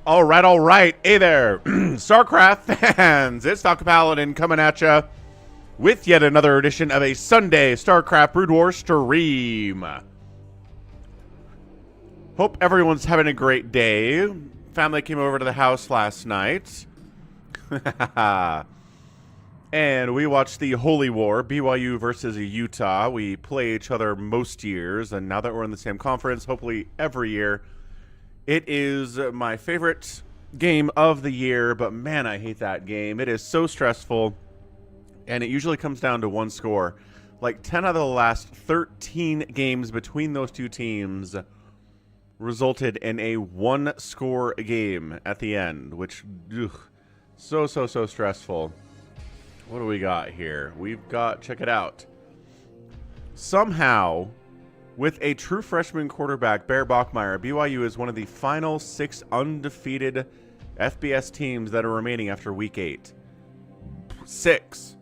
All right. Hey there, StarCraft fans. It's falconpaladin coming at you with yet another edition of a Sunday StarCraft Broodwar stream. Hope everyone's having a great day. Family came over to the house last night. And we watched the Holy War, BYU versus Utah. We play each other most years, and now that we're in the same conference, hopefully every year. It is my favorite game of the year, but man, I hate that game. It is so stressful, and it usually comes down to one score. Like 10 out of the last 13 games between those two teams resulted in a one-score game at the end, which, so stressful. What do we got here? We've got, check it out. Somehow, with a true freshman quarterback, Bear Bachmeier, BYU is one of the final 6 undefeated FBS teams that are remaining after week 8. 6.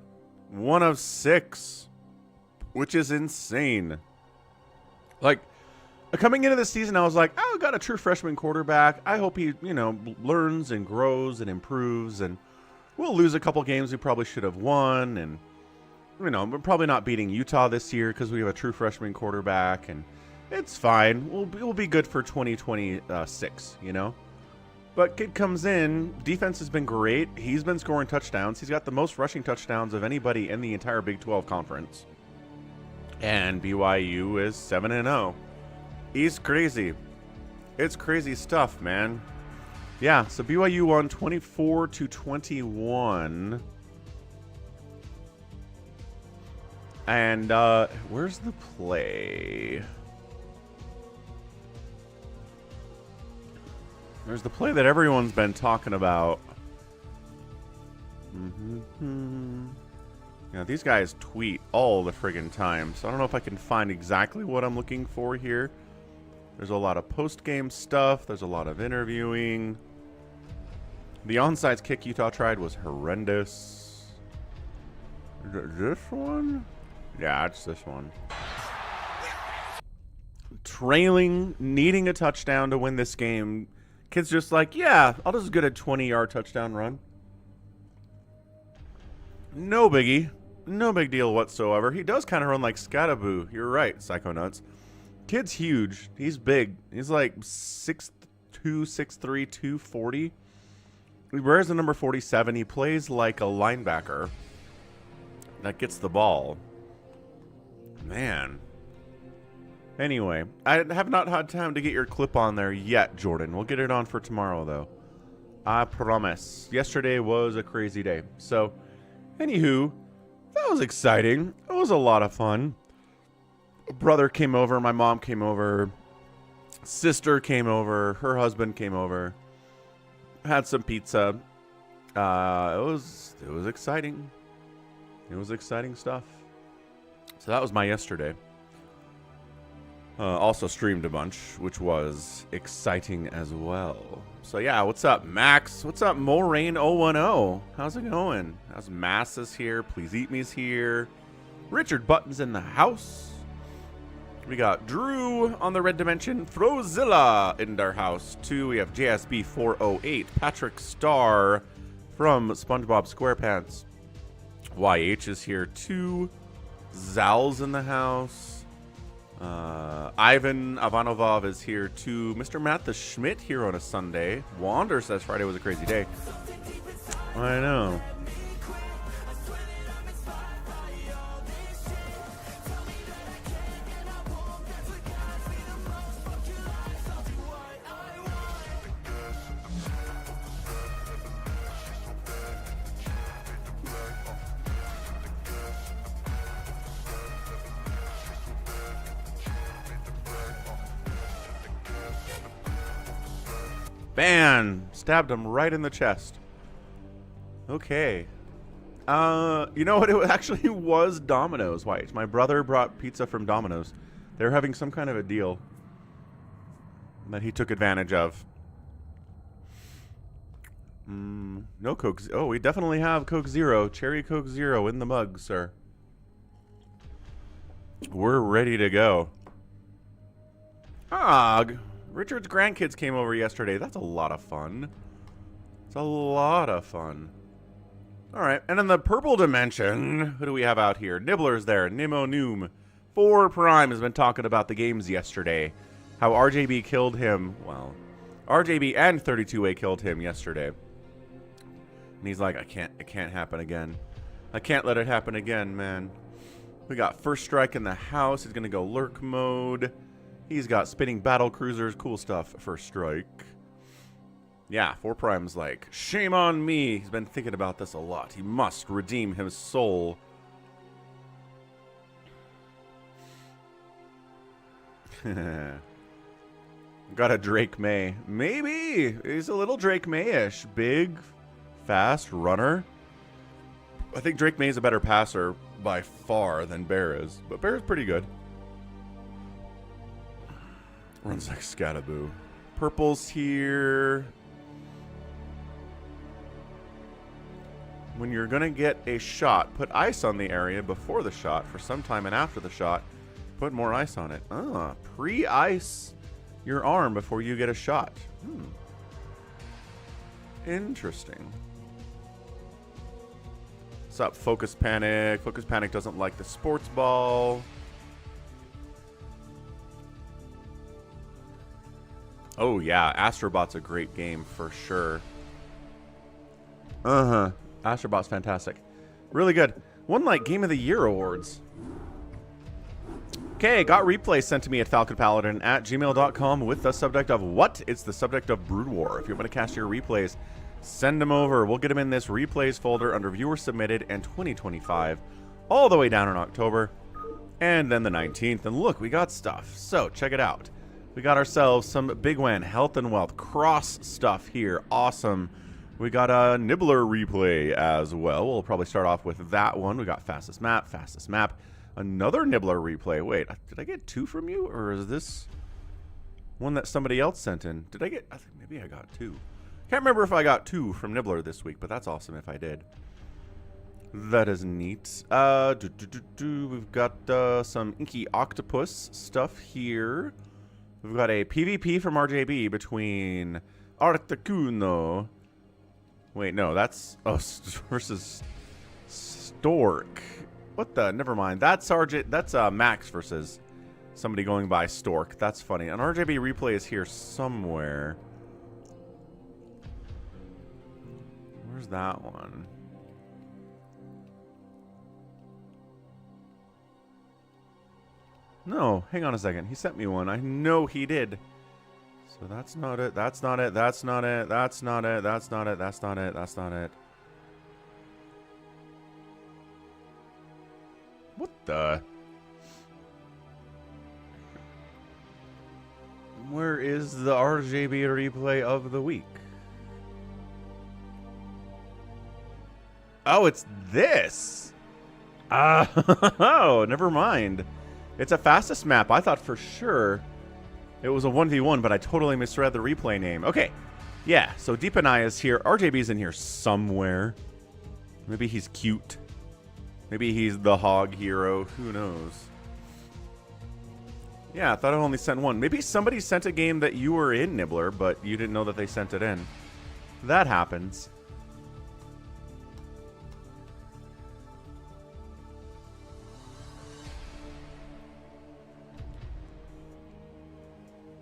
1 of 6. Which is insane. Like, coming into the season, I was like, oh, got a true freshman quarterback. I hope he, learns and grows and improves, and we'll lose a couple games we probably should have won, and we're probably not beating Utah this year because we have a true freshman quarterback, and it's fine. We'll be good for 2026, But kid comes in, defense has been great. He's been scoring touchdowns. He's got the most rushing touchdowns of anybody in the entire Big 12 conference. And BYU is 7-0. He's crazy. It's crazy stuff, man. Yeah, so BYU won 24-21. And where's the play? There's the play that everyone's been talking about. Yeah, these guys tweet all the friggin' time, so I don't know if I can find exactly what I'm looking for here. There's a lot of post-game stuff. There's a lot of interviewing. The onside kick Utah tried was horrendous. Is it this one? Yeah, it's this one. Trailing, needing a touchdown to win this game. Kid's just like, yeah, I'll just get a 20-yard touchdown run. No biggie. No big deal whatsoever. He does kind of run like Scataboo. You're right, Psychonauts. Kid's huge. He's big. He's like 6'2", 6'3", 240. He wears the number 47. He plays like a linebacker that gets the ball. Man. Anyway, I have not had time to get your clip on there yet, Jordan. We'll get it on for tomorrow, though. I promise. Yesterday was a crazy day. So, anywho, that was exciting. It was a lot of fun. Brother came over. My mom came over. Sister came over. Her husband came over. Had some pizza. It was exciting. It was exciting stuff. So that was my yesterday. Also streamed a bunch, which was exciting as well. So yeah, what's up, Max? What's up, Moraine010? How's it going? How's Masses here? pleaseeatme's here. Richard Button's in the house. We got Drew on the red dimension. Frozilla in our house too. We have JSB408. Patrick Starr from SpongeBob SquarePants. YH is here too. Zal's in the house. Ivan Ivanovov is here too. Mr. Matt the Schmidt here on a Sunday. Wander says Friday was a crazy day. I know. Ban! Stabbed him right in the chest. Okay. You know what? It actually was Domino's. Why? My brother brought pizza from Domino's. They're having some kind of a deal that he took advantage of. No Coke. Oh, we definitely have Coke Zero. Cherry Coke Zero in the mug, sir. We're ready to go. Ah, Richard's grandkids came over yesterday. That's a lot of fun. It's a lot of fun. All right, and in the purple dimension, who do we have out here? Nibbler's there. Nimo Noom. 4 Prime has been talking about the games yesterday. How RJB killed him. Well, RJB and 32A killed him yesterday. And he's like, it can't happen again. I can't let it happen again, man. We got first strike in the house. He's going to go lurk mode. He's got spinning battle cruisers. Cool stuff. First strike. Yeah, 4 Prime's like, shame on me. He's been thinking about this a lot. He must redeem his soul. Got a Drake May. Maybe. He's a little Drake May-ish. Big, fast, runner. I think Drake May is a better passer by far than Bear is. But Bear is pretty good. Runs like Scataboo. Purple's here. When you're going to get a shot, put ice on the area before the shot for some time, and after the shot, put more ice on it. Ah, pre-ice your arm before you get a shot. Interesting. What's up, Focus Panic? Focus Panic doesn't like the sports ball. Oh, yeah. Astrobot's a great game for sure. Uh-huh. Astrobot's fantastic. Really good. Won like Game of the Year awards. Okay, got replays sent to me at falconpaladin@gmail.com with the subject of what? It's the subject of Broodwar. If you want to cast your replays, send them over. We'll get them in this replays folder under viewer submitted and 2025 all the way down in October. And then the 19th. And look, we got stuff. So check it out. We got ourselves some Bigwan Health and Wealth cross stuff here. Awesome. We got a Nibbler replay as well. We'll probably start off with that one. We got fastest map. Another Nibbler replay. Wait, did I get 2 from you? Or is this one that somebody else sent in? Did I get... I think maybe I got 2. Can't remember if I got 2 from Nibbler this week, but that's awesome if I did. That is neat. We've got some InkyOctopus stuff here. We've got a PvP from RJB between Articuno. Wait, no, that's... Oh, versus Stork. What the? Never mind. That's Max versus somebody going by Stork. That's funny. An RJB replay is here somewhere. Where's that one? No, hang on a second. He sent me one. I know he did. So that's not it. That's not it. That's not it. That's not it. That's not it. That's not it. That's not it. What the? Where is the RJB replay of the week? Oh, it's this. Oh, never mind. It's a fastest map. I thought for sure it was a 1v1, but I totally misread the replay name. Okay. Yeah, so Deep and I is here. RJB's in here somewhere. Maybe he's cute. Maybe he's the hog hero. Who knows? Yeah, I thought I only sent one. Maybe somebody sent a game that you were in, Nibbler, but you didn't know that they sent it in. That happens.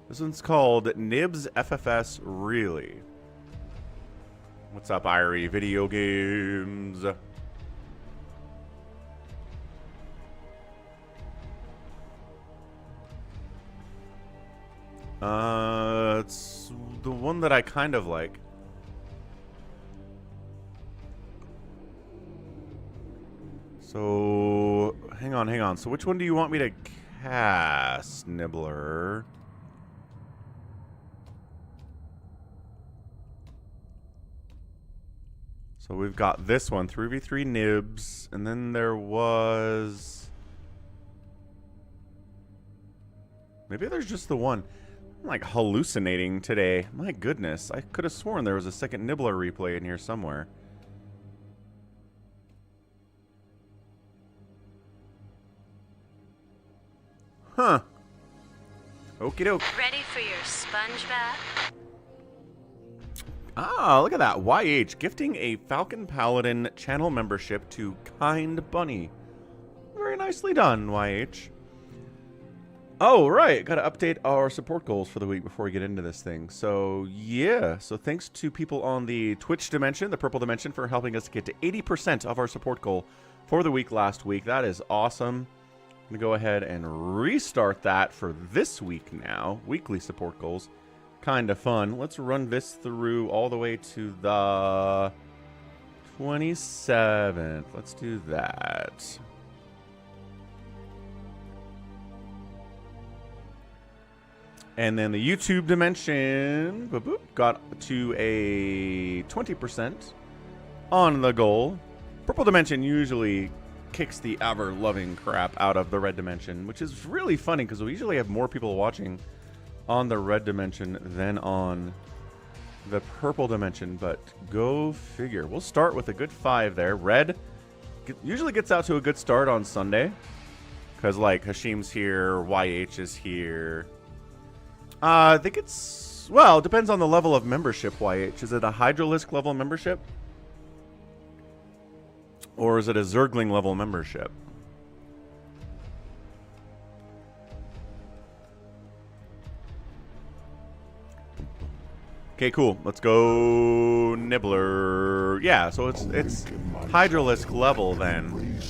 This one's called Nibs FFS Really. What's up, Irie? Video games. It's the one that I kind of like. So, hang on. So which one do you want me to cast, Nibbler? So we've got this one, 3v3 Nibs, and then there was... Maybe there's just the one. I'm like hallucinating today. My goodness, I could have sworn there was a second Nibbler replay in here somewhere. Huh. Okie doke. Ready for your sponge bath? Ah, look at that. YH gifting a Falcon Paladin channel membership to Kind Bunny. Very nicely done, YH. Oh, right. Got to update our support goals for the week before we get into this thing. So, yeah. So, thanks to people on the Twitch dimension, the purple dimension, for helping us get to 80% of our support goal for the week last week. That is awesome. I'm going to go ahead and restart that for this week now. Weekly support goals. Kind of fun. Let's run this through all the way to the 27th. Let's do that. And then the YouTube dimension boop, boop, got to a 20% on the goal. Purple dimension usually kicks the ever-loving crap out of the red dimension, which is really funny because we usually have more people watching on the red dimension than on the purple dimension, but go figure. We'll start with a good 5 there. Red usually gets out to a good start on Sunday because, like, Hashim's here, YH is here. I think it's, well, it depends on the level of membership, YH. Is it a Hydralisk level membership? Or is it a Zergling level membership? Okay, cool. Let's go Nibbler. Yeah, so it's Hydralisk level then.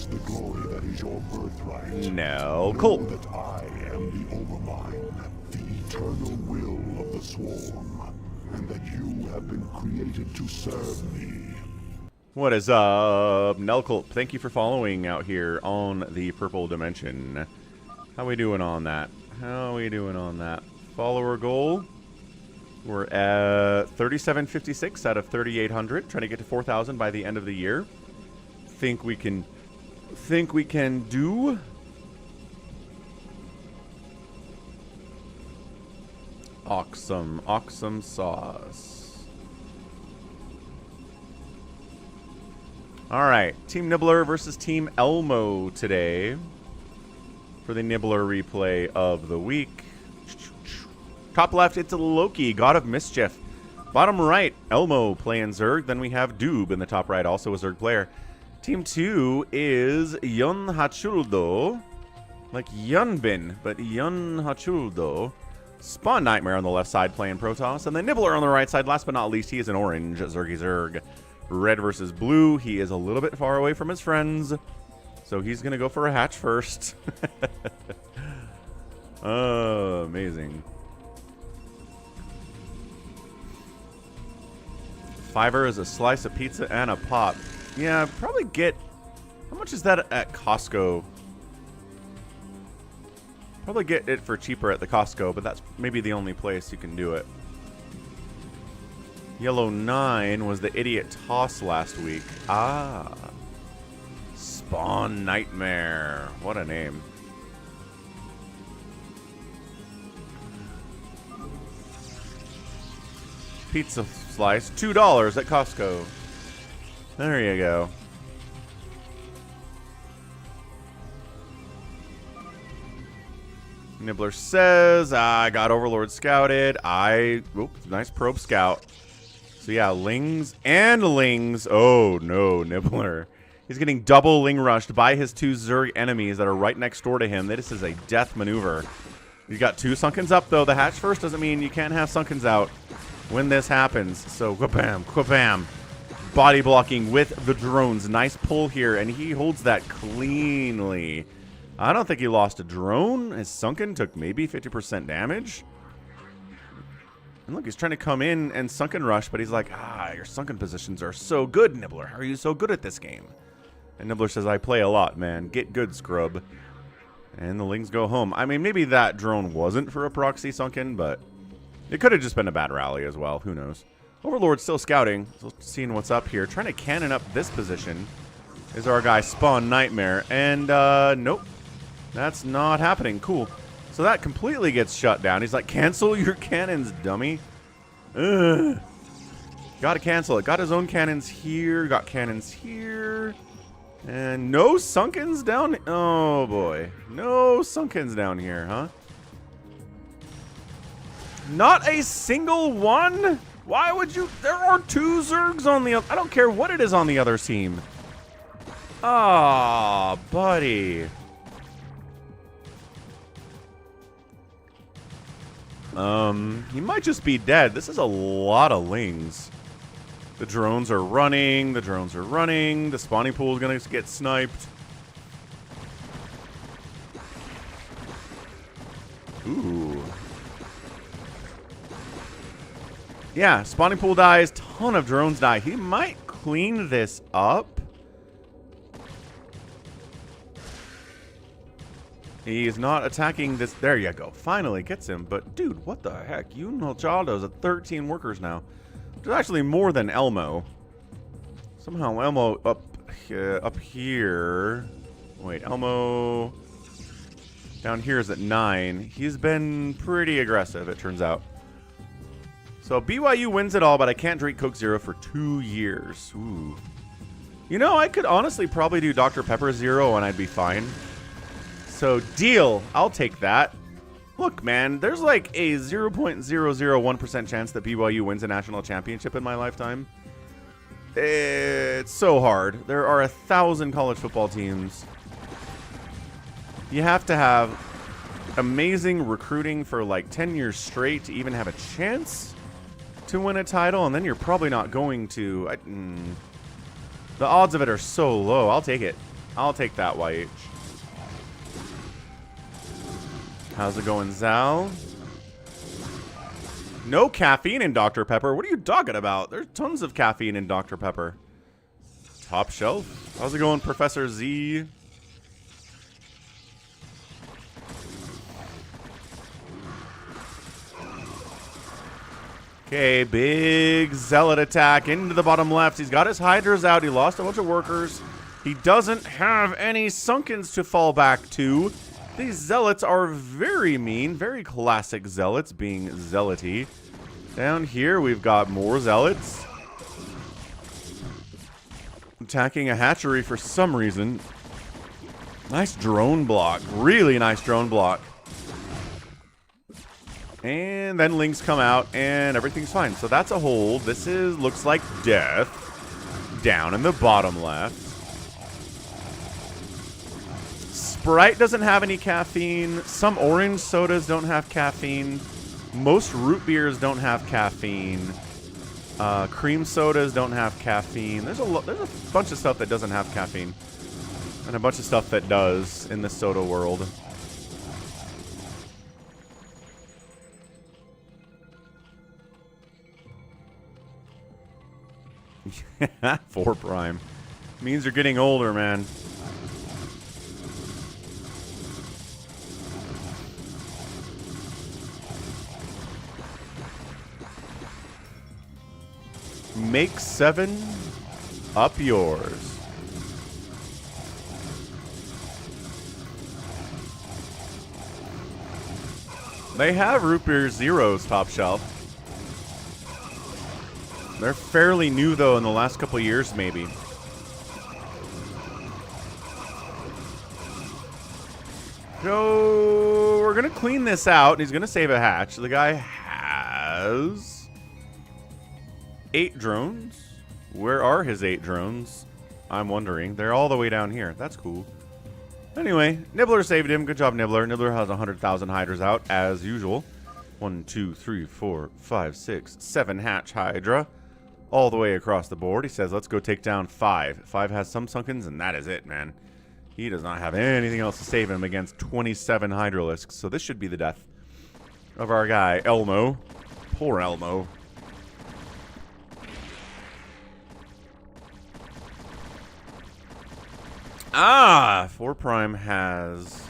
No, cool. That I am the Overmind, the eternal will of the swarm, and that you have been created to serve me. What is up, Nelcult? Thank you for following out here on the purple dimension. How we doing on that? How we doing on that? Follower goal. We're at 3756 out of 3800, trying to get to 4000 by the end of the year. Think we can do. Awesome sauce. All right, Team Nibbler versus Team Elmo today for the Nibbler replay of the week. Top left, it's Loki, God of Mischief. Bottom right, Elmo playing Zerg. Then we have Doob in the top right, also a Zerg player. Team 2 is Yun Hachuldo, like Yunbin, but Yun Hachuldo. Spawn Nightmare on the left side playing Protoss. And then Nibbler on the right side. Last but not least, he is an orange Zergy Zerg. Red versus blue. He is a little bit far away from his friends, so he's going to go for a hatch first. Oh, amazing. $5 is a slice of pizza and a pop. Yeah, probably get... How much is that at Costco? Probably get it for cheaper at the Costco, but that's maybe the only place you can do it. Yellow 9 was the idiot toss last week. Ah. Spawn Nightmare. What a name. Pizza slice, $2 at Costco. There you go. Nibbler says, I got Overlord scouted. Oops, nice probe scout. So yeah, Lings and Lings. Oh no, Nibbler. He's getting double Ling rushed by his 2 Zerg enemies that are right next door to him. This is a death maneuver. He's got 2 Sunkens up though. The hatch first doesn't mean you can't have Sunkens out when this happens. So wha-bam, wha-bam. Body blocking with the drones. Nice pull here, and he holds that cleanly. I don't think he lost a drone. His Sunken took maybe 50% damage. And look, he's trying to come in and Sunken rush, but he's like, your Sunken positions are so good, Nibbler. How are you so good at this game? And Nibbler says, I play a lot, man. Get good, scrub. And the Lings go home. I mean, maybe that drone wasn't for a proxy Sunken, but it could have just been a bad rally as well. Who knows? Overlord's still scouting, so seeing what's up here. Trying to cannon up this position is our guy Spawn Nightmare. And, nope. That's not happening. Cool. So that completely gets shut down. He's like, cancel your cannons, dummy. Ugh. Gotta cancel it. Got his own cannons here. Got cannons here. And no Sunkens down. Oh, boy. No Sunkens down here, huh? Not a single one? Why would you? There are 2 Zergs on the... I don't care what it is on the other team. Ah, buddy. He might just be dead. This is a lot of lings. The drones are running. The drones are running. The spawning pool is going to get sniped. Ooh. Yeah, spawning pool dies. Ton of drones die. He might clean this up. He's not attacking this. There you go. Finally gets him. But, dude, what the heck? You Chaldo's at 13 workers now. There's actually more than Elmo. Somehow Elmo up here. Wait, Elmo down here is at 9. He's been pretty aggressive, it turns out. So BYU wins it all, but I can't drink Coke Zero for 2 years. Ooh. You know, I could honestly probably do Dr. Pepper Zero and I'd be fine. So deal. I'll take that. Look, man, there's like a 0.001% chance that BYU wins a national championship in my lifetime. It's so hard. There are 1,000 college football teams. You have to have amazing recruiting for like 10 years straight to even have a chance to win a title, and then you're probably not going to. The odds of it are so low. I'll take it. I'll take that, YH. How's it going, Zal? No caffeine in Dr. Pepper. What are you talking about? There's tons of caffeine in Dr. Pepper. Top shelf. How's it going, Professor Z? Okay, big zealot attack into the bottom left. He's got his hydras out. He lost a bunch of workers. He doesn't have any sunkens to fall back to. These zealots are very mean, very classic zealots being zealoty. Down here, we've got more zealots. Attacking a hatchery for some reason. Nice drone block. Really nice drone block. And then lings come out, and everything's fine. So that's a hold. This looks like death. Down in the bottom left. Sprite doesn't have any caffeine. Some orange sodas don't have caffeine. Most root beers don't have caffeine. Cream sodas don't have caffeine. There's a bunch of stuff that doesn't have caffeine, and a bunch of stuff that does in the soda world. Yeah, 4 prime means you're getting older, man. Make 7 up yours. They have root beer zeros top shelf. They're fairly new though in the last couple of years maybe. So we're gonna clean this out. He's gonna save a hatch. The guy has 8 drones. Where are his 8 drones? I'm wondering. They're all the way down here. That's cool. Anyway, Nibbler saved him. Good job, Nibbler. Nibbler has 100,000 hydras out, as usual. 1, 2, 3, 4, 5, 6, 7 hatch hydra. All the way across the board. He says, let's go take down 5. 5 has some sunkens, and that is it, man. He does not have anything else to save him against 27 hydralisks. So this should be the death of our guy, Elmo. Poor Elmo. Ah, 4 prime has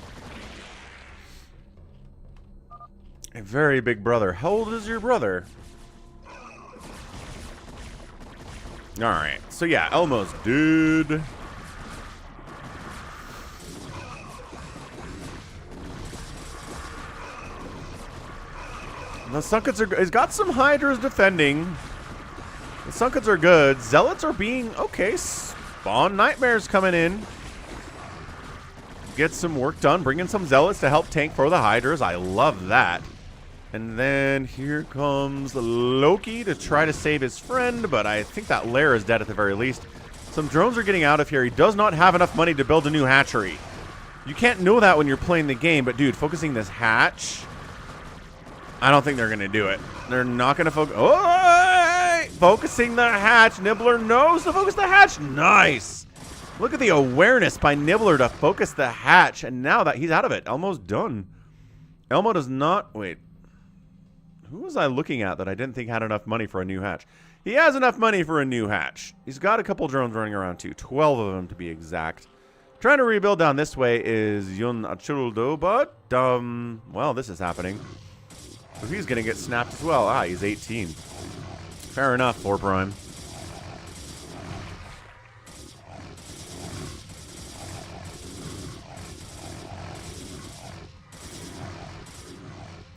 a very big brother. How old is your brother? Alright, so yeah, Elmo's dude. The Sunkets are... He's got some Hydras defending. The Sunkets are good. Zealots are being... Okay, Spawn Nightmares coming in. Get some work done. Bring in some Zealots to help tank for the Hydras. I love that. And then here comes Loki to try to save his friend, but I think that lair is dead at the very least. Some drones are getting out of here. He does not have enough money to build a new hatchery. You can't know that when you're playing the game, but dude, focusing this hatch, I don't think they're going to do it. They're not going to focus. Oh, focusing the hatch. Nibbler knows to focus the hatch. Nice. Look at the awareness by Nibbler to focus the hatch. And now that he's out of it, Elmo's done. Elmo does not. Wait. Who was I looking at that I didn't think had enough money for a new hatch? He has enough money for a new hatch. He's got a couple drones running around too. 12 of them to be exact. Trying to rebuild down this way is YunHachuldo, but, well, this is happening. So he's going to get snapped as well. Ah, he's 18. Fair enough, 4 Prime.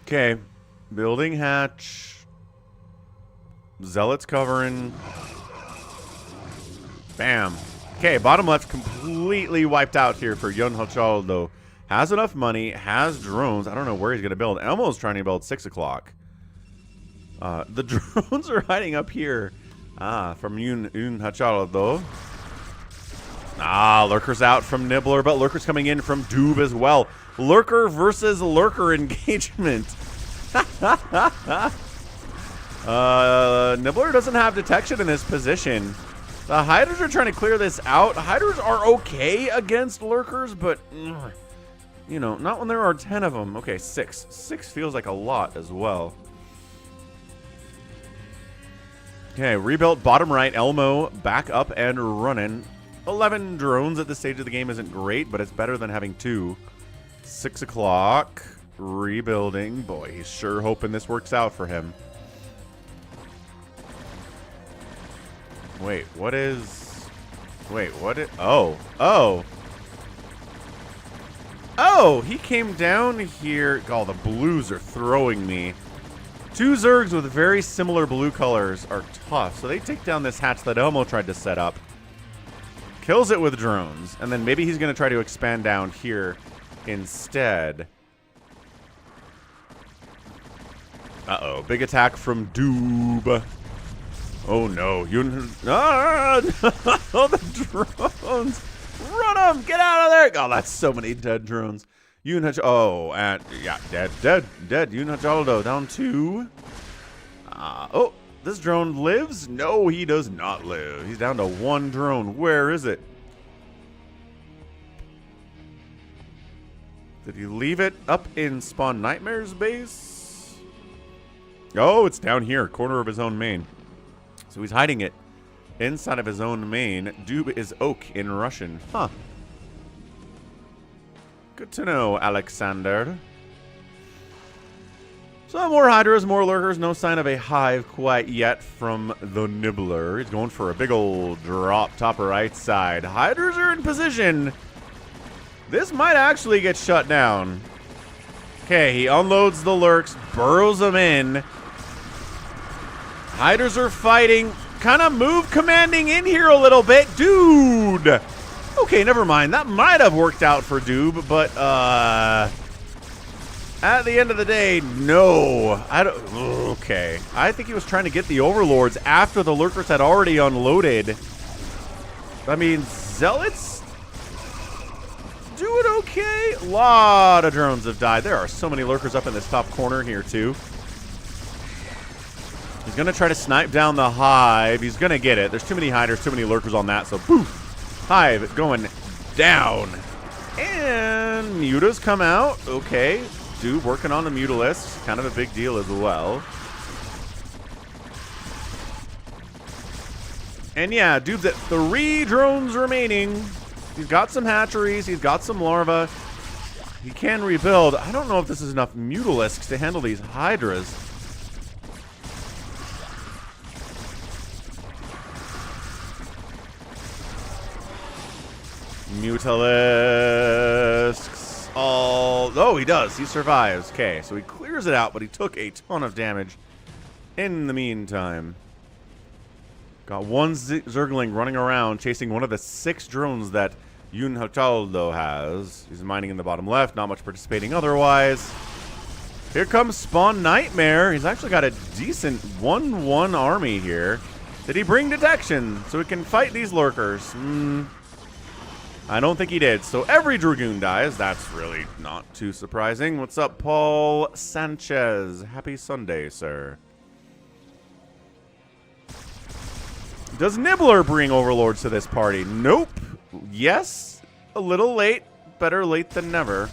Okay. Building hatch. Zealots covering. Bam. Okay, bottom left completely wiped out here for YunHachuldo. Has enough money, has drones. I don't know where he's going to build. Elmo's trying to build 6 o'clock. The drones are hiding up here. From YunHachuldo. Lurker's out from Nibbler, but Lurker's coming in from Doob as well. Lurker versus Lurker engagement. Nibbler doesn't have detection in this position. The Hydras are trying to clear this out. Hydras are okay against Lurkers, but, you know, not when there are 10 of them. Okay, 6. 6 feels like a lot as well. Okay, rebuilt bottom right. Elmo back up and running. 11 drones at this stage of the game isn't great, but it's better than having 2. 6 o'clock. Rebuilding. Boy, he's sure hoping this works out for him. Wait, what is... Wait, what is... Oh. Oh, he came down here. Oh, the blues are throwing me. 2 Zergs with very similar blue colors are tough. So they take down this hatch that Elmo tried to set up. Kills it with drones. And then maybe he's going to try to expand down here instead. Uh-oh. Big attack from Doob. Oh, no. Oh, the drones. Run them. Get out of there. Oh, that's so many dead drones. Oh, and yeah, dead. YunHachuldo down 2. Oh, this drone lives? No, he does not live. He's down to 1 drone. Where is it? Did he leave it up in Spawn Nightmare's base? Oh, it's down here, corner of his own main. So he's hiding it inside of his own main. Doob is oak in Russian. Huh. Good to know, Alexander. So more Hydras, more Lurkers. No sign of a hive quite yet from the Nibbler. He's going for a big old drop top right side. Hydras are in position. This might actually get shut down. Okay, he unloads the Lurks, burrows them in. Hydras are fighting. Kind of move commanding in here a little bit. Dude! Okay, never mind. That might have worked out for Doob, but, at the end of the day, no. I don't... Okay. I think he was trying to get the Overlords after the Lurkers had already unloaded. I mean, Zealots do it okay. A lot of drones have died. There are so many Lurkers up in this top corner here, too. He's going to try to snipe down the Hive. He's going to get it. There's too many Hiders, too many Lurkers on that, so poof. Hive going down. And Mutas come out. Okay. Doob working on the Mutalisks. Kind of a big deal as well. And yeah, Doob's at 3 drones remaining. He's got some hatcheries. He's got some larvae. He can rebuild. I don't know if this is enough Mutalisks to handle these Hydras. Mutalisks. Oh, he does. He survives. Okay, so he clears it out, but he took a ton of damage in the meantime. Got 1 Zergling running around, chasing one of the 6 drones that YunHachuldo has. He's mining in the bottom left, not much participating otherwise. Here comes Spawn Nightmare. He's actually got a decent 1-1 army here. Did he bring detection so he can fight these lurkers? I don't think he did. So every Dragoon dies. That's really not too surprising. What's up, Paul Sanchez? Happy Sunday, sir. Does Nibbler bring overlords to this party? Nope. Yes. A little late. Better late than never.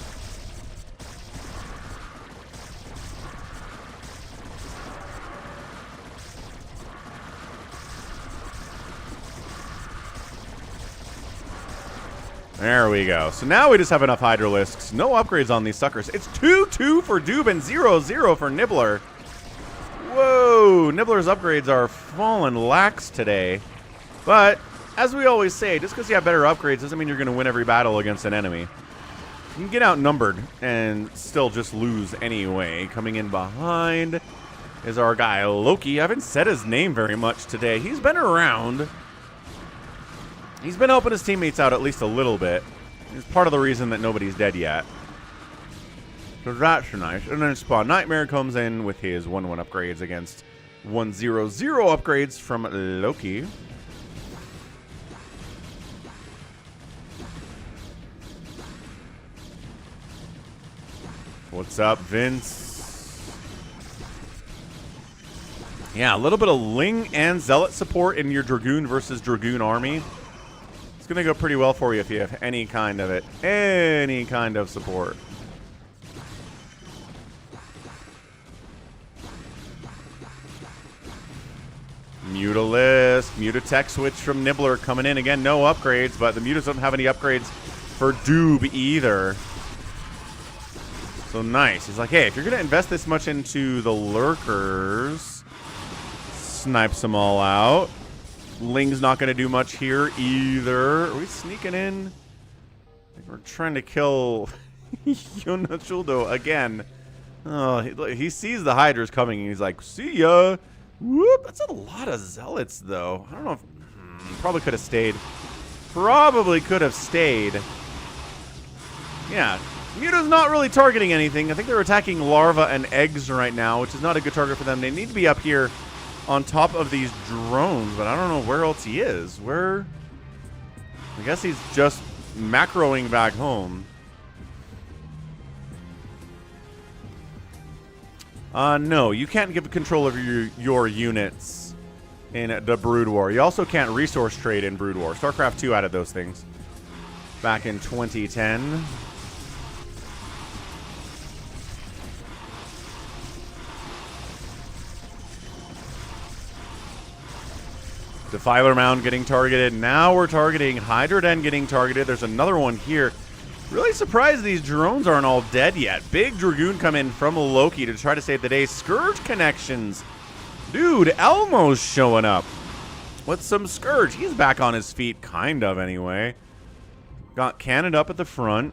There we go. So now we just have enough Hydralisks. No upgrades on these suckers. It's 2-2 for Doob and 0-0 for Nibbler. Whoa, Nibbler's upgrades are fallen lax today. But, as we always say, just because you have better upgrades doesn't mean you're going to win every battle against an enemy. You can get outnumbered and still just lose anyway. Coming in behind is our guy Loki. I haven't said his name very much today. He's been around. He's been helping his teammates out at least a little bit. He's part of the reason that nobody's dead yet. So that's nice. And then Spawn Nightmare comes in with his 1-1 upgrades against 1-0-0 upgrades from Loki. What's up, Vince? Yeah, a little bit of Ling and Zealot support in your Dragoon versus Dragoon army. It's going to go pretty well for you if you have any kind of it. Any kind of support. Mutalisk, Mutatech switch from Nibbler coming in. Again, no upgrades, but the Mutas don't have any upgrades for Doob either. So nice. He's like, hey, if you're going to invest this much into the lurkers, snipes them all out. Ling's not going to do much here either. Are we sneaking in? I think we're trying to kill Yonachuldo again. Oh, he sees the Hydras coming and he's like, see ya. Whoop, that's a lot of Zealots, though. I don't know if... probably could have stayed. Probably could have stayed. Yeah. Muta's not really targeting anything. I think they're attacking larvae and eggs right now, which is not a good target for them. They need to be up here on top of these drones, but I don't know where else he is. Where... I guess he's just macroing back home. No, you can't give control of your units in the Broodwar. You also can't resource trade in Broodwar. StarCraft 2 added those things back in 2010. Defiler Mound getting targeted. Now we're targeting Hydra Den getting targeted. There's another one here. Really surprised these drones aren't all dead yet. Big Dragoon come in from Loki to try to save the day. Scourge connections. Dude, Elmo's showing up with some Scourge. He's back on his feet, kind of, anyway. Got Cannon up at the front.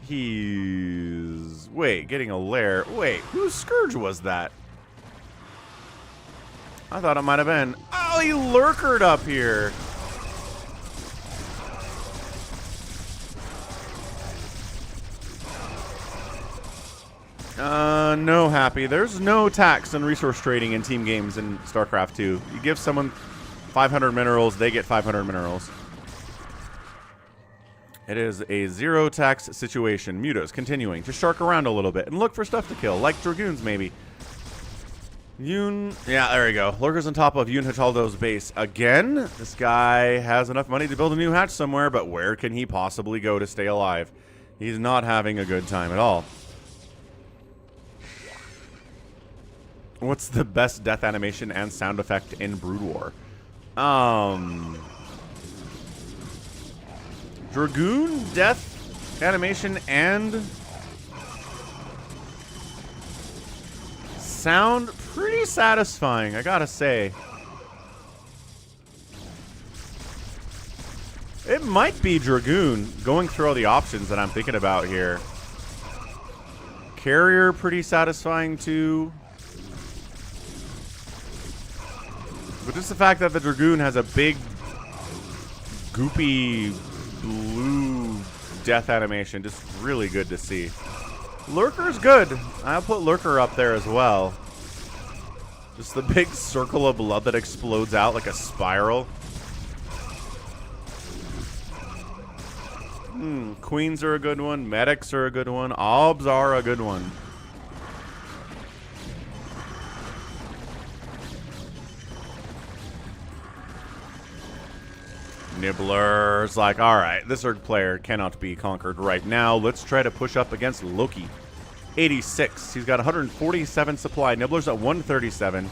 He's... wait, getting a lair. Wait, whose Scourge was that? I thought it might have been... oh, he lurkered up here. No, Happy. There's no tax on resource trading in team games in StarCraft 2. You give someone 500 minerals, they get 500 minerals. It is a zero tax situation. Mutas continuing to shark around a little bit and look for stuff to kill, like Dragoons maybe. Yun, yeah, there we go. Lurkers on top of Yun Hachaldo's base again. This guy has enough money to build a new hatch somewhere, but where can he possibly go to stay alive? He's not having a good time at all. What's the best death animation and sound effect in Broodwar? Dragoon death animation and sound pretty satisfying, I gotta say. It might be Dragoon, going through all the options that I'm thinking about here. Carrier, pretty satisfying too. But just the fact that the Dragoon has a big, goopy, blue death animation, just really good to see. Lurker's good. I'll put Lurker up there as well. Just the big circle of blood that explodes out like a spiral. Queens are a good one. Medics are a good one. Obs are a good one. Nibbler's like, alright, this Zerg player cannot be conquered right now. Let's try to push up against Loki. 86. He's got 147 supply. Nibbler's at 137.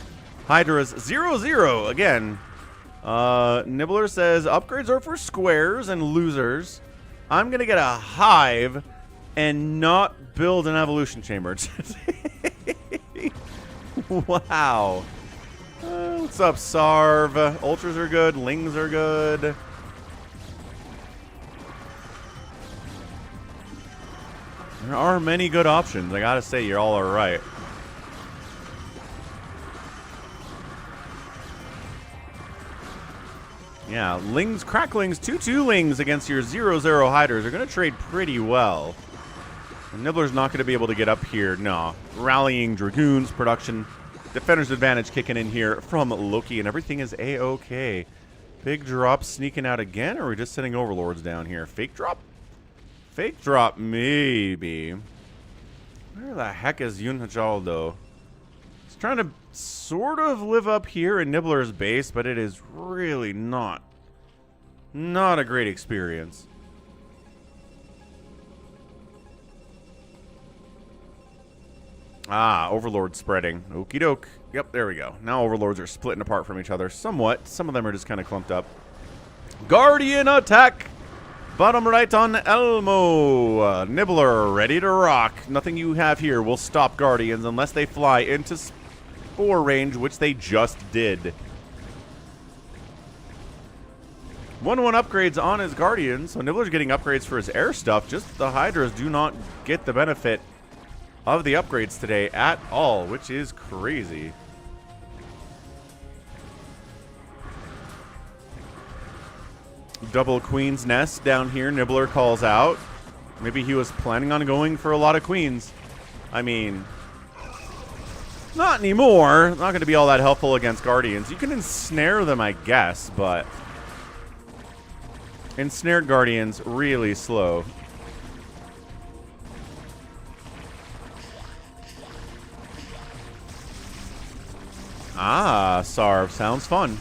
Hydra's 0-0 again. Nibbler says upgrades are for squares and losers. I'm going to get a hive and not build an evolution chamber. Wow. What's up, Sarv? Ultras are good. Lings are good. There are many good options. I gotta say, you're all right. Yeah, Lings, Cracklings, 2-2 Lings against your 0-0 Hiders are going to trade pretty well. Nibbler's not going to be able to get up here. No. Rallying Dragoons, production, Defender's advantage kicking in here from Loki, and everything is A-OK. Big drop sneaking out again, or are we just sending Overlords down here? Fake drop? Fake drop, maybe. Where the heck is Yunhajaldo? He's trying to sort of live up here in Nibbler's base, but it is really not a great experience. Ah, Overlord spreading. Okie doke. Yep, there we go. Now Overlords are splitting apart from each other somewhat. Some of them are just kind of clumped up. Guardian attack! Bottom right on Elmo. Nibbler ready to rock. Nothing you have here will stop Guardians unless they fly into spore range, which they just did. 1-1 upgrades on his Guardians. So Nibbler's getting upgrades for his air stuff. Just the Hydras do not get the benefit of the upgrades today at all, which is crazy. Double Queen's Nest down here, Nibbler calls out. Maybe he was planning on going for a lot of queens. I mean, not anymore. Not going to be all that helpful against Guardians. You can ensnare them, I guess, but ensnared Guardians really slow. Ah, Sarv. Sounds fun.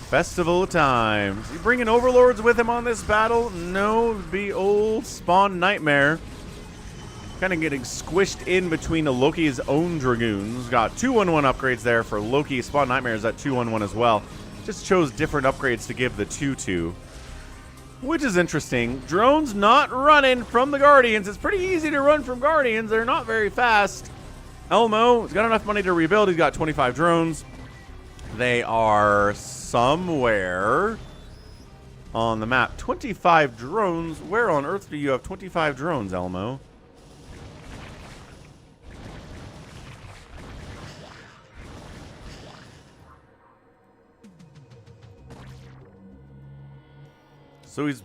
Festival time. Is he bringing Overlords with him on this battle? No, it'd be old Spawn Nightmare. Kind of getting squished in between Loki's own Dragoons. Got 2-1-1 upgrades there for Loki. Spawn Nightmare's at 2-1-1 as well. Just chose different upgrades to give the 2-2. Which is interesting. Drones not running from the Guardians. It's pretty easy to run from Guardians. They're not very fast. Elmo has got enough money to rebuild. He's got 25 drones. They are somewhere on the map. 25 drones. Where on earth do you have 25 drones, Elmo? So he's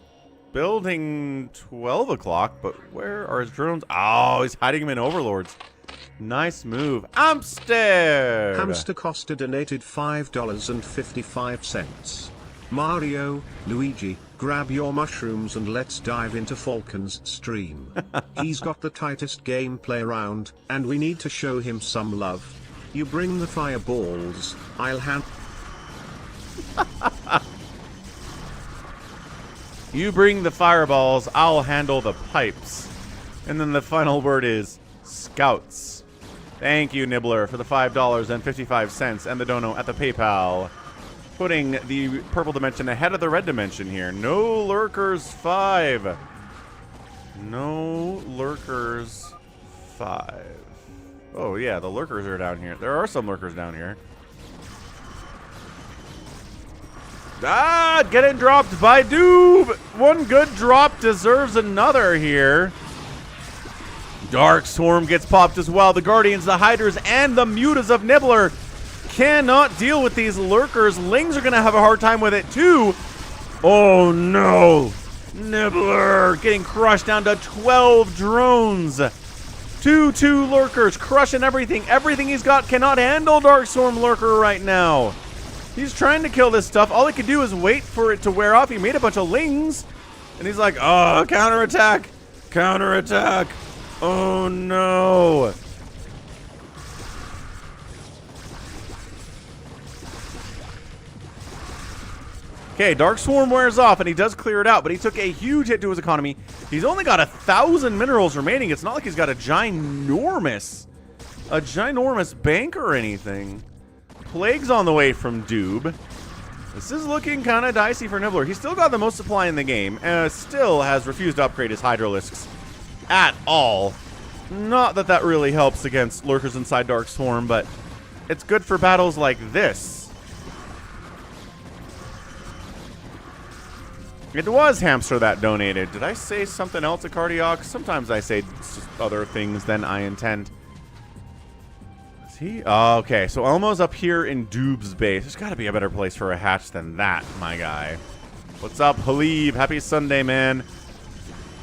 building 12 o'clock, but where are his drones? Oh, he's hiding them in Overlords. Nice move. Amster! Hamster Costa donated $5.55. Mario, Luigi, grab your mushrooms and let's dive into Falcon's stream. He's got the tightest gameplay round, and we need to show him some love. You bring the fireballs, I'll hand... You bring the fireballs, I'll handle the pipes. And then the final word is scouts. Thank you, Nibbler, for the $5.55 and the dono at the PayPal. Putting the purple dimension ahead of the red dimension here. No lurkers 5. No lurkers 5. Oh, yeah, the lurkers are down here. There are some lurkers down here. Ah, getting dropped by Doob. One good drop deserves another here. Dark Swarm gets popped as well. The Guardians, the Hydras, and the Mutas of Nibbler cannot deal with these lurkers. Lings are going to have a hard time with it too. Oh no. Nibbler getting crushed down to 12 drones. 2/2 lurkers, crushing everything. Everything he's got cannot handle Darkstorm Lurker right now. He's trying to kill this stuff. All he could do is wait for it to wear off. He made a bunch of lings. And he's like, oh, counterattack. Counterattack. Oh, no. Okay, Dark Swarm wears off, and he does clear it out, but he took a huge hit to his economy. He's only got 1,000 minerals remaining. It's not like he's got a ginormous bank or anything. Plague's on the way from Doob. This is looking kind of dicey for Nibbler. He's still got the most supply in the game, and still has refused to upgrade his Hydralisks at all. Not that that really helps against lurkers inside Dark Swarm, but it's good for battles like this. It was Hamster that donated. Did I say something else, Acardiox? Sometimes I say other things than I intend. Is he? Oh, okay, so Elmo's up here in Doob's base. There's got to be a better place for a hatch than that, my guy. What's up, Halib? Happy Sunday, man.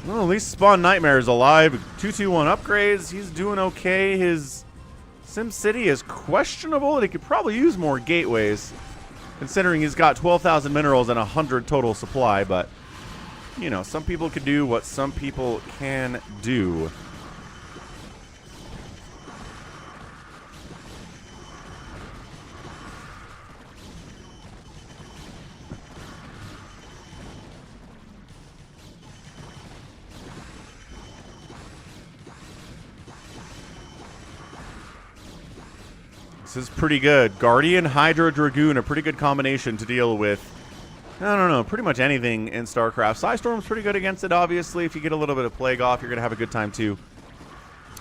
Well, at least Spawn Nightmare is alive. 221 upgrades. He's doing okay. His SimCity is questionable, and he could probably use more gateways, considering he's got 12,000 minerals and 100 total supply. But, you know, some people can do what some people can do. This is pretty good. Guardian, Hydra, Dragoon, a pretty good combination to deal with, I don't know, pretty much anything in StarCraft. Psystorm's pretty good against it, obviously. If you get a little bit of Plague off, you're going to have a good time, too.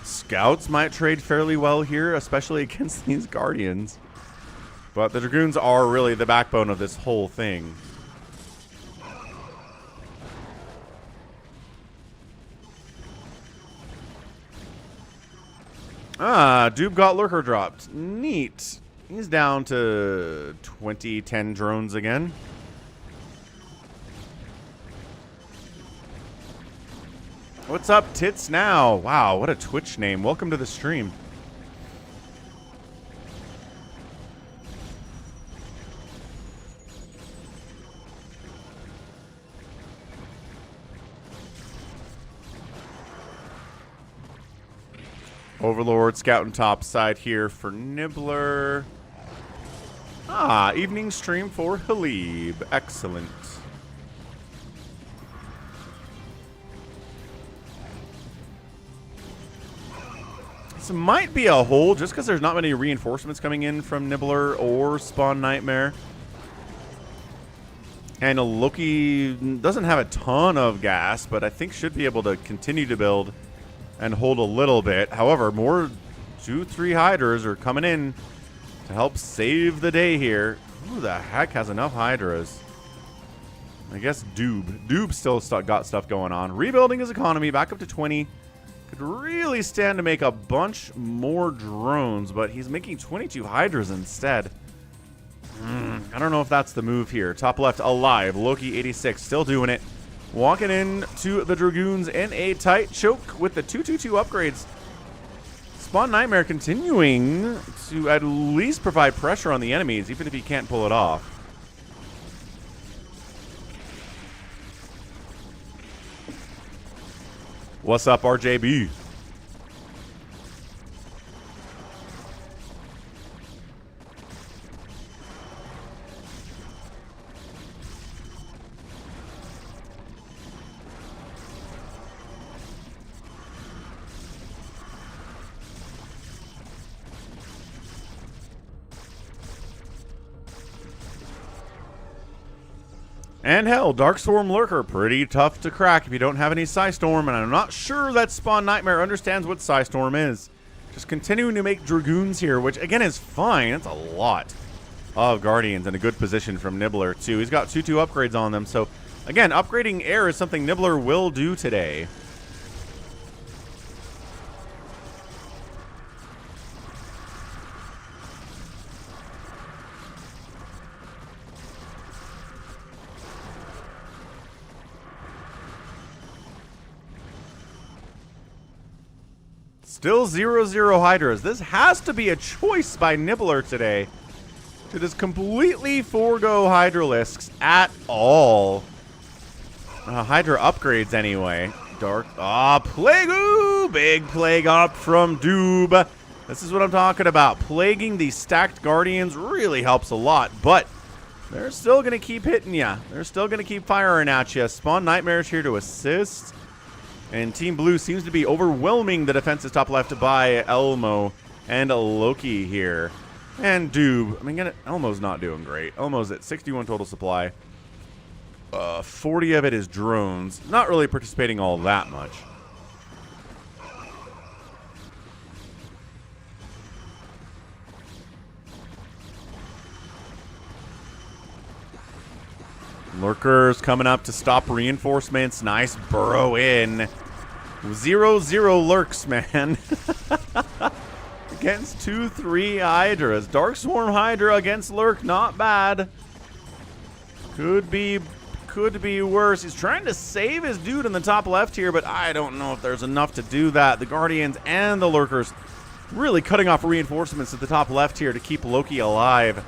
Scouts might trade fairly well here, especially against these Guardians. But the Dragoons are really the backbone of this whole thing. Ah, Doob got Lurker dropped. Neat. He's down to 10 drones again. What's up, Tits Now? Wow, what a Twitch name. Welcome to the stream. Overlord scouting top side here for Nibbler. Ah, evening stream for Halib. Excellent. This might be a hold just because there's not many reinforcements coming in from Nibbler or Spawn Nightmare. And Loki doesn't have a ton of gas, but I think should be able to continue to build and hold a little bit. However, more 2-3 Hydras are coming in to help save the day here. Who the heck has enough Hydras? I guess Doob. Doob still got stuff going on. Rebuilding his economy back up to 20. Could really stand to make a bunch more drones, but he's making 22 Hydras instead. I don't know if that's the move here. Top left, alive. Loki 86, still doing it. Walking in to the Dragoons in a tight choke with the 222 upgrades. Spawn Nightmare continuing to at least provide pressure on the enemies, even if he can't pull it off. What's up, RJB? And hell, Darkstorm Lurker, pretty tough to crack if you don't have any Psystorm, and I'm not sure that Spawn Nightmare understands what Psystorm is. Just continuing to make Dragoons here, which again is fine. That's a lot of Guardians in a good position from Nibbler too. He's got 2-2 upgrades on them, so again, upgrading air is something Nibbler will do today. Still 0-0 Hydras. This has to be a choice by Nibbler today to just completely forego Hydralisks at all. Hydra upgrades anyway. Dark. Plague. Ooh, big plague up from Doob. This is what I'm talking about. Plaguing these stacked Guardians really helps a lot, but they're still going to keep hitting you. They're still going to keep firing at you. Spawn Nightmares here to assist. And Team Blue seems to be overwhelming the defenses top left by Elmo and Loki here. And Doob. I mean, Elmo's not doing great. Elmo's at 61 total supply. 40 of it is drones. Not really participating all that much. Lurkers coming up to stop reinforcements. Nice burrow in. 0-0 lurks, man. Against 2-3 Hydras. Dark Swarm Hydra against Lurk. Not bad. Could be worse. He's trying to save his dude in the top left here, but I don't know if there's enough to do that. The Guardians and the Lurkers really cutting off reinforcements at the top left here to keep Loki alive.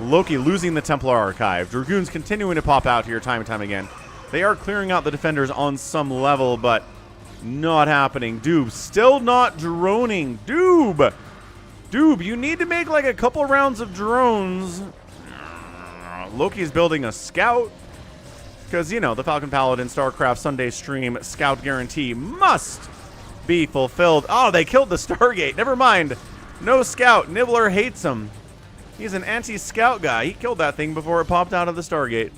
Loki losing the Templar Archive. Dragoons continuing to pop out here time and time again. They are clearing out the defenders on some level, but not happening. Doob still not droning. Doob, you need to make like a couple rounds of drones. Loki's building a scout because, you know, the Falcon Paladin StarCraft Sunday stream scout guarantee must be fulfilled. Oh, they killed the Stargate. Never mind. No scout. Nibbler hates him. He's an anti-scout guy. He killed that thing before it popped out of the Stargate.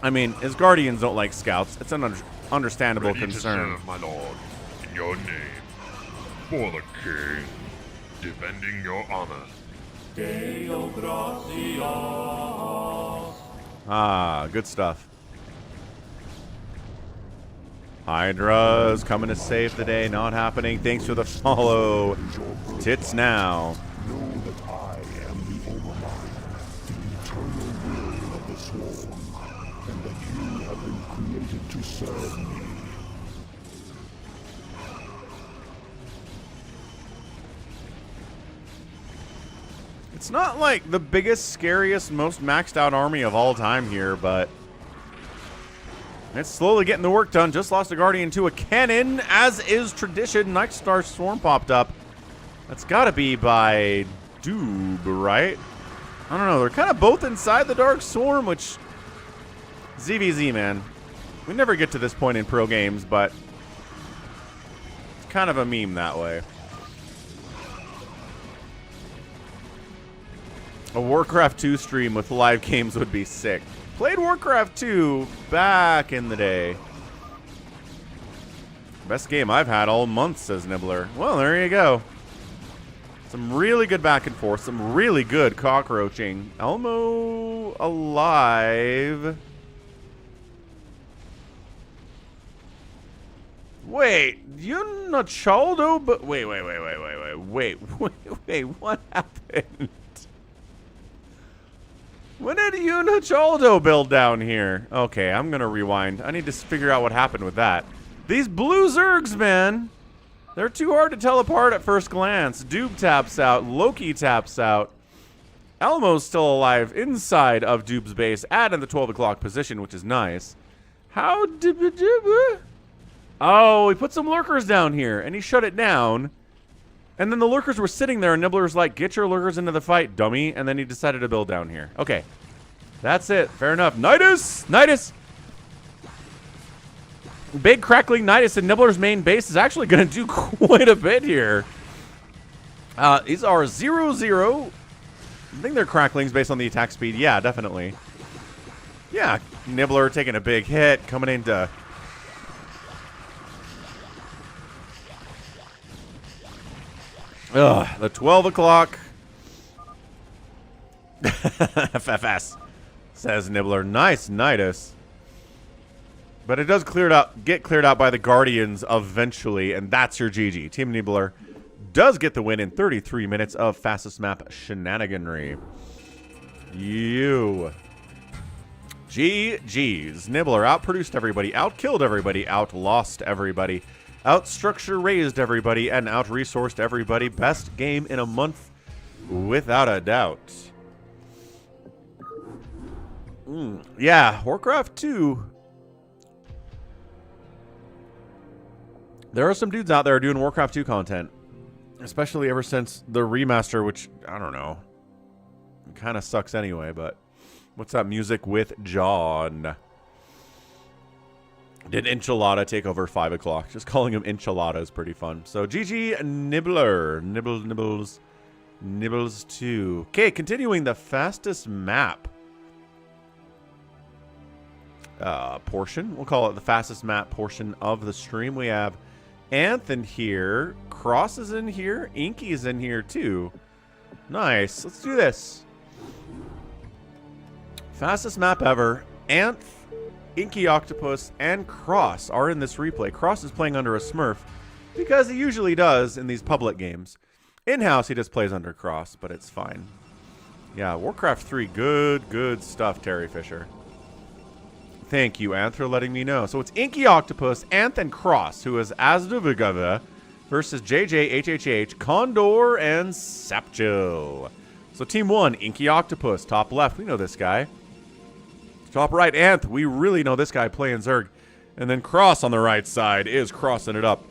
I mean, his Guardians don't like scouts. It's an understandable concern. To serve, my lord, in your name, for the king, defending your honor. Good stuff. Hydra's coming to save the day. Not happening. Thanks for the follow. Tits now. Know that I am the Overmind, the eternal will of the Swarm, and that you have been created to serve me. It's not like the biggest, scariest, most maxed out army of all time here, but it's slowly getting the work done. Just lost a Guardian to a cannon, as is tradition. Next Star Swarm popped up. That's got to be by Doob, right? I don't know. They're kind of both inside the Dark Swarm, which... ZVZ, man. We never get to this point in pro games, but it's kind of a meme that way. A Warcraft 2 stream with live games would be sick. Played Warcraft 2 back in the day. Best game I've had all month, says Nibbler. Well, there you go. Some really good back and forth. Some really good cockroaching. Elmo alive. Wait, Unachaldo? But wait, what happened? When did Unachaldo build down here? Okay, I'm gonna rewind. I need to figure out what happened with that. These blue Zergs, man. They're too hard to tell apart at first glance. Doob taps out. Loki taps out. Elmo's still alive inside of Doob's base and in the 12 o'clock position, which is nice. How did... Oh, he put some lurkers down here, and he shut it down. And then the lurkers were sitting there, and Nibbler's like, get your lurkers into the fight, dummy. And then he decided to build down here. Okay. That's it. Fair enough. Nidus! Big crackling Nidus in Nibbler's main base is actually going to do quite a bit here. These are 0-0. I think they're cracklings based on the attack speed. Yeah, definitely. Yeah, Nibbler taking a big hit, coming into... the 12 o'clock. FFS, says Nibbler. Nice, Nidus. But it does get cleared out by the Guardians eventually, and that's your GG. Team Nibbler does get the win in 33 minutes of fastest map shenaniganry. GG's. Nibbler outproduced everybody, outkilled everybody, outlost everybody. Outstructure raised everybody and out-resourced everybody. Best game in a month, without a doubt. Yeah, Warcraft 2. There are some dudes out there doing Warcraft 2 content. Especially ever since the remaster, which, I don't know. Kind of sucks anyway, but... What's that music with John? Did Enchilada take over 5 o'clock? Just calling him Enchilada is pretty fun. So, GG Nibbler. Nibbles 2. Okay, continuing the fastest map. Portion. We'll call it the fastest map portion of the stream. We have Anth in here. Cross is in here. Inky is in here too. Nice. Let's do this. Fastest map ever. Anth, InkyOcto, and Cross are in this replay. Cross is playing under a Smurf because he usually does in these public games. In-house, he just plays under Cross, but it's fine. Yeah, Warcraft 3. Good stuff, Terry Fisher. Thank you, Anth, for letting me know. So it's InkyOcto, Anth, and Cross, who is Extravaganza versus JJ, HHH, Condor, and Sapchill. So Team 1, InkyOcto, top left. We know this guy. Top right, Anth. We really know this guy playing Zerg. And then Cross on the right side is crossing it up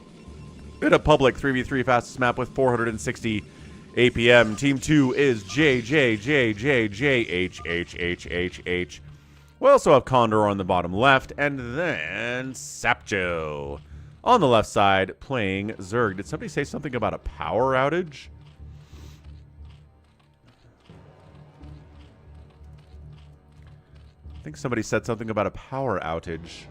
in a public 3v3 fastest map with 460 APM. Team 2 is JJJJJHHHHH. We also have Condor on the bottom left, and then Sapchill on the left side playing Zerg. Did somebody say something about a power outage? I think somebody said something about a power outage.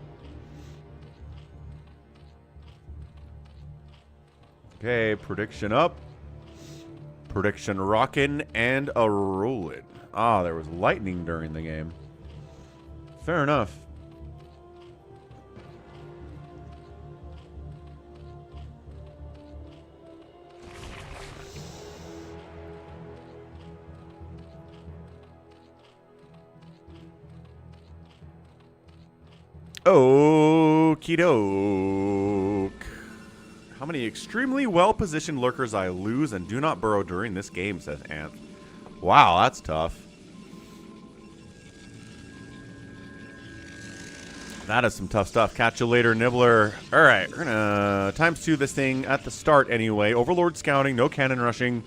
Okay, prediction up. Prediction rockin' and a rollin'. Ah, there was lightning during the game. Fair enough. Okie doke. How many extremely well-positioned lurkers I lose and do not burrow during this game, says Anth. Wow, that's tough. That is some tough stuff. Catch you later, Nibbler. All right, we're gonna ×2 this thing at the start anyway. Overlord scouting, no cannon rushing.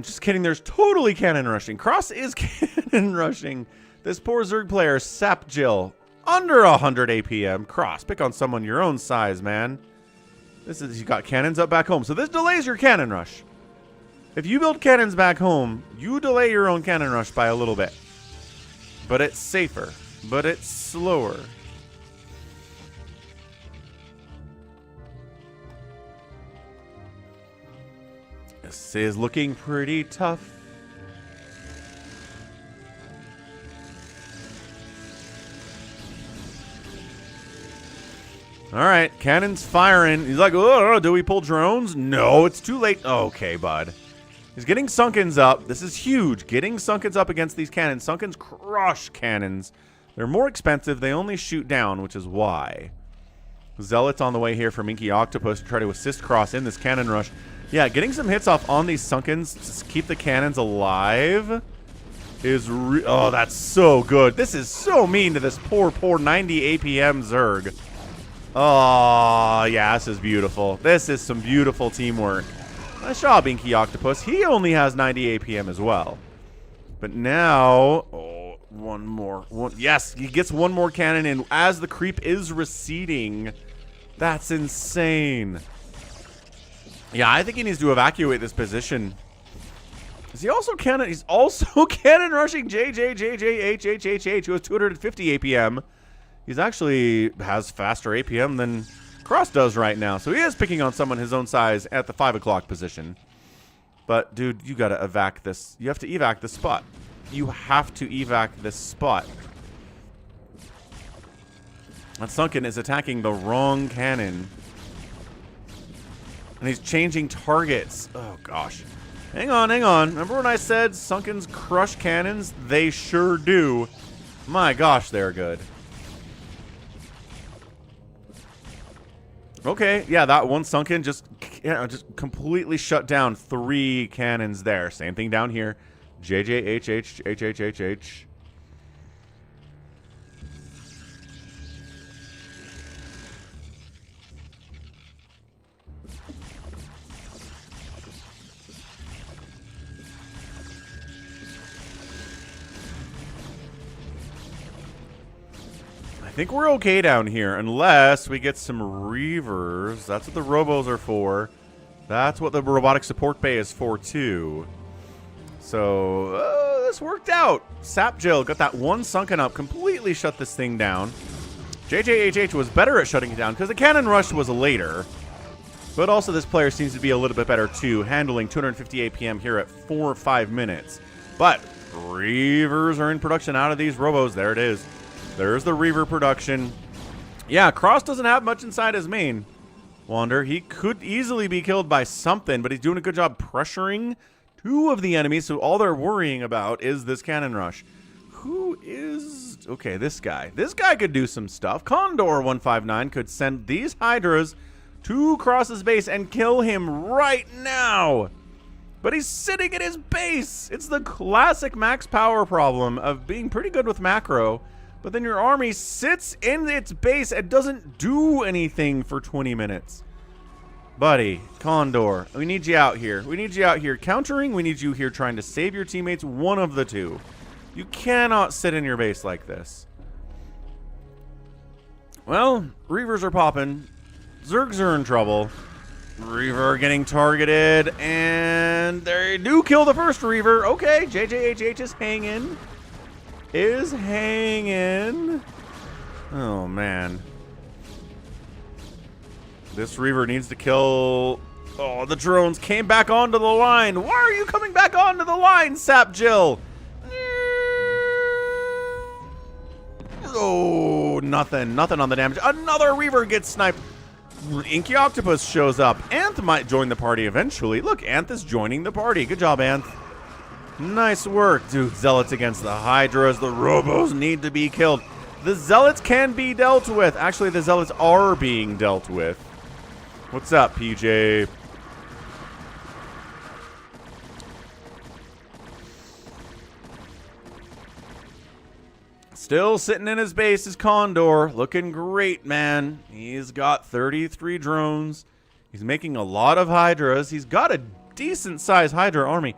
Just kidding, there's totally cannon rushing. Cross is cannon rushing. This poor Zerg player, Sapchill, under 100 APM. Cross, pick on someone your own size, man. You got cannons up back home, so this delays your cannon rush. If you build cannons back home, you delay your own cannon rush by a little bit. But it's safer. But it's slower. This is looking pretty tough. All right, cannon's firing. He's like, oh, do we pull drones? No, it's too late. Okay, bud. He's getting Sunkens up. This is huge. Getting Sunkens up against these cannons. Sunkens crush cannons. They're more expensive. They only shoot down, which is why. Zealot's on the way here from InkyOcto to try to assist Cross in this cannon rush. Yeah, getting some hits off on these Sunkens to keep the cannons alive is oh, that's so good. This is so mean to this poor 90 APM Zerg. Oh, yeah, this is beautiful. This is some beautiful teamwork. Nice job, InkyOcto. He only has 90 APM as well. But now... oh, one more. Yes, he gets one more cannon in as the creep is receding. That's insane. Yeah, I think he needs to evacuate this position. Is he also cannon? He's also cannon rushing JJJJHHHH, who has 250 APM. He's actually has faster APM than Cross does right now. So he is picking on someone his own size at the 5 o'clock position. But, dude, you got to evac this. You have to evac this spot. You have to evac this spot. That Sunken is attacking the wrong cannon. And he's changing targets. Oh, gosh. Hang on, hang on. Remember when I said Sunkens crush cannons? They sure do. My gosh, they're good. Okay, yeah, that one sunken just completely shut down 3 cannons there. Same thing down here. JJHH. I think we're okay down here, unless we get some Reavers. That's what the Robos are for. That's what the robotic support bay is for, too. So, this worked out. Sapjill got that one sunken up, completely shut this thing down. JJHH was better at shutting it down, because the cannon rush was later. But also, this player seems to be a little bit better, too, handling 250 APM here at 4 or 5 minutes. But, Reavers are in production out of these Robos. There it is. There's the Reaver production. Yeah, Cross doesn't have much inside his main. Wander, he could easily be killed by something, but he's doing a good job pressuring 2 of the enemies, so all they're worrying about is this cannon rush. Who is... Okay, this guy. This guy could do some stuff. Condor159 could send these Hydras to Cross's base and kill him right now. But he's sitting at his base. It's the classic Maxpower problem of being pretty good with macro, but then your army sits in its base and doesn't do anything for 20 minutes. Buddy, Condor, we need you out here. We need you out here countering. We need you here trying to save your teammates. One of the two. You cannot sit in your base like this. Well, Reavers are popping. Zergs are in trouble. Reaver getting targeted. And they do kill the first Reaver. Okay, JJHH is hanging. Oh, man. This Reaver needs to kill... Oh, the drones came back onto the line. Why are you coming back onto the line, Sapjill? Oh, nothing. Nothing on the damage. Another Reaver gets sniped. InkyOcto shows up. Anth might join the party eventually. Look, Anth is joining the party. Good job, Anth. Nice work. Dude, Zealots against the Hydras. The Robos need to be killed. The Zealots can be dealt with. Actually, the Zealots are being dealt with. What's up, PJ? Still sitting in his base is Condor. Looking great, man. He's got 33 drones. He's making a lot of Hydras. He's got a decent-sized Hydra army.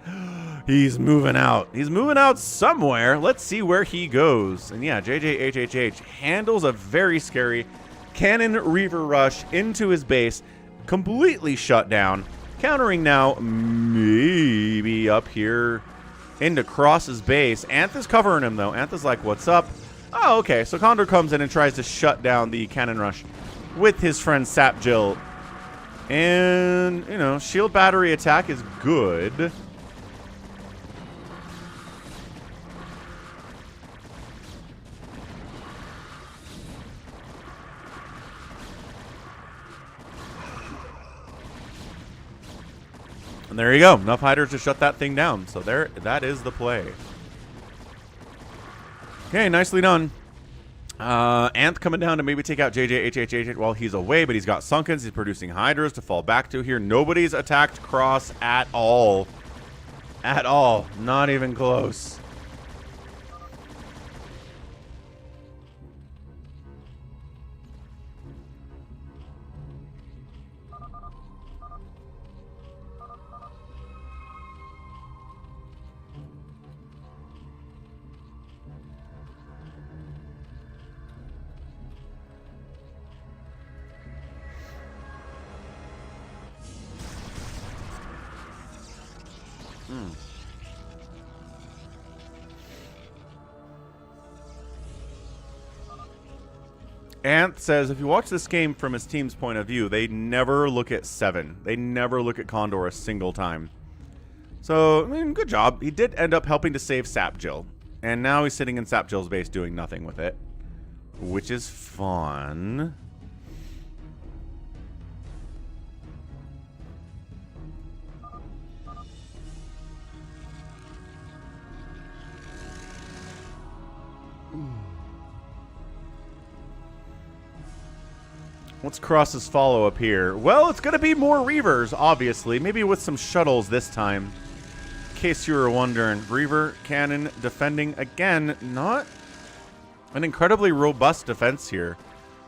He's moving out. He's moving out somewhere. Let's see where he goes. And yeah, JJHHH handles a very scary cannon Reaver rush into his base. Completely shut down. Countering now, maybe up here into Cross's base. Anth is covering him, though. Anth is like, what's up? Oh, okay. So Condor comes in and tries to shut down the cannon rush with his friend Sapjill. And, you know, shield battery attack is good. And there you go. Enough Hydras to shut that thing down. So that is the play. Okay, nicely done. Anth coming down to maybe take out JJHHH while he's away, but he's got Sunkens. He's producing Hydras to fall back to here. Nobody's attacked Cross at all. At all. Not even close. Anth says, if you watch this game from his team's point of view, they never look at 7. They never look at Condor a single time. So, I mean, good job. He did end up helping to save Sapjill. And now he's sitting in Sapjill's base doing nothing with it. Which is fun. What's Cross's follow-up here? Well, it's going to be more Reavers, obviously. Maybe with some shuttles this time. In case you were wondering. Reaver cannon defending again. Not an incredibly robust defense here.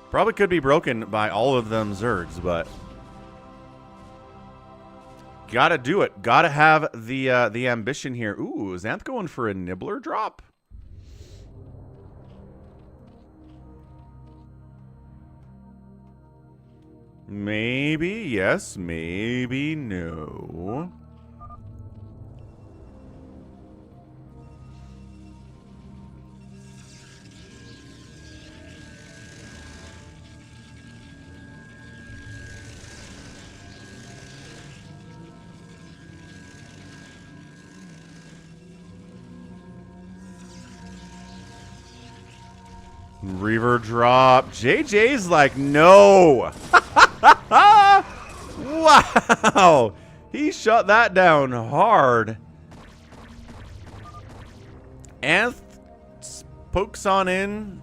Probably could be broken by all of them Zergs, but gotta do it. Gotta have the ambition here. Ooh, is Anth going for a Nibbler drop? Maybe yes, maybe no. Reaver drop. JJ's like, no. Wow. He shut that down hard. Anth pokes on in.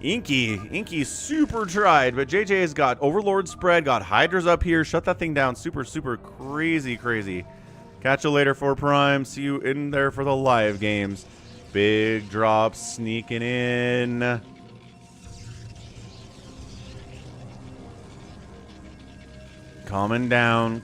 Inky super tried, but JJ's got Overlord spread, got Hydras up here. Shut that thing down. Super crazy. Catch you later for Prime. See you in there for the live games. Big drop sneaking in. Coming down.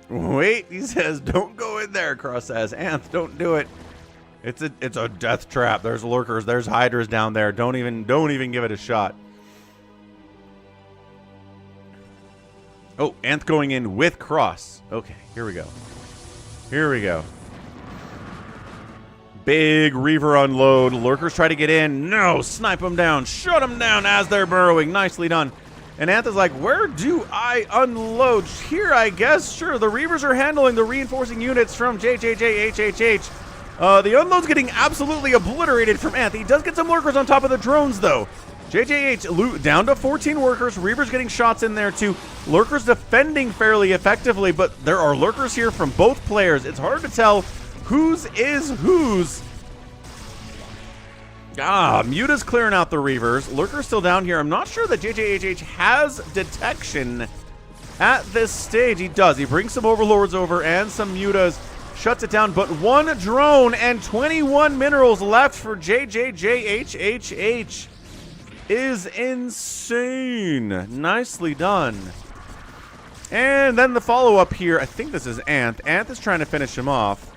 Wait, he says, don't go in there, Cross says. Anth, don't do it. It's a death trap. There's lurkers, there's hydras down there. Don't even give it a shot. Oh, Anth going in with Cross. Okay, here we go. Big Reaver unload. Lurkers try to get in. No, snipe them down. Shut them down as they're burrowing. Nicely done. And Anth is like, where do I unload? Here, I guess. Sure, the Reavers are handling the reinforcing units from JJJHHH. The unload's getting absolutely obliterated from Anth. He does get some lurkers on top of the drones, though. JJH down to 14 workers. Reavers getting shots in there, too. Lurkers defending fairly effectively, but there are lurkers here from both players. It's hard to tell whose is whose. Muta's clearing out the Reavers. Lurker's still down here. I'm not sure that JJHH has detection at this stage. He does. He brings some Overlords over and some Mutas. Shuts it down, but one drone and 21 minerals left for JJJHHH. Is insane. Nicely done. And then the follow-up here. I think this is Anth. Anth is trying to finish him off.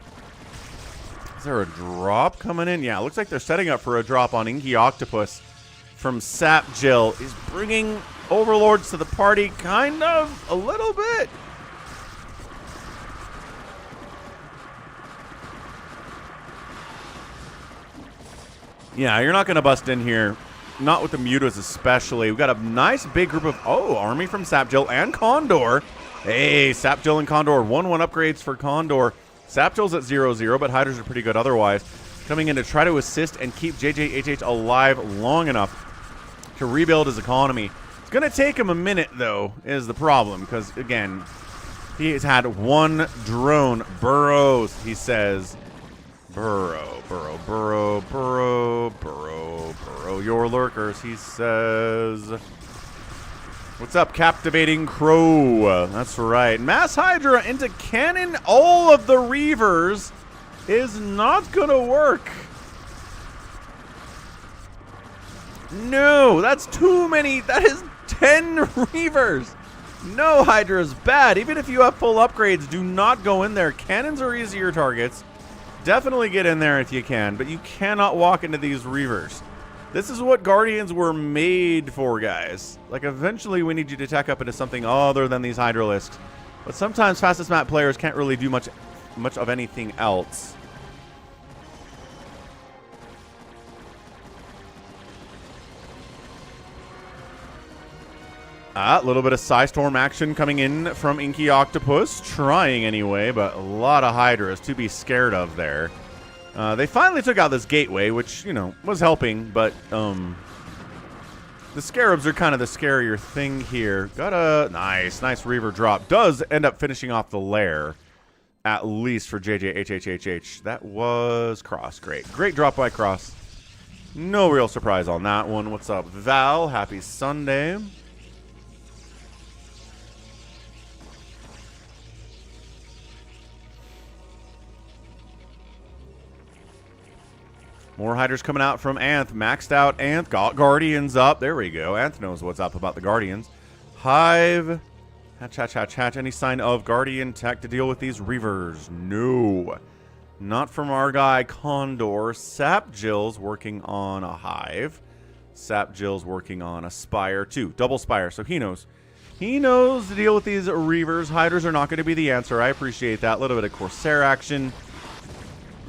Is there a drop coming in? Yeah, it looks like they're setting up for a drop on InkyOcto from Sap Jill. He's bringing Overlords to the party, kind of, a little bit. Yeah, you're not going to bust in here. Not with the Mutas especially. We've got a nice big group of, army from Sapjill and Condor. Hey, Sapjill and Condor. 1-1 upgrades for Condor. Sapjill's at 0-0, but Hydras are pretty good otherwise. Coming in to try to assist and keep JJHH alive long enough to rebuild his economy. It's going to take him a minute, though, is the problem. Because, again, he has had one drone. Burrows, he says. Burrow your lurkers, he says. What's up, Captivating Crow? That's right. Mass Hydra into cannon all of the Reavers is not gonna work. No, that's too many. That is 10 Reavers. No, Hydra's bad. Even if you have full upgrades, do not go in there. Cannons are easier targets. Definitely get in there if you can, but you cannot walk into these Reavers. This is what Guardians were made for, guys. Like, eventually we need you to tech up into something other than these Hydralisks. But sometimes fastest map players can't really do much of anything else. A little bit of Psystorm action coming in from InkyOcto. Trying anyway, but a lot of Hydras to be scared of there. They finally took out this gateway, which, you know, was helping, but The Scarabs are kind of the scarier thing here. Got a nice Reaver drop. Does end up finishing off the lair, at least for JJHHHH. That was Cross. Great drop by Cross. No real surprise on that one. What's up, Val? Happy Sunday. More Hydras coming out from Anth. Maxed out Anth. Got Guardians up. There we go. Anth knows what's up about the Guardians. Hive. Hatch. Any sign of Guardian tech to deal with these Reavers? No. Not from our guy Condor. Sap Jill's working on a Hive. Sap Jill's working on a Spire too. Double Spire. So he knows. He knows to deal with these Reavers. Hydras are not going to be the answer. I appreciate that. A little bit of Corsair action.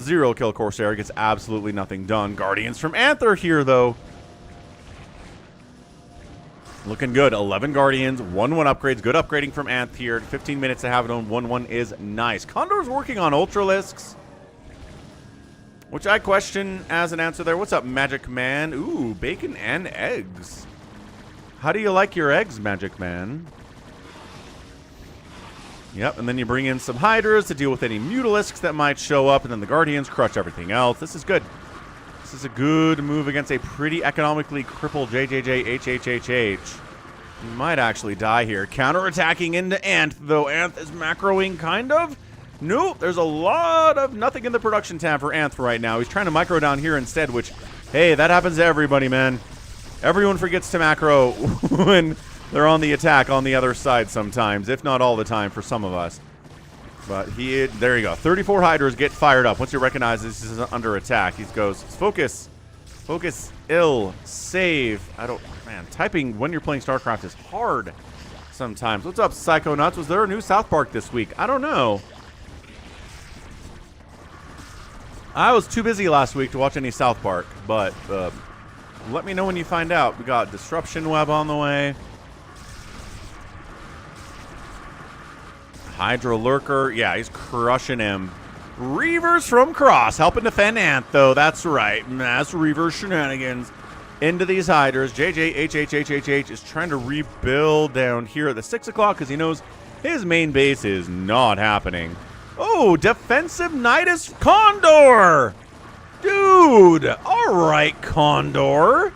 0 kill Corsair, gets absolutely nothing done. Guardians from Anther here, though. Looking good. 11 Guardians, 1-1 upgrades. Good upgrading from Anth here. 15 minutes to have it on 1-1 is nice. Condor's working on Ultralisks, which I question as an answer there. What's up, Magic Man? Ooh, bacon and eggs. How do you like your eggs, Magic Man? Yep, and then you bring in some Hydras to deal with any Mutalisks that might show up, and then the Guardians crush everything else. This is good. This is a good move against a pretty economically crippled JJJHHHH. He might actually die here. Counterattacking into Anth, though Anth is macroing kind of. Nope, there's a lot of nothing in the production tab for Anth right now. He's trying to micro down here instead, which, hey, that happens to everybody, man. Everyone forgets to macro when they're on the attack on the other side sometimes, if not all the time for some of us. But there you go. 34 Hydras get fired up. Once he recognizes this is under attack, he goes, focus. Focus, ill, save. Man, typing when you're playing StarCraft is hard sometimes. What's up, Psycho Nuts? Was there a new South Park this week? I don't know. I was too busy last week to watch any South Park, but let me know when you find out. We got Disruption Web on the way. Hydra Lurker. Yeah, he's crushing him. Reavers from Cross helping defend Anth, though. That's right. Mass Reaver shenanigans into these Hydras. JJHHHHH is trying to rebuild down here at the 6 o'clock because he knows his main base is not happening. Oh, defensive Nidus Condor. Dude. All right, Condor.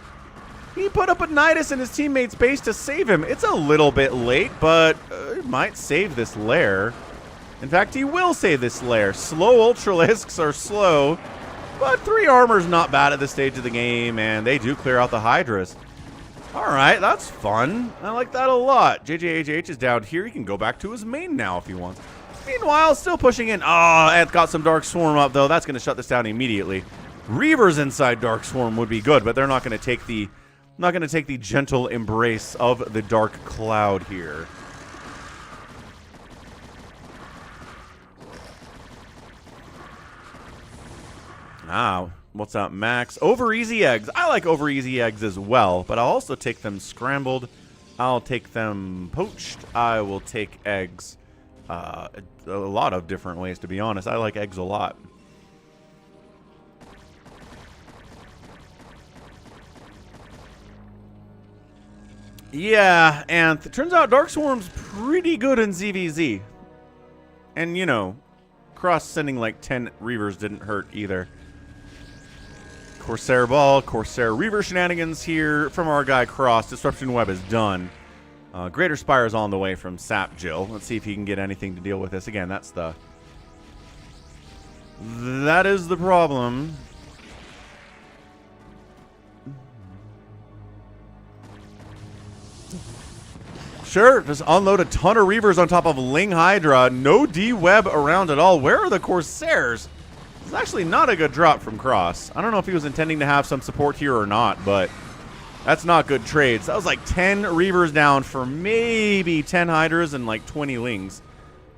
He put up a Nidus in his teammate's base to save him. It's a little bit late, but he might save this lair. In fact, he will save this lair. Slow Ultralisks are slow, but 3 armor's not bad at this stage of the game, and they do clear out the Hydras. All right, that's fun. I like that a lot. JJHH is down here. He can go back to his main now if he wants. Meanwhile, still pushing in. Oh, Anth got some Dark Swarm up, though. That's going to shut this down immediately. Reavers inside Dark Swarm would be good, but they're not going to take the gentle embrace of the Dark Cloud here. Ah, what's up, Max? Over easy eggs. I like over easy eggs as well, but I'll also take them scrambled. I'll take them poached. I will take eggs a lot of different ways, to be honest. I like eggs a lot. Yeah, and it turns out Dark Swarm's pretty good in ZVZ. And, you know, Cross sending like 10 Reavers didn't hurt either. Corsair Ball, Corsair Reaver shenanigans here from our guy Cross. Disruption Web is done. Greater Spire is on the way from Sap Jill. Let's see if he can get anything to deal with this. Again, that is the problem. Sure, just unload a ton of Reavers on top of Ling Hydra. No D-Web around at all. Where are the Corsairs? It's actually not a good drop from Cross. I don't know if he was intending to have some support here or not, but that's not good trades. That was like 10 Reavers down for maybe 10 Hydras and like 20 Lings.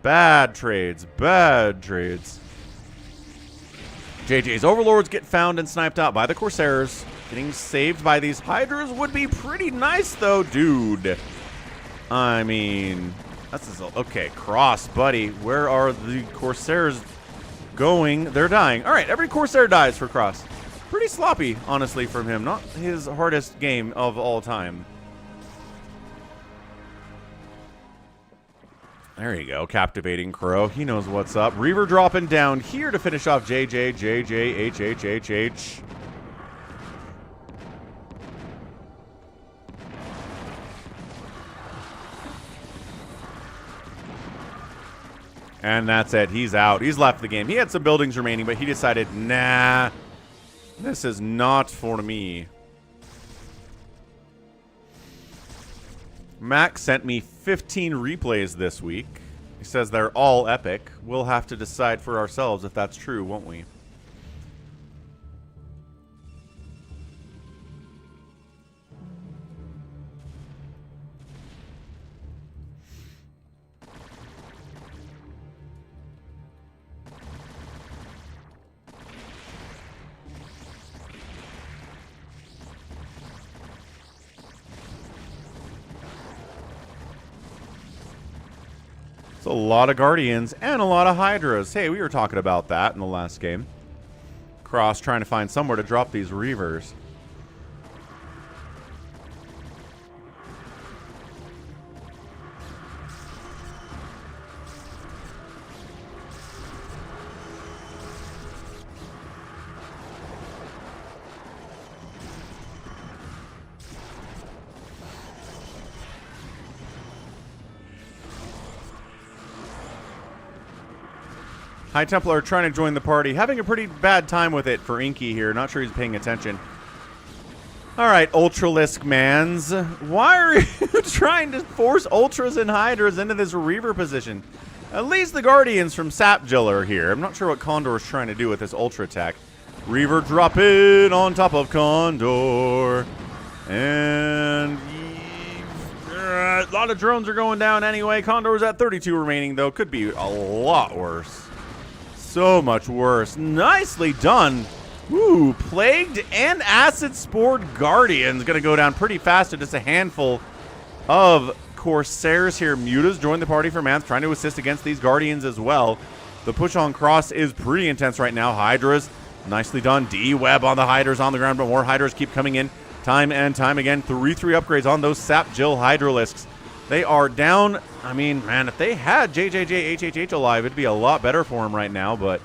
Bad trades. Bad trades. JJ's Overlords get found and sniped out by the Corsairs. Getting saved by these Hydras would be pretty nice, though, dude. I mean, that's okay. Cross, buddy. Where are the Corsairs going? They're dying. All right, every Corsair dies for Cross. Pretty sloppy, honestly, from him. Not his hardest game of all time. There you go. Captivating Crow. He knows what's up. Reaver dropping down here to finish off JJ, HHHH. And that's it. He's out. He's left the game. He had some buildings remaining, but he decided, nah, this is not for me. Max sent me 15 replays this week. He says they're all epic. We'll have to decide for ourselves if that's true, won't we? A lot of Guardians and a lot of Hydras. Hey, we were talking about that in the last game. Cross trying to find somewhere to drop these Reavers. High Templar trying to join the party. Having a pretty bad time with it for Inky here. Not sure he's paying attention. Alright, Ultralisk mans. Why are you trying to force Ultras and Hydras into this Reaver position? At least the Guardians from Sapjill are here. I'm not sure what Condor is trying to do with this Ultra attack. Reaver drop in on top of Condor. And a lot of drones are going down anyway. Condor's at 32 remaining, though. Could be a lot worse. So much worse. Nicely done. Ooh, Plagued and Acid Spored Guardians. Going to go down pretty fast to just a handful of Corsairs here. Mutas joined the party from Anth, trying to assist against these Guardians as well. The push on Cross is pretty intense right now. Hydras, nicely done. D-Web on the Hydras on the ground, but more Hydras keep coming in time and time again. 3-3 upgrades on those Sapjill Hydralisks. They are down. I mean, man, if they had JJJ alive, it'd be a lot better for them right now, but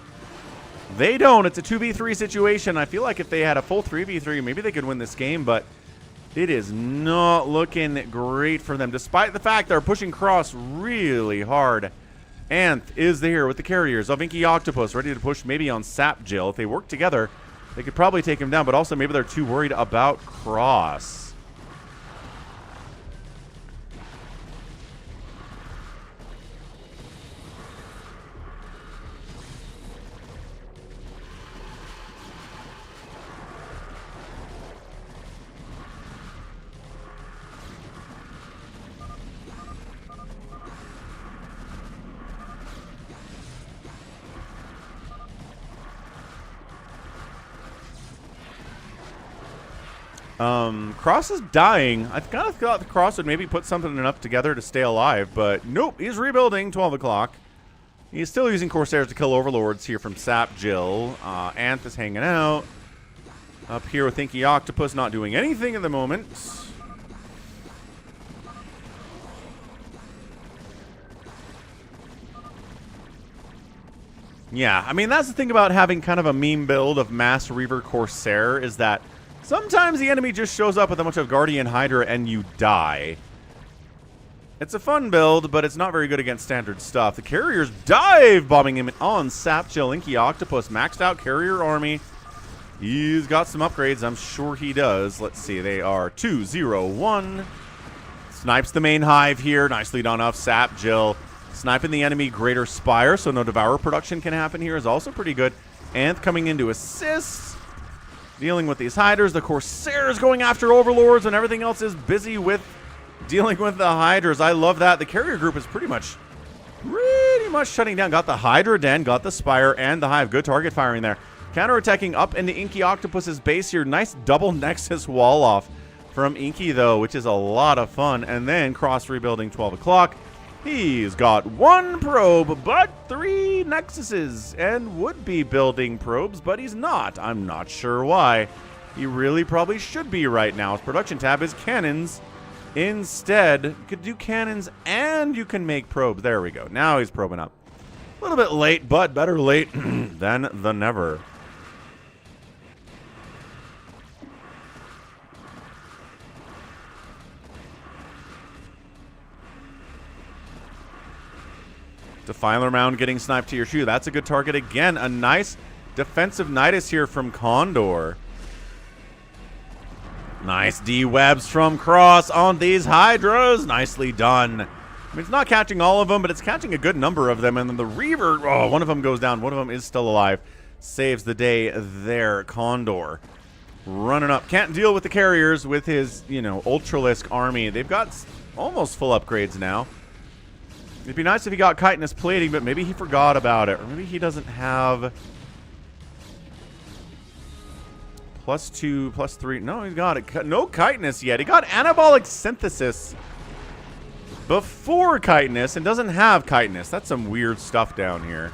they don't. It's a 2v3 situation. I feel like if they had a full 3v3, maybe they could win this game, but it is not looking great for them, despite the fact they're pushing Cross really hard. Anth is there with the carriers of InkyOcto, ready to push maybe on Sapjill. If they work together, they could probably take him down, but also maybe they're too worried about Cross. Cross is dying. I kind of thought the Cross would maybe put something enough together to stay alive, but nope, he's rebuilding. 12 o'clock. He's still using Corsairs to kill Overlords here from Sapjill. Anth is hanging out. Up here with InkyOcto, not doing anything at the moment. Yeah, I mean, that's the thing about having kind of a meme build of Mass Reaver Corsair is that sometimes the enemy just shows up with a bunch of Guardian Hydra and you die. It's a fun build, but it's not very good against standard stuff. The carriers dive bombing him on Sapjill. InkyOcto, maxed out carrier army. He's got some upgrades. I'm sure he does. Let's see. They are 2-0-1. Snipes the main hive here. Nicely done off Sapjill. Sniping the enemy Greater Spire, so no Devourer production can happen here, is also pretty good. Anth coming in to assist. Dealing with these Hydras. The Corsairs going after Overlords, and everything else is busy with dealing with the Hydras. I love that. The carrier group is pretty much shutting down. Got the Hydra Den, got the Spire, and the Hive. Good target firing there. Counterattacking up into InkyOcto's base here. Nice double Nexus wall off from Inky, though, which is a lot of fun. And then Cross rebuilding 12 o'clock. He's got 1 probe, but 3 Nexuses, and would be building probes, but he's not. I'm not sure why. He really probably should be right now. His production tab is cannons. Instead, you could do cannons and you can make probes. There we go. Now he's probing up. A little bit late, but better late than the never. Defiler Mound getting sniped to your shoe. That's a good target again. A nice defensive Nidus here from Condor. Nice D-webs from Cross on these Hydras. Nicely done. I mean, it's not catching all of them, but it's catching a good number of them. And then the Reaver, oh, one of them goes down. One of them is still alive. Saves the day there. Condor running up. Can't deal with the carriers with his, you know, Ultralisk army. They've got almost full upgrades now. It'd be nice if he got chitinous plating, but maybe he forgot about it. Or maybe he doesn't have... +2, +3. No, he's got it. No chitinous yet. He got anabolic synthesis before chitinous and doesn't have chitinous. That's some weird stuff down here.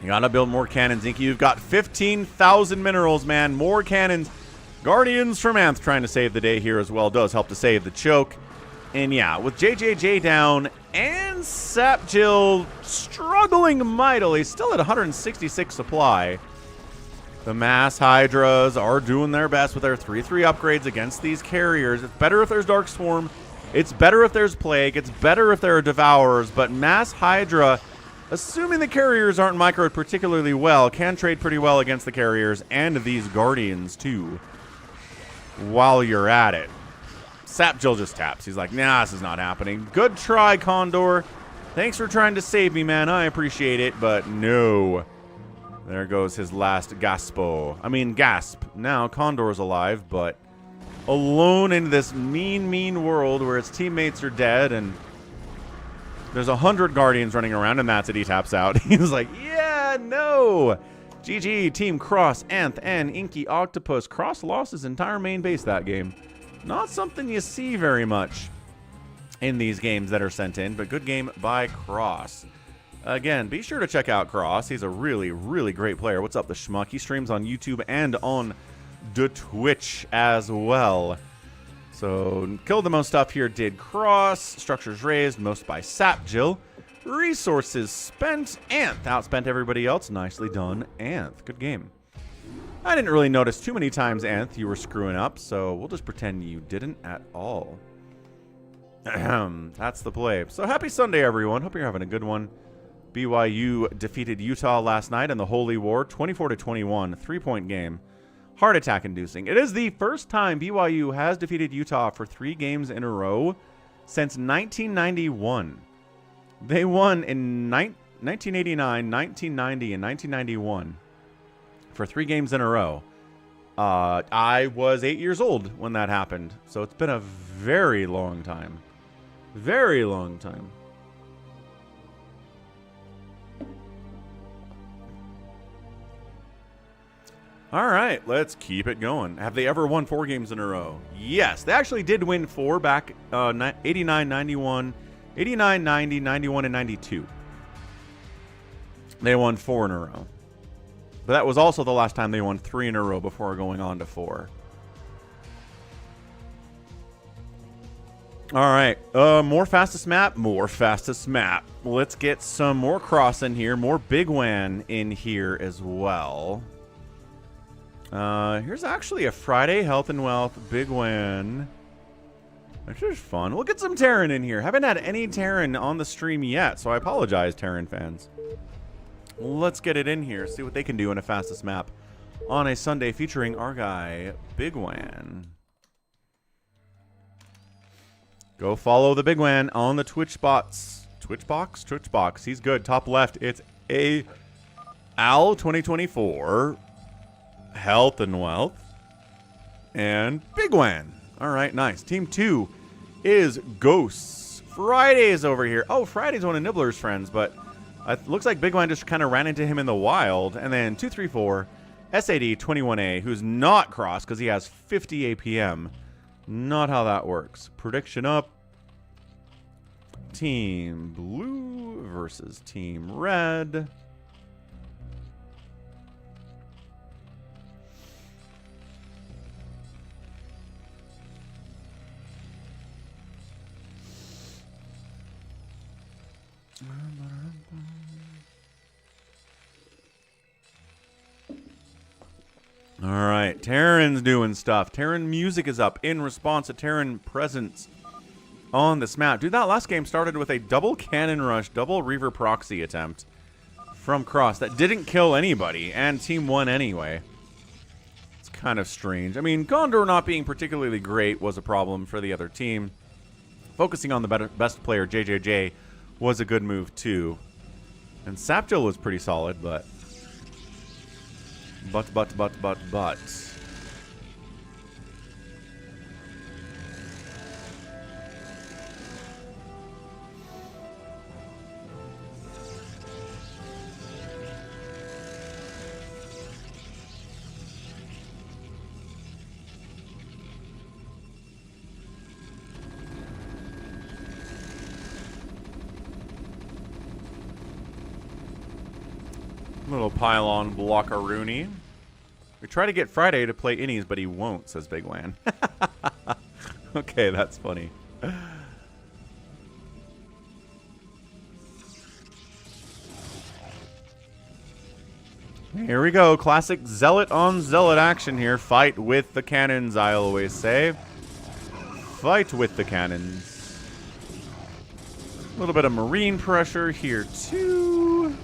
You gotta build more cannons, Inky. You've got 15,000 minerals, man. More cannons. Guardians from Anth trying to save the day here as well. Does help to save the choke. And yeah, with JJJ down and Sapjill struggling mightily, still at 166 supply. The Mass Hydras are doing their best with their 3/3 upgrades against these carriers. It's better if there's Dark Swarm. It's better if there's Plague. It's better if there are Devourers. But Mass Hydra, assuming the carriers aren't microed particularly well, can trade pretty well against the carriers and these Guardians too while you're at it. Sapjill just taps. He's like, nah, this is not happening. Good try, Condor. Thanks for trying to save me, man. I appreciate it, but no. There goes his last gaspo. I mean, gasp. Now Condor's alive, but alone in this mean, mean world where his teammates are dead and there's 100 Guardians running around, and that's it. He taps out. He's like, yeah, no. GG, Team Cross, Anth, and InkyOcto. Cross lost his entire main base that game. Not something you see very much in these games that are sent in, but good game by Cross. Again, be sure to check out Cross. He's a really, really great player. What's up, the schmuck? He streams on YouTube and on the Twitch as well. So, killed the most stuff here did Cross. Structures raised, most by Sapjill. Resources spent. Anth outspent everybody else. Nicely done, Anth. Good game. I didn't really notice too many times, Anth, you were screwing up, so we'll just pretend you didn't at all. That's the play. So happy Sunday, everyone. Hope you're having a good one. BYU defeated Utah last night in the Holy War, 24-21, 3-point game. Heart attack inducing. It is the first time BYU has defeated Utah for 3 games in a row since 1991. They won in 1989, 1990, and 1991. For 3 games in a row. I was 8 years old when that happened, so it's been a very long time. Very long time. All right, let's keep it going. Have they ever won 4 games in a row? Yes, they actually did win 4 back 89, 91, 89, 90, 91, and 92. They won 4 in a row. But that was also the last time they won 3 in a row before going on to 4. All right. More fastest map. More fastest map. Let's get some more Cross in here. More Bigwan in here as well. Here's actually a Friday Health and Wealth Bigwan. Which is fun. We'll get some Terran in here. Haven't had any Terran on the stream yet, so I apologize, Terran fans. Let's get it in here, see what they can do in a fastest map on a Sunday featuring our guy, Bigwan. Go follow the Bigwan on the Twitch bots. Twitch box. He's good. Top left, it's a Al 2024, Health and Wealth, and Bigwan. All right, nice. Team 2 is Ghosts. Friday's over here. Oh, Friday's one of Nibbler's friends, but it looks like Bigwan just kind of ran into him in the wild. And then 234, SAD 21A, who's not Cross because he has 50 APM. Not how that works. Prediction up. Team Blue versus Team Red. All right, Terran's doing stuff. Terran music is up in response to Terran presence on this map. Dude, that last game started with a double cannon rush, double Reaver proxy attempt from Cross that didn't kill anybody, and team won anyway. It's kind of strange. I mean, Gondor not being particularly great was a problem for the other team. Focusing on the best player, JJJ, was a good move too. And Saptil was pretty solid, but... Little pylon blockaroonie. We try to get Friday to play innies, but he won't, says Bigwan. Okay, that's funny. Here we go. Classic Zealot on Zealot action here. Fight with the cannons, I always say. Fight with the cannons. A little bit of marine pressure here, too.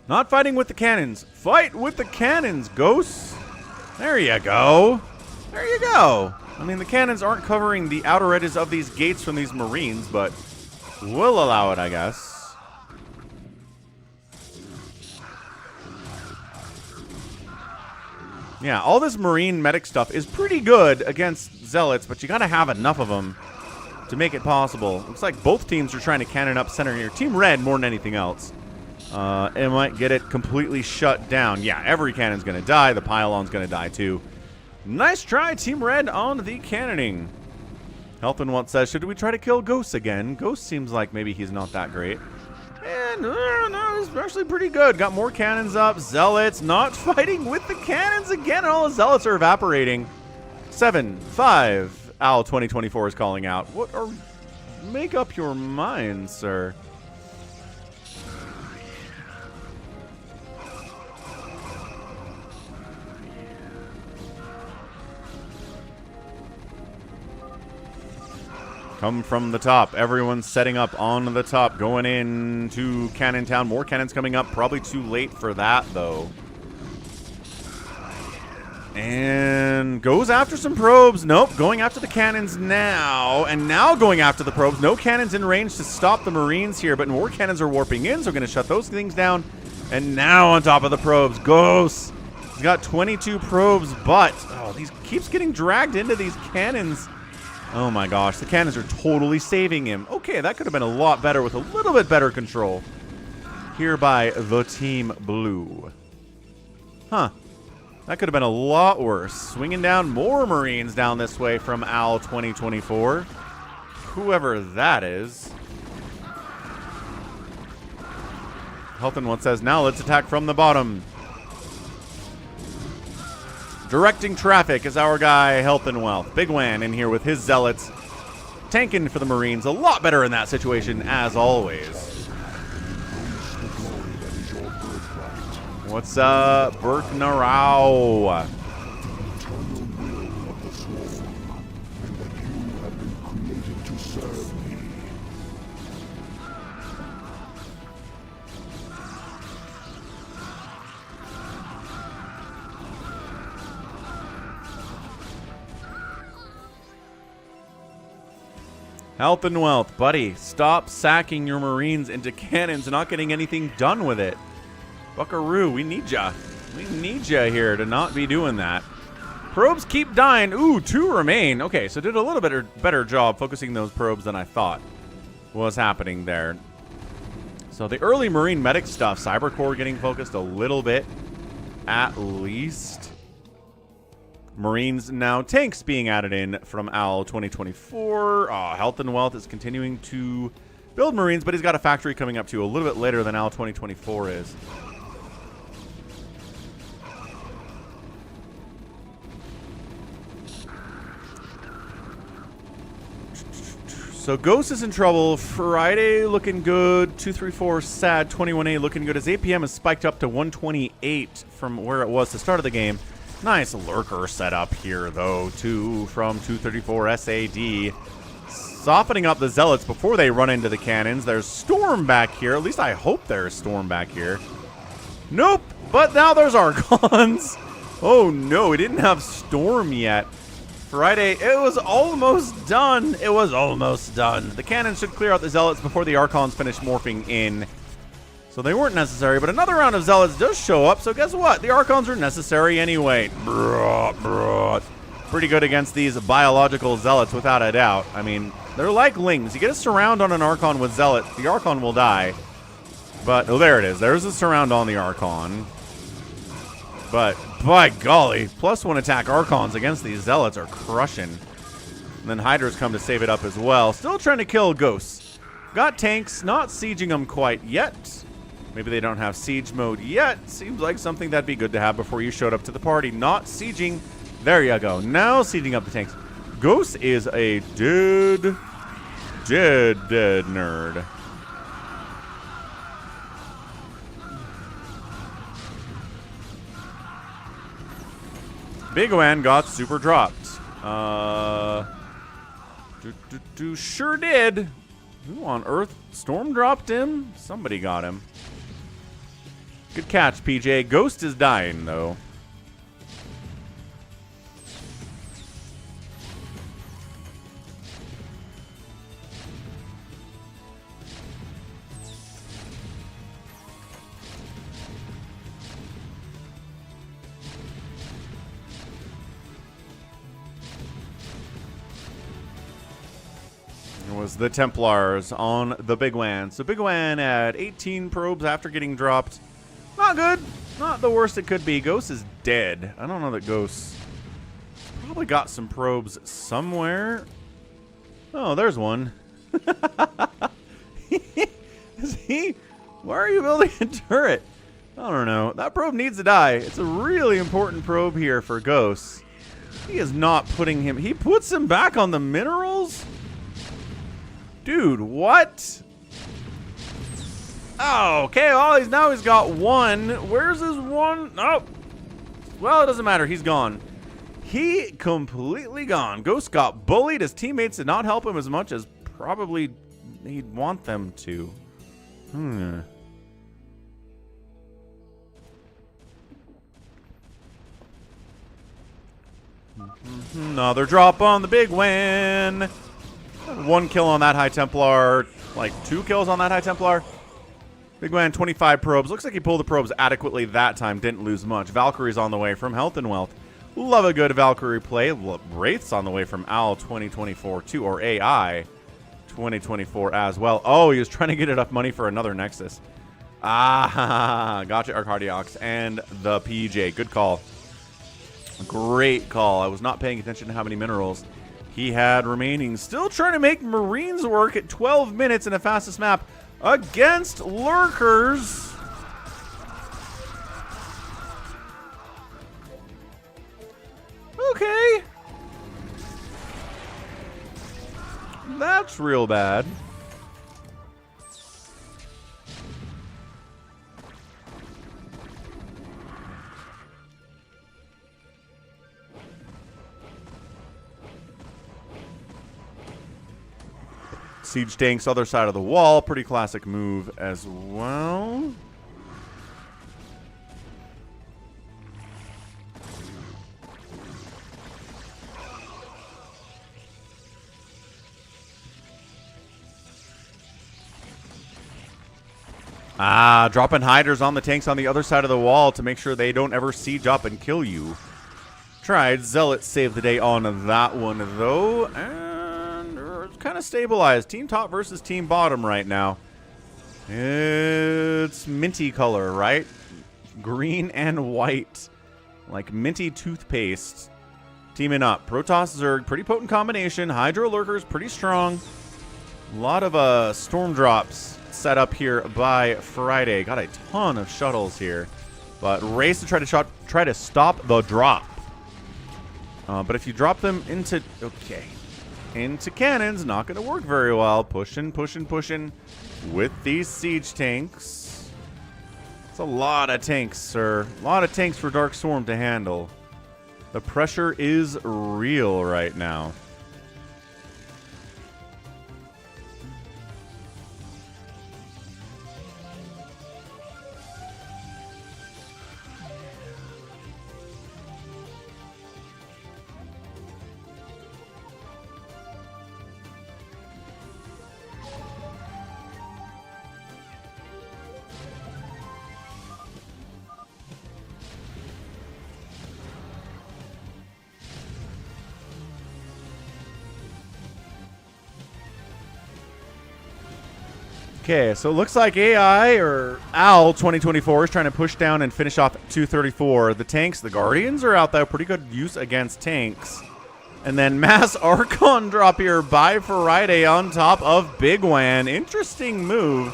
Not fighting with the cannons. Fight with the cannons, ghosts. There you go. There you go. I mean, the cannons aren't covering the outer edges of these gates from these marines, but we'll allow it, I guess. Yeah, all this marine medic stuff is pretty good against zealots, but you gotta have enough of them to make it possible. Looks like both teams are trying to cannon up center here. Team Red more than anything else. It might get it completely shut down. Yeah, every cannon's going to die. The pylon's going to die, too. Nice try, Team Red, on the cannoning. Health and What says, should we try to kill Ghost again? Ghost seems like maybe he's not that great. And, no, he's actually pretty good. Got more cannons up. Zealots not fighting with the cannons again. All the Zealots are evaporating. 7-5. Al 2024 is calling out. What are... Make up your mind, sir. Come from the top. Everyone's setting up on the top. Going into Cannon Town. More cannons coming up. Probably too late for that, though. And goes after some probes. Nope. Going after the cannons now. And now going after the probes. No cannons in range to stop the Marines here. But more cannons are warping in. So we're going to shut those things down. And now on top of the probes. Ghost. He's got 22 probes. But, oh, he keeps getting dragged into these cannons. Oh my gosh, the cannons are totally saving him. Okay, that could have been a lot better with a little bit better control. Here by the Team Blue. Huh. That could have been a lot worse. Swinging down more Marines down this way from Al 2024. Whoever that is. Health and What says, now let's attack from the bottom. Directing traffic is our guy, Health and Wealth. Bigwan in here with his zealots. Tanking for the Marines. A lot better in that situation, as always. What's up, Burknarau? Health and Wealth, buddy, stop sacking your Marines into cannons and not getting anything done with it. Buckaroo, we need ya. We need ya here to not be doing that. Probes keep dying. Ooh, 2 remain. Okay, so did a little bit better job focusing those probes than I thought was happening there. So the early Marine medic stuff, Cybercore getting focused a little bit, at least. Marines now, tanks being added in from Al 2024. Health and Wealth is continuing to build Marines, but he's got a factory coming up to a little bit later than Al 2024 is. So Ghost is in trouble. Friday looking good. 234 sad. 21A looking good. His APM is spiked up to 128 from where it was to start of the game. Nice lurker setup here, though, too, from 234 SAD. Softening up the Zealots before they run into the cannons. There's Storm back here. At least I hope there's Storm back here. Nope. But now there's Archons. Oh, no. We didn't have Storm yet. Friday, it was almost done. It was almost done. The cannons should clear out the Zealots before the Archons finish morphing in. So they weren't necessary, but another round of Zealots does show up, so guess what? The Archons are necessary anyway. Pretty good against these biological Zealots, without a doubt. I mean, they're like lings. You get a surround on an Archon with Zealot, the Archon will die. But, oh, there it is. There's a surround on the Archon. But, by golly, +1 attack Archons against these Zealots are crushing. And then Hydras come to save it up as well. Still trying to kill Ghosts. Got tanks, not sieging them quite yet. Maybe they don't have siege mode yet. Seems like something that'd be good to have before you showed up to the party. Not sieging. There you go. Now sieging up the tanks. Ghost is a dead nerd. Bigwan got super dropped. Sure did. Who on earth? Storm dropped him? Somebody got him. Good catch, PJ. Ghost is dying, though. It was the Templars on the Bigwan. So Bigwan at 18 probes after getting dropped. Not good. Not the worst it could be. Ghost is dead. I don't know that Ghost probably got some probes somewhere. Oh, there's one. Is he? Why are you building a turret? I don't know. That probe needs to die. It's a really important probe here for Ghost. He is not putting him. He puts him back on the minerals? Dude, what? Oh, okay. Well, now he's got one. Where's his one? Oh. Well, it doesn't matter. He's gone. He completely gone. Ghost got bullied. His teammates did not help him as much as probably he'd want them to. Another drop on the Bigwan. 1 kill on that High Templar. Like 2 kills on that High Templar. Bigwan, 25 probes. Looks like he pulled the probes adequately that time. Didn't lose much. Valkyrie's on the way from Health and Wealth. Love a good Valkyrie play. Wraith's on the way from Al 2024 too, or AI 2024 as well. Oh, he was trying to get enough money for another Nexus. Gotcha, Acardiox and the PJ. Good call. Great call. I was not paying attention to how many minerals he had remaining. Still trying to make Marines work at 12 minutes in the fastest map against lurkers. Okay. That's real bad. Siege tanks, other side of the wall. Pretty classic move as well. Dropping hiders on the tanks on the other side of the wall to make sure they don't ever siege up and kill you. Tried. Zealot saved the day on that one, though. And it's kind of stabilized. Team top versus team bottom right now. It's minty color, right? Green and white. Like minty toothpaste. Teaming up. Protoss Zerg, pretty potent combination. Hydro Lurkers, pretty strong. A lot of storm drops set up here by Friday. Got a ton of shuttles here. But race to try to stop the drop. But if you drop them into... Okay. Into cannons, not going to work very well. Pushing with these siege tanks. It's a lot of tanks, sir. A lot of tanks for Dark Storm to handle. The pressure is real right now. Okay, so it looks like AI or OWL 2024 is trying to push down and finish off 234. The tanks, the Guardians are out there. Pretty good use against tanks. And then Mass Archon drop here by Friday on top of Bigwan. Interesting move.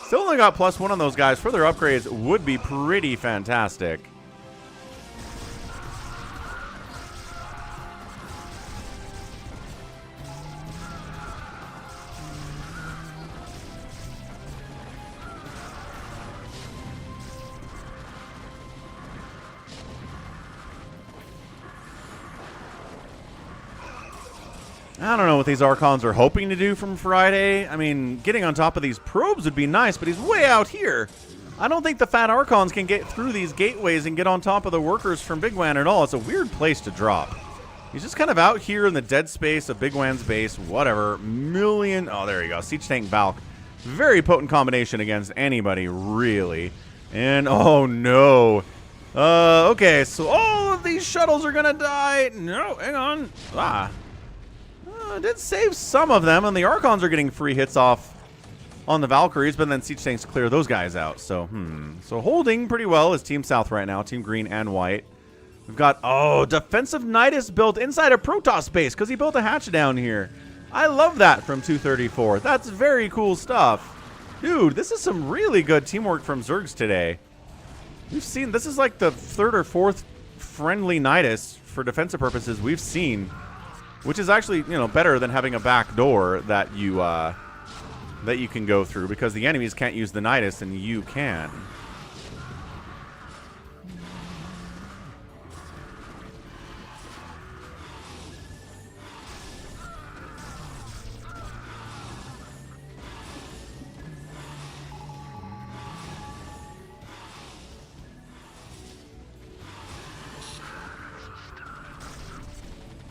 Still only got +1 on those guys. Further upgrades would be pretty fantastic. I don't know what these Archons are hoping to do from Friday. I mean, getting on top of these probes would be nice, but he's way out here. I don't think the fat Archons can get through these gateways and get on top of the workers from Bigwan at all. It's a weird place to drop. He's just kind of out here in the dead space of Bigwan's base, whatever. Oh, there you go. Siege Tank Valk. Very potent combination against anybody, really. And, oh, no. Okay, so all of these shuttles are going to die. No, hang on. Did save some of them, and the Archons are getting free hits off on the Valkyries, but then Siege Tanks clear those guys out. So, So holding pretty well is Team South right now, Team Green and White. We've got, defensive Nidus built inside a Protoss base because he built a hatch down here. I love that from 234. That's very cool stuff. Dude, this is some really good teamwork from Zergs today. We've seen, this is like the 3rd or 4th friendly Nidus for defensive purposes we've seen. Which is actually, better than having a back door that you can go through because the enemies can't use the Nidus and you can.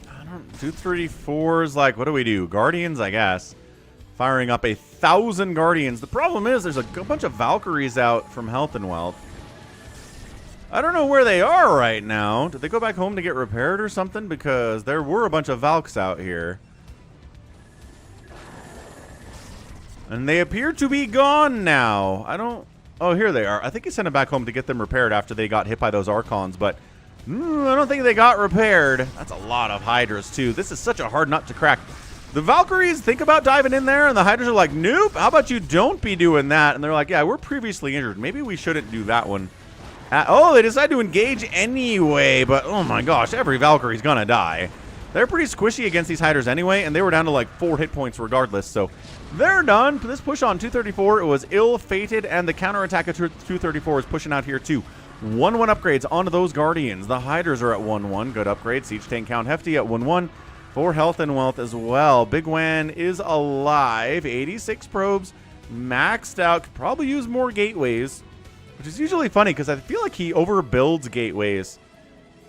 I don't 234 is like, what do we do? Guardians, I guess. Firing up 1,000 Guardians. The problem is there's a bunch of Valkyries out from Health and Wealth. I don't know where they are right now. Did they go back home to get repaired or something? Because there were a bunch of Valks out here. And they appear to be gone now. I don't... Oh, here they are. I think he sent them back home to get them repaired after they got hit by those Archons, but... I don't think they got repaired. That's a lot of Hydras, too. This is such a hard nut to crack. The Valkyries think about diving in there, and the Hydras are like, nope, how about you don't be doing that? And they're like, yeah, we're previously injured. Maybe we shouldn't do that one. They decide to engage anyway, but oh my gosh, every Valkyrie's gonna die. They're pretty squishy against these Hydras anyway, and they were down to like 4 hit points regardless, so they're done. This push on 234, it was ill-fated, and the counterattack of 234 is pushing out here too. 1-1 upgrades onto those Guardians. The Hydras are at 1-1. Good upgrade. Siege Tank Count Hefty at 1-1. For Health and Wealth as well. Bigwan is alive. 86 probes. Maxed out. Could probably use more gateways. Which is usually funny because I feel like he overbuilds gateways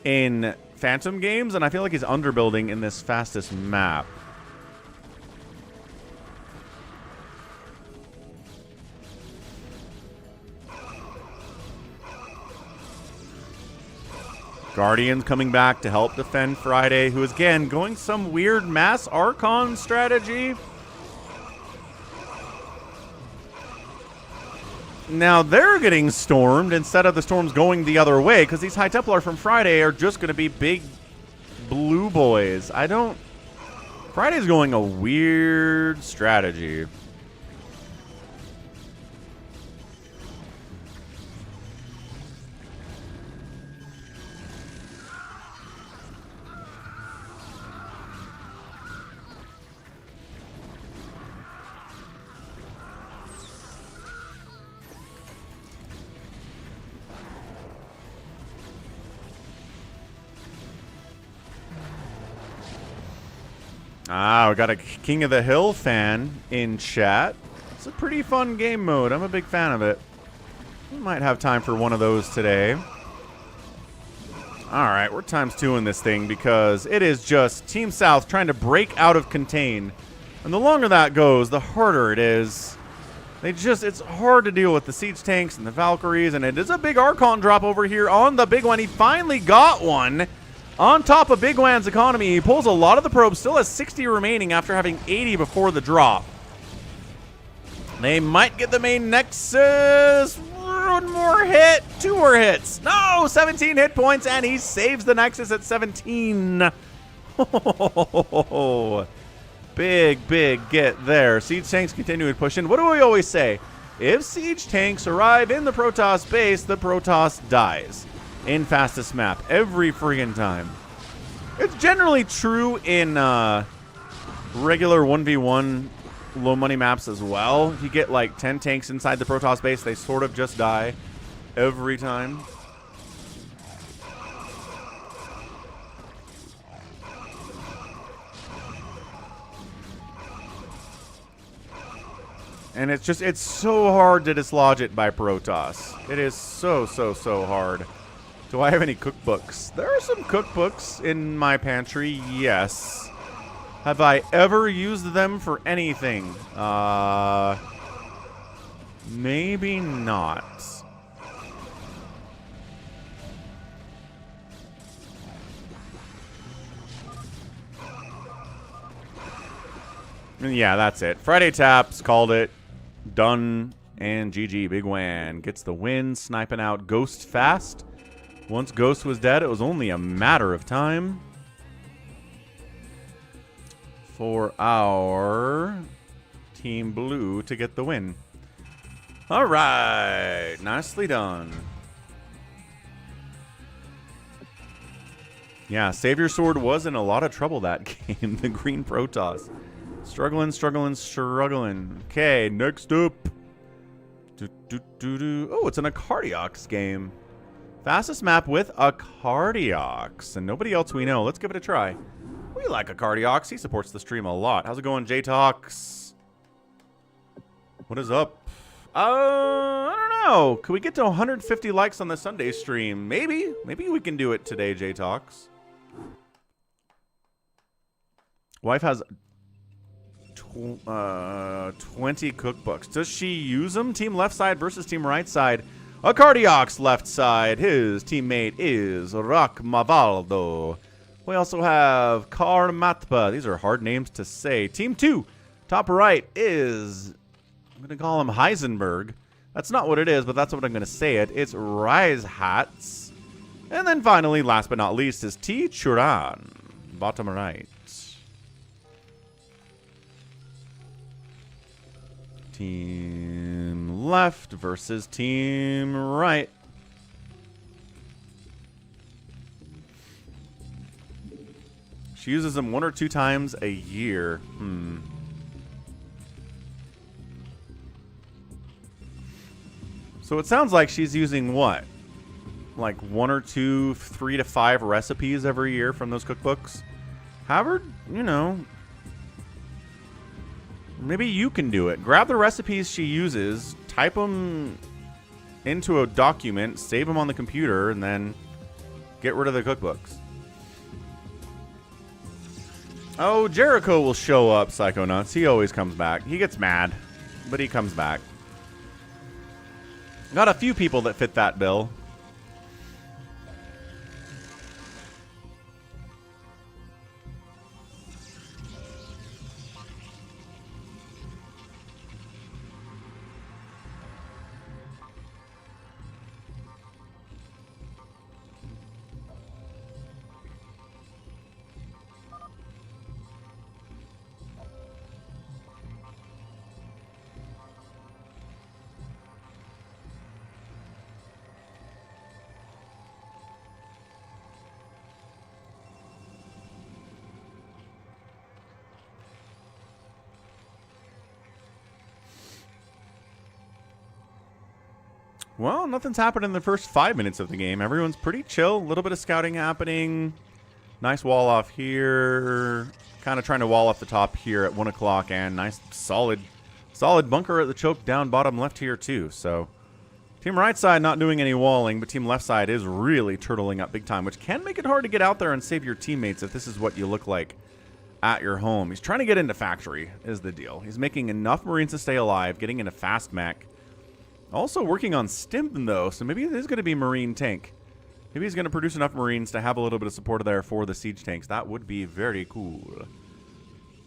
in Phantom games. And I feel like he's underbuilding in this fastest map. Guardians coming back to help defend Friday, who is, again, going some weird Mass Archon strategy. Now they're getting stormed instead of the storms going the other way, because these High Templar from Friday are just going to be big blue boys. Friday's going a weird strategy. Ah, we got a King of the Hill fan in chat. It's a pretty fun game mode. I'm a big fan of it. We might have time for one of those today. Alright, we're ×2 in this thing because it is just Team South trying to break out of contain. And the longer that goes, the harder it is. It's hard to deal with the siege tanks and the Valkyries, and it is a big Archon drop over here on the Bigwan. He finally got one. On top of Bigwan's economy, he pulls a lot of the probes, still has 60 remaining after having 80 before the drop. They might get the main Nexus. One more hit. 2 more hits. No, 17 hit points, and he saves the Nexus at 17. Oh, big get there. Siege tanks continue to push in. What do we always say? If siege tanks arrive in the Protoss base, the Protoss dies. In fastest map every friggin' time. It's generally true in regular 1v1 low money maps as well. If you get like 10 tanks inside the Protoss base, they sort of just die every time. And it's so hard to dislodge it by Protoss. It is so hard. Do I have any cookbooks? There are some cookbooks in my pantry, yes. Have I ever used them for anything? Maybe not. And yeah, that's it. Friday taps, called it. Done. And GG, Bigwan gets the win, sniping out Ghost fast. Once Ghost was dead, it was only a matter of time for our Team Blue to get the win. All right. Nicely done. Yeah, Savior Sword was in a lot of trouble that game. The green Protoss. Struggling. Okay, next up. Oh, it's an Acardiox game. Fastest map with Acardiox. And nobody else we know. Let's give it a try. We like Acardiox. He supports the stream a lot. How's it going, J-Tox? What is up? I don't know. Could we get to 150 likes on the Sunday stream? Maybe. Maybe we can do it today, J-Tox. Wife has 20 cookbooks. Does she use them? Team left side versus team right side. Acardiox left side. His teammate is Mavaldo. We also have Karmatpa. These are hard names to say. Team 2, top right is, I'm going to call him Heisenberg. That's not what it is, but that's what I'm going to say it. It's Rise Hats. And then finally, last but not least, is T. Churan. Bottom right. Team left versus team right. She uses them 1 or 2 times a year. So it sounds like she's using what? Like 1 or 2, 3 to 5 recipes every year from those cookbooks? However, you know, maybe you can do it. Grab the recipes she uses, type them into a document, save them on the computer, and then get rid of the cookbooks. Oh, Jericho will show up, Psychonauts. He always comes back. He gets mad, but he comes back. Got a few people that fit that bill. Well, nothing's happened in the first 5 minutes of the game. Everyone's pretty chill. A little bit of scouting happening. Nice wall off here. Kind of trying to wall off the top here at 1 o'clock. And nice, solid bunker at the choke down bottom left here, too. So, team right side not doing any walling, but team left side is really turtling up big time, which can make it hard to get out there and save your teammates if this is what you look like at your home. He's trying to get into factory, is the deal. He's making enough Marines to stay alive, getting into fast mech. Also working on stim, though, so maybe it is going to be Marine tank. Maybe he's going to produce enough Marines to have a little bit of support there for the siege tanks. That would be very cool.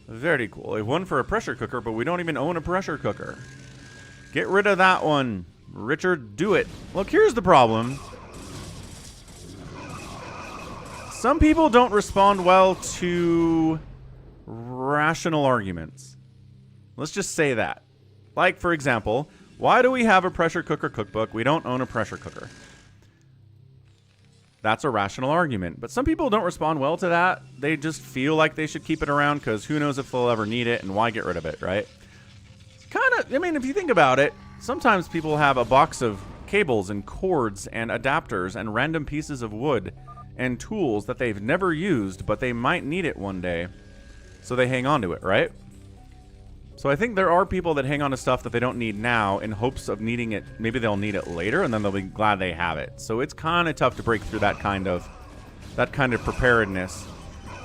Very cool. We've won for a pressure cooker, but we don't even own a pressure cooker. Get rid of that one. Richard, do it. Look, here's the problem. Some people don't respond well to rational arguments. Let's just say that. Like, for example, why do we have a pressure cooker cookbook? We don't own a pressure cooker. That's a rational argument. But some people don't respond well to that. They just feel like they should keep it around because who knows if they'll ever need it and why get rid of it, right? Kind of, I mean, if you think about it, sometimes people have a box of cables and cords and adapters and random pieces of wood and tools that they've never used, but they might need it one day. So they hang on to it, right? So I think there are people that hang on to stuff that they don't need now in hopes of needing it. Maybe they'll need it later, and then they'll be glad they have it. So it's kind of tough to break through that kind of preparedness.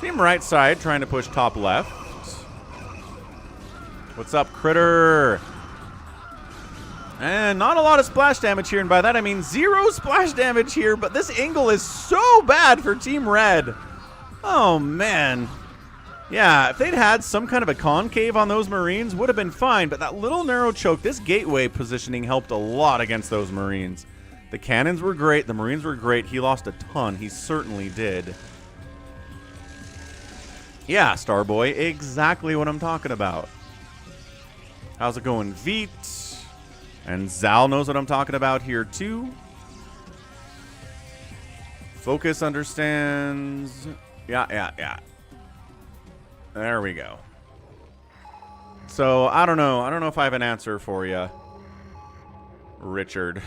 Team right side trying to push top left. What's up, Critter? And not a lot of splash damage here, and by that I mean 0 splash damage here, but this angle is so bad for Team Red. Oh, man. Yeah, if they'd had some kind of a concave on those Marines, would have been fine, but that little narrow choke, this gateway positioning helped a lot against those Marines. The cannons were great, the Marines were great, he lost a ton, he certainly did. Yeah, Starboy, exactly what I'm talking about. How's it going, Veet? And Zal knows what I'm talking about here, too. Focus understands. Yeah. There we go. So, I don't know. I don't know if I have an answer for you, Richard.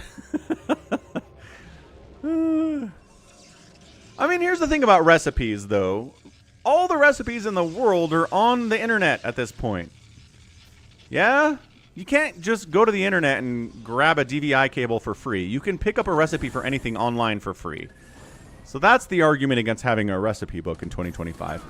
I mean, here's the thing about recipes, though. All the recipes in the world are on the internet at this point. Yeah? You can't just go to the internet and grab a DVI cable for free. You can pick up a recipe for anything online for free. So that's the argument against having a recipe book in 2025.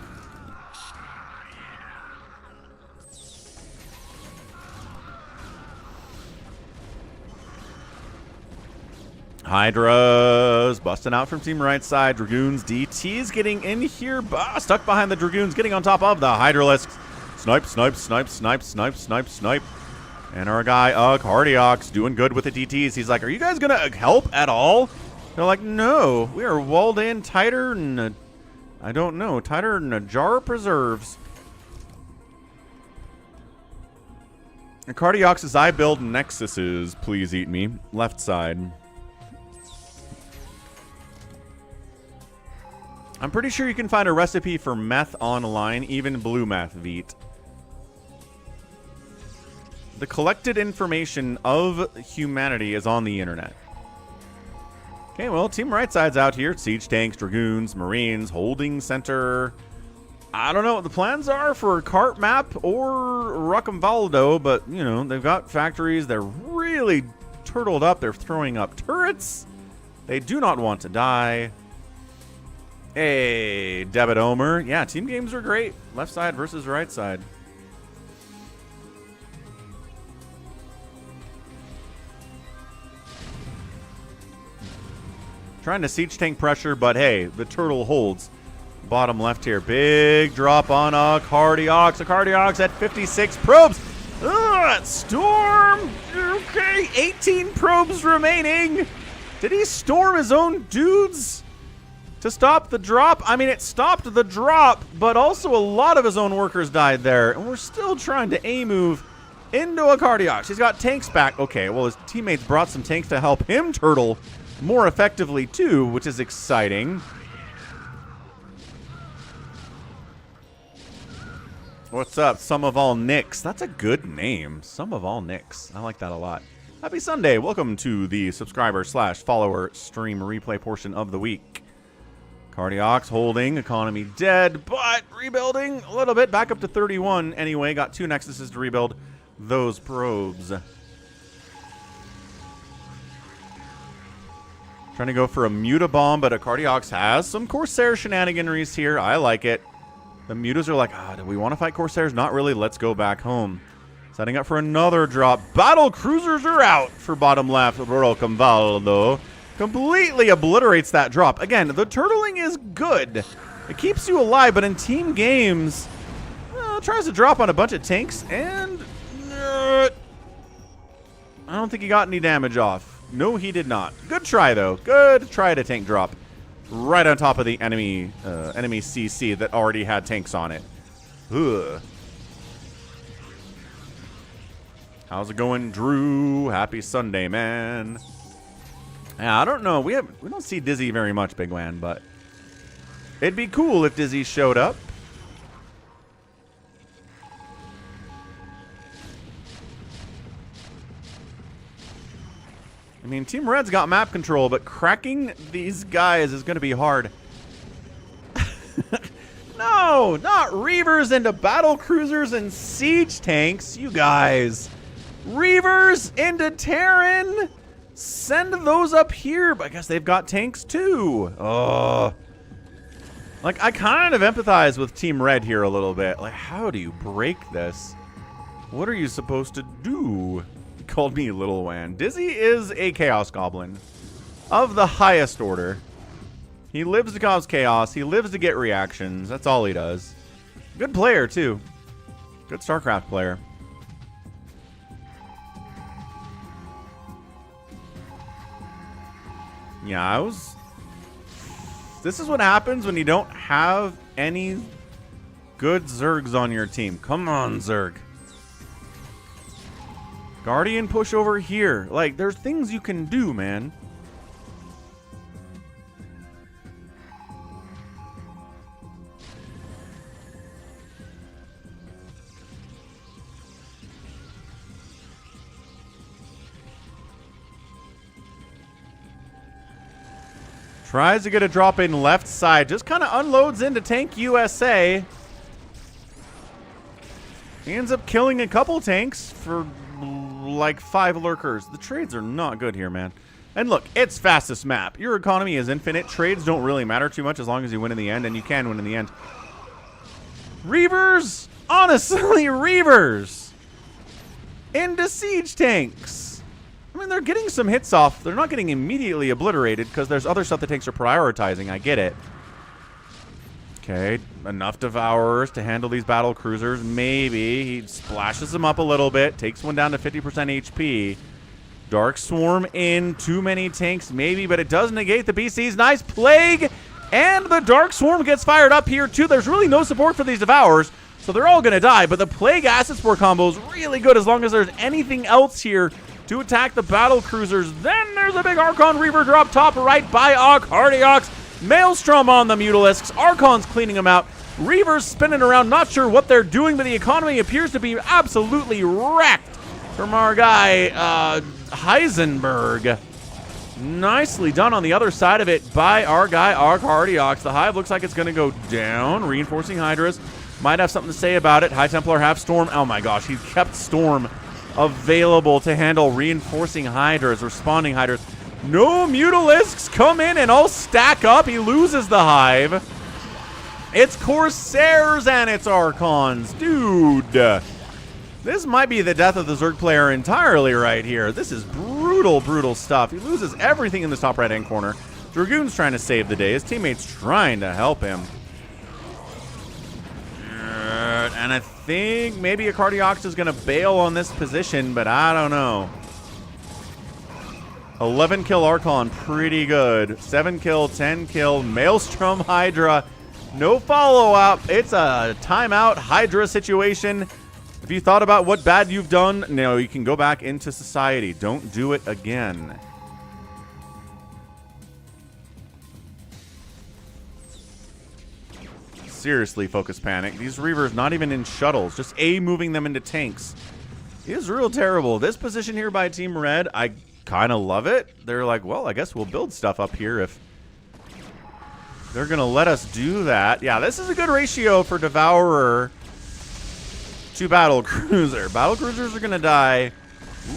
Hydras busting out from team right side. Dragoons, DTs getting in here. Stuck behind the Dragoons, getting on top of the Hydralisks. Snipe. And our guy, Acardiox, doing good with the DTs. He's like, are you guys going to help at all? They're like, no. We are walled in tighter than tighter than a jar of preserves. Acardiox's I build Nexuses, please eat me. Left side. I'm pretty sure you can find a recipe for meth online, even blue meth, Veet. The collected information of humanity is on the internet. Okay, well, team right side's out here. Siege tanks, Dragoons, Marines, holding center. I don't know what the plans are for Cart Map or Ruckenvaldo, but, you know, they've got factories. They're really turtled up. They're throwing up turrets. They do not want to die. Hey, Debit Omer. Yeah, team games are great. Left side versus right side. Trying to siege tank pressure, but hey, the turtle holds. Bottom left here. Big drop on Acardiox. Acardiox at 56 probes. Ugh, Storm. Okay, 18 probes remaining. Did he storm his own dudes to stop the drop? I mean, it stopped the drop, but also a lot of his own workers died there. And we're still trying to A-move into Acardiox. He's got tanks back. Okay, well, his teammates brought some tanks to help him turtle more effectively, too, which is exciting. What's up, Some of All Nicks? That's a good name. Some of All Nicks. I like that a lot. Happy Sunday. Welcome to the subscriber/follower stream replay portion of the week. Acardiox holding, economy dead, but rebuilding a little bit. Back up to 31 anyway. Got 2 Nexuses to rebuild those probes. Trying to go for a Muta-Bomb, but Acardiox has some Corsair shenaniganeries here. I like it. The Mutas are like, do we want to fight Corsairs? Not really. Let's go back home. Setting up for another drop. Battle Cruisers are out for bottom left. Falcon completely obliterates that drop. Again, the turtling is good. It keeps you alive, but in team games, tries to drop on a bunch of tanks, and I don't think he got any damage off. No, he did not. Good try, though. Good try to tank drop. Right on top of the enemy CC that already had tanks on it. Ugh. How's it going, Drew? Happy Sunday, man. Yeah, I don't know. We don't see Dizzy very much, Bigwan, but it'd be cool if Dizzy showed up. I mean, Team Red's got map control, but cracking these guys is going to be hard. No, not Reavers into battle cruisers and siege tanks, you guys. Reavers into Terran. Send those up here, but I guess they've got tanks too. Oh. Like, I kind of empathize with Team Red here a little bit. Like, how do you break this? What are you supposed to do? He called me Little Wan. Dizzy is a Chaos Goblin of the highest order. He lives to cause chaos. He lives to get reactions. That's all he does. Good player, too. Good StarCraft player. Yeah, this is what happens when you don't have any good Zergs on your team. Come on, Zerg. Guardian push over here. Like, there's things you can do, man. Tries to get a drop in left side. Just kind of unloads into Tank USA. He ends up killing a couple tanks for like 5 lurkers. The trades are not good here, man. And look, it's fastest map. Your economy is infinite. Trades don't really matter too much as long as you win in the end, and you can win in the end. Reavers? Honestly, Reavers into siege tanks. I mean, they're getting some hits off. They're not getting immediately obliterated because there's other stuff the tanks are prioritizing. I get it. Okay, enough Devourers to handle these battle cruisers. Maybe. He splashes them up a little bit. Takes one down to 50% HP. Dark Swarm in. Too many tanks, maybe, but it does negate the BC's. Nice Plague. And the Dark Swarm gets fired up here, too. There's really no support for these Devourers, so they're all going to die. But the Plague Acid Spore combo is really good as long as there's anything else here to attack the battle cruisers. Then there's a big Archon Reaver drop top right by Acardiox. Maelstrom on the Mutalisks. Archon's cleaning them out. Reavers spinning around, not sure what they're doing, but the economy appears to be absolutely wrecked from our guy, Heisenberg. Nicely done on the other side of it by our guy, Acardiox. The Hive looks like it's going to go down. Reinforcing Hydras. Might have something to say about it. High Templar have Storm. Oh my gosh, he kept Storm available to handle reinforcing Hydras, responding Hydras. No Mutalisks come in and all stack up. He loses the Hive. It's Corsairs and it's Archons. Dude, this might be the death of the Zerg player entirely right here. This is brutal, brutal stuff. He loses everything in this top right-hand corner. Dragoon's trying to save the day. His teammate's trying to help him. And I think maybe Acardiox is going to bail on this position, but I don't know. 11 kill Archon, pretty good. 7 kill, 10 kill, Maelstrom Hydra. No follow-up. It's a timeout Hydra situation. If you thought about what bad you've done, no, you can go back into society. Don't do it again. Seriously, Focus Panic. These Reavers not even in shuttles, just moving them into tanks. is real terrible. This position here by Team Red, I kind of love it. They're like, well, I guess we'll build stuff up here if they're going to let us do that. Yeah, this is a good ratio for Devourer to Battle Cruiser. Battle Cruisers are going to die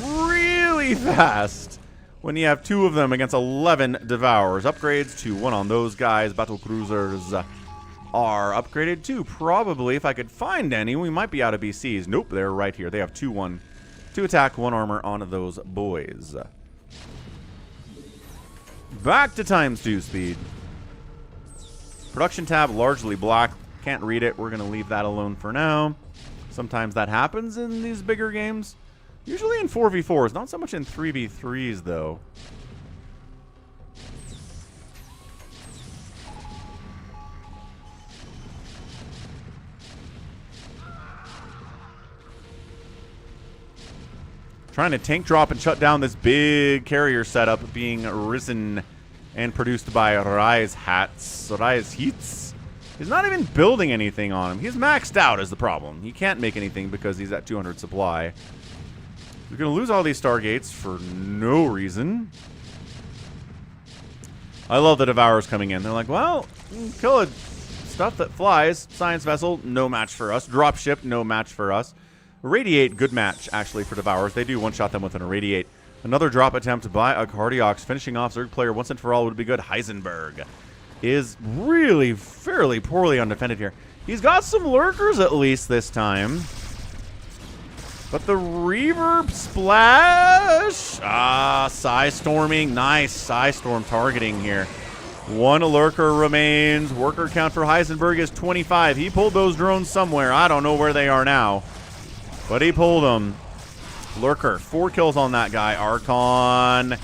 really fast when you have 2 of them against 11 Devourers. Upgrades to 1 on those guys. Battle Cruisers are upgraded too. Probably, if I could find any, we might be out of BCs. Nope, they're right here. They have 2-1. 2 attack, 1 armor on those boys. Back to ×2 speed. Production tab largely black. Can't read it. We're going to leave that alone for now. Sometimes that happens in these bigger games. Usually in 4v4s, not so much in 3v3s though. Trying to tank drop and shut down this big carrier setup being risen and produced by Rise Hats. Rise Heats. He's not even building anything on him. He's maxed out is the problem. He can't make anything because he's at 200 supply. We're going to lose all these Stargates for no reason. I love the Devourers coming in. They're like, well, kill it. Stuff that flies. Science Vessel, no match for us. Dropship, no match for us. Irradiate, good match, actually, for Devourers. They do one-shot them with an Irradiate. Another drop attempt by Acardiox. Finishing off Zerg player once and for all would be good. Heisenberg is really fairly poorly undefended here. He's got some lurkers at least this time. But the reverb splash. Psy-storming. Nice Psy-storm targeting here. 1 lurker remains. Worker count for Heisenberg is 25. He pulled those drones somewhere. I don't know where they are now. But he pulled them. Lurker. 4 kills on that guy. Archon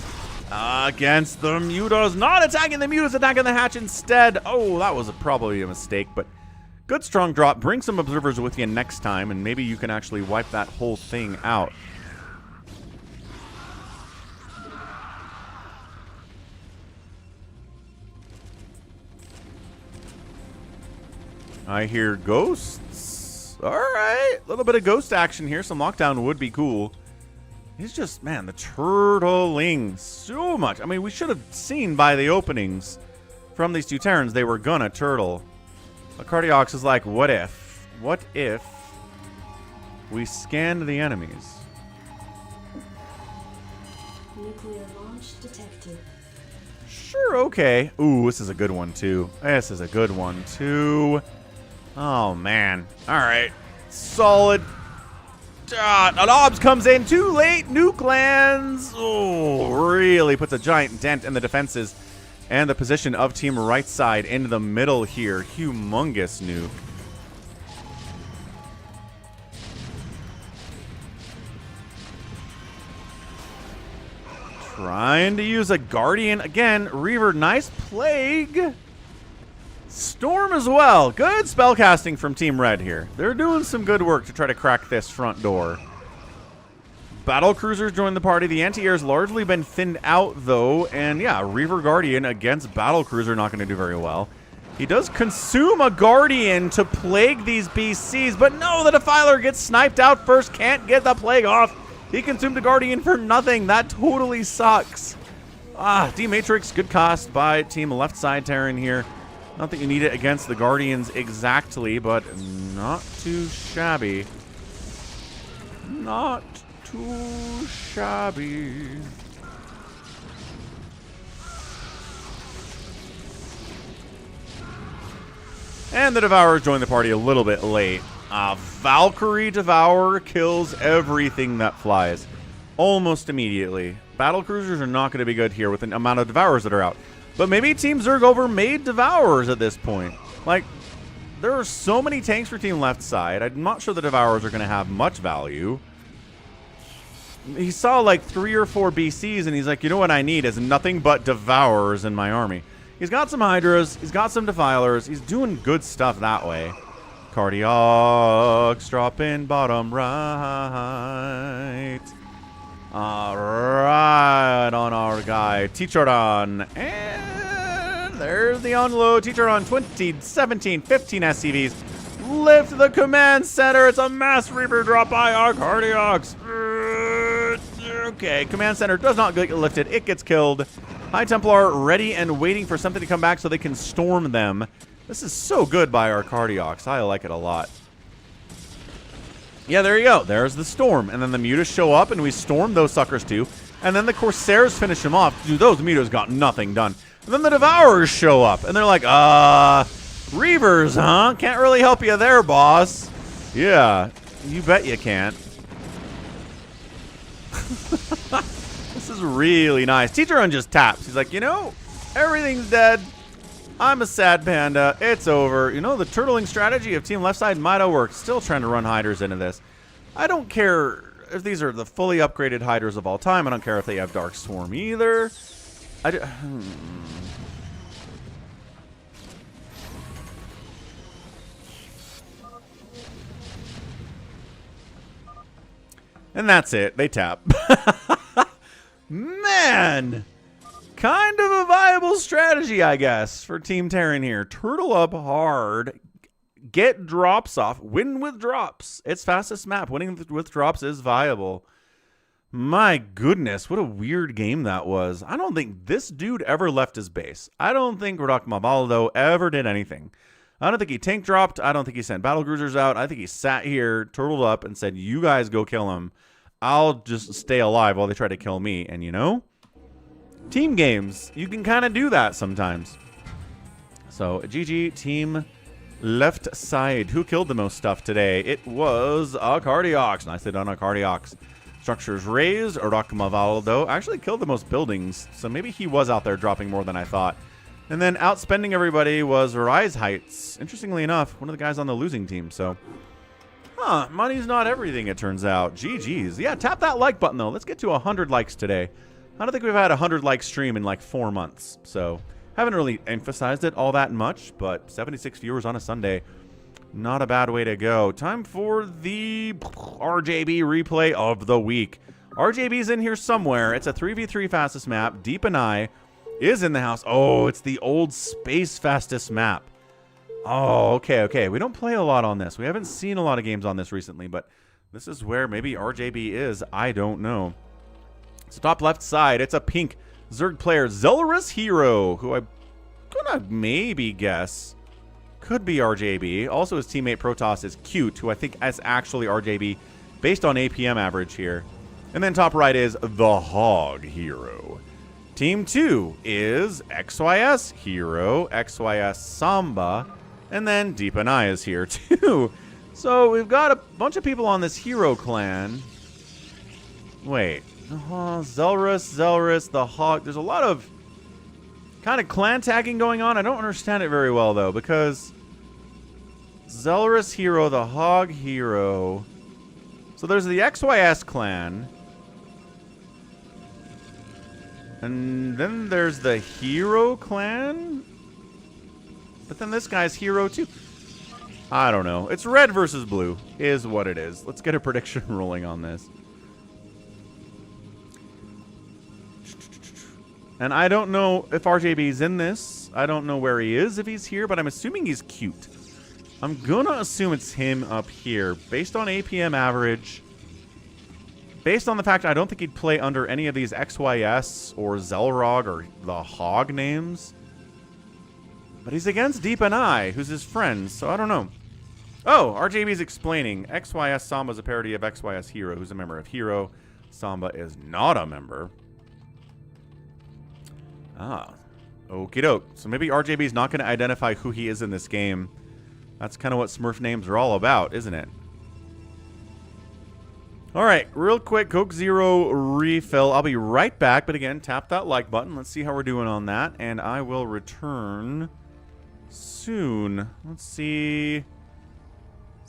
against the Mutas. Not attacking the Mutas. Attacking the hatch instead. Oh, that was probably a mistake. But good strong drop. Bring some observers with you next time, and maybe you can actually wipe that whole thing out. I hear ghosts. All right. A little bit of ghost action here. Some lockdown would be cool. He's just, man, the turtling so much. I mean, we should have seen by the openings from these 2 Terrans they were gonna turtle. Acardiox is like, what if? What if we scanned the enemies? Nuclear launch detected. Sure, okay. Ooh, this is a good one, too. This is a good one, too. Oh, man. All right. Solid. An OBS comes in too late. Nuke lands. Oh, really puts a giant dent in the defenses and the position of Team Right Side into the middle here. Humongous nuke. Trying to use a Guardian. Again, Reaver, nice Plague. Storm as well. Good spellcasting from Team Red here. They're doing some good work to try to crack this front door. Battle Cruisers join the party. The anti-air's largely been thinned out, though. And yeah, Reaver Guardian against Battle Cruiser not going to do very well. He does consume a Guardian to plague these BCs, but no, the Defiler gets sniped out first. Can't get the plague off. He consumed a Guardian for nothing. That totally sucks. D-Matrix, good cost by Team Left Side Terran here. Not that you need it against the Guardians exactly, but not too shabby. Not too shabby. And the Devourers join the party a little bit late. Valkyrie Devourer kills everything that flies almost immediately. Battle Cruisers are not going to be good here with the amount of Devourers that are out. But maybe Team Zerg overmade Devourers at this point. Like, there are so many tanks for Team Left Side. I'm not sure the Devourers are going to have much value. He saw like 3 or 4 BCs, and he's like, you know what I need is nothing but Devourers in my army. He's got some Hydras. He's got some Defilers. He's doing good stuff that way. Acardiox, drop in bottom right. Alright, on our guy, Teacharon. And there's the unload. Teacharon, 20, 17, 15 SCVs. Lift the command center. It's a mass Reaper drop by Acardiox. Okay, Command Center does not get lifted. It gets killed. High Templar ready and waiting for something to come back so they can storm them. This is so good by our Acardiox. I like it a lot. Yeah, there you go. There's the storm. And then the mutas show up, and we storm those suckers too. And then the Corsairs finish them off. Dude, those mutas got nothing done. And then the Devourers show up, and they're like, Reavers, huh? Can't really help you there, boss. Yeah, you bet you can't. This is really nice. Teacher just taps. He's like, you know, everything's dead. I'm a sad panda. It's over. You know, the turtling strategy of Team Left Side might have worked. Still trying to run hiders into this. I don't care if these are the fully upgraded hiders of all time. I don't care if they have Dark Swarm either. And that's it. They tap. Man! Kind of a viable strategy, I guess, for Team Terran here. Turtle up hard. Get drops off. Win with drops. It's fastest map. Winning with drops is viable. My goodness, what a weird game that was. I don't think this dude ever left his base. I don't think Rodok ever did anything. I don't think he tank dropped. I don't think he sent battle cruisers out. I think he sat here, turtled up, and said, you guys go kill him. I'll just stay alive while they try to kill me. And you know, team games, you can kind of do that sometimes. So, GG, Team Left Side. Who killed the most stuff today? It was Acardiox. Nicely done, Acardiox. Structures raised. Rodok actually killed the most buildings, so maybe he was out there dropping more than I thought. And then outspending everybody was Rise Heights. Interestingly enough, one of the guys on the losing team, so... Huh, money's not everything, it turns out. GG's. Yeah, tap that like button, though. Let's get to 100 likes today. I don't think we've had a 100-like stream in like 4 months, so... Haven't really emphasized it all that much, but 76 viewers on a Sunday. Not a bad way to go. Time for the RJB replay of the week. RJB's in here somewhere. It's a 3v3 fastest map. Deep and I is in the house. Oh, it's the old space fastest map. Oh, okay. We don't play a lot on this. We haven't seen a lot of games on this recently, but this is where maybe RJB is. I don't know. So top left side, it's a pink Zerg player, Zelrus Hero, who I'm gonna maybe guess could be RJB. Also, his teammate Protoss is Cute, who I think is actually RJB based on APM average here. And then top right is the Hog Hero. Team 2 is XYS Hero, XYS Samba, and then Deep and I is here too. So we've got a bunch of people on this Hero clan. Wait. Zelrus, the Hog. There's a lot of kind of clan tagging going on. I don't understand it very well, though, because Zelrus Hero, the Hog Hero. So there's the XYS clan. And then there's the Hero clan. But then this guy's Hero, too. I don't know. It's red versus blue is what it is. Let's get a prediction rolling on this. And I don't know if RJB's in this. I don't know where he is if he's here, but I'm assuming he's Cute. I'm gonna assume it's him up here. Based on APM average, based on the fact I don't think he'd play under any of these XYS or Zelrog or the Hog names. But he's against Deep and I, who's his friend, so I don't know. Oh, RJB's explaining. XYS Samba is a parody of XYS Hero, who's a member of Hero. Samba is not a member. Ah, okie doke. So maybe RJB's not going to identify who he is in this game. That's kind of what Smurf names are all about, isn't it? All right, real quick, Coke Zero refill. I'll be right back, but again, tap that like button. Let's see how we're doing on that, and I will return soon. Let's see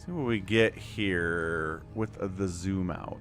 what we get here with the zoom out.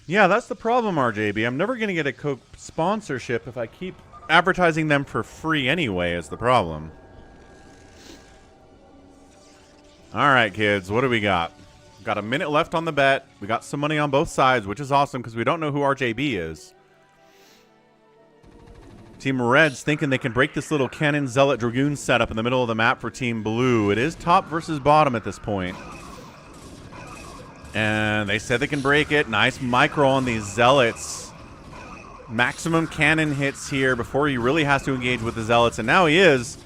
Yeah, that's the problem, RJB. I'm never going to get a Coke sponsorship if I keep advertising them for free anyway, is the problem. All right, kids, what do we got? Got a minute left on the bet. We got some money on both sides, which is awesome because we don't know who RJB is. Team Red's thinking they can break this little Cannon Zealot Dragoon setup in the middle of the map for Team Blue. It is top versus bottom at this point. And they said they can break it. Nice micro on these Zealots. Maximum cannon hits here before he really has to engage with the Zealots. And now he is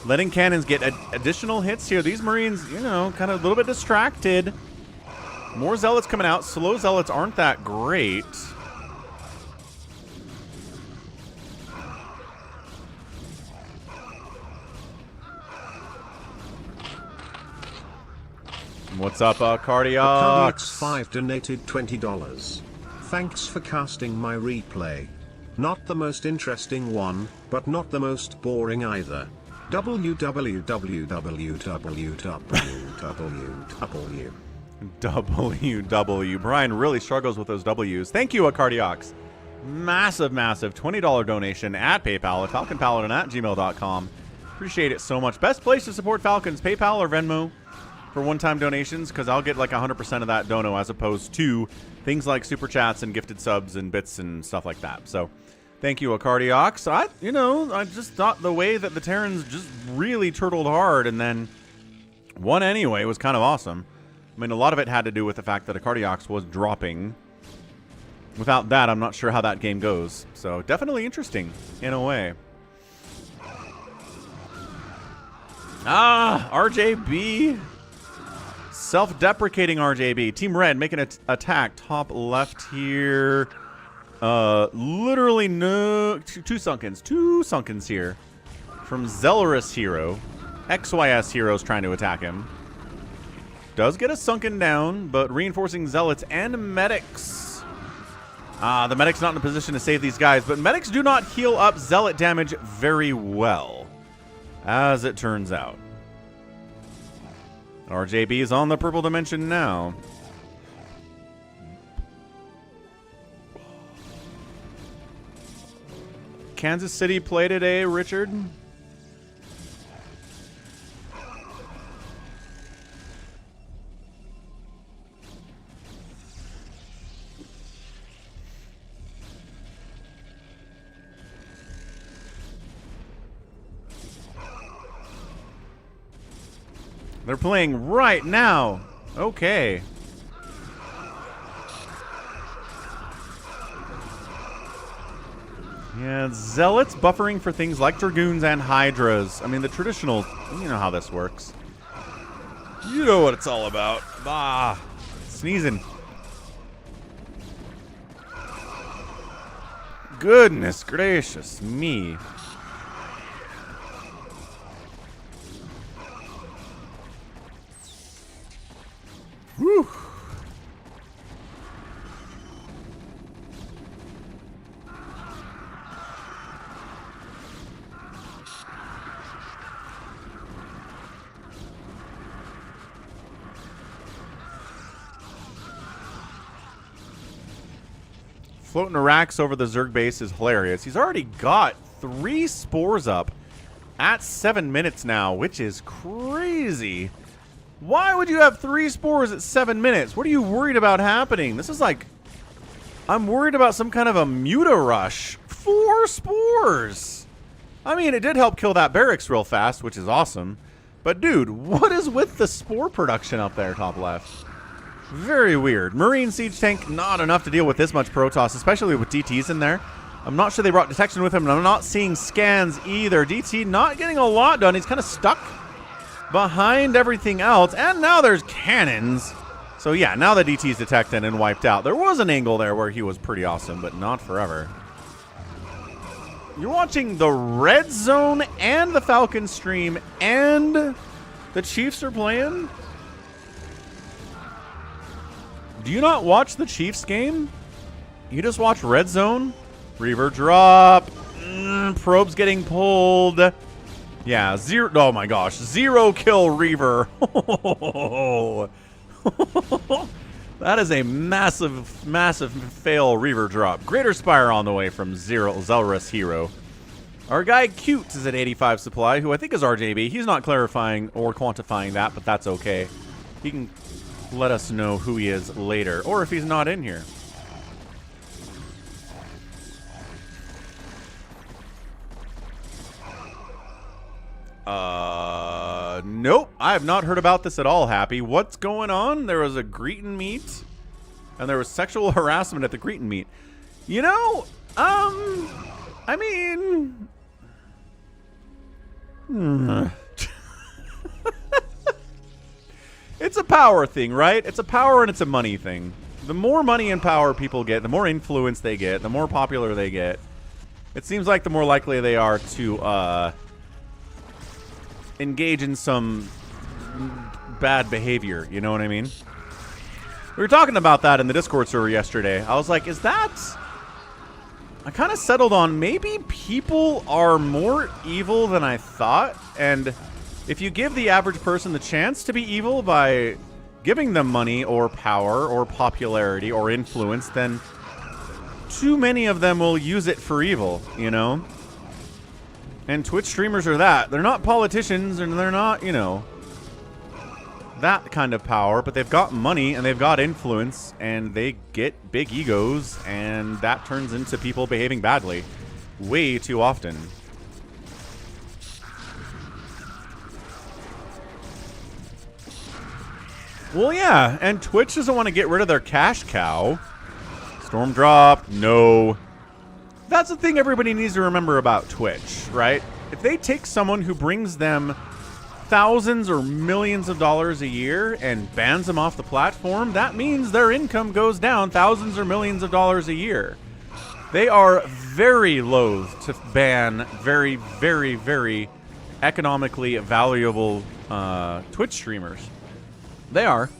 letting cannons get additional hits here. These Marines, you know, kind of a little bit distracted. More Zealots coming out. Slow Zealots aren't that great. What's up, Acardiox? Acardiox5 donated $20. Thanks for casting my replay. Not the most interesting one, but not the most boring either. WWW. Brian really struggles with those W's. Thank you, Acardiox. Massive, massive $20 donation at PayPal at falconpaladin@gmail.com. Appreciate it so much. Best place to support Falcons, PayPal or Venmo for one-time donations, because I'll get like 100% of that dono as opposed to things like super chats and gifted subs and bits and stuff like that. So thank you, Acardiox. I just thought the way that the Terrans just really turtled hard and then won anyway was kind of awesome. I mean, a lot of it had to do with the fact that Acardiox was dropping. Without that, I'm not sure how that game goes. So definitely interesting in a way. RJB. Self-deprecating RJB. Team Red making an attack top left here. Literally no... Two Sunkens here. From Zellerus Hero. XYS Hero's trying to attack him. Does get a Sunken down, but reinforcing Zealots and Medics. The Medic's not in a position to save these guys, but Medics do not heal up Zealot damage very well, as it turns out. RJB is on the purple dimension now. Kansas City play today, Richard? They're playing right now. Okay. Yeah, Zealots buffering for things like Dragoons and Hydras. I mean, the traditional, you know how this works. You know what it's all about. Bah. Sneezing. Goodness gracious me. Whew. Floating Arax over the Zerg base is hilarious. He's already got 3 spores up at 7 minutes now, which is crazy. Why would you have 3 spores at 7 minutes? What are you worried about happening? This is like... I'm worried about some kind of a muta rush. 4 spores! I mean, it did help kill that barracks real fast, which is awesome. But dude, what is with the spore production up there, top left? Very weird. Marine Siege Tank, not enough to deal with this much Protoss, especially with DTs in there. I'm not sure they brought detection with him, and I'm not seeing scans either. DT not getting a lot done. He's kind of stuck behind everything else, and now there's cannons. So yeah, now the DT's detected and wiped out. There was an angle there where he was pretty awesome, but not forever. You're watching the Red Zone and the Falcon stream, and the Chiefs are playing? Do you not watch the Chiefs game? You just watch Red Zone? Reaver drop. Probe's getting pulled. Yeah, zero. Oh my gosh, 0 kill Reaver. That is a massive, massive fail Reaver drop. Greater Spire on the way from Zelrus Hero. Our guy Cute is at 85 supply, who I think is RJB. He's not clarifying or quantifying that, but that's okay. He can let us know who he is later, or if he's not in here. Nope. I have not heard about this at all, Happy. What's going on? There was a greetin' meet, and there was sexual harassment at the greetin' meet. You know, I mean... It's a power thing, right? It's a power and it's a money thing. The more money and power people get, the more influence they get, the more popular they get. It seems like the more likely they are to, engage in some bad behavior, you know what I mean? We were talking about that in the Discord server yesterday. I was like, is that... I kind of settled on maybe people are more evil than I thought, and if you give the average person the chance to be evil by giving them money or power or popularity or influence, then too many of them will use it for evil, you know? And Twitch streamers are that. They're not politicians and they're not, you know, that kind of power, but they've got money and they've got influence and they get big egos, and that turns into people behaving badly way too often. Well, yeah, and Twitch doesn't want to get rid of their cash cow. Storm drop, no. That's the thing everybody needs to remember about Twitch, right? If they take someone who brings them thousands or millions of dollars a year and bans them off the platform, that means their income goes down thousands or millions of dollars a year. They are very loath to ban very, very, very economically valuable Twitch streamers. They are.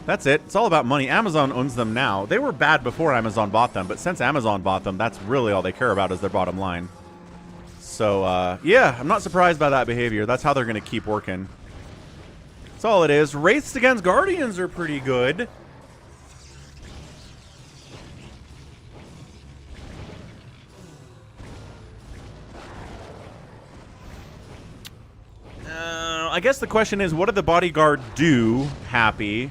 That's it. It's all about money. Amazon owns them now. They were bad before Amazon bought them, but since Amazon bought them, that's really all they care about is their bottom line. So, yeah, I'm not surprised by that behavior. That's how they're going to keep working. That's all it is. Wraiths against Guardians are pretty good. I guess the question is, what did the bodyguard do, Happy?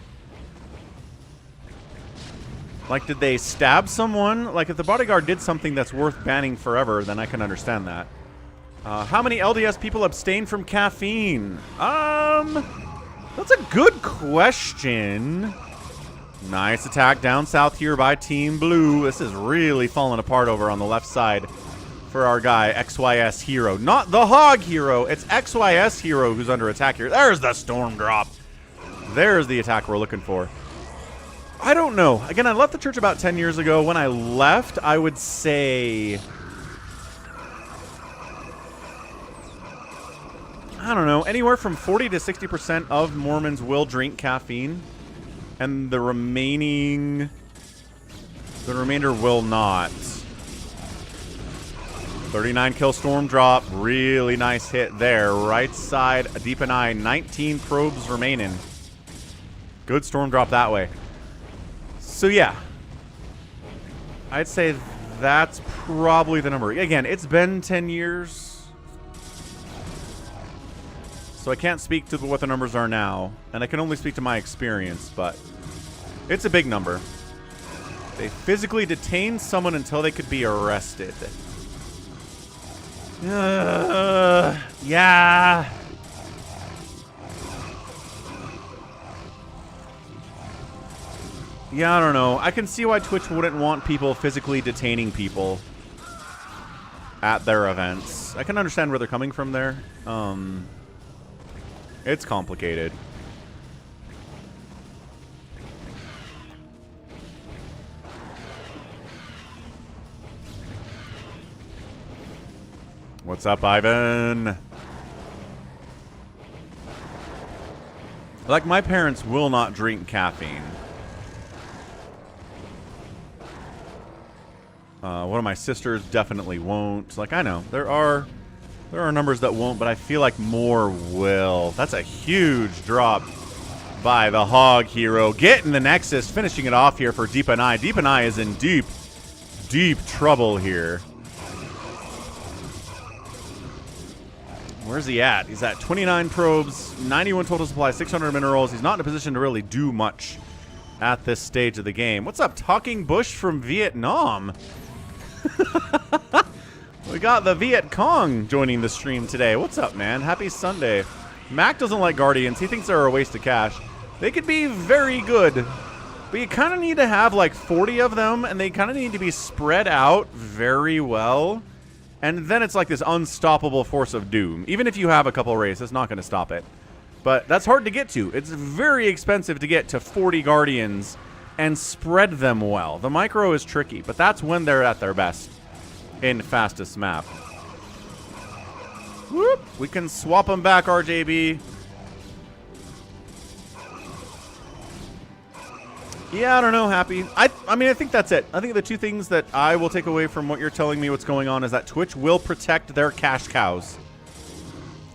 Like, did they stab someone? Like, if the bodyguard did something that's worth banning forever, then I can understand that. How many LDS people abstain from caffeine? That's a good question. Nice attack down south here by Team Blue. This is really falling apart over on the left side for our guy, XYS Hero. Not the Hog Hero. It's XYS Hero who's under attack here. There's the Storm Drop. There's the attack we're looking for. I don't know. Again, I left the church about 10 years ago. When I left, I would say... I don't know. Anywhere from 40 to 60% of Mormons will drink caffeine. And the remainder will not. 39 kill Storm Drop. Really nice hit there. Right side, a deep an eye. 19 probes remaining. Good Storm Drop that way. So, yeah. I'd say that's probably the number. Again, it's been 10 years. So I can't speak to what the numbers are now. And I can only speak to my experience, but it's a big number. They physically detained someone until they could be arrested. Yeah. Yeah, I don't know. I can see why Twitch wouldn't want people physically detaining people at their events. I can understand where they're coming from there. It's complicated. What's up, Ivan? Like, my parents will not drink caffeine. One of my sisters definitely won't. Like, I know there are numbers that won't, but I feel like more will. That's a huge drop. by the Hog Hero. Getting the Nexus, finishing it off here for Deep and I. Deep and I is in deep, deep trouble here. Where's he at? He's at 29 probes, 91 total supply, 600 minerals. He's not in a position to really do much at this stage of the game. What's up, Talking Bush from Vietnam? We got the Viet Cong joining the stream today. What's up, man? Happy Sunday. Mac doesn't like Guardians. He thinks they're a waste of cash. They could be very good, but you kind of need to have like 40 of them, and they kind of need to be spread out very well. And then it's like this unstoppable force of doom. Even if you have a couple rays, it's not going to stop it. But that's hard to get to. It's very expensive to get to 40 Guardians and spread them well. The micro is tricky, but that's when they're at their best in fastest map. Whoop! We can swap them back, RJB. Yeah, I don't know, Happy. I mean, I think that's it. I think the two things that I will take away from what you're telling me what's going on is that Twitch will protect their cash cows.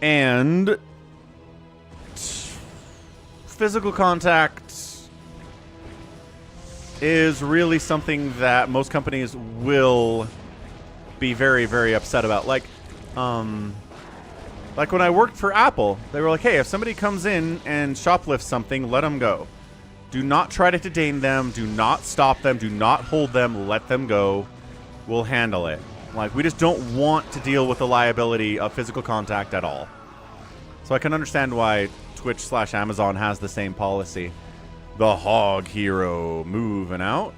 And physical contact is really something that most companies will be very, very upset about. Like when I worked for Apple, they were like, hey, if somebody comes in and shoplifts something, let them go. Do not try to detain them. Do not stop them. Do not hold them. Let them go. We'll handle it. Like, we just don't want to deal with the liability of physical contact at all. So I can understand why Twitch/Amazon has the same policy. The Hog Hero moving out.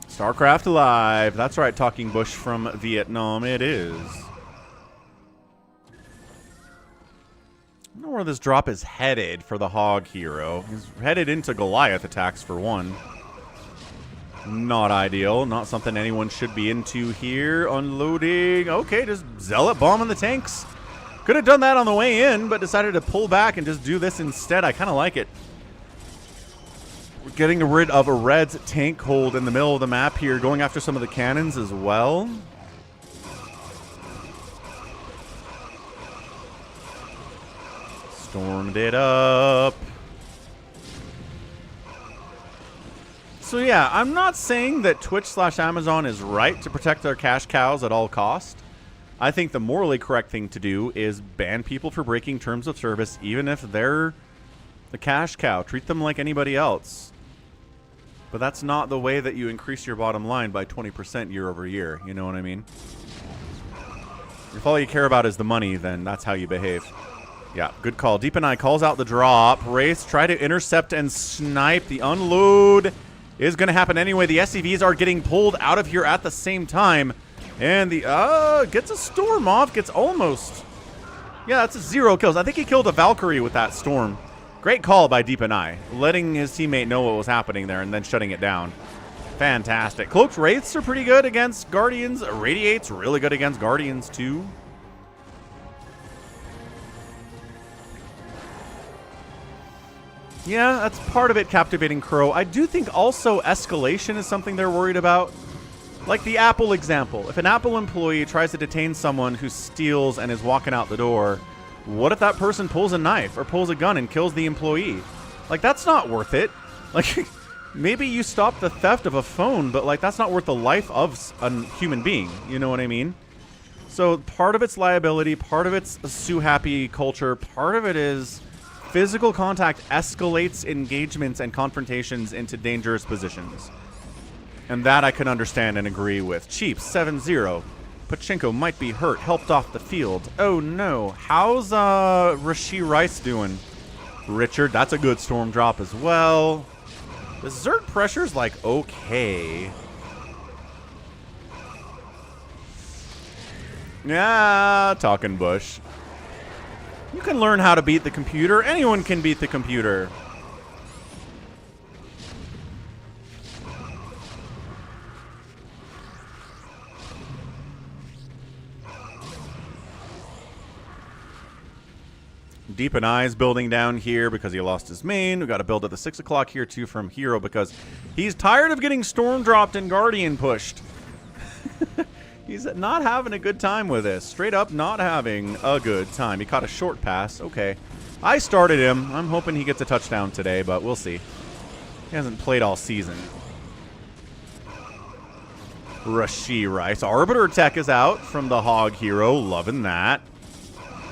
StarCraft Live. That's right, Talking Bush from Vietnam. It is. I don't know where this drop is headed for the Hog Hero. He's headed into Goliath attacks for one. Not ideal. Not something anyone should be into here. Unloading. Okay, just Zealot bombing the tanks. Could have done that on the way in, but decided to pull back and just do this instead. I kind of like it. We're getting rid of a Red's tank hold in the middle of the map here. Going after some of the cannons as well. Stormed it up. So yeah, I'm not saying that Twitch/Amazon is right to protect their cash cows at all cost. I think the morally correct thing to do is ban people for breaking terms of service, even if they're the cash cow. Treat them like anybody else. But that's not the way that you increase your bottom line by 20% year over year. You know what I mean? If all you care about is the money, then that's how you behave. Yeah, good call. Deep and I calls out the drop. Wraiths try to intercept and snipe. The unload is going to happen anyway. The SCVs are getting pulled out of here at the same time. And the, gets a storm off. Gets almost. Yeah, that's 0 kills. I think he killed a Valkyrie with that storm. Great call by Deep and I. Letting his teammate know what was happening there and then shutting it down. Fantastic. Cloaked Wraiths are pretty good against Guardians. Radiate's really good against Guardians too. Yeah, that's part of it, Captivating Crow. I do think also escalation is something they're worried about. Like the Apple example. If an Apple employee tries to detain someone who steals and is walking out the door, what if that person pulls a knife or pulls a gun and kills the employee? Like, that's not worth it. Like, maybe you stop the theft of a phone, but like, that's not worth the life of a human being. You know what I mean? So part of it's liability, part of it's a sue happy culture, part of it is physical contact escalates engagements and confrontations into dangerous positions. And that I can understand and agree with. Chief, 7-0. Pachinko might be hurt, helped off the field. Oh no. How's Rashi Rice doing? Richard, that's a good storm drop as well. The Zerg pressure's like okay. Yeah, Talking Bush. You can learn how to beat the computer. Anyone can beat the computer. Deep and I's building down here because he lost his main. We got to build at the 6 o'clock here too from Hero because he's tired of getting storm dropped and Guardian pushed. He's not having a good time with this. Straight up not having a good time. He caught a short pass. Okay. I started him. I'm hoping he gets a touchdown today, but we'll see. He hasn't played all season. Rashi Rice. Arbiter Tech is out from the Hog Hero. Loving that.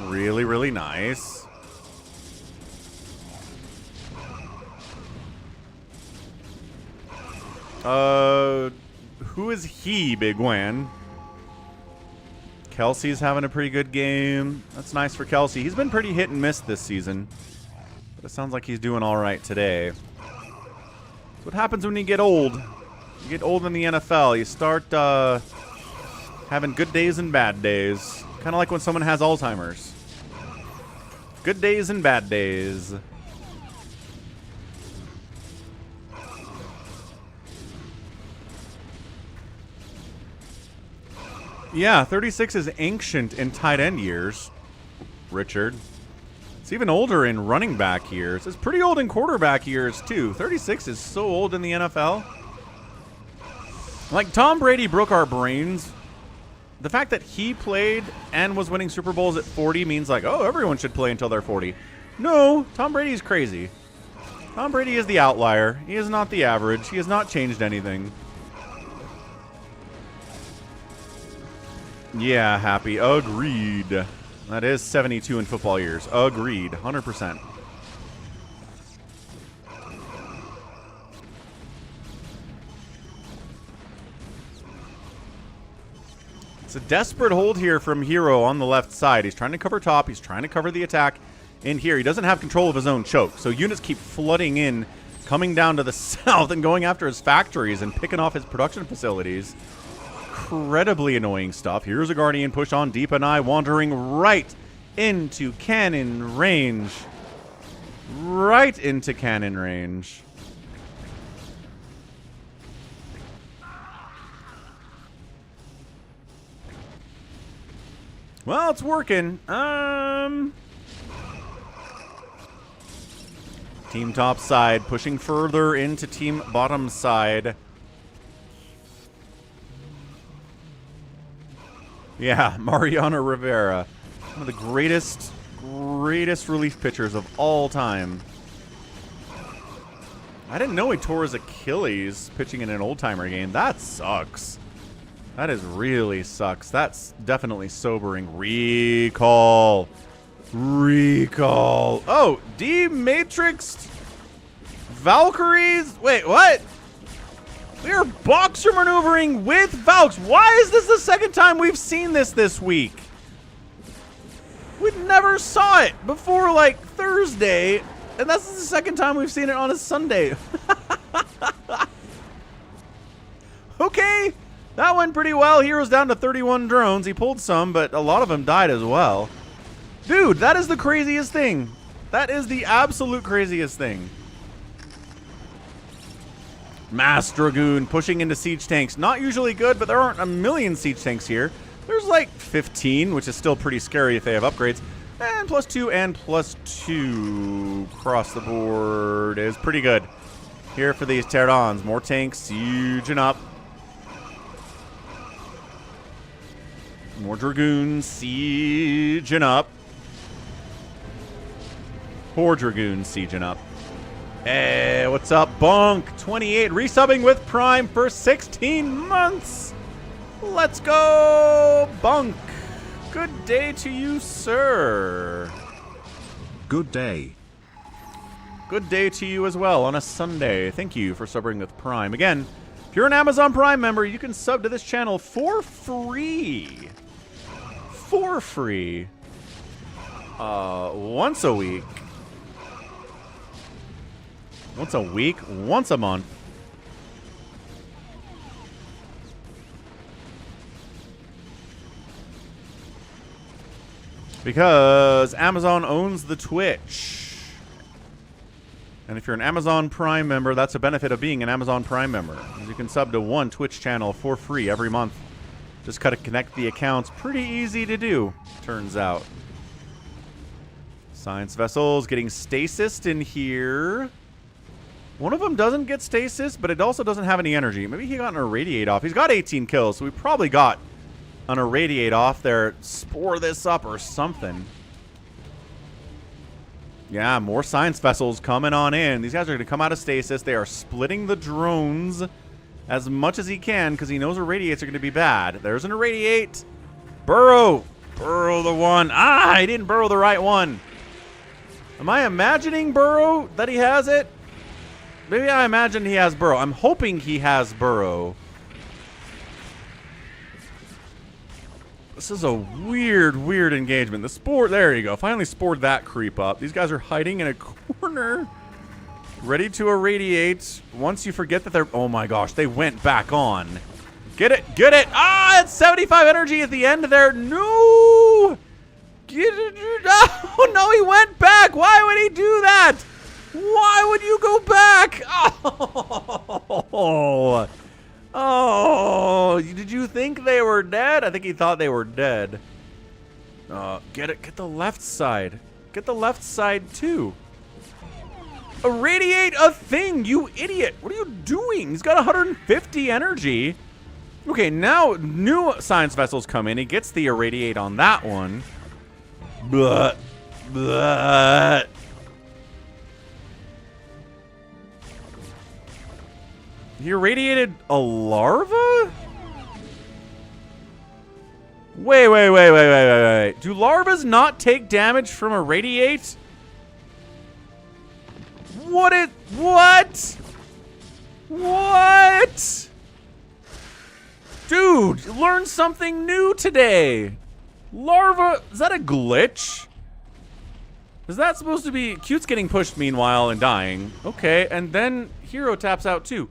Really, really nice. Who is he, Bigwan? Kelsey's having a pretty good game. That's nice for Kelsey. He's been pretty hit and miss this season. But it sounds like he's doing all right today. That's what happens when you get old. You get old in the NFL. You start having good days and bad days. Kind of like when someone has Alzheimer's. Good days and bad days. Yeah, 36 is ancient in tight end years, Richard. It's even older in running back years. It's pretty old in quarterback years, too. 36 is so old in the NFL. Like, Tom Brady broke our brains. The fact that he played and was winning Super Bowls at 40 means, like, oh, everyone should play until they're 40. No, Tom Brady is crazy. Tom Brady is the outlier. He is not the average. He has not changed anything. Yeah, Happy. Agreed. That is 72 in football years. Agreed. 100%. It's a desperate hold here from Hero on the left side. He's trying to cover top. He's trying to cover the attack in here. He doesn't have control of his own choke. So units keep flooding in, coming down to the south and going after his factories and picking off his production facilities. Incredibly annoying stuff. Here's a Guardian push on Deep and I, wandering right into cannon range. Right into cannon range. Well, it's working. Team top side pushing further into team bottom side. Yeah, Mariano Rivera. One of the greatest relief pitchers of all time. I didn't know he tore his Achilles pitching in an old-timer game. That sucks. That is really sucks. That's definitely sobering. Recall. Recall. Oh, D-Matrixed Valkyries? Wait, what? We are boxer maneuvering with Valks. Why is this the second time we've seen this week? We never saw it before, like, Thursday, and that's the second time we've seen it on a Sunday. Okay, that went pretty well. Hero's down to 31 drones. He pulled some, but a lot of them died as well. Dude, that is the craziest thing. That is the absolute craziest thing. Mass Dragoon pushing into siege tanks. Not usually good, but there aren't a million siege tanks here. There's like 15, which is still pretty scary if they have upgrades. And +2 and +2 across the board is pretty good. Here for these Terrans. More tanks sieging up. More Dragoons sieging up. More Dragoons sieging up. Hey, what's up, Bunk? 28, resubbing with Prime for 16 months. Let's go, Bunk. Good day to you, sir. Good day. Good day to you as well on a Sunday. Thank you for subbing with Prime. Again, if you're an Amazon Prime member, you can sub to this channel for free. For free. Once a week. Once a week, once a month. Because Amazon owns the Twitch. And if you're an Amazon Prime member, that's a benefit of being an Amazon Prime member. You can sub to one Twitch channel for free every month. Just gotta connect the accounts. Pretty easy to do, turns out. Science vessels getting stasis in here. One of them doesn't get stasis, but it also doesn't have any energy. Maybe he got an irradiate off. He's got 18 kills, so we probably got an irradiate off there, spore this up or something. Yeah, more science vessels coming on in. These guys are going to come out of stasis. They are splitting the drones as much as he can because he knows irradiates are going to be bad. There's an irradiate. Burrow. Burrow the one. Ah, he didn't burrow the right one. Am I imagining burrow that he has it? Maybe I imagine he has burrow. I'm hoping he has burrow. This is a weird, weird engagement. The spore, there you go. Finally spored that creep up. These guys are hiding in a corner. Ready to irradiate. Once you forget that they're, oh my gosh, they went back on. Get it, get it. Ah, it's 75 energy at the end there. No. Get it. Oh no, he went back. Why would he do that? Why would you go back? Oh. Oh, did you think they were dead? I think he thought they were dead. Get it. Get the left side. Get the left side too. Irradiate a thing, you idiot. What are you doing? He's got 150 energy. Okay, now new science vessels come in. He gets the irradiate on that one. But. He irradiated a larva? Wait. Do larvas not take damage from irradiate? What? Dude, learn something new today. Larva, is that a glitch? Is that supposed to be... Cute's getting pushed meanwhile and dying. Okay, and then Hero taps out too.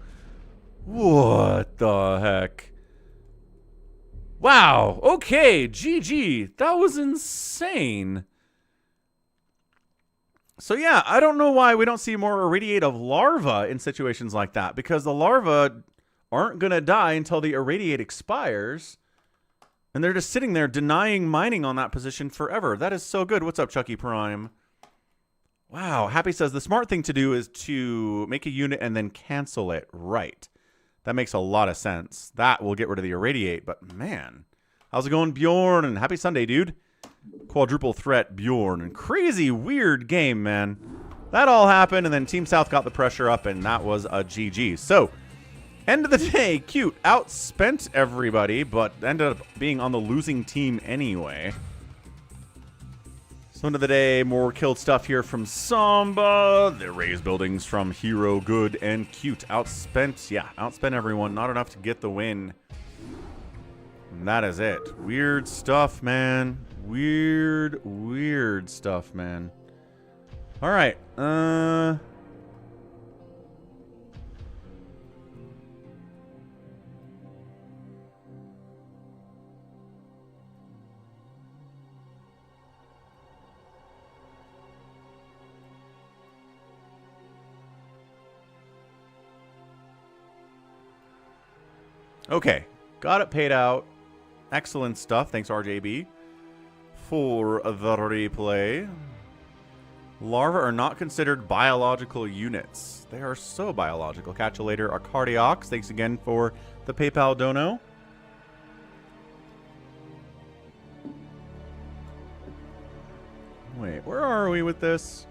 What the heck? Wow, okay, GG. That was insane. So yeah, I don't know why we don't see more irradiate of larva in situations like that. Because the larva aren't going to die until the irradiate expires. And they're just sitting there denying mining on that position forever. That is so good. What's up, Chucky Prime? Wow, Happy says the smart thing to do is to make a unit and then cancel it. Right. That makes a lot of sense. That will get rid of the irradiate, but man. How's it going, Bjorn? And happy Sunday, dude. Quadruple threat, Bjorn. And crazy, weird game, man. That all happened, and then Team South got the pressure up, and that was a GG. So, end of the day, Cute outspent everybody, but ended up being on the losing team anyway. So end of the day, more killed stuff here from Samba. The raised buildings from Hero, Good, and Cute. Outspent, yeah, outspent everyone. Not enough to get the win. And that is it. Weird stuff, man. Weird stuff, man. All right. Okay, got it paid out. Excellent stuff. Thanks, RJB, for the replay. Larvae are not considered biological units. They are so biological. Catch you later, Acardiox. Thanks again for the PayPal dono. Wait, where are we with this?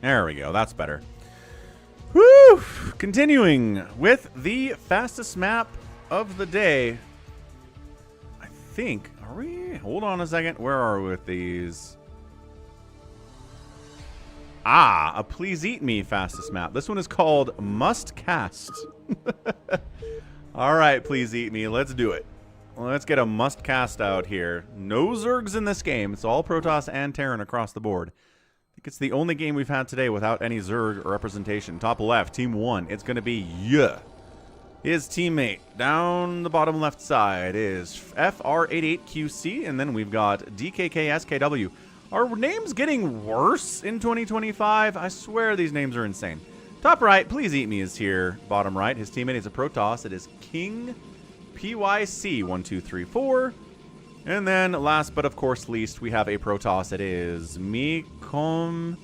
There we go. That's better. Woo! Continuing with the fastest map of the day. I think. Are we? Hold on a second. Where are we with these? Ah, a Please Eat Me fastest map. This one is called Must Cast. All right, Please Eat Me. Let's do it. Let's get a must cast out here. No Zergs in this game. It's all Protoss and Terran across the board. I think it's the only game we've had today without any Zerg representation. Top left, team 1. It's going to be his teammate. Down the bottom left side is FR88QC, and then we've got DKKSKW. Are names getting worse in 2025? I swear these names are insane. Top right, Please Eat Me is here. Bottom right, his teammate is a Protoss. It is King PYC1234. And then, last but of course least, we have a Protoss. It is Micome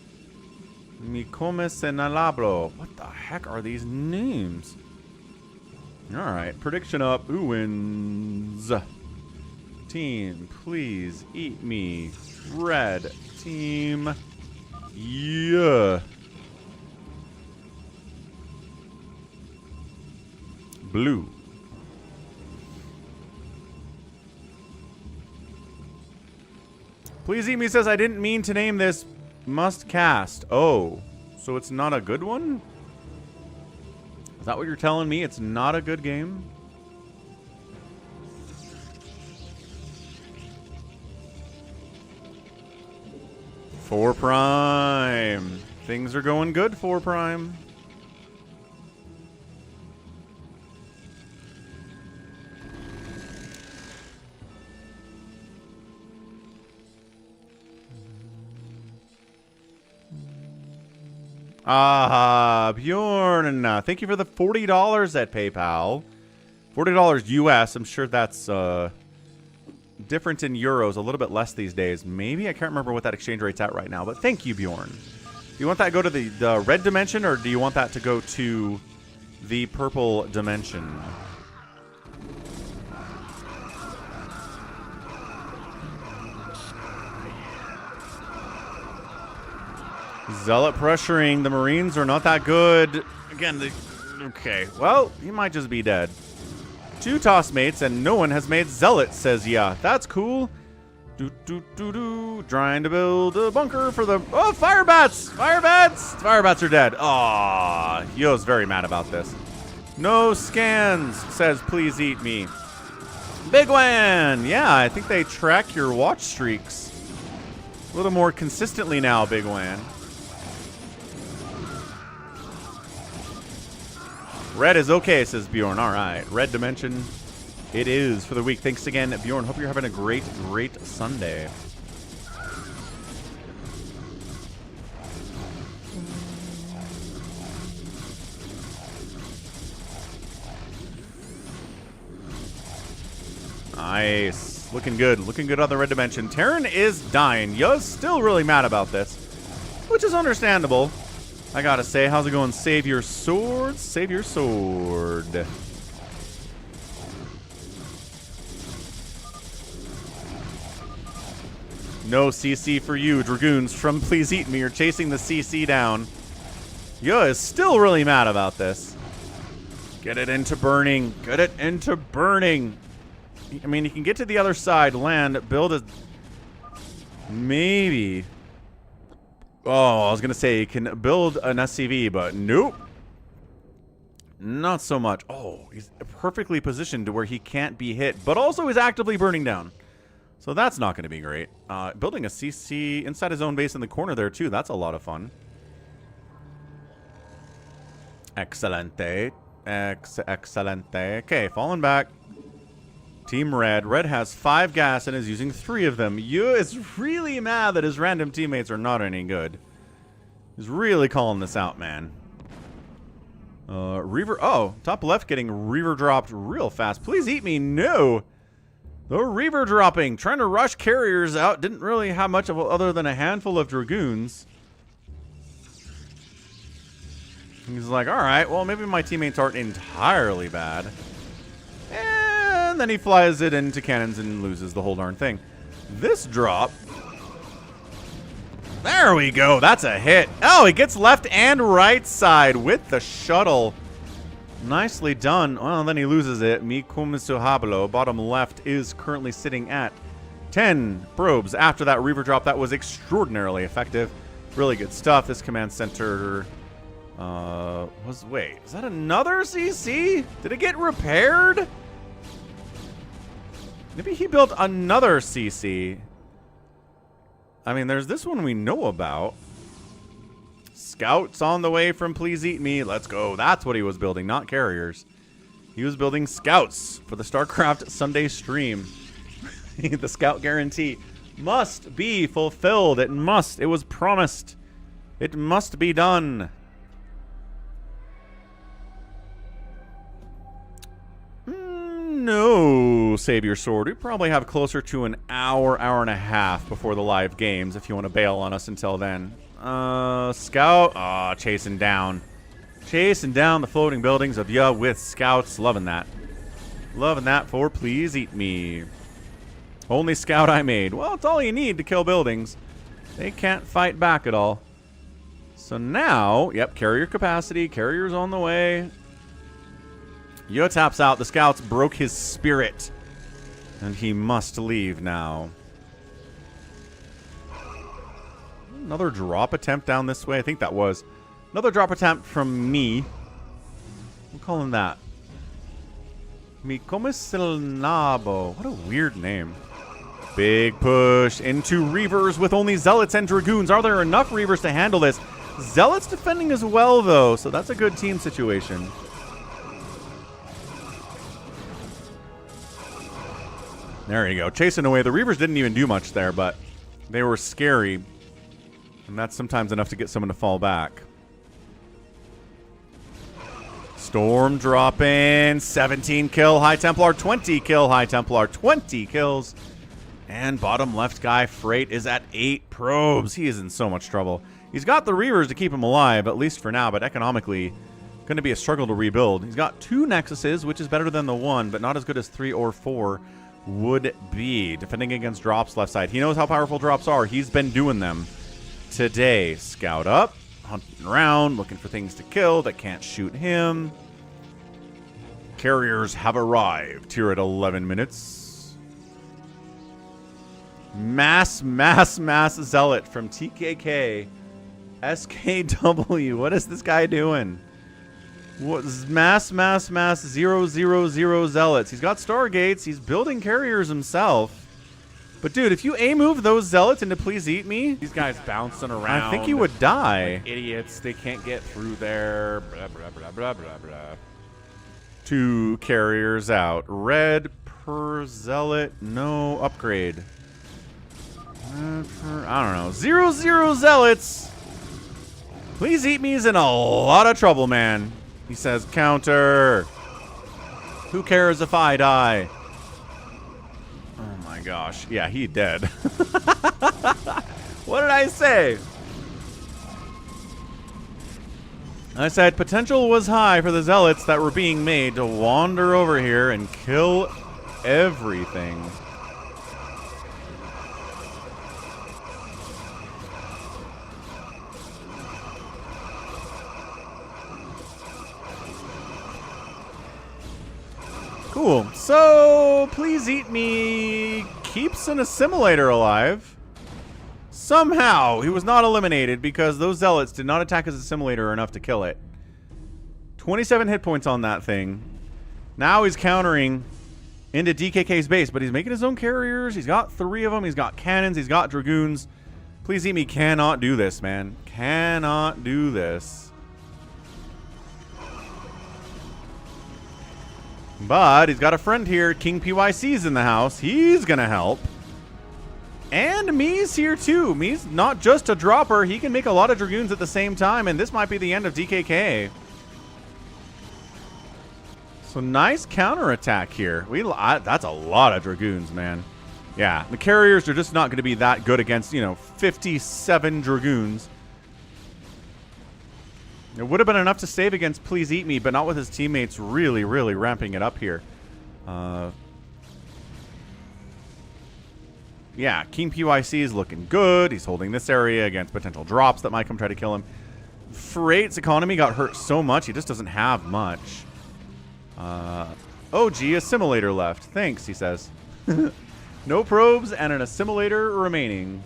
Senalablo. What the heck are these names? Alright, prediction up. Who wins? Team, please eat me. Red team. Yeah. Blue. Please eat me says I didn't mean to name this must cast. Oh, so it's not a good one? Is that what you're telling me? It's not a good game? Four Prime. Things are going good, 4 Prime. Ah, Bjorn. Thank you for the $40 at PayPal. $40 US. I'm sure that's different in euros. A little bit less these days. Maybe. I can't remember what that exchange rate's at right now. But thank you, Bjorn. Do you want that to go to the red dimension, or do you want that to go to the purple dimension? Zealot pressuring. The Marines are not that good. Again, okay. Well, he might just be dead. 2 toss mates, and no one has made Zealot, says yeah. That's cool. Trying to build a bunker for the... Oh, fire bats! Fire bats! Fire bats are dead. Aw, Yo's very mad about this. No scans, says please eat me. Bigwan! Yeah, I think they track your watch streaks a little more consistently now, Bigwan. Red is okay, says Bjorn. All right. Red dimension it is for the week. Thanks again, Bjorn. Hope you're having a great, great Sunday. Nice. Looking good. Looking good on the red dimension. Terran is dying. Yo's still really mad about this, which is understandable. I gotta say, how's it going? Save your sword. Save your sword. No CC for you, Dragoons from Please Eat Me. You're chasing the CC down. Yo is still really mad about this. Get it into burning. Get it into burning. I mean, you can get to the other side, land, build a... Maybe... Oh, I was going to say you can build an SCV, but nope. Not so much. Oh, he's perfectly positioned to where he can't be hit, but also he's actively burning down. So that's not going to be great. Building a CC inside his own base in the corner there, too. That's a lot of fun. Excelente. Excelente. Okay, falling back. Team Red. Red has 5 gas and is using 3 of them. Yu is really mad that his random teammates are not any good. He's really calling this out, man. Reaver. Oh, top left getting Reaver dropped real fast. Please eat me. No. The Reaver dropping. Trying to rush carriers out. Didn't really have much of other than a handful of Dragoons. He's like, all right, well, maybe my teammates aren't entirely bad. And then he flies it into cannons and loses the whole darn thing. This drop. There we go. That's a hit. Oh, he gets left and right side with the shuttle. Nicely done. Well, then he loses it. Mi Hablo, bottom left, is currently sitting at 10 probes. After that Reaver drop, that was extraordinarily effective. Really good stuff. This command center wait, is that another CC? Did it get repaired? Maybe he built another CC. I mean, there's this one we know about. Scouts on the way from Please Eat Me. Let's go. That's what he was building, not carriers. He was building scouts for the StarCraft Sunday stream. The scout guarantee must be fulfilled. It must. It was promised. It must be done. No. to save your sword. We probably have closer to an hour, hour and a half before the live games if you want to bail on us until then. Scout. Aw, chasing down. Chasing down the floating buildings of ya with scouts. Loving that. Loving that for please eat me. Only scout I made. Well, it's all you need to kill buildings. They can't fight back at all. So now, yep, carrier capacity. Carrier's on the way. Yo taps out. The scouts broke his spirit. And he must leave now. Another drop attempt down this way. I think that was. Another drop attempt from me. We'll call him that. Mi como es el nabo. What a weird name. Big push into Reavers with only Zealots and Dragoons. Are there enough Reavers to handle this? Zealots defending as well, though, so that's a good team situation. There you go. Chasing away. The Reavers didn't even do much there, but they were scary. And that's sometimes enough to get someone to fall back. Storm dropping. 17 kill High Templar. 20 kill High Templar. 20 kills. And bottom left guy, Freight, is at 8 probes. He is in so much trouble. He's got the Reavers to keep him alive, at least for now, but economically, going to be a struggle to rebuild. He's got 2 Nexuses, which is better than the 1, but not as good as 3 or 4 would be. Defending against drops left side. He knows how powerful drops are. He's been doing them today. Scout up, hunting around, looking for things to kill that can't shoot him. Carriers have arrived here at 11 minutes. Mass Zealot from TKK. SKW. What is this guy doing? What is mass 000 Zealots? He's got Stargates. He's building carriers himself. But dude, if you A-move those Zealots into please eat me, these guys bouncing around. I think he would die. Like idiots. They can't get through there. Blah, blah, blah, blah, blah, blah. 2 carriers out. Red per Zealot. No upgrade. I don't know. 0 Zealots. Please eat me is in a lot of trouble, man. He says counter. Who cares if I die? Oh my gosh. Yeah, he dead. What did I say? I said potential was high for the Zealots that were being made to wander over here and kill everything. Cool. So, please eat me keeps an assimilator alive. Somehow, he was not eliminated because those Zealots did not attack his assimilator enough to kill it. 27 hit points on that thing. Now he's countering into DKK's base, but he's making his own carriers. He's got 3 of them. He's got cannons. He's got Dragoons. Please eat me cannot do this, man. Cannot do this. But he's got a friend here. King PYC's in the house. He's going to help. And Me's here too. Me's not just a dropper. He can make a lot of Dragoons at the same time. And this might be the end of DKK. So nice counterattack here. That's a lot of Dragoons, man. Yeah, the carriers are just not going to be that good against, 57 Dragoons. It would have been enough to save against Please Eat Me, but not with his teammates really, really ramping it up here. Yeah, King PYC is looking good. He's holding this area against potential drops that might come try to kill him. Freight's economy got hurt so much, he just doesn't have much. Oh, gee, assimilator left. Thanks, he says. No probes and an assimilator remaining.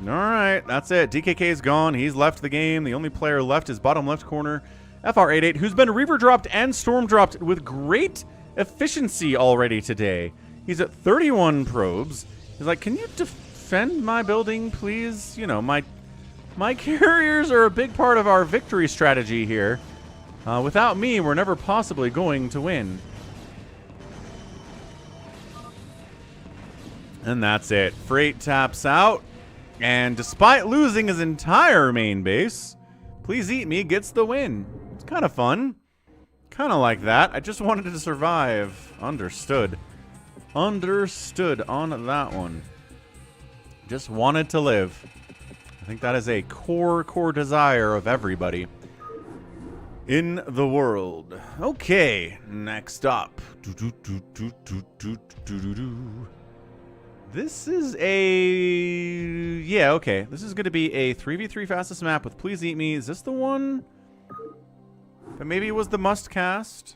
Alright, that's it. DKK is gone. He's left the game. The only player left is bottom left corner, FR88, who's been Reaver dropped and Storm dropped with great efficiency already today. He's at 31 probes. He's like, can you defend my building, please? My carriers are a big part of our victory strategy here. Without me, we're never possibly going to win. And that's it. Freight taps out. And despite losing his entire main base, Please Eat Me gets the win. It's kind of fun. Kind of like that. I just wanted to survive. Understood. Understood on that one. Just wanted to live. I think that is a core desire of everybody in the world. Okay, next up. This is a... Yeah, okay. This is going to be a 3v3 fastest map with Please Eat Me. Is this the one? But maybe it was the must cast.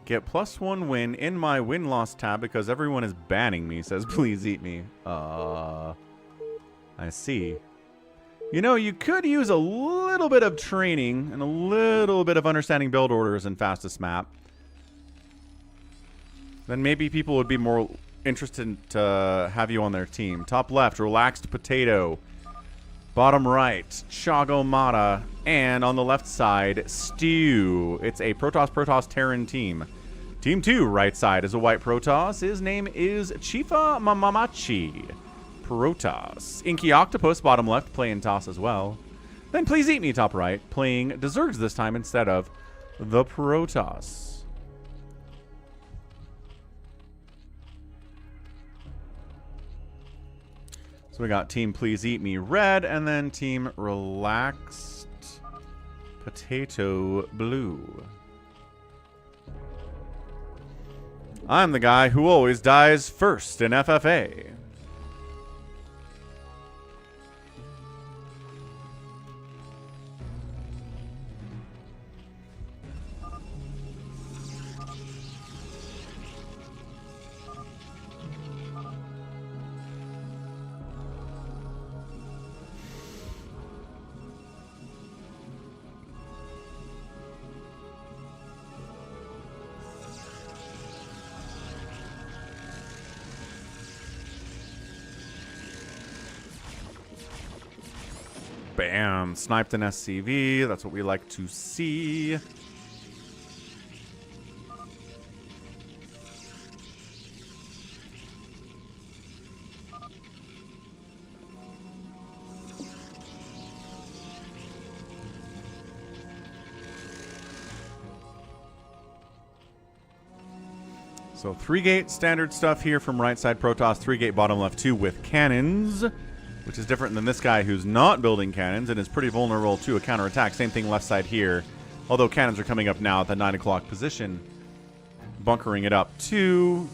Get +1 win in my win-loss tab because everyone is banning me, says Please Eat Me. I see. You know, you could use a little bit of training and a little bit of understanding build orders in fastest map. Then maybe people would be more interested to have you on their team. Top left, Relaxed Potato. Bottom right, Chagomata. And on the left side, Stew. It's a Protoss Terran team. Team 2, right side, is a white Protoss. His name is Chifa Mamamachi. Protoss. InkyOcto, bottom left, playing Toss as well. Then Please Eat Me, top right, playing the Zergs this time instead of the Protoss. So we got Team Please Eat Me red, and then Team Relaxed Potato blue. I'm the guy who always dies first in FFA. Bam. Sniped an SCV. That's what we like to see. So 3-gate standard stuff here from right side Protoss, 3-gate bottom left 2 with cannons, which is different than this guy who's not building cannons and is pretty vulnerable to a counterattack. Same thing left side here, although cannons are coming up now at the 9 o'clock position. Bunkering it up 2.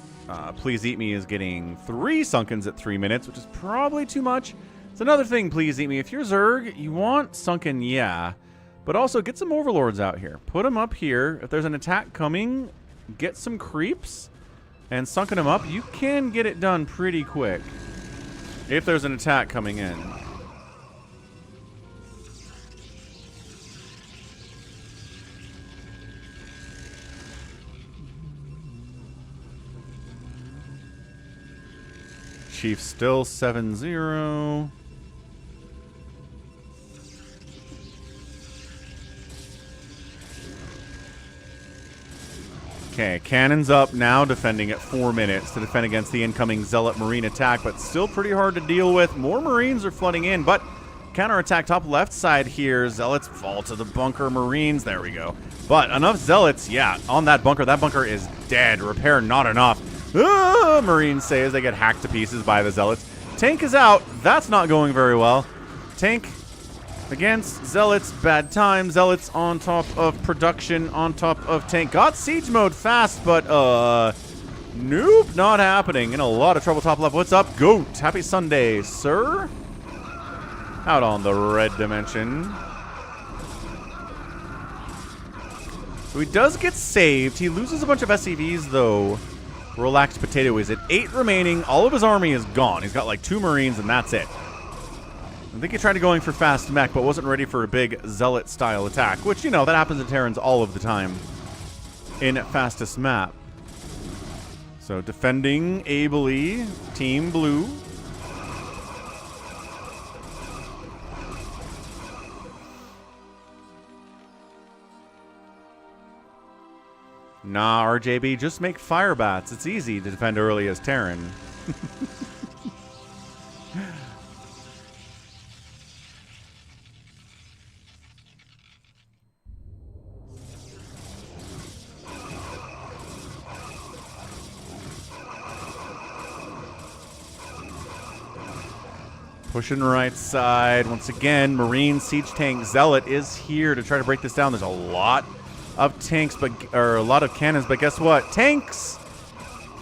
Please Eat Me is getting 3 Sunkens at 3 minutes, which is probably too much. It's another thing, Please Eat Me. If you're Zerg, you want Sunken, yeah. But also, get some Overlords out here. Put them up here. If there's an attack coming, get some creeps and sunken them up. You can get it done pretty quick if there's an attack coming in. Chief still 7-0. Okay, cannons up now, defending at 4 minutes to defend against the incoming Zealot Marine attack, but still pretty hard to deal with. More Marines are flooding in, but counterattack top left side here. Zealots fall to the bunker. Marines, there we go. But enough Zealots, yeah, on that bunker. That bunker is dead. Repair not enough. Marines say as they get hacked to pieces by the Zealots. Tank is out. That's not going very well. Tank against Zealots, bad time. Zealots on top of production, on top of tank. Got siege mode fast, but nope, not happening. In a lot of trouble top left. What's up, Goat? Happy Sunday, sir. Out on the red dimension. So he does get saved. He loses a bunch of SCVs, though. Relaxed Potato is at 8 remaining. All of his army is gone. He's got like 2 Marines, and that's it. I think he tried going for fast mech, but wasn't ready for a big Zealot-style attack, which, you know, that happens in Terrans all of the time in fastest map. So defending ably, Team Blue. Nah, RJB, just make fire bats. It's easy to defend early as Terran. Pushing right side. Once again, Marine Siege Tank Zealot is here to try to break this down. There's a lot of tanks, or a lot of cannons, but guess what? Tanks!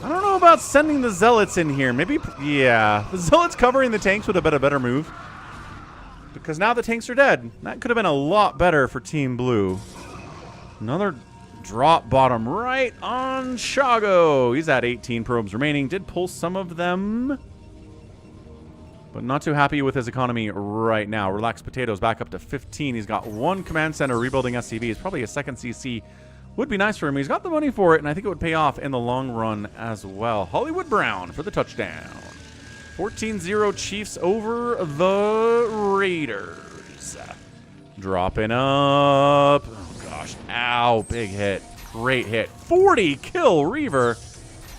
I don't know about sending the Zealots in here. Maybe, yeah. The Zealots covering the tanks would have been a better move. Because now the tanks are dead. That could have been a lot better for Team Blue. Another drop bottom right on Shago. He's at 18 probes remaining. Did pull some of them. But not too happy with his economy right now. Relaxed Potatoes back up to 15. He's got one command center rebuilding SCVs. Probably a second CC would be nice for him. He's got the money for it, and I think it would pay off in the long run as well. Hollywood Brown for the touchdown. 14-0 Chiefs over the Raiders. Dropping up. Oh, gosh. Ow. Big hit. Great hit. 40 kill Reaver.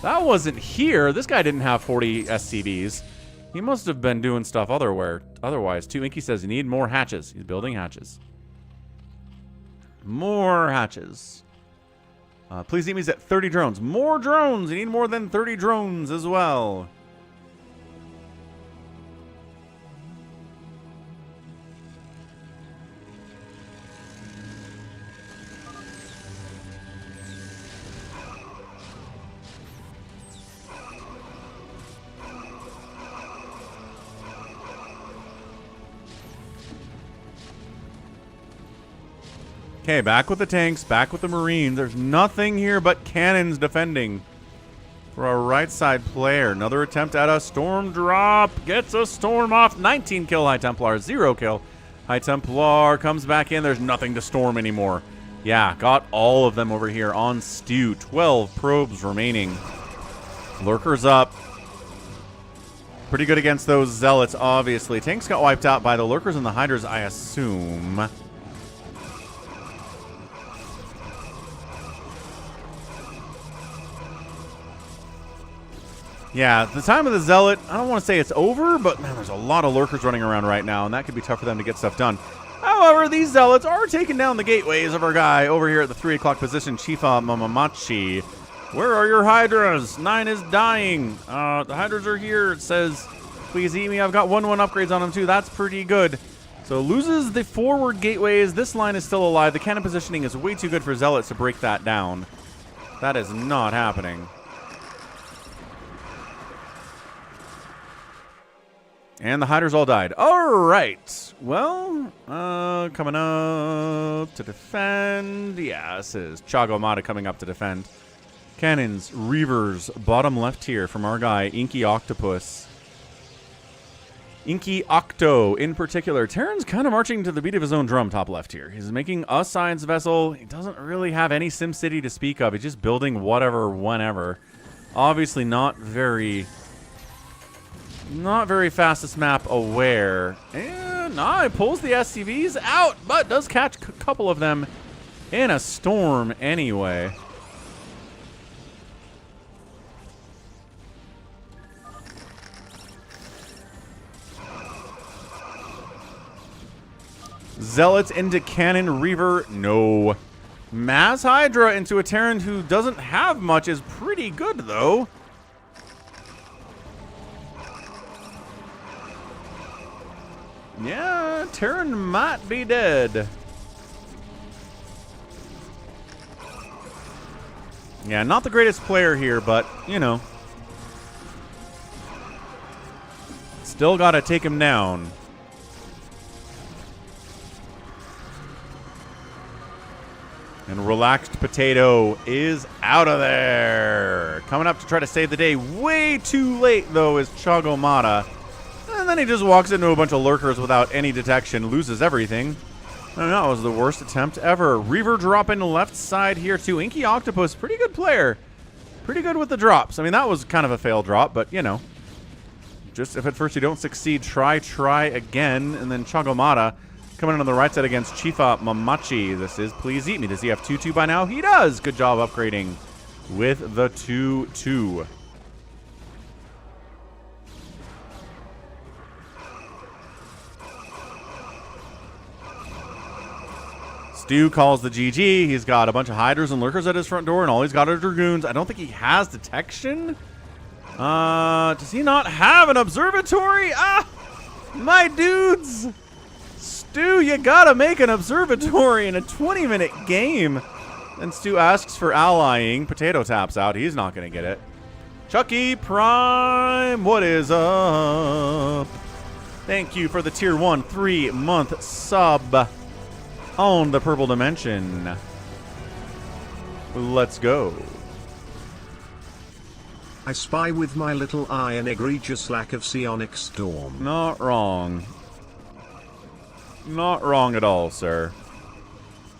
That wasn't here. This guy didn't have 40 SCVs. He must have been doing stuff otherwise, too. Inky says you need more hatches. He's building hatches. More hatches. Please eat me's at 30 drones. More drones! You need more than 30 drones as well. Okay, back with the tanks, back with the Marines. There's nothing here but cannons defending for our right side player. Another attempt at a storm drop. Gets a storm off. 19 kill High Templar, 0 kill. High Templar comes back in. There's nothing to storm anymore. Yeah, got all of them over here on Stew. 12 probes remaining. Lurkers up. Pretty good against those Zealots, obviously. Tanks got wiped out by the Lurkers and the Hydras, I assume. Yeah, the time of the Zealot, I don't want to say it's over, but man, there's a lot of Lurkers running around right now, and that could be tough for them to get stuff done. However, these Zealots are taking down the gateways of our guy over here at the 3 o'clock position, Chifa Mamamachi. Where are your Hydras? 9 is dying. The Hydras are here. It says, please eat me. I've got 1-1 upgrades on them, too. That's pretty good. So loses the forward gateways. This line is still alive. The cannon positioning is way too good for Zealots to break that down. That is not happening. And the Hydras all died. All right. Well, coming up to defend. Yeah, this is Chagomata coming up to defend. Cannons, Reavers, bottom left here from our guy, InkyOctopus. InkyOcto in particular. Terran's kind of marching to the beat of his own drum top left here. He's making a science vessel. He doesn't really have any SimCity to speak of. He's just building whatever, whenever. Obviously not very fastest map aware. And he pulls the SCVs out, but does catch a couple of them in a storm anyway. Zealots into Cannon Reaver. No. Maz Hydra into a Terran who doesn't have much is pretty good, though. Yeah, Terran might be dead. Yeah, not the greatest player here, but, you know. Still got to take him down. And Relaxed Potato is out of there. Coming up to try to save the day. Way too late, though, is Chagomata. And then he just walks into a bunch of Lurkers without any detection. Loses everything. I know, that was the worst attempt ever. Reaver dropping left side here, too. InkyOctopus, pretty good player. Pretty good with the drops. I mean, that was kind of a failed drop, but, you know. Just if at first you don't succeed, try again. And then Chagomata coming in on the right side against Chifa Mamachi. This is Please Eat Me. Does he have 2-2 by now? He does. Good job upgrading with the 2-2. Stu calls the GG. He's got a bunch of Hydras and Lurkers at his front door, and all he's got are Dragoons. I don't think he has detection. Does he not have an observatory? My dudes! Stu, you gotta make an observatory in a 20-minute game. Then Stu asks for allying. Potato taps out. He's not gonna get it. Chucky Prime, what is up? Thank you for the tier 1 3-month sub on the Purple Dimension. Let's go. I spy with my little eye an egregious lack of psionic storm. Not wrong. Not wrong at all, sir.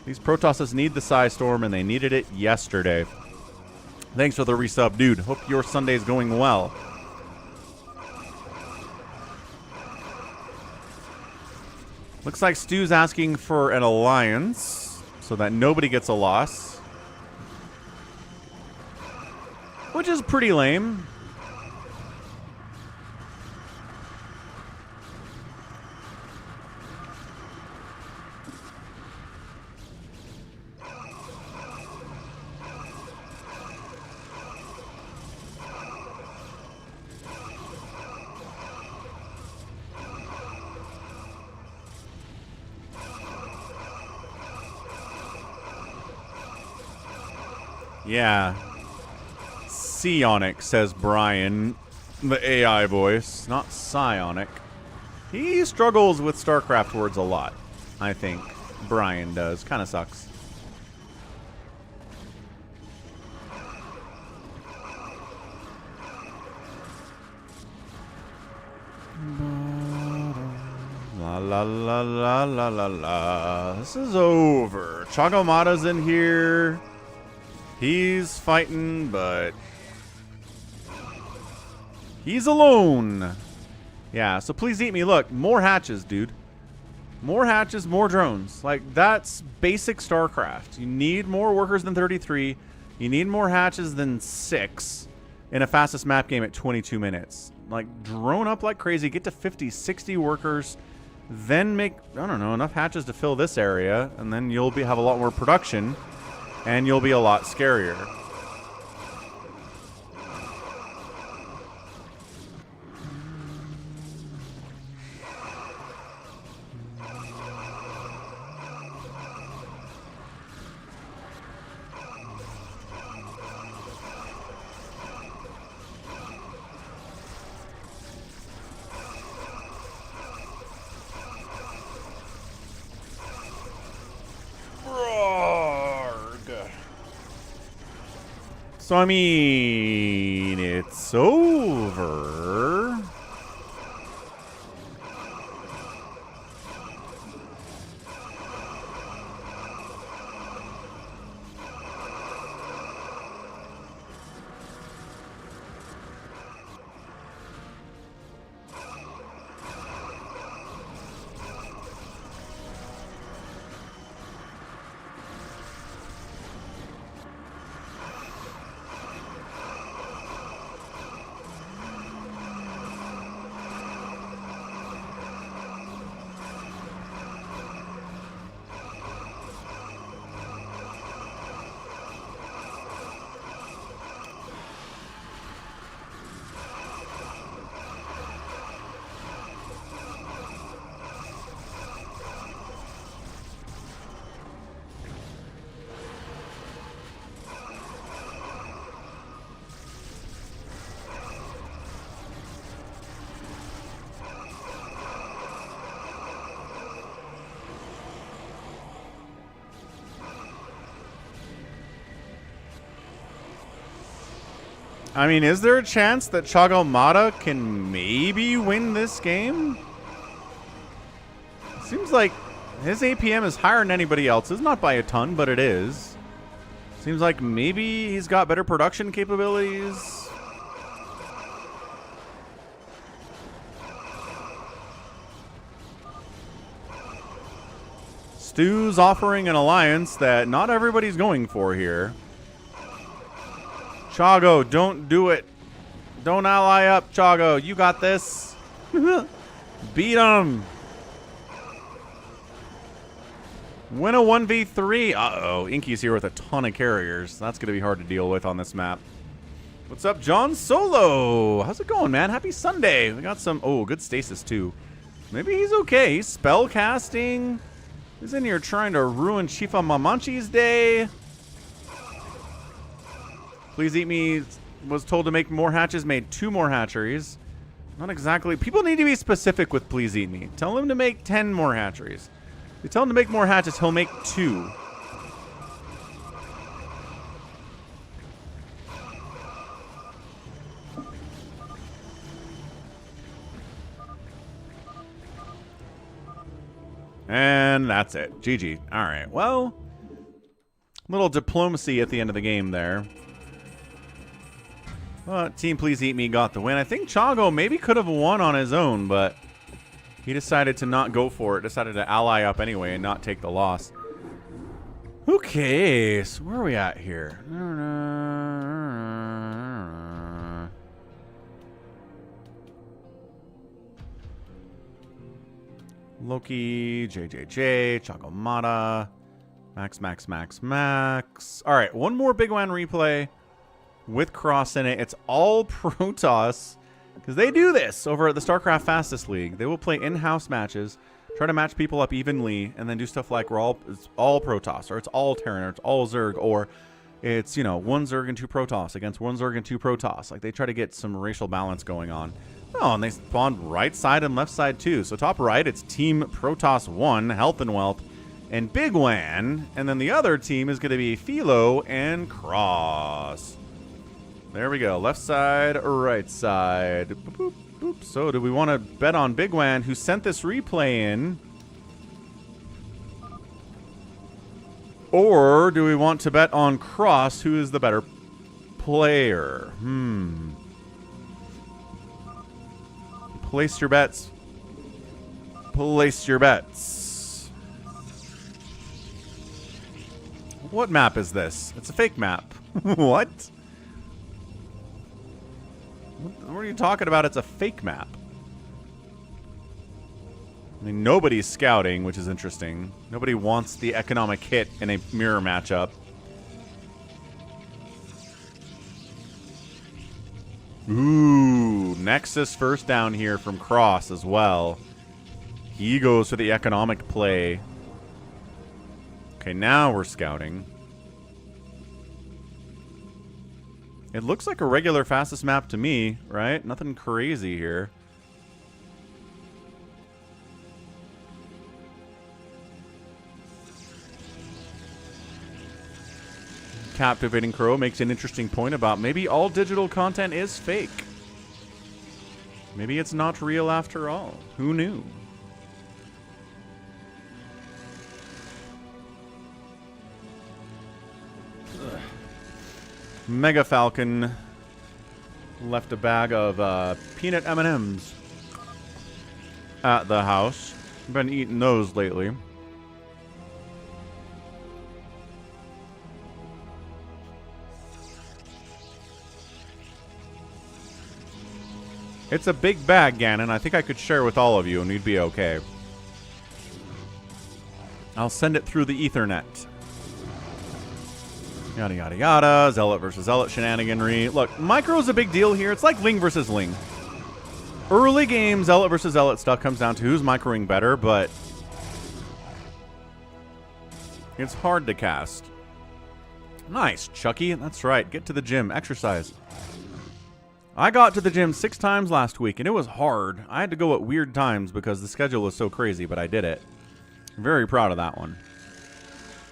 These Protosses need the Psi Storm, and they needed it yesterday. Thanks for the resub, dude. Hope your Sunday's going well. Looks like Stu's asking for an alliance so that nobody gets a loss. Which is pretty lame. Yeah. Psionic, says Brian, the AI voice, not psionic. He struggles with StarCraft words a lot, I think. Brian does. Kind of sucks. La la la la la la la. This is over. Chagomata's in here. He's fighting, but he's alone. Yeah, so please eat me. Look, more hatches, dude. More hatches, more drones. Like, that's basic StarCraft. You need more workers than 33. You need more hatches than 6 in a fastest map game at 22 minutes. Like, drone up like crazy. Get to 50, 60 workers. Then make, I don't know, enough hatches to fill this area. And then you'll have a lot more production. And you'll be a lot scarier. So, I mean, it's over. I mean, is there a chance that Chagomata can maybe win this game? Seems like his APM is higher than anybody else's. Not by a ton, but it is. Seems like maybe he's got better production capabilities. Stu's offering an alliance that not everybody's going for here. Chago, don't do it. Don't ally up, Chago. You got this. Beat him. Win a 1v3. Uh-oh. Inky's here with a ton of carriers. That's going to be hard to deal with on this map. What's up, John Solo? How's it going, man? Happy Sunday. We got some... Oh, good stasis, too. Maybe he's okay. He's spell casting. He's in here trying to ruin Chifa Mamanchi's day. Please Eat Me was told to make more hatches, made 2 more hatcheries. Not exactly. People need to be specific with Please Eat Me. Tell him to make 10 more hatcheries. If you tell him to make more hatches, he'll make 2. And that's it. GG. All right. Well, little diplomacy at the end of the game there. Team Please Eat Me got the win. I think Chago maybe could have won on his own, but he decided to not go for it. Decided to ally up anyway and not take the loss. Okay, so where are we at here? Loki, JJJ, Chagomata, Max. All right, one more Bigwan replay with Cross in it. It's all Protoss because they do this over at the StarCraft Fastest League. They will play in-house matches, try to match people up evenly, and then do stuff like it's all Protoss, or it's all Terran, or it's all Zerg, or it's, you know, 1 Zerg and 2 Protoss against 1 Zerg and 2 Protoss. Like, they try to get some racial balance going on. Oh, and they spawned right side and left side too. So top right, it's Team Protoss 1, Health and Wealth, and Bigwan. And then the other team is going to be filO and Cross. There we go. Left side, right side. Boop, boop, boop. So do we want to bet on Bigwan, who sent this replay in? Or do we want to bet on Cross, who is the better player? Place your bets. Place your bets. What map is this? It's a fake map. What? What are you talking about? It's a fake map. I mean, nobody's scouting, which is interesting. Nobody wants the economic hit in a mirror matchup. Ooh, Nexus first down here from Cross as well. He goes for the economic play. Okay, now we're scouting. It looks like a regular fastest map to me, right? Nothing crazy here. Captivating Crow makes an interesting point about maybe all digital content is fake. Maybe it's not real after all. Who knew? Ugh. Mega Falcon left a bag of peanut M&Ms at the house. Been eating those lately. It's a big bag, Ganon. I think I could share with all of you and we'd be okay. I'll send it through the Ethernet. Yada, yada, yada. Zealot versus Zealot shenaniganry. Look, micro's a big deal here. It's like Ling versus Ling. Early game Zealot versus Zealot stuff comes down to who's microing better, but it's hard to cast. Nice, Chucky. That's right. Get to the gym. Exercise. I got to the gym 6 times last week, and it was hard. I had to go at weird times because the schedule was so crazy, but I did it. I'm very proud of that one.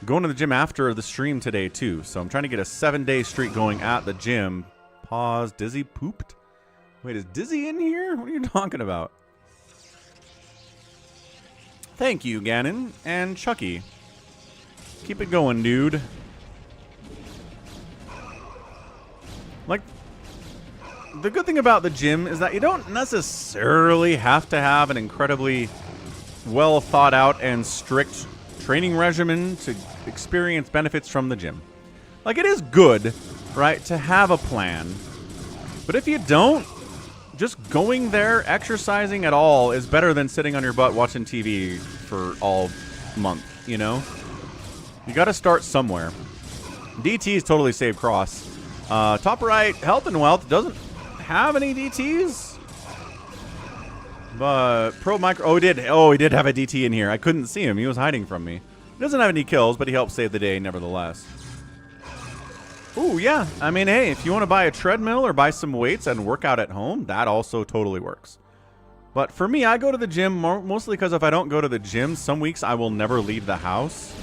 Going to the gym after the stream today, too, so I'm trying to get a 7-day streak going at the gym. Pause. Dizzy pooped? Wait, is Dizzy in here? What are you talking about? Thank you, Ganon and Chucky. Keep it going, dude. Like, the good thing about the gym is that you don't necessarily have to have an incredibly well thought out and strict training regimen to experience benefits from the gym. Like, it is good, right, to have a plan. But if you don't, just going there, exercising at all is better than sitting on your butt watching TV for all month, you know? You gotta start somewhere. DTs totally saved Cross. Top right, Health and Wealth doesn't have any DTs. Pro Micro. Oh, he did. Oh, he did have a DT in here. I couldn't see him. He was hiding from me. He doesn't have any kills, but he helped save the day nevertheless. Ooh, yeah. I mean, hey, if you want to buy a treadmill or buy some weights and work out at home, that also totally works. But for me, I go to the gym mostly because if I don't go to the gym, some weeks I will never leave the house.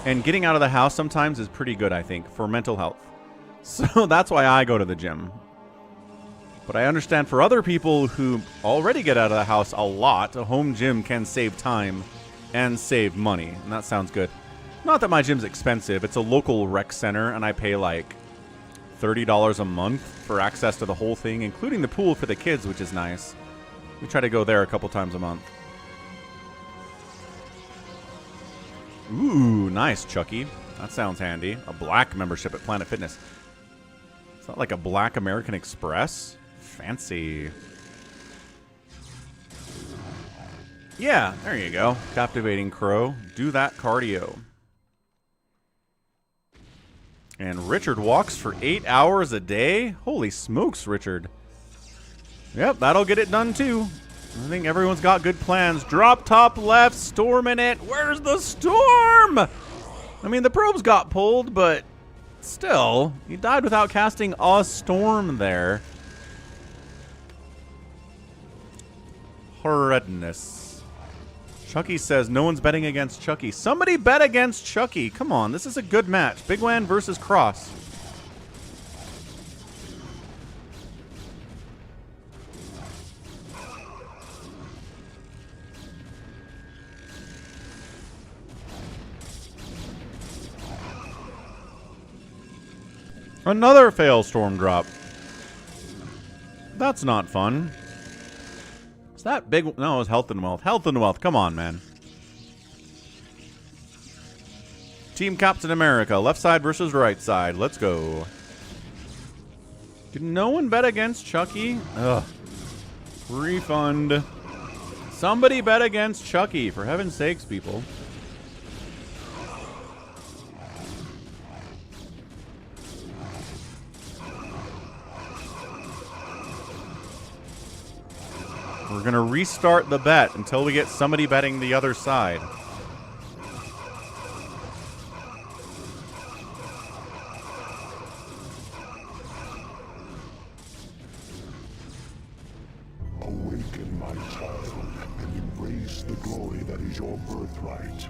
And getting out of the house sometimes is pretty good, I think, for mental health. So that's why I go to the gym. But I understand for other people who already get out of the house a lot, a home gym can save time and save money. And that sounds good. Not that my gym's expensive. It's a local rec center, and I pay like $30 a month for access to the whole thing, including the pool for the kids, which is nice. We try to go there a couple times a month. Ooh, nice, Chucky. That sounds handy. A black membership at Planet Fitness. It's not like a black American Express. Fancy. Yeah, there you go. Captivating Crow. Do that cardio. And Richard walks for 8 hours a day? Holy smokes, Richard. Yep, that'll get it done too. I think everyone's got good plans. Drop top left, storming it. Where's the storm? I mean, the probes got pulled, but still, he died without casting a storm there. Horrendous. Chucky says no one's betting against Chucky. Somebody bet against Chucky. Come on, this is a good match. Bigwan versus Cross. Another fail storm drop. That's not fun. Is that big? No, it's Health and Wealth. Health and Wealth. Come on, man. Team Captain America. Left side versus right side. Let's go. Did no one bet against Chucky? Ugh. Refund. Somebody bet against Chucky. For heaven's sakes, people. We're going to restart the bet until we get somebody betting the other side. Awaken, my child, and embrace the glory that is your birthright.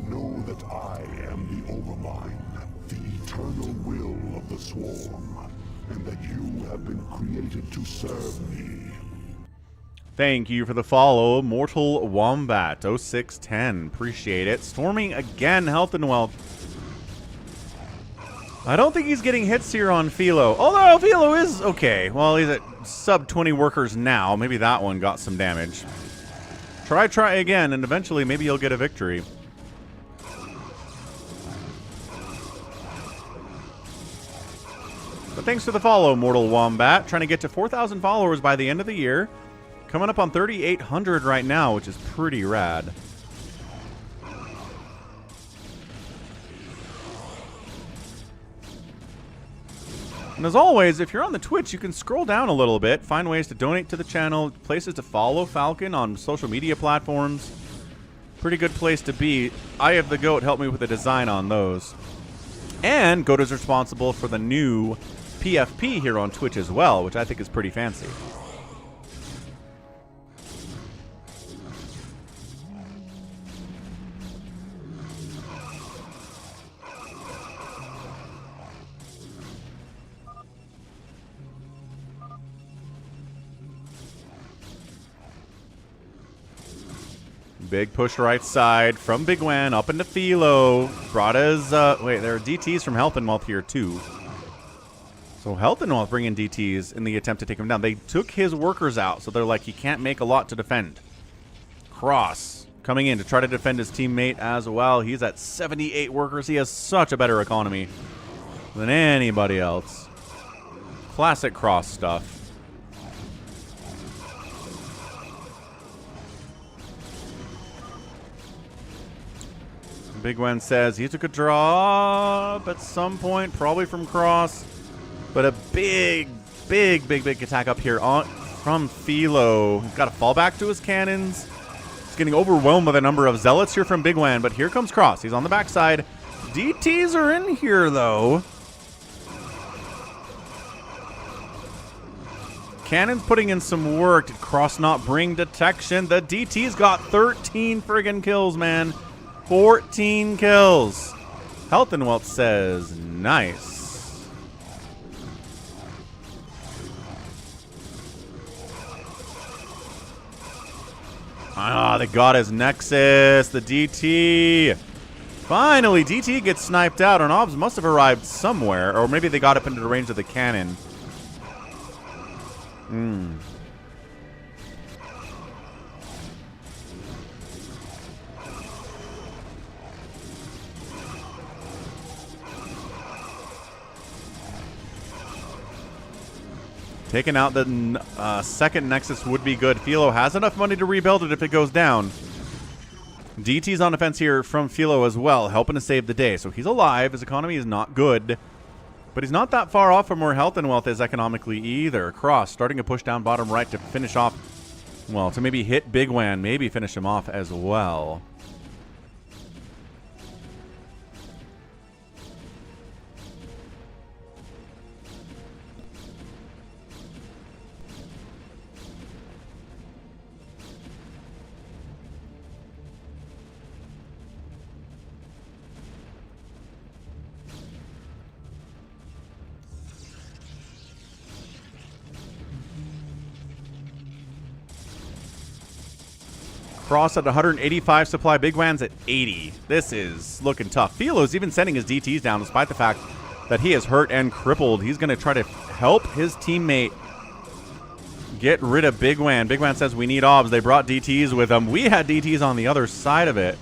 Know that I am the Overmind, the eternal will of the Swarm, and that you have been created to serve me. Thank you for the follow, Mortal Wombat 0610. Appreciate it. Storming again, Health and Wealth. I don't think he's getting hits here on filO. Although filO is okay. Well, he's at sub 20 workers now. Maybe that one got some damage. Try again, and eventually maybe you'll get a victory. But thanks for the follow, Mortal Wombat. Trying to get to 4,000 followers by the end of the year. Coming up on 3,800 right now, which is pretty rad. And as always, if you're on the Twitch, you can scroll down a little bit, find ways to donate to the channel, places to follow Falcon on social media platforms. Pretty good place to be. Eye of the Goat helped me with the design on those. And Goat is responsible for the new PFP here on Twitch as well, which I think is pretty fancy. Big push right side from Bigwan up into filO. Brought his, wait, there are DTs from Health and Wealth here too. So Health and Wealth bring in DTs in the attempt to take him down. They took his workers out, so they're like, he can't make a lot to defend. Cross coming in to try to defend his teammate as well. He's at 78 workers. He has such a better economy than anybody else. Classic Cross stuff. Bigwan says he took a drop at some point, probably from Cross. But a big attack up here on from filO. He's got to fall back to his cannons. He's getting overwhelmed by the number of zealots here from Bigwan, but here comes Cross. He's on the backside. DTs are in here, though. Cannon's putting in some work. Did Cross not bring detection? The DT's got 13 friggin' kills, man. 14 kills. Health and Wealth says, nice. Ah, they got his Nexus. The DT. Finally, DT gets sniped out. And Obs must have arrived somewhere. Or maybe they got up into the range of the cannon. Taking out the second Nexus would be good. filO has enough money to rebuild it if it goes down. DT's on defense here from filO as well, helping to save the day. So he's alive. His economy is not good. But he's not that far off from where Health and Wealth is economically either. Cross starting to push down bottom right to finish off, well, to maybe hit Bigwan, maybe finish him off as well. Cross at 185 supply. Bigwan's at 80. This is looking tough. filO's even sending his DTs down despite the fact that he is hurt and crippled. He's going to try to help his teammate get rid of Bigwan. Bigwan says we need obs. They brought DTs with them. We had DTs on the other side of it.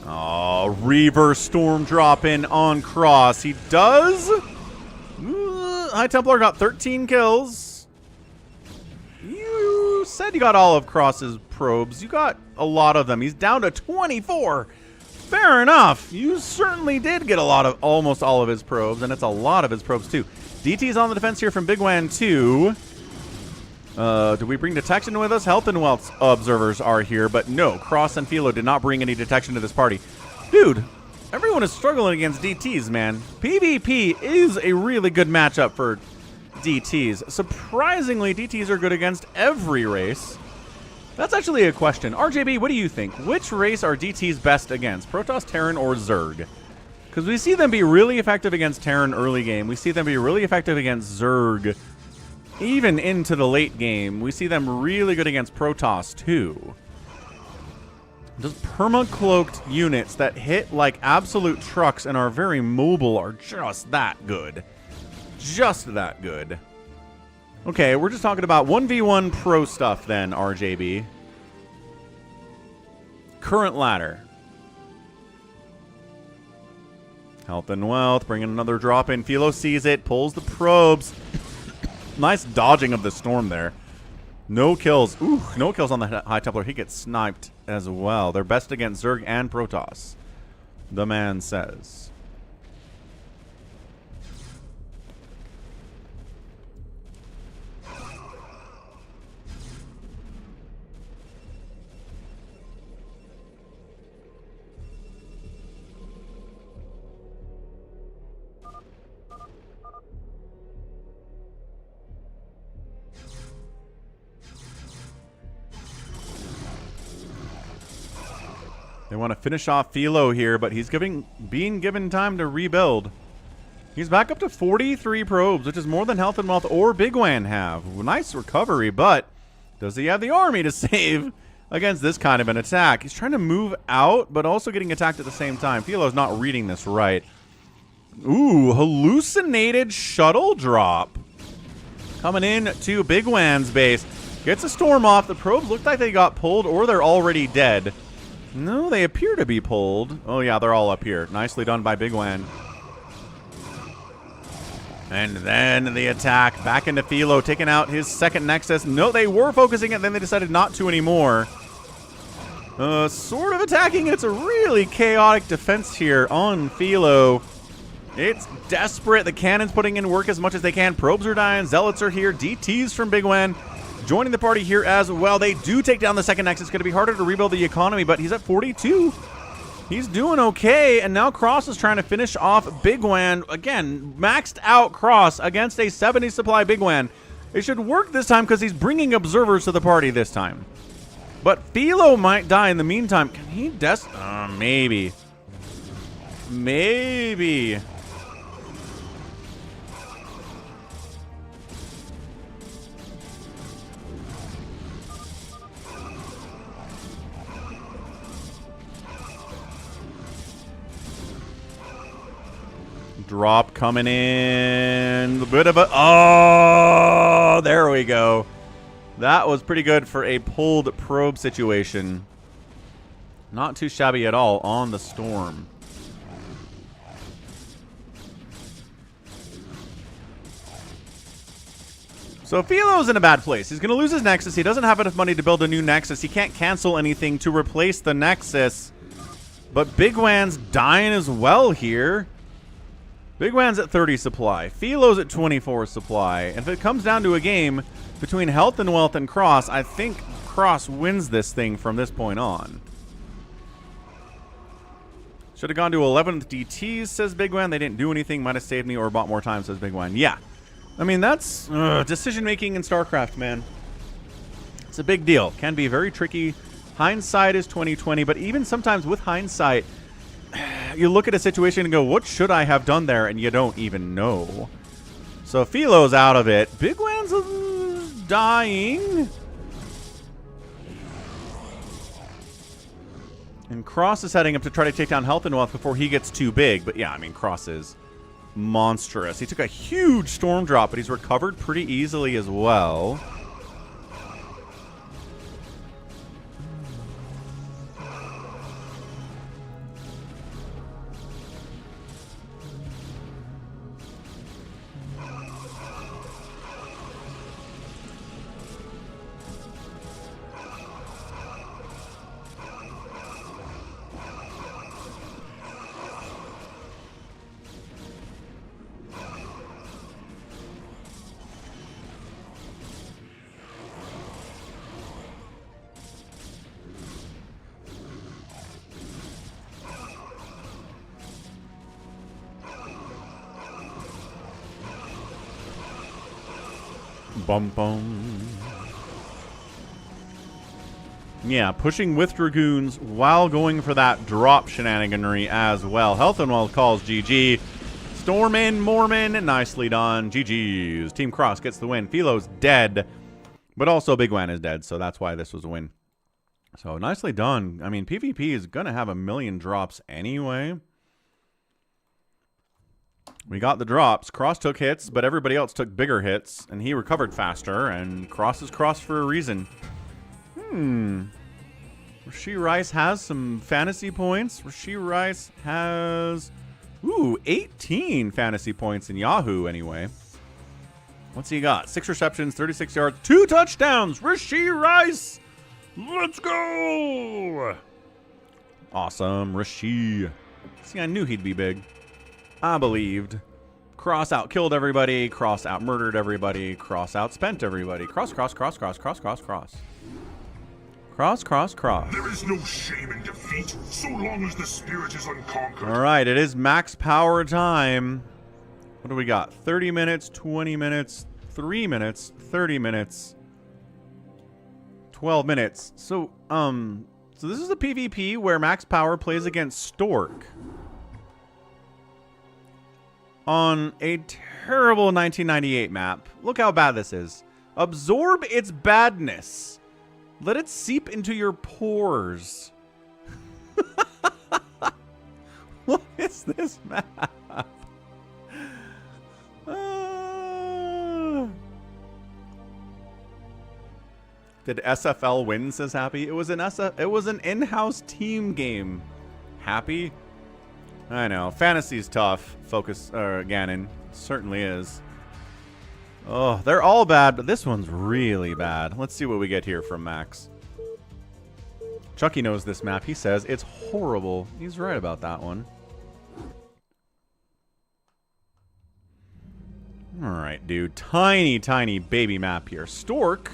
Oh, Reaver Storm drop in on Cross. He does. High Templar got 13 kills. You said you got all of Cross's probes. You got a lot of them. He's down to 24. Fair enough. You certainly did get a lot of, almost all of his probes, and it's a lot of his probes too. DT's on the defense here from Bigwan too. Do we bring detection with us? Health and Wealth observers are here, but no, Cross and filO did not bring any detection to this party. Dude, everyone is struggling against DTs, man. PvP is a really good matchup for DTs. Surprisingly, DTs are good against every race. That's actually a question. RJB, what do you think? Which race are DTs best against? Protoss, Terran, or Zerg? Because we see them be really effective against Terran early game. We see them be really effective against Zerg even into the late game. We see them really good against Protoss too. Just perma-cloaked units that hit like absolute trucks and are very mobile are just that good. Just that good. Okay, we're just talking about 1v1 pro stuff then, RJB. Current ladder. Health and Wealth, bringing another drop in. filO sees it, pulls the probes. Nice dodging of the storm there. No kills. Ooh, no kills on the High Templar. He gets sniped as well. They're best against Zerg and Protoss, the man says. They want to finish off filO here, but he's being given time to rebuild. He's back up to 43 probes, which is more than Health and Wealth or Bigwan have. Nice recovery, but does he have the army to save against this kind of an attack? He's trying to move out, but also getting attacked at the same time. filO's not reading this right. Ooh, hallucinated shuttle drop. Coming in to Bigwan's base. Gets a storm off. The probes look like they got pulled or they're already dead. No, they appear to be pulled. Oh, yeah, they're all up here. Nicely done by Bigwan. And then the attack back into filO, taking out his second Nexus. No, they were focusing it, then they decided not to anymore. Sort of attacking. It's a really chaotic defense here on filO. It's desperate. The cannon's putting in work as much as they can. Probes are dying. Zealots are here. DTs from Bigwan joining the party here as well. They do take down the second Nexus. It's going to be harder to rebuild the economy, but he's at 42. He's doing okay, and now Cross is trying to finish off Bigwan. Again, maxed out Cross against a 70 supply Bigwan. It should work this time because he's bringing observers to the party this time. But filO might die in the meantime. Can he maybe. Maybe. Drop coming in. A bit of a... Oh, there we go. That was pretty good for a pulled probe situation. Not too shabby at all on the Storm. So filo's in a bad place. He's going to lose his Nexus. He doesn't have enough money to build a new Nexus. He can't cancel anything to replace the Nexus. But Bigwan's dying as well here. Bigwan's at 30 supply. filo's at 24 supply. And if it comes down to a game between Health and Wealth and Cross, I think Cross wins this thing from this point on. Should have gone to 11th DTs, says Bigwan. They didn't do anything. Might have saved me or bought more time, says Bigwan. Yeah. I mean, that's decision-making in StarCraft, man. It's a big deal. Can be very tricky. Hindsight is 20/20, but even sometimes with hindsight, you look at a situation and go, what should I have done there? And you don't even know. So filo's out of it. Bigwan's dying. And Cross is heading up to try to take down Health and Wealth before he gets too big. But yeah, I mean, Cross is monstrous. He took a huge storm drop, but he's recovered pretty easily as well. Bum bum. Yeah, pushing with Dragoons while going for that drop shenaniganry as well. Health and Wealth calls GG. Stormin, Mormon, nicely done. GG's. Team Cross gets the win. filo's dead, but also Bigwan is dead, so that's why this was a win. So nicely done. I mean, PvP is going to have 1,000,000 drops anyway. We got the drops. Cross took hits, but everybody else took bigger hits, and he recovered faster, and Cross is Cross for a reason. Rashi Rice has some fantasy points. Rashi Rice has, 18 fantasy points in Yahoo anyway. What's he got? 6 receptions, 36 yards, 2 touchdowns. Rashi Rice! Let's go! Awesome, Rashi. See, I knew he'd be big. I believed. Cross out killed everybody. Cross out murdered everybody. Cross out spent everybody. Cross, cross, cross, cross, cross, cross, cross. Cross, cross, cross. There is no shame in defeat, so long as the spirit is unconquered. All right, it is max power time. What do we got? 30 minutes, 20 minutes, 3 minutes, 30 minutes, 12 minutes. So this is a PvP where Maxpower plays against Stork on a terrible 1998 map. Look how bad this is. Absorb its badness. Let it seep into your pores. What is this map? Did SFL win, says Happy? It was an in-house team game. Happy? I know. Fantasy's tough. Focus, Ganon. Certainly is. Oh, they're all bad, but this one's really bad. Let's see what we get here from Max. Chucky knows this map. He says it's horrible. He's right about that one. Alright, dude. Tiny, tiny baby map here. Stork?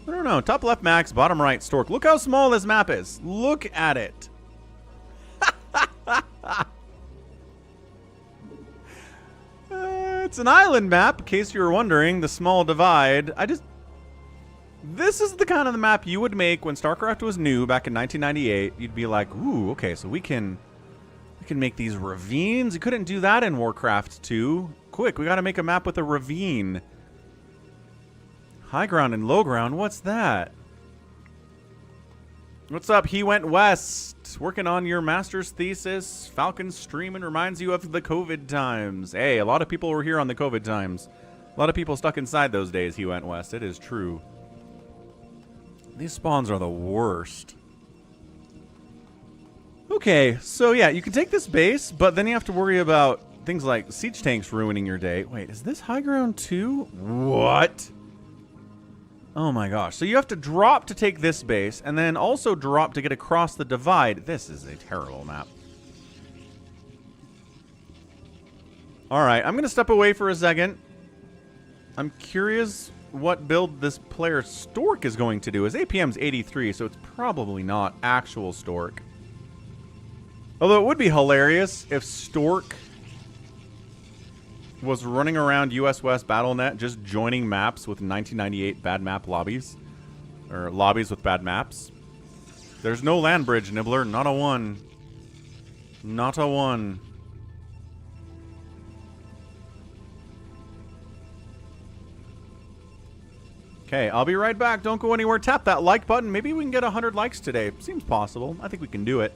I don't know. Top left Max, bottom right Stork. Look how small this map is. Look at it. It's an island map, in case you were wondering. The small divide. This is the kind of the map you would make when StarCraft was new back in 1998. You'd be like, ooh, okay, so we can make these ravines. You couldn't do that in Warcraft 2. Quick, we gotta make a map with a ravine. High ground and low ground, what's that? What's up? He went west. Working on your master's thesis. Falcon streaming reminds you of the COVID times. Hey, a lot of people were here on the COVID times. A lot of people stuck inside those days. He went west. It is true. These spawns are the worst. Okay, so yeah, you can take this base, but then you have to worry about things like siege tanks ruining your day. Wait, is this high ground too? What? Oh my gosh. So you have to drop to take this base, and then also drop to get across the divide. This is a terrible map. Alright, I'm going to step away for a second. I'm curious what build this player Stork is going to do. His APM's 83, so it's probably not actual Stork. Although it would be hilarious if Stork was running around US West BattleNet just joining maps with 1998 bad map lobbies. Or lobbies with bad maps. There's no land bridge, Nibbler. Not a one. Not a one. Okay, I'll be right back. Don't go anywhere. Tap that like button. Maybe we can get 100 likes today. Seems possible. I think we can do it.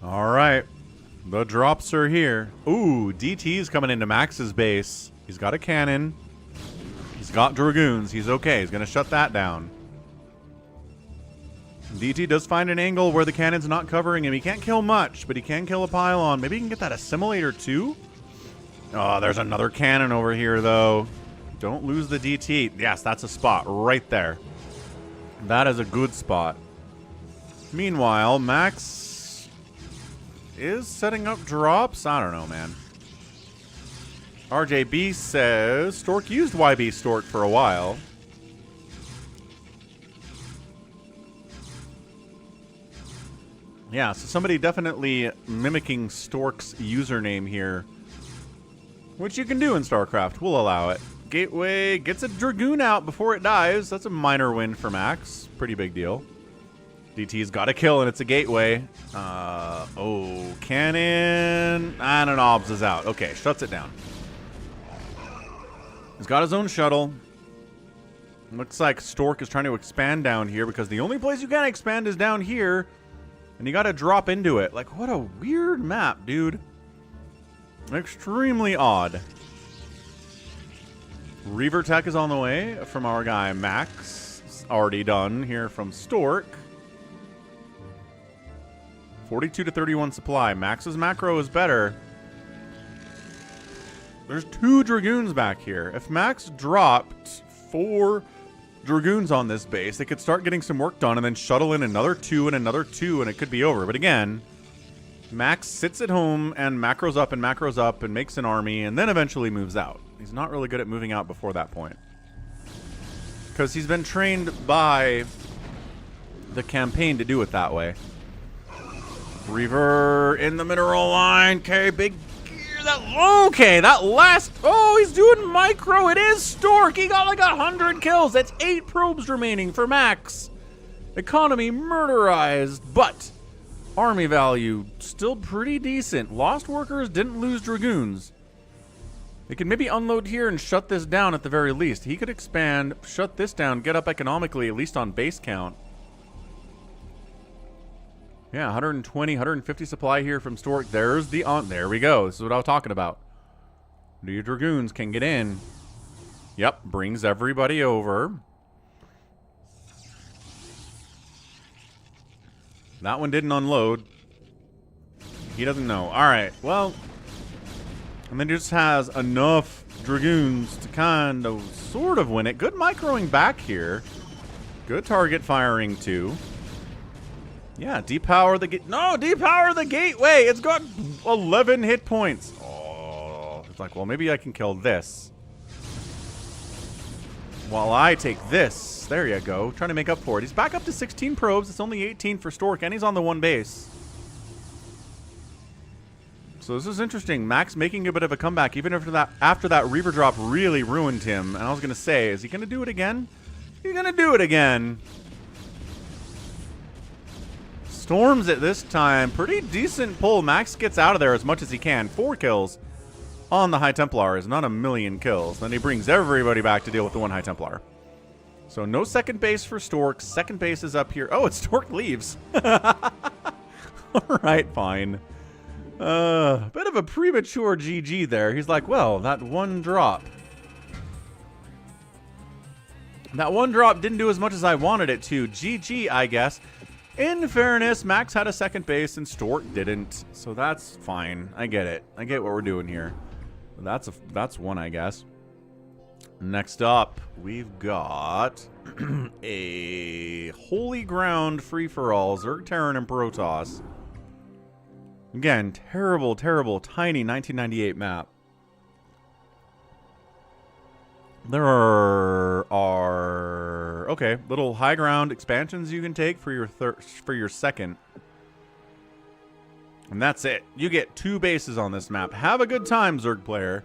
All right. The drops are here. Ooh, DT's coming into Max's base. He's got a cannon. He's got Dragoons. He's okay. He's going to shut that down. DT does find an angle where the cannon's not covering him. He can't kill much, but he can kill a pylon. Maybe he can get that assimilator too? Oh, there's another cannon over here, though. Don't lose the DT. Yes, that's a spot right there. That is a good spot. Meanwhile, Max is setting up drops. I don't know, man. RJB says Stork used YB Stork for a while. Yeah, so somebody definitely mimicking Stork's username here, which you can do in StarCraft. We'll allow it. Gateway gets a Dragoon out before it dies. That's a minor win for Max. Pretty big deal. DT's got a kill, and it's a Gateway. Oh, cannon. And an OBS is out. Okay, shuts it down. He's got his own shuttle. Looks like Stork is trying to expand down here because the only place you can expand is down here. And you gotta drop into it. Like, what a weird map, dude. Extremely odd. Reaver tech is on the way from our guy Max. It's already done here from Stork. 42 to 31 supply. Max's macro is better. There's 2 Dragoons back here. If Max dropped 4 Dragoons on this base, they could start getting some work done and then shuttle in another 2 and another 2 and it could be over. But again, Max sits at home and macros up and makes an army and then eventually moves out. He's not really good at moving out before that point, because he's been trained by the campaign to do it that way. Reaver in the mineral line. Okay, big gear. Okay, that last... Oh, he's doing micro. It is Stork. He got like 100 kills. That's 8 probes remaining for Max. Economy murderized, but army value still pretty decent. Lost workers didn't lose Dragoons. They could maybe unload here and shut this down at the very least. He could expand, shut this down, get up economically, at least on base count. Yeah, 120, 150 supply here from Stork. There's the there we go. This is what I was talking about. Your Dragoons can get in. Yep, brings everybody over. That one didn't unload. He doesn't know. All right, well, and then he just has enough Dragoons to kind of sort of win it. Good microing back here. Good target firing too. Yeah, depower the gate. No, depower the gateway. It's got 11 hit points. Oh, it's like, well, maybe I can kill this while I take this. There you go. Trying to make up for it. He's back up to 16 probes. It's only 18 for Stork, and he's on the 1 base. So this is interesting. Max making a bit of a comeback, even after that Reaver drop really ruined him. And I was going to say, is he going to do it again? He's going to do it again. Storms it this time. Pretty decent pull. Max gets out of there as much as he can. 4 kills on the High Templar is not a million kills. Then he brings everybody back to deal with the 1 High Templar. So no second base for Stork. Second base is up here. Oh, it's Stork leaves. All right, fine. Bit of a premature GG there. He's like, well, that 1 drop. That 1 drop didn't do as much as I wanted it to. GG, I guess. In fairness, Max had a second base and Stork didn't. So that's fine. I get it. I get what we're doing here. That's 1, I guess. Next up, we've got a Holy Ground free-for-all. Zerg, Terran, and Protoss. Again, terrible, terrible, tiny 1998 map. There are okay, little high ground expansions you can take for your second. And that's it. You get 2 bases on this map. Have a good time, Zerg player.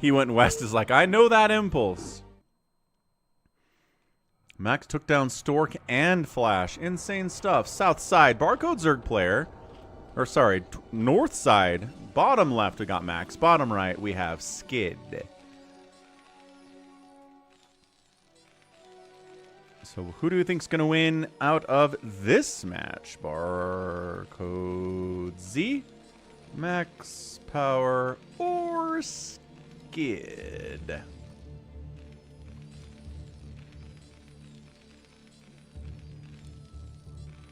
He went west is like, I know that impulse. Max took down Stork and Flash. Insane stuff. South side, Barcode Zerg player. Or sorry, north side. Bottom left, we got Max. Bottom right, we have Skid. So who do you think's going to win out of this match? Barcode Z, Maxpower, or Skid?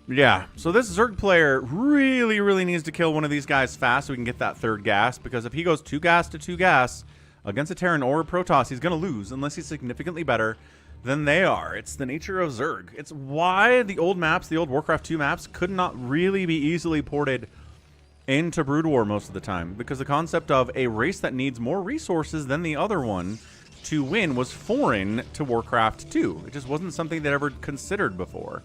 Yeah, so this Zerg player really needs to kill one of these guys fast so we can get that third gas, because if he goes 2 gas to 2 gas against a Terran or a Protoss, he's going to lose unless he's significantly better than they are. It's the nature of Zerg. It's why the old maps, the old Warcraft 2 maps, could not really be easily ported into Broodwar most of the time, because the concept of a race that needs more resources than the other one to win was foreign to Warcraft 2. It just wasn't something they ever considered before.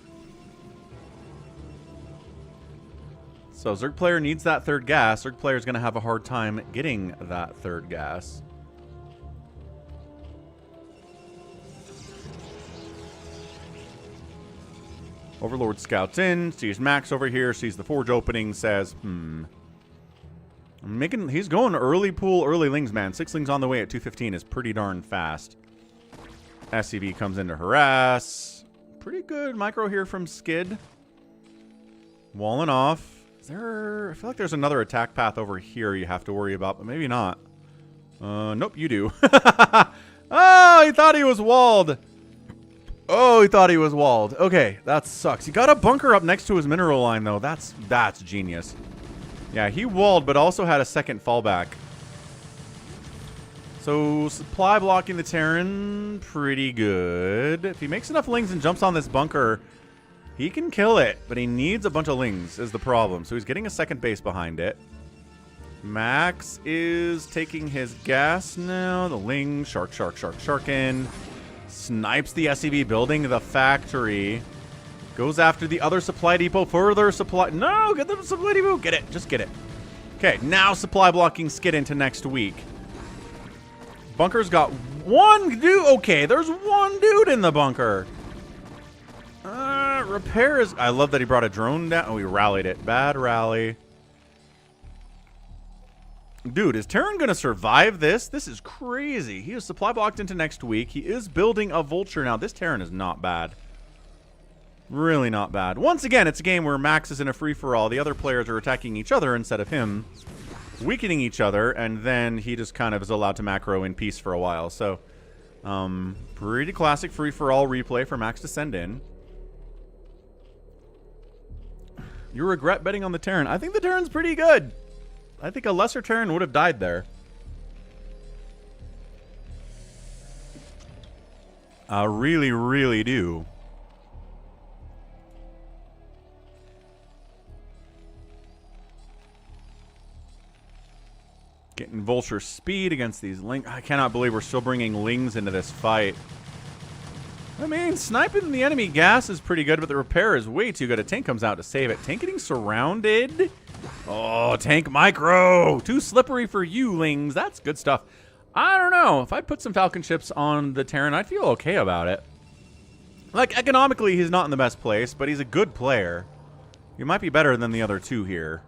So Zerg player needs that third gas. Zerg player is going to have a hard time getting that third gas. Overlord scouts in, sees Max over here, sees the forge opening, says, he's going early pool, early lings, man. 6 lings on the way at 215 is pretty darn fast. SCV comes in to harass. Pretty good micro here from Skid. Walling off. Is there... I feel like there's another attack path over here you have to worry about, but maybe not. Nope, you do. Oh, he thought he was walled. Oh, he thought he was walled. Okay, that sucks. He got a bunker up next to his mineral line, though. That's genius. Yeah, he walled, but also had a second fallback. So, supply blocking the Terran, pretty good. If he makes enough lings and jumps on this bunker, he can kill it, but he needs a bunch of lings is the problem. So he's getting a second base behind it. Max is taking his gas now. The ling, sharkin. Snipes the SCV building, the factory. Goes after the other supply depot. Further supply. No, get the supply depot. Get it. Just get it. Okay, now supply blocking Skid into next week. Bunker's got one dude. Okay, there's one dude in the bunker. Repair is... I love that he brought a drone down. Oh, he rallied it. Bad rally. Dude, is Terran going to survive this? This is crazy. He is supply blocked into next week. He is building a vulture now. This Terran is not bad. Really not bad. Once again, it's a game where Max is in a free-for-all. The other players are attacking each other instead of him, weakening each other, and then he just kind of is allowed to macro in peace for a while. So, pretty classic free-for-all replay for Max to send in. You regret betting on the Terran. I think the Terran's pretty good. I think a lesser Terran would have died there. I really do. Getting vulture speed against these lings. I cannot believe we're still bringing lings into this fight. I mean, sniping the enemy gas is pretty good, but the repair is way too good. A tank comes out to save it. Tank getting surrounded. Oh, tank micro. Too slippery for you, lings. That's good stuff. I don't know. If I put some Falcon ships on the Terran, I'd feel okay about it. Like, economically, he's not in the best place, but he's a good player. He might be better than the other two here.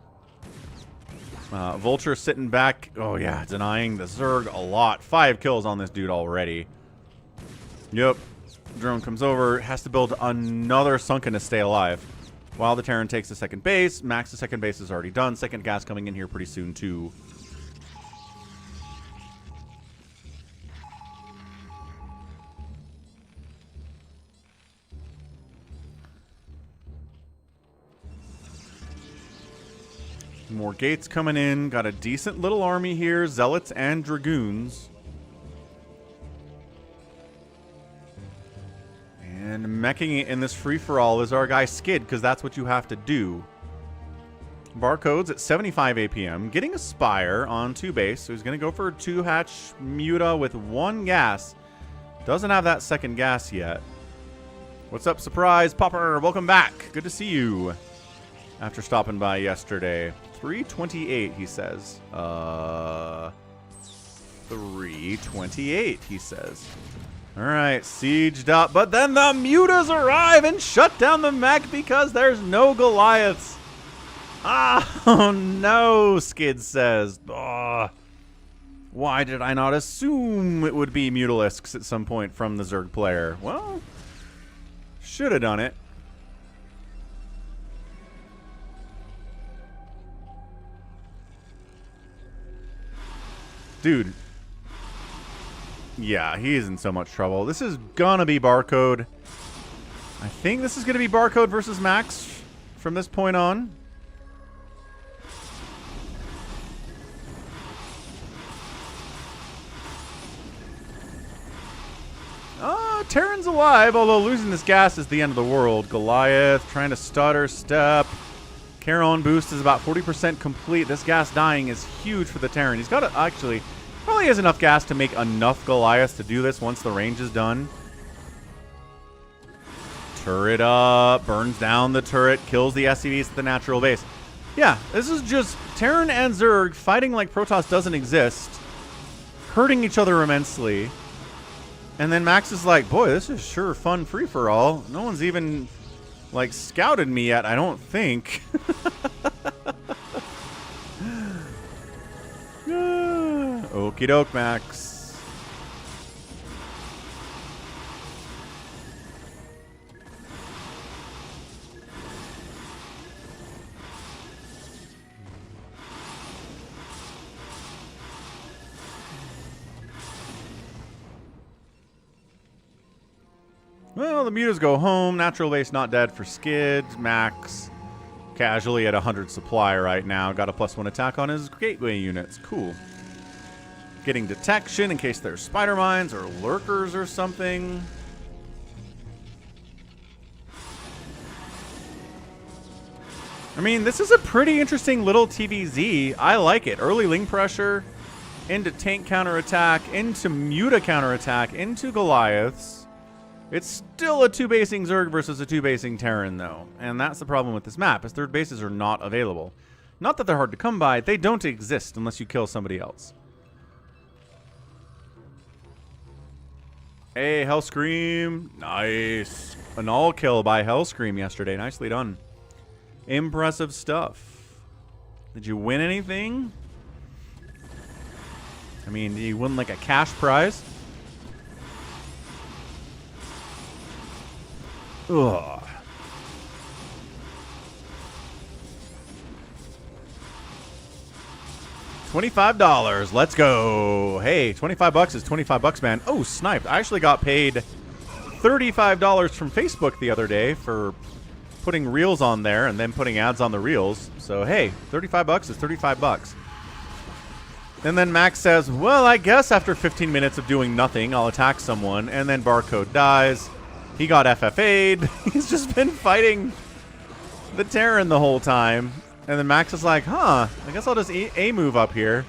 Vulture sitting back. Oh, yeah, denying the Zerg a lot. 5 kills on this dude already. Yep. Drone comes over, has to build another sunken to stay alive. While the Terran takes the second base, Max's second base is already done. Second gas coming in here pretty soon, too. More gates coming in. Got a decent little army here. Zealots and Dragoons. And meching it in this free-for-all is our guy Skid, because that's what you have to do. Barcodes at 75 APM. Getting a Spire on 2 base, so he's going to go for a 2-hatch Muta with 1 gas. Doesn't have that second gas yet. What's up, Surprise Popper? Welcome back. Good to see you. After stopping by yesterday. 328, he says. 328, he says. Alright, sieged up, but then the Mutas arrive and shut down the mech because there's no Goliaths. Oh no, Skid says. Oh, why did I not assume it would be Mutalisks at some point from the Zerg player? Well, Should have done it. Dude. Yeah, he is in so much trouble. This is gonna be barcode. I think this is gonna be barcode versus Max from this point on. Terran's alive, although losing this gas is the end of the world. Goliath trying to stutter step. Charon boost is about 40% complete. This gas dying is huge for the Terran. He's got to actually probably has enough gas to make enough Goliaths to do this once the range is done. Turret up, burns down the turret, kills the SCVs at the natural base. Yeah, this is just Terran and Zerg fighting like Protoss doesn't exist, hurting each other immensely. And then Max is like, boy, this is sure fun free-for-all. No one's even, like, scouted me yet, I don't think. Okie doke, Max. Well, the mutas go home. Natural base not dead for Skid. Max casually at 100 supply right now. Got a +1 attack on his gateway units. Cool. Getting detection in case there's spider mines or lurkers or something. I mean, this is a pretty interesting little TVZ. I like it. Early link pressure, into tank counterattack, into muta counterattack, into Goliaths. It's still a 2-basing Zerg versus a 2-basing Terran, though. And that's the problem with this map, is third bases are not available. Not that they're hard to come by, they don't exist unless you kill somebody else. Hey, Hellscream. Nice. An all-kill by Hellscream yesterday. Nicely done. Impressive stuff. Did you win anything? I mean, did you win like a cash prize? Ugh. $25. Let's go. Hey, 25 bucks is 25 bucks, man. Oh, sniped. I actually got paid $35 from Facebook the other day for putting reels on there and then putting ads on the reels. So, hey, 35 bucks is 35 bucks. And then Max says, well, I guess after 15 minutes of doing nothing, I'll attack someone. And then Barcode dies. He got FFA'd. He's just been fighting the Terran the whole time. And then Max is like, huh, I guess I'll just A-move up here.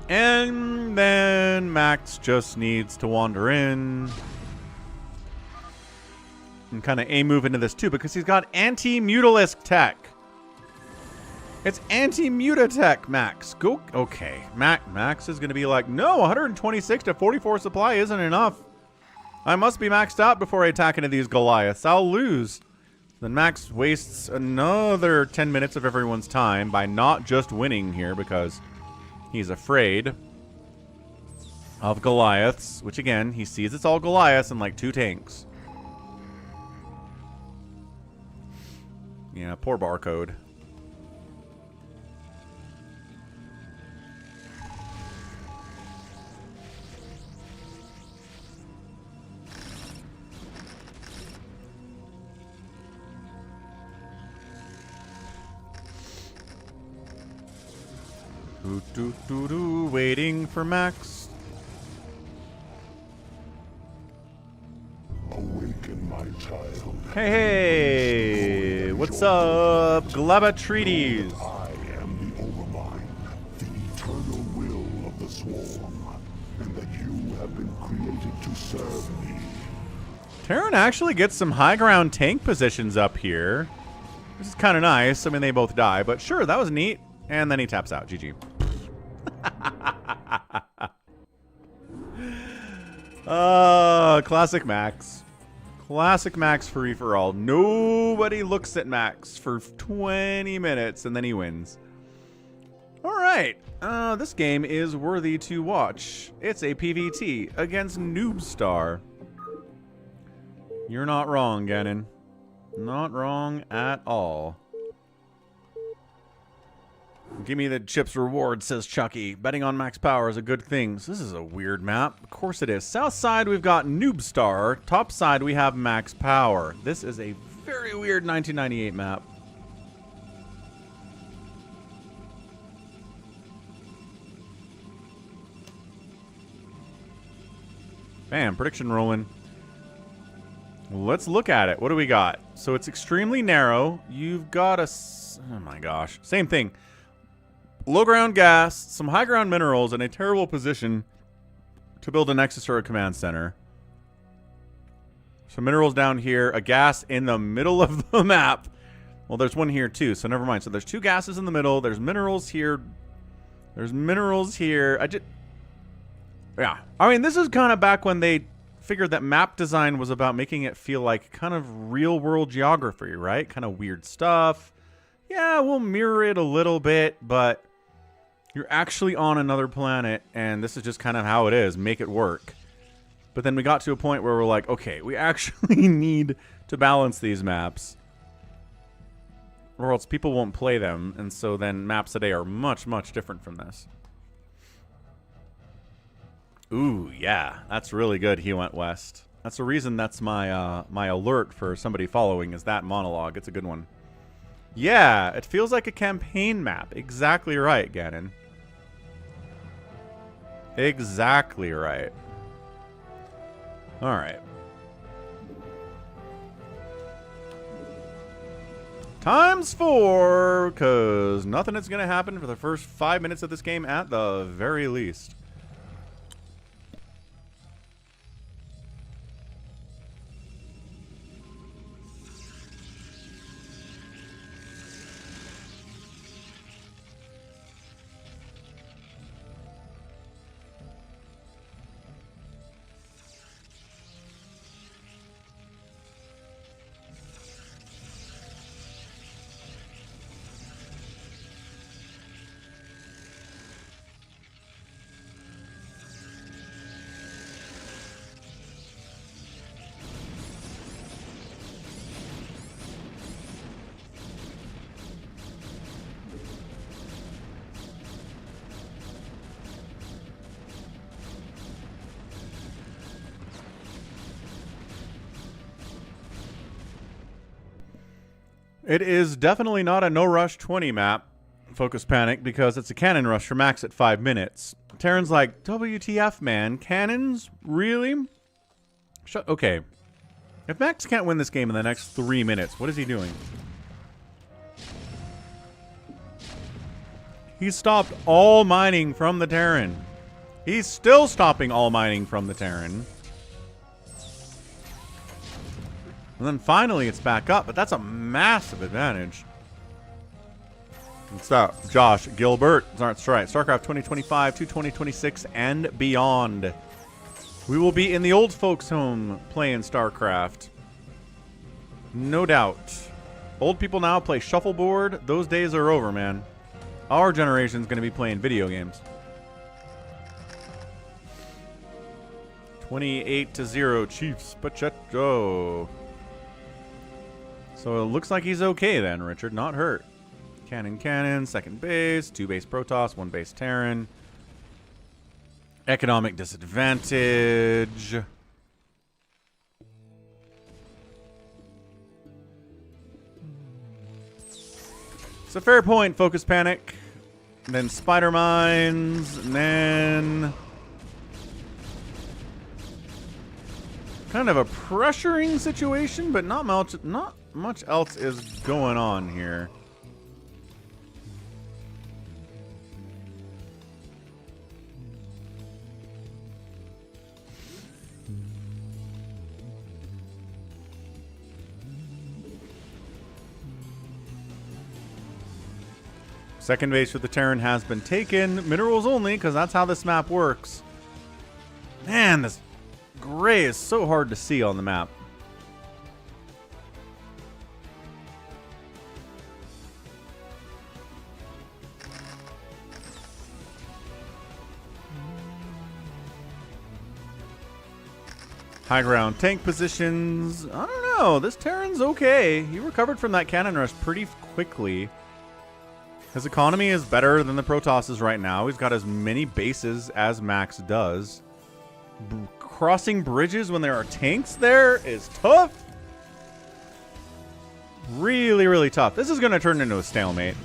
And then Max just needs to wander in and kind of A-move into this too, because he's got anti-mutalisk tech. It's anti-muta tech, Max. Go. Okay. Max is going to be like, no, 126 to 44 supply isn't enough. I must be maxed out before I attack into these Goliaths. I'll lose. Then Max wastes another 10 minutes of everyone's time by not just winning here because he's afraid of Goliaths, which again, he sees it's all Goliaths and like 2 tanks. Yeah, poor Barcode. Waiting for Max. Awaken, my child. Hey, what's up, Glabatreaties? I am the Overmind, the eternal will of the Swarm, and that you have been created to serve me. Terran actually gets some high ground tank positions up here. This is kind of nice. I mean, they both die, but sure, that was neat. And then he taps out. GG. Classic Max. Classic Max free-for-all. Nobody looks at Max for 20 minutes, and then he wins. All right. This game is worthy to watch. It's a PvT against Noobstar. You're not wrong, Gannon. Not wrong at all. Give me the chips reward, says Chucky. Betting on Maxpower is a good thing. So this is a weird map. Of course it is. South side, we've got Noobstar. Top side, we have Maxpower. This is a very weird 1998 map. Bam, prediction rolling. Let's look at it. What do we got? So it's extremely narrow. You've got a... Oh my gosh. Same thing. Low ground gas, some high ground minerals, and a terrible position to build a Nexus or a command center. Some minerals down here, a gas in the middle of the map. Well, there's one here too, so never mind. So there's two gases in the middle. There's minerals here. There's minerals here. Yeah. I mean, this is kind of back when they figured that map design was about making it feel like kind of real world geography, right? Kind of weird stuff. Yeah, we'll mirror it a little bit, but you're actually on another planet, and this is just kind of how it is. Make it work. But then we got to a point where we're like, okay, we actually need to balance these maps, or else people won't play them, and so then maps today are much, much different from this. Ooh, yeah, that's really good. He went west. That's the reason that's my my alert for somebody following is that monologue. It's a good one. Yeah, it feels like a campaign map. Exactly right, Gannon. Exactly right. All right. Times 4, because nothing is going to happen for the first 5 minutes of this game at the very least. It is definitely not a no-rush 20 map, Focus Panic, because it's a cannon rush for Max at 5 minutes. Terran's like, WTF, man? Cannons? Really? Okay. If Max can't win this game in the next 3 minutes, what is he doing? He stopped all mining from the Terran. He's still stopping all mining from the Terran. And then finally it's back up, but that's a massive advantage. What's that? Josh Gilbert. That's right. StarCraft 2025 to 2026 and beyond. We will be in the old folks' home playing StarCraft. No doubt. Old people now play shuffleboard. Those days are over, man. Our generation's going to be playing video games. 28-0 Chiefs Pacheco. So it looks like he's okay then, Richard. Not hurt. Cannon, second base, 2 base Protoss, 1 base Terran. Economic disadvantage. It's a fair point, Focus Panic. And then Spider Mines, and then kind of a pressuring situation, but not much else is going on here. Second base for the Terran has been taken. Minerals only, because that's how this map works. Man, this gray is so hard to see on the map. High ground tank positions. I don't know. This Terran's okay. He recovered from that cannon rush pretty quickly. His economy is better than the Protoss's right now. He's got as many bases as Max does. Crossing bridges when there are tanks there is tough. Really, really tough. This is going to turn into a stalemate.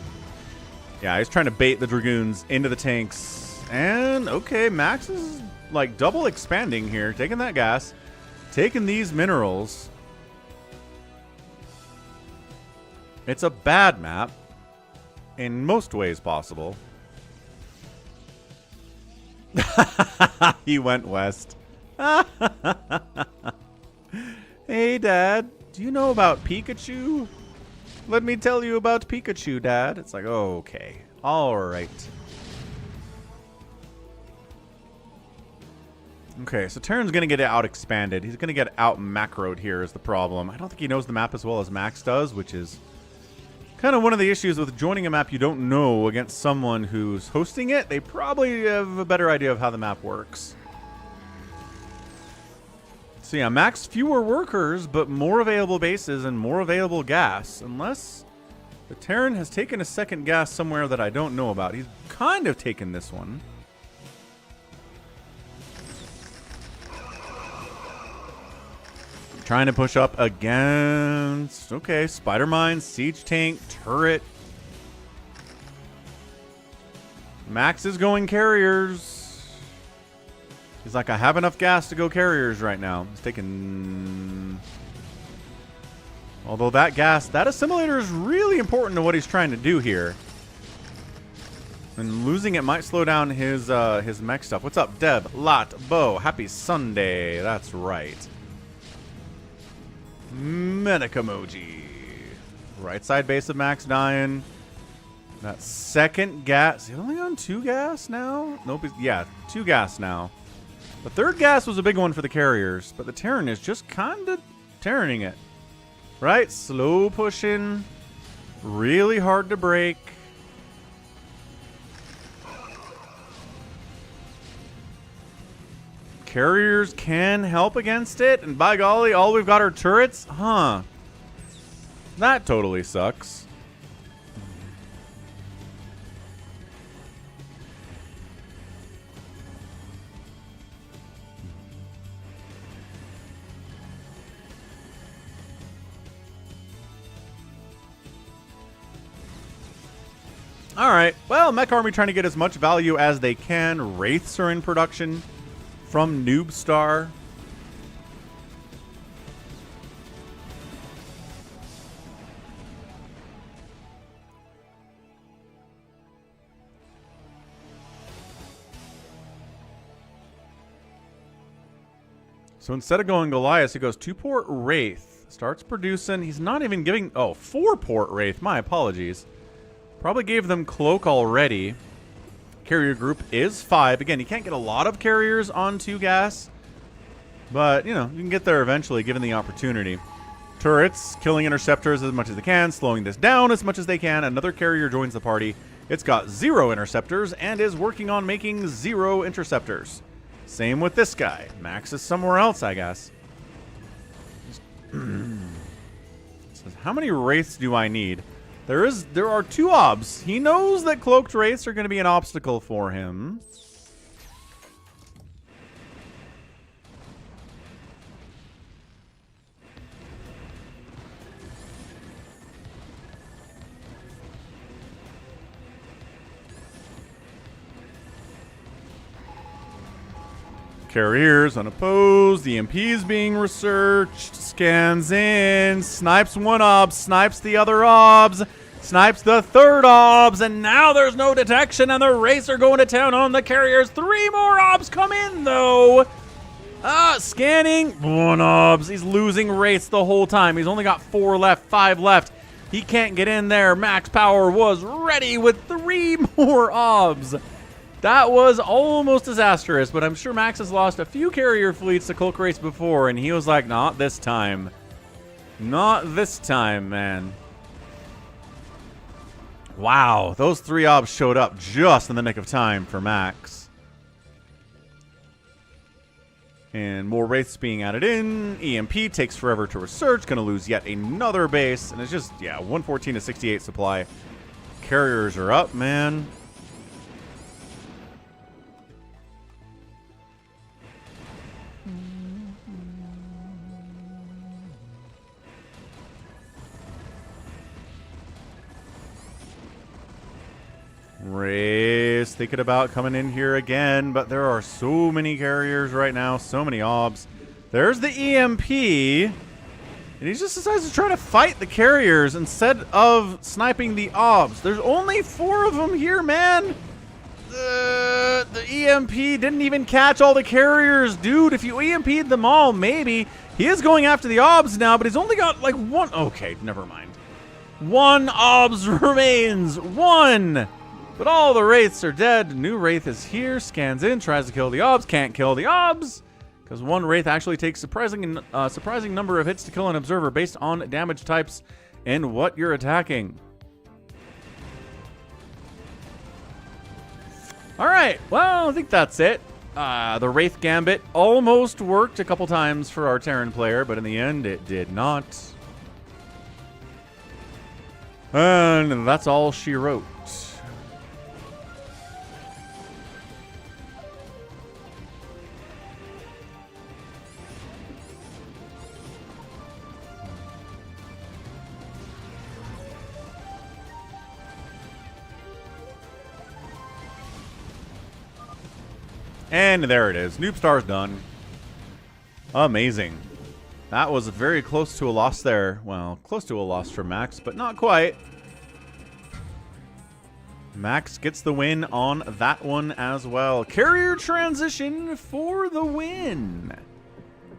Yeah, he's trying to bait the Dragoons into the tanks. And, okay, Max is like double expanding here. Taking that gas. Taking these minerals. It's a bad map. In most ways possible. He went west. Hey, Dad. Do you know about Pikachu? Let me tell you about Pikachu, Dad. It's like, okay. All right. Okay, so Terran's going to get out expanded. He's going to get out macroed here is the problem. I don't think he knows the map as well as Max does, which is kind of one of the issues with joining a map you don't know against someone who's hosting it. They probably have a better idea of how the map works. So yeah, Max fewer workers, but more available bases and more available gas. Unless the Terran has taken a second gas somewhere that I don't know about. He's kind of taken this one. Trying to push up against, okay, spider mine, siege tank, turret. Max is going carriers. He's like, I have enough gas to go carriers right now. He's taking... Although that gas, that assimilator is really important to what he's trying to do here. And losing it might slow down his mech stuff. What's up, Deb, Lot, Bo? Happy Sunday. That's right. Medic emoji. Right side base of Max dying. That second gas. Is he only on 2 gas now? Nope. Yeah, 2 gas now. The third gas was a big one for the carriers, but the Terran is just kind of Terraning it. Right? Slow pushing. Really hard to break. Carriers can help against it, and by golly, all we've got are turrets? Huh. That totally sucks. Alright, well, Mech Army trying to get as much value as they can. Wraiths are in production from Noobstar. So instead of going Goliath, he goes 2-port Wraith. Starts producing. He's not even giving... Oh, 4-port Wraith. My apologies. Probably gave them Cloak already. Carrier group is 5. Again, you can't get a lot of carriers on 2 gas. But, you know, you can get there eventually, given the opportunity. Turrets, killing interceptors as much as they can, slowing this down as much as they can. Another carrier joins the party. It's got 0 interceptors and is working on making 0 interceptors. Same with this guy. Max is somewhere else, I guess. Says, how many Wraiths do I need? There are 2 obs. He knows that cloaked Wraiths are going to be an obstacle for him. Carriers unopposed. The EMP is being researched. Scans in. Snipes 1 obs. Snipes the other obs. Snipes the 3rd obs. And now there's no detection. And the Wraiths are going to town on the carriers. 3 more obs come in, though. Scanning. 1 obs. He's losing Wraiths the whole time. He's only got 4 left. 5 left. He can't get in there. Maxpower was ready with 3 more obs. That was almost disastrous, but I'm sure Max has lost a few carrier fleets to Cloak Race before, and he was like, not this time. Not this time, man. Wow, those 3 obs showed up just in the nick of time for Max. And more Wraiths being added in. EMP takes forever to research. Gonna lose yet another base. And it's just, yeah, 114 to 68 supply. Carriers are up, man. Wraiths thinking about coming in here again, but there are so many carriers right now, so many obs. There's the EMP, and he just decides to try to fight the carriers instead of sniping the obs. There's only 4 of them here, man. The EMP didn't even catch all the carriers. Dude, if you EMP'd them all, maybe. He is going after the obs now, but he's only got like 1. Okay, never mind. 1 obs remains. 1. But all the Wraiths are dead. New Wraith is here, scans in, tries to kill the obs, can't kill the obs. Because 1 Wraith actually takes surprising number of hits to kill an observer based on damage types and what you're attacking. Alright, well, I think that's it. The Wraith Gambit almost worked a couple times for our Terran player, but in the end it did not. And that's all she wrote. And there it is. Noob Star's done. Amazing. That was very close to a loss there. Well, close to a loss for Max, but not quite. Max gets the win on that one as well. Carrier transition for the win.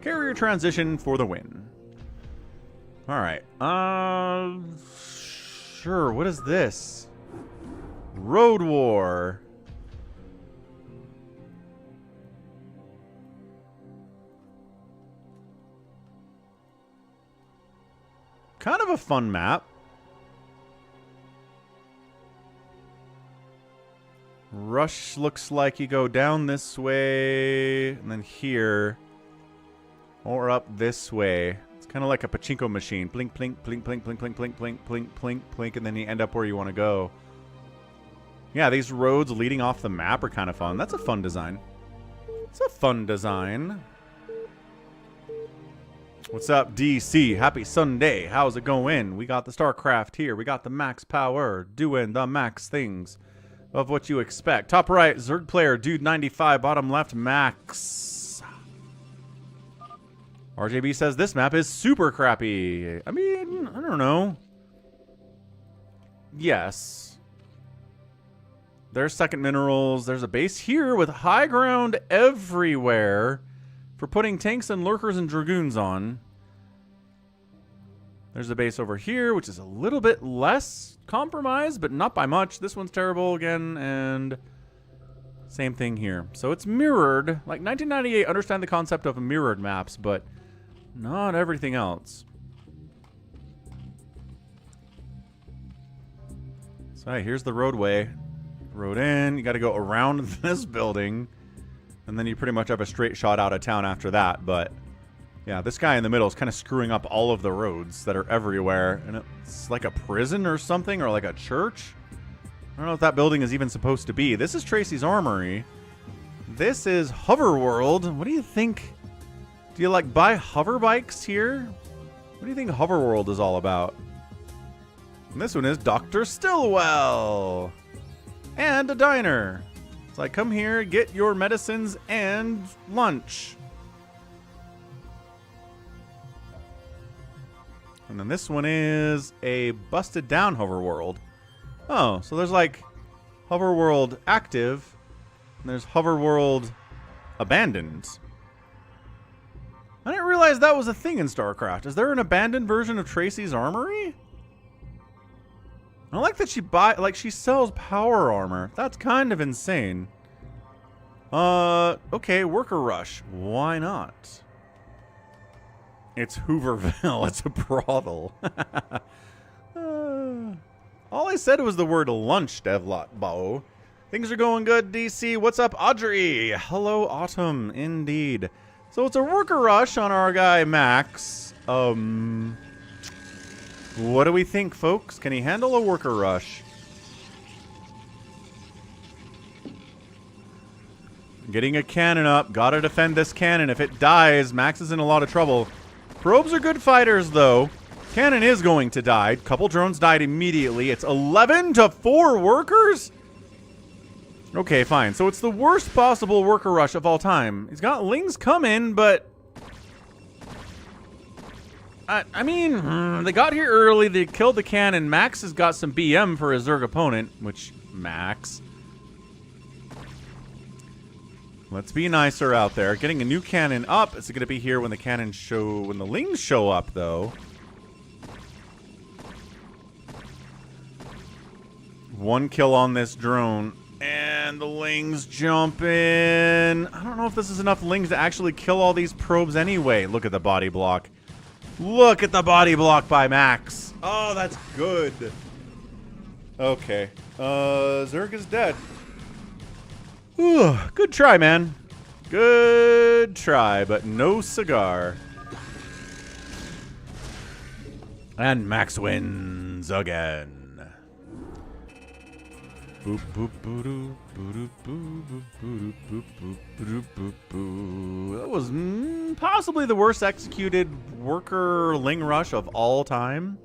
Carrier transition for the win. All right. Sure. What is this? Broodwar. Kind of a fun map. Rush looks like you go down this way, and then here, or up this way. It's kind of like a pachinko machine. Blink, blink, blink, blink, blink, blink, blink, blink, blink, blink, blink, and then you end up where you want to go. Yeah, these roads leading off the map are kind of fun. That's a fun design. It's a fun design. What's up, DC? Happy Sunday. How's it going? We got the StarCraft here. We got the Maxpower doing the max things of what you expect. Top right, Zerg player, dude 95. Bottom left, Max. RJB says this map is super crappy. I mean, I don't know. Yes. There's second minerals. There's a base here with high ground everywhere for putting tanks and lurkers and dragoons on. There's a base over here, which is a little bit less compromised, but not by much. This one's terrible again, and same thing here. So it's mirrored. Like 1998, understand the concept of mirrored maps, but not everything else. So hey, here's the roadway. Road in, you got to go around this building. And then you pretty much have a straight shot out of town after that. But yeah, this guy in the middle is kind of screwing up all of the roads that are everywhere. And it's like a prison or something, or like a church. I don't know what that building is even supposed to be. This is Tracy's Armory. This is Hoverworld. What do you think? Do you like buy hover bikes here? What do you think Hoverworld is all about? And this one is Dr. Stillwell. And a diner. It's like, come here, get your medicines and lunch. And then this one is a busted down Hoverworld. Oh, so there's like Hoverworld active, and there's Hoverworld abandoned. I didn't realize that was a thing in StarCraft. Is there an abandoned version of Tracy's Armory? I like that she sells power armor. That's kind of insane. Okay, worker rush. Why not? It's Hooverville. It's a brothel. All I said was the word lunch, Devlot Bao. Things are going good, DC. What's up, Audrey? Hello, Autumn. Indeed. So it's a worker rush on our guy, Max. What do we think, folks? Can he handle a worker rush? Getting a cannon up. Gotta defend this cannon. If it dies, Max is in a lot of trouble. Probes are good fighters, though. Cannon is going to die. Couple drones died immediately. It's 11 to 4 workers? Okay, fine. So it's the worst possible worker rush of all time. He's got Lings coming, but... I mean, they got here early. They killed the cannon. Max has got some BM for his Zerg opponent, which... Max... Let's be nicer out there. Getting a new cannon up. Is it going to be here when the Lings show up, though? One kill on this drone. And the Lings jump in. I don't know if this is enough Lings to actually kill all these probes anyway. Look at the body block. Look at the body block by Max. Oh, that's good. Okay. Zerg is dead. Whew, good try, man. Good try, but no cigar. And Max wins again. Boop boop boop boop boop boop boop boop boop boop. That was possibly the worst executed worker Ling rush of all time.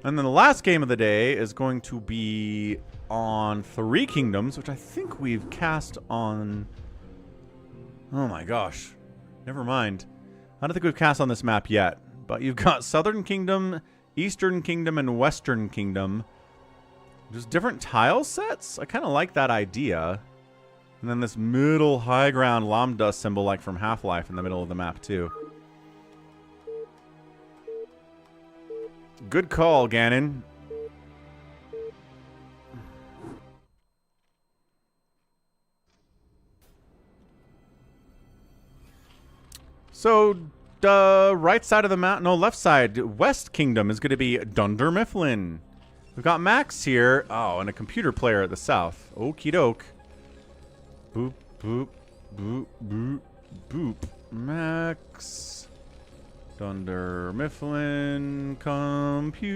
And then the last game of the day is going to be on 3 Kingdoms, which I think we've cast on... Oh my gosh. Never mind. I don't think we've cast on this map yet. But you've got Southern Kingdom, Eastern Kingdom, and Western Kingdom. Just different tile sets? I kind of like that idea. And then this middle high ground lambda symbol like from Half-Life in the middle of the map too. Good call, Ganon. So, right side of the mountain, no, left side, West Kingdom is going to be Dunder Mifflin. We've got Max here. Oh, and a computer player at the south. Okie doke. Boop, boop, boop, boop, boop. Max. Dunder Mifflin. Computer.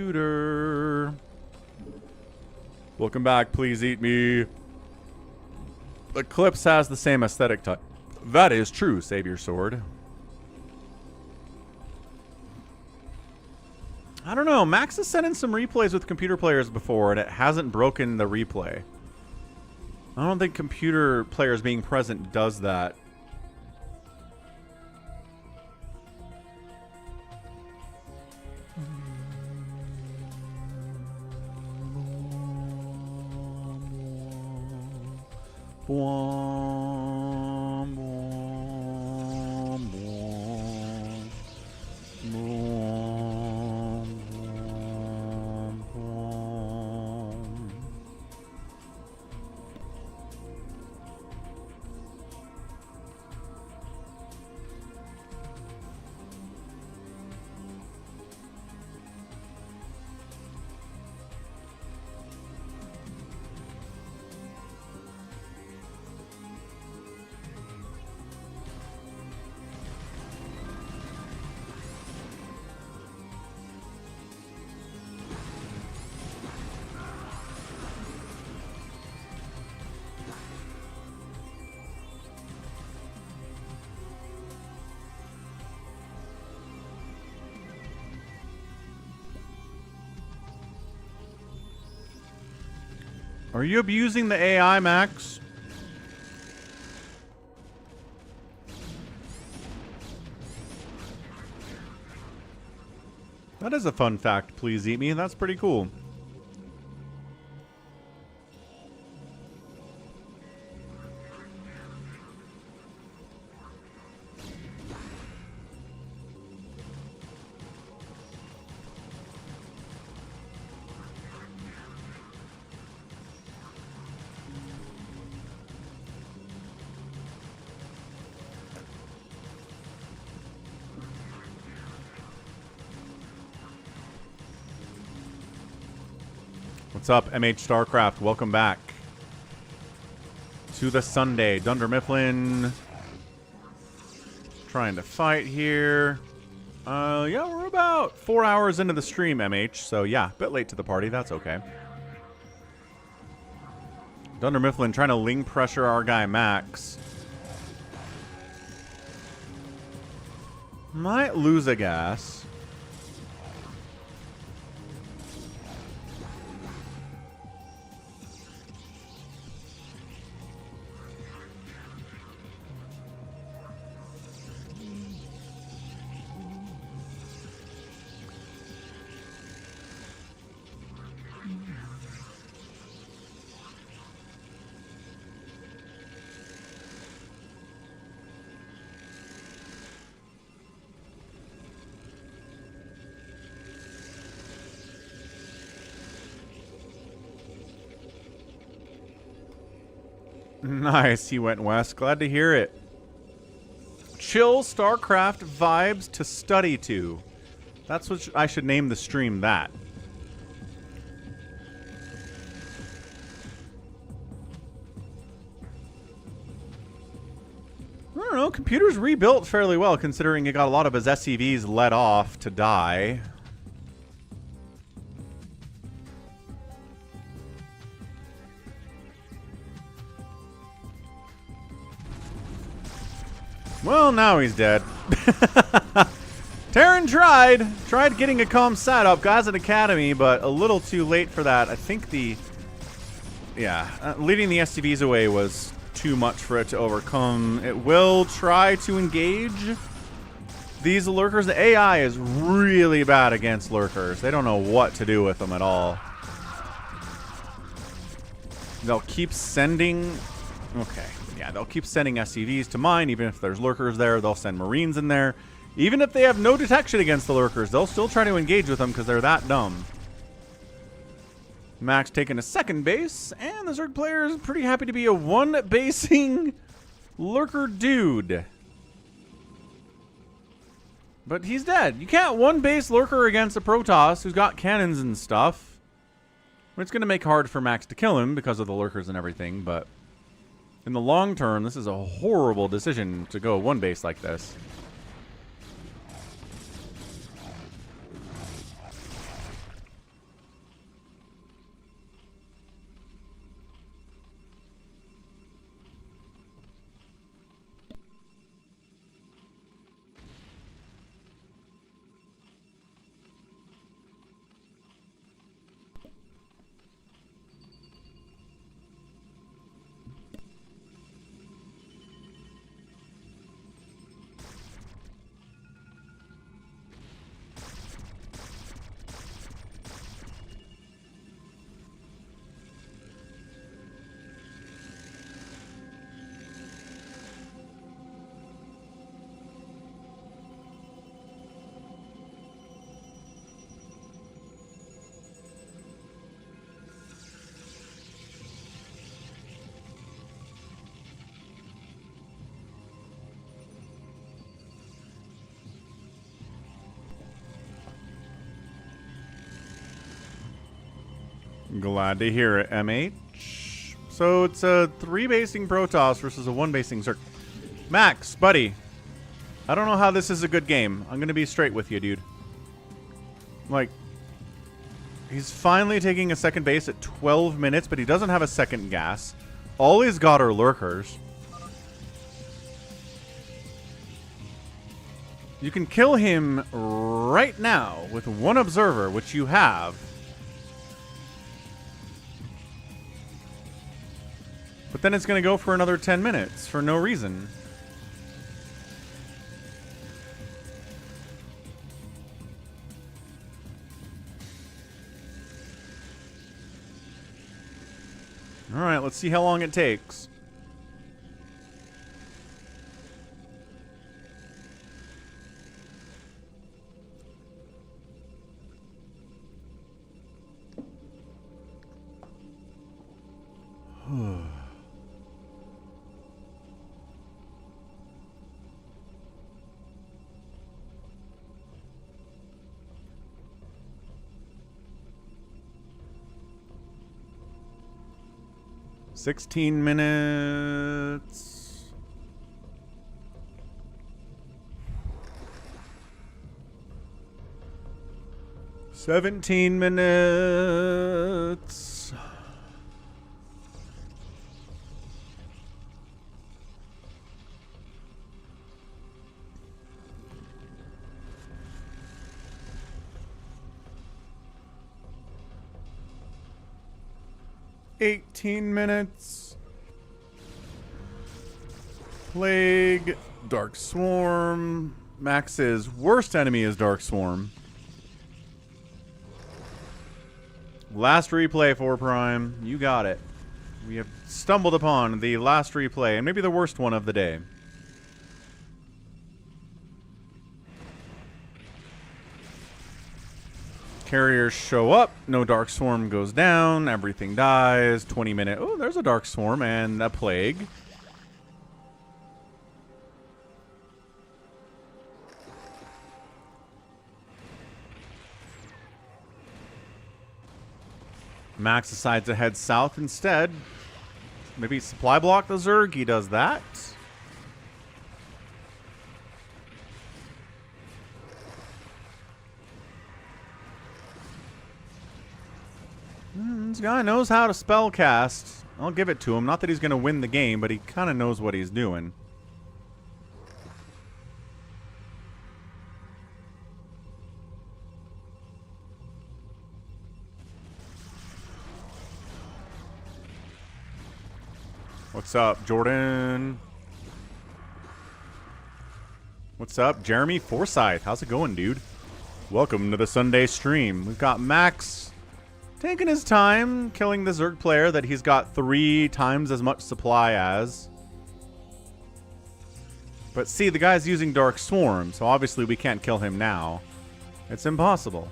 Welcome back, please eat me. Eclipse has the same aesthetic type. That is true, Savior Sword. I don't know. Max has sent in some replays with computer players before, and it hasn't broken the replay. I don't think computer players being present does that. Are you abusing the AI, Max? That is a fun fact, please eat me. That's pretty cool. What's up, MH StarCraft? Welcome back to the Sunday. Dunder Mifflin trying to fight here. Yeah, we're about 4 hours into the stream, MH. So yeah, a bit late to the party. That's okay. Dunder Mifflin trying to ling pressure our guy Max. Might lose a gas. Nice, he went west. Glad to hear it. Chill StarCraft vibes to study to. That's what I should name the stream that. I don't know, computer's rebuilt fairly well considering he got a lot of his SCVs let off to die. Well, now he's dead. Terran tried getting a comm sat up, guys at Academy, but a little too late for that. I think leading the SCVs away was too much for it to overcome. It will try to engage these lurkers. The AI is really bad against lurkers. They don't know what to do with them at all. They'll keep sending... Okay. Yeah, they'll keep sending SCVs to mine, even if there's lurkers there. They'll send Marines in there. Even if they have no detection against the lurkers, they'll still try to engage with them because they're that dumb. Max taking a second base, and the Zerg player is pretty happy to be a one-basing lurker dude. But he's dead. You can't one-base lurker against a Protoss who's got cannons and stuff. It's going to make it hard for Max to kill him because of the lurkers and everything, but... in the long term, this is a horrible decision to go one base like this. Glad to hear it, MH. So it's a 3-basing Protoss versus a 1-basing Zerg. Max, buddy. I don't know how this is a good game. I'm going to be straight with you, dude. Like, he's finally taking a second base at 12 minutes, but he doesn't have a second gas. All he's got are lurkers. You can kill him right now with one observer, which you have. But then it's going to go for another 10 minutes for no reason. All right, let's see how long it takes. 16 minutes. $17 minutes. $18 minutes. Plague, Dark Swarm. Max's worst enemy is Dark Swarm. Last replay for Prime. You got it. We have stumbled upon the last replay, and maybe the worst one of the day. Carriers show up, no Dark Swarm goes down, everything dies, 20-minute... Oh, there's a Dark Swarm and a Plague. Max decides to head south instead. Maybe supply block the Zerg, he does that. This guy knows how to spell cast. I'll give it to him. Not that he's going to win the game, but he kind of knows what he's doing. What's up, Jordan? What's up, Jeremy Forsyth? How's it going, dude? Welcome to the Sunday stream. We've got Max taking his time, killing the Zerg player that he's got 3 times as much supply as. But see, the guy's using Dark Swarm, so obviously we can't kill him now. It's impossible.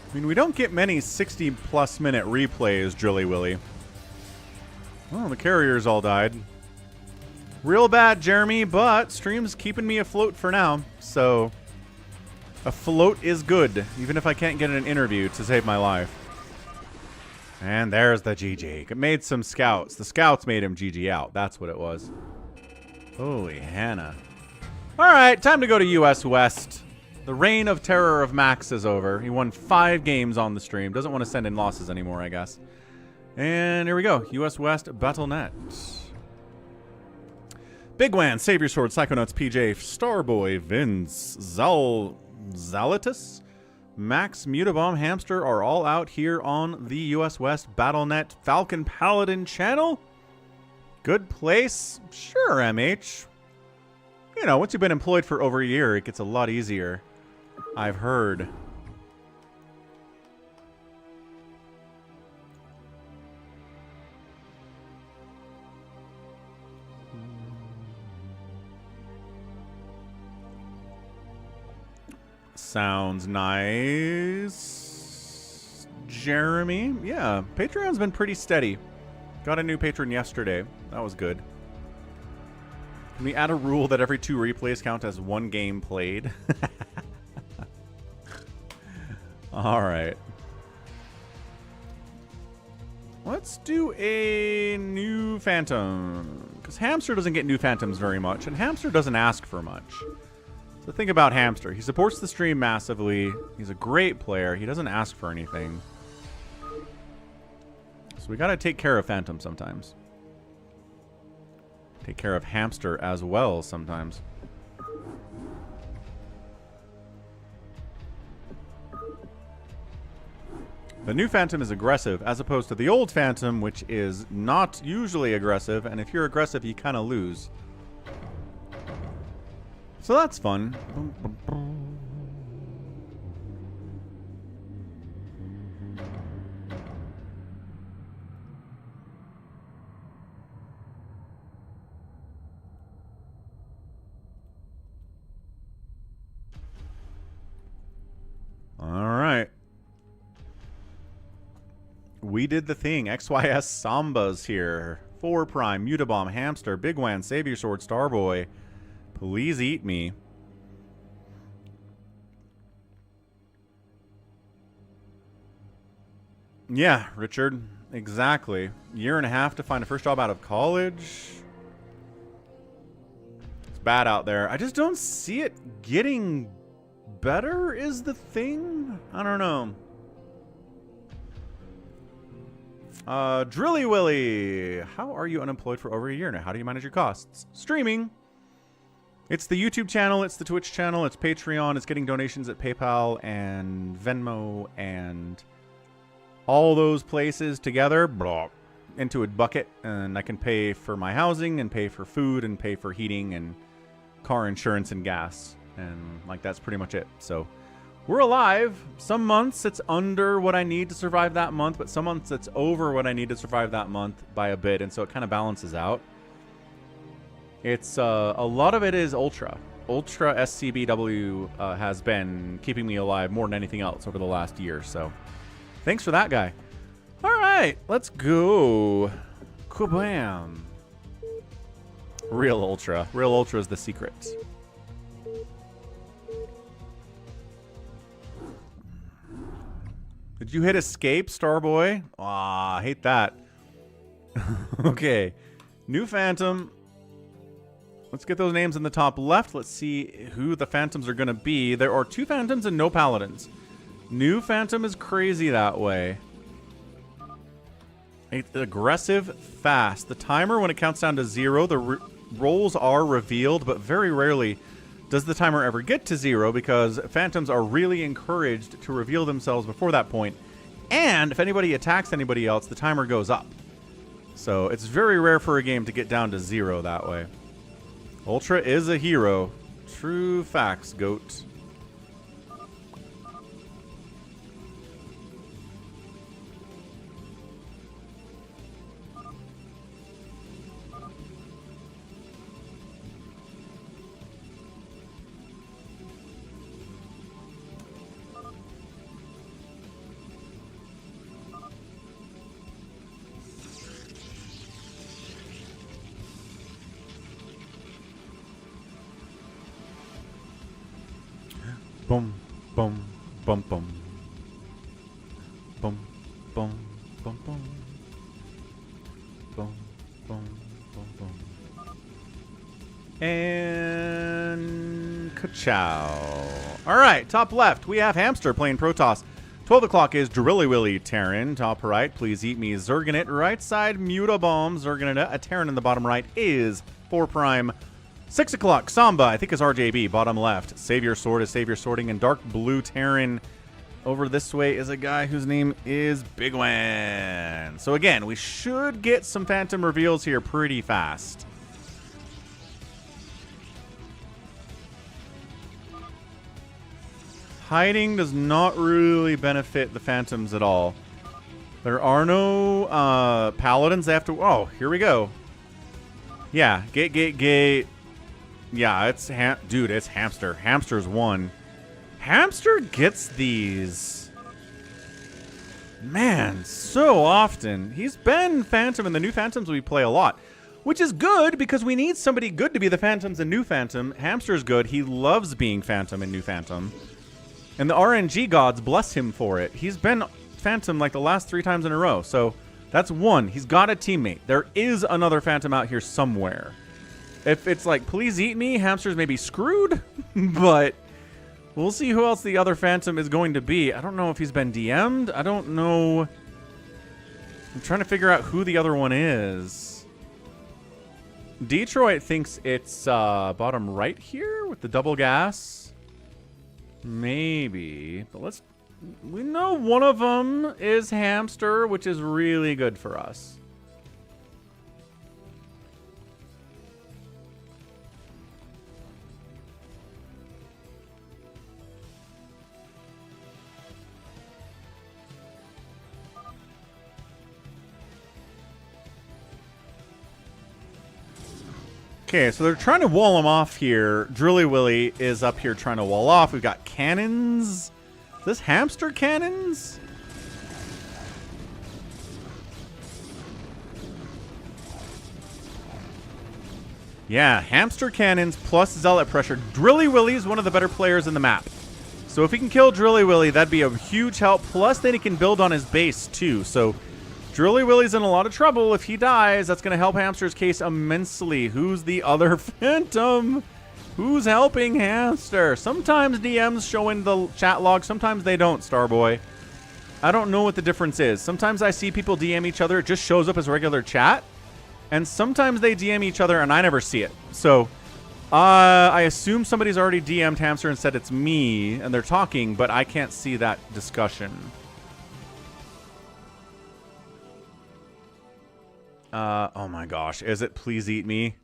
I mean, we don't get many 60-plus minute replays, Drilly Willy. Oh, the carriers all died. Real bad, Jeremy, but stream's keeping me afloat for now. So, afloat is good, even if I can't get an interview to save my life. And there's the GG. It made some scouts. The scouts made him GG out. That's what it was. Holy Hannah. All right, time to go to US West. The reign of terror of Max is over. He won 5 games on the stream. Doesn't want to send in losses anymore, I guess. And here we go. US West Battle.net. Bigwan, Savior Sword, Psychonauts, PJ, Starboy, Vince, Zalatus, Max, Mutabomb, Hamster are all out here on the US West Battle.net Falcon Paladin channel. Good place. Sure, MH. You know, once you've been employed for over a year, it gets a lot easier. I've heard. Sounds nice. Jeremy? Yeah, Patreon's been pretty steady. Got a new patron yesterday. That was good. Can we add a rule that every 2 replays count as 1 game played? Alright. Let's do a new Phantom. Because Hamster doesn't get new Phantoms very much, and Hamster doesn't ask for much. So think about Hamster. He supports the stream massively. He's a great player. He doesn't ask for anything. So we gotta take care of Phantom sometimes. Take care of Hamster as well sometimes. The new Phantom is aggressive, as opposed to the old Phantom, which is not usually aggressive, and if you're aggressive, you kind of lose. So that's fun. We did the thing. XYS Samba's here. 4 Prime, Mutabomb, Hamster, Bigwan, Savior Sword, Starboy. Please eat me. Yeah, Richard. Exactly. Year and a half to find a first job out of college. It's bad out there. I just don't see it getting better is the thing. I don't know. Drilly Willy. How are you unemployed for over a year now? How do you manage your costs? Streaming. It's the YouTube channel. It's the Twitch channel. It's Patreon. It's getting donations at PayPal and Venmo and all those places together into a bucket, and I can pay for my housing and pay for food and pay for heating and car insurance and gas, and like that's pretty much it. So we're alive. Some months it's under what I need to survive that month, but some months it's over what I need to survive that month by a bit, and so it kind of balances out. It's a lot of it is Ultra SCBW has been keeping me alive more than anything else over the last year, so thanks for that, guy. All right, let's go. Kabam. Real Ultra. Real Ultra is the secret. Did you hit escape, Starboy? Ah, I hate that. Okay. New Phantom. Let's get those names in the top left. Let's see who the Phantoms are going to be. There are 2 Phantoms and no Paladins. New Phantom is crazy that way. It's aggressive, fast. The timer, when it counts down to 0, the roles are revealed, but very rarely does the timer ever get to 0 because Phantoms are really encouraged to reveal themselves before that point. And if anybody attacks anybody else, the timer goes up. So it's very rare for a game to get down to 0 that way. Ultra is a hero. True facts, goat. Boom, boom, boom, boom. Boom, boom, boom, boom. Boom, boom, boom, boom. And ka-chow. All right, top left, we have Hamster playing Protoss. 12 o'clock is Drilly Willy Terran. Top right, please eat me Zerganit. Right side, Mutabomb Zerganit. A Terran in the bottom right is 4 Prime. 6 o'clock, Samba, I think is RJB, bottom left. Savior Sword is Savior Sorting, and Dark Blue Terran over this way is a guy whose name is Bigwan. So again, we should get some Phantom reveals here pretty fast. Hiding does not really benefit the Phantoms at all. There are no Paladins. They have to... Oh, here we go. Yeah, gate. Yeah, it's... Dude, it's Hamster. Hamster's one. Hamster gets these... Man, so often. He's been Phantom in the new Phantoms we play a lot. Which is good, because we need somebody good to be the Phantoms in new Phantom. Hamster's good. He loves being Phantom in new Phantom. And the RNG gods bless him for it. He's been Phantom like the last 3 times in a row. So that's one. He's got a teammate. There is another Phantom out here somewhere. If it's like, please eat me, Hamster's maybe screwed. But we'll see who else the other Phantom is going to be. I don't know if he's been DM'd. I don't know. I'm trying to figure out who the other one is. Detroit thinks it's bottom right here with the double gas. Maybe. But we know one of them is Hamster, which is really good for us. Okay, so they're trying to wall him off here. Drilly Willy is up here trying to wall off. We've got cannons. Is this Hamster cannons? Yeah, hamster cannons plus zealot pressure. Drilly Willy is one of the better players in the map. So if he can kill Drilly Willy, that'd be a huge help. Plus, then he can build on his base, too. So Drilly Willy's in a lot of trouble. If he dies, that's going to help Hamster's case immensely. Who's the other Phantom? Who's helping Hamster? Sometimes DMs show in the chat log. Sometimes they don't, Starboy. I don't know what the difference is. Sometimes I see people DM each other. It just shows up as regular chat. And sometimes they DM each other and I never see it. So I assume somebody's already DM'd Hamster and said it's me. And they're talking, but I can't see that discussion. Oh my gosh. Is it Please Eat Me?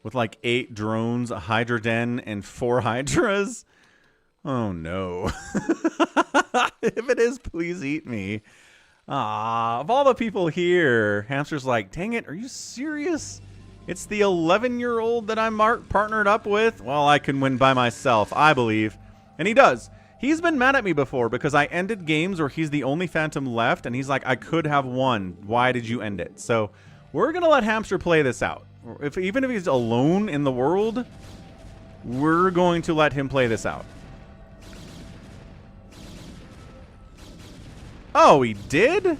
With like 8 drones, a Hydra Den, and 4 Hydras? Oh no. If it is, please eat me. Of all the people here, Hamster's like, dang it, are you serious? It's the 11-year-old that I'm partnered up with? Well, I can win by myself, I believe. And he does. He's been mad at me before because I ended games where he's the only Phantom left, and he's like, I could have won. Why did you end it? So we're going to let Hamster play this out. Even if he's alone in the world, we're going to let him play this out. Oh, he did?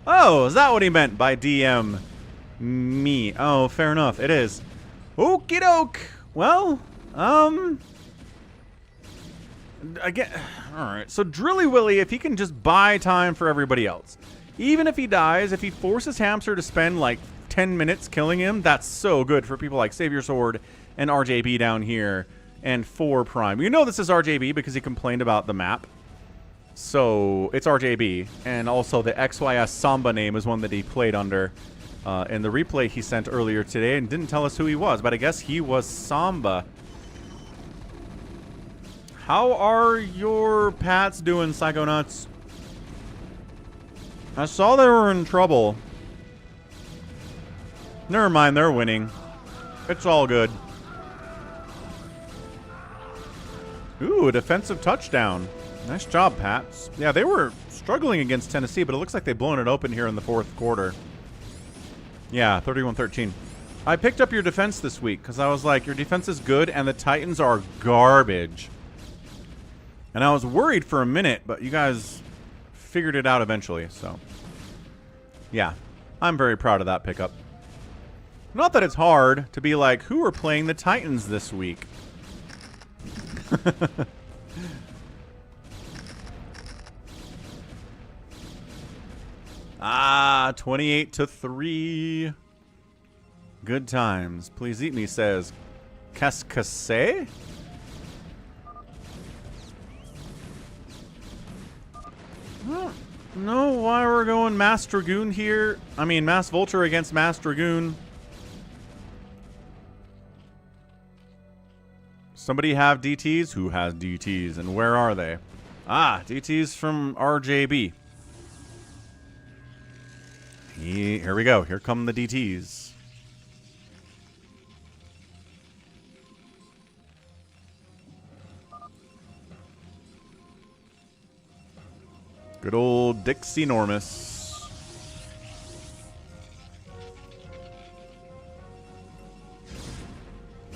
Oh, is that what he meant by DM me? Oh, fair enough. It is. Okie doke. Well, again, all right. So Drilly Willy, if he can just buy time for everybody else, even if he dies, if he forces Hamster to spend like 10 minutes killing him, that's so good for people like Savior Sword and RJB down here and 4 Prime. You know this is RJB because he complained about the map. So it's RJB. And also the XYS Samba name is one that he played under in the replay he sent earlier today and didn't tell us who he was, but I guess he was Samba. How are your Pats doing, Psychonauts? I saw they were in trouble. Never mind, they're winning. It's all good. Ooh, a defensive touchdown. Nice job, Pats. Yeah, they were struggling against Tennessee, but it looks like they've blown it open here in the 4th quarter. Yeah, 31-13. I picked up your defense this week because I was like, your defense is good and the Titans are garbage. And I was worried for a minute, but you guys figured it out eventually, so. Yeah, I'm very proud of that pickup. Not that it's hard to be like, who are playing the Titans this week? 28-3. Good times. Please Eat Me says, Cascase? No, why we're going Mass Dragoon here? I mean, Mass Vulture against Mass Dragoon. Somebody have DTs? Who has DTs? And where are they? Ah, DTs from RJB. Here we go. Here come the DTs. Good old Dixie Normus.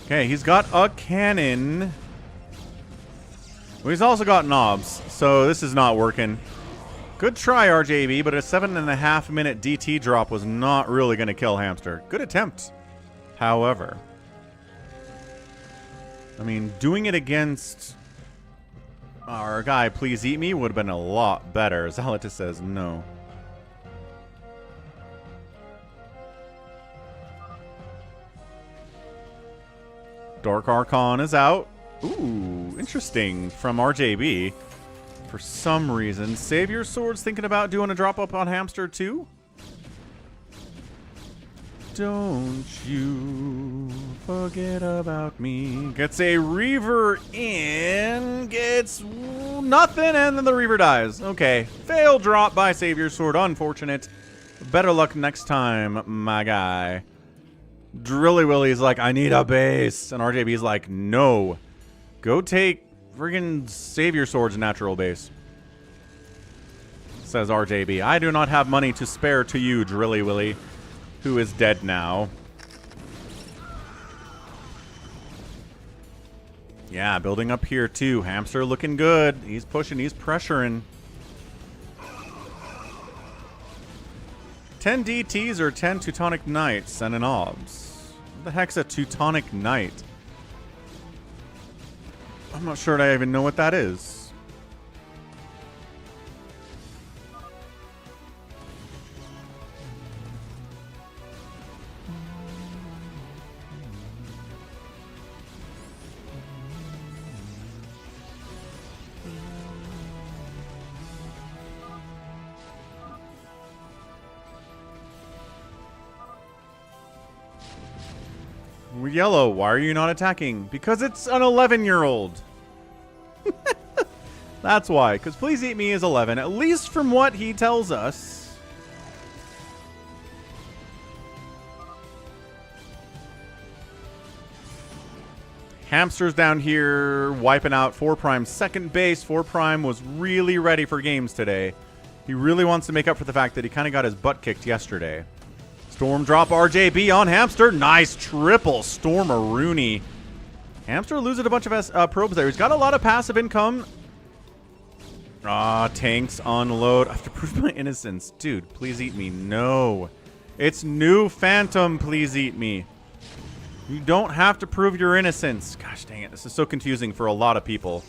Okay, he's got a cannon. Well, he's also got knobs, so this is not working. Good try, RJB, but a 7.5-minute DT drop was not really going to kill Hamster. Good attempt, however. I mean, doing it against our guy, Please Eat Me, would have been a lot better. Zalatus says no. Dark Archon is out. Ooh, interesting. From RJB. For some reason. Savior Sword's thinking about doing a drop-up on Hamster, too? Don't you forget about me. Gets a Reaver in. Gets nothing, and then the Reaver dies. Okay. Fail drop by Savior Sword. Unfortunate. Better luck next time, my guy. Drilly Willy's like, I need a base. And RJB's like, no. Go take friggin' Savior Sword's natural base. Says RJB. I do not have money to spare to you, Drilly Willy, who is dead now. Yeah, building up here too. Hamster looking good. He's pushing, he's pressuring. 10 DTs or 10 Teutonic Knights and an OBS. What the heck's a Teutonic Knight? I'm not sure I even know what that is. Yellow, why are you not attacking? Because it's an 11-year-old. That's why. Because Please Eat Me is 11, at least from what he tells us. Hamster's down here wiping out 4 Prime's second base. 4 Prime was really ready for games today. He really wants to make up for the fact that he kind of got his butt kicked yesterday. Storm drop RJB on Hamster. Nice triple Storm-a-Rooney. Hamster loses a bunch of probes there. He's got a lot of passive income. Ah, tanks unload. I have to prove my innocence. Dude, please eat me. No. It's new Phantom, please eat me. You don't have to prove your innocence. Gosh dang it. This is so confusing for a lot of people.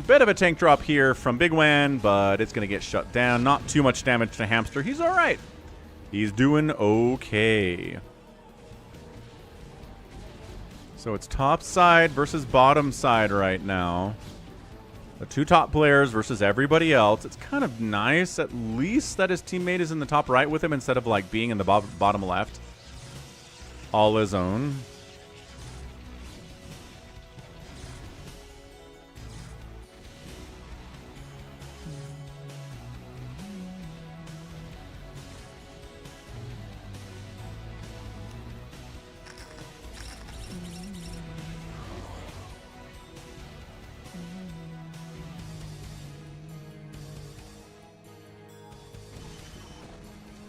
Bit of a tank drop here from Bigwan, but it's going to get shut down. Not too much damage to Hamster. He's all right. He's doing okay. So it's top side versus bottom side right now. The 2 top players versus everybody else. It's kind of nice, at least, that his teammate is in the top right with him instead of like being in the bottom left. All his own.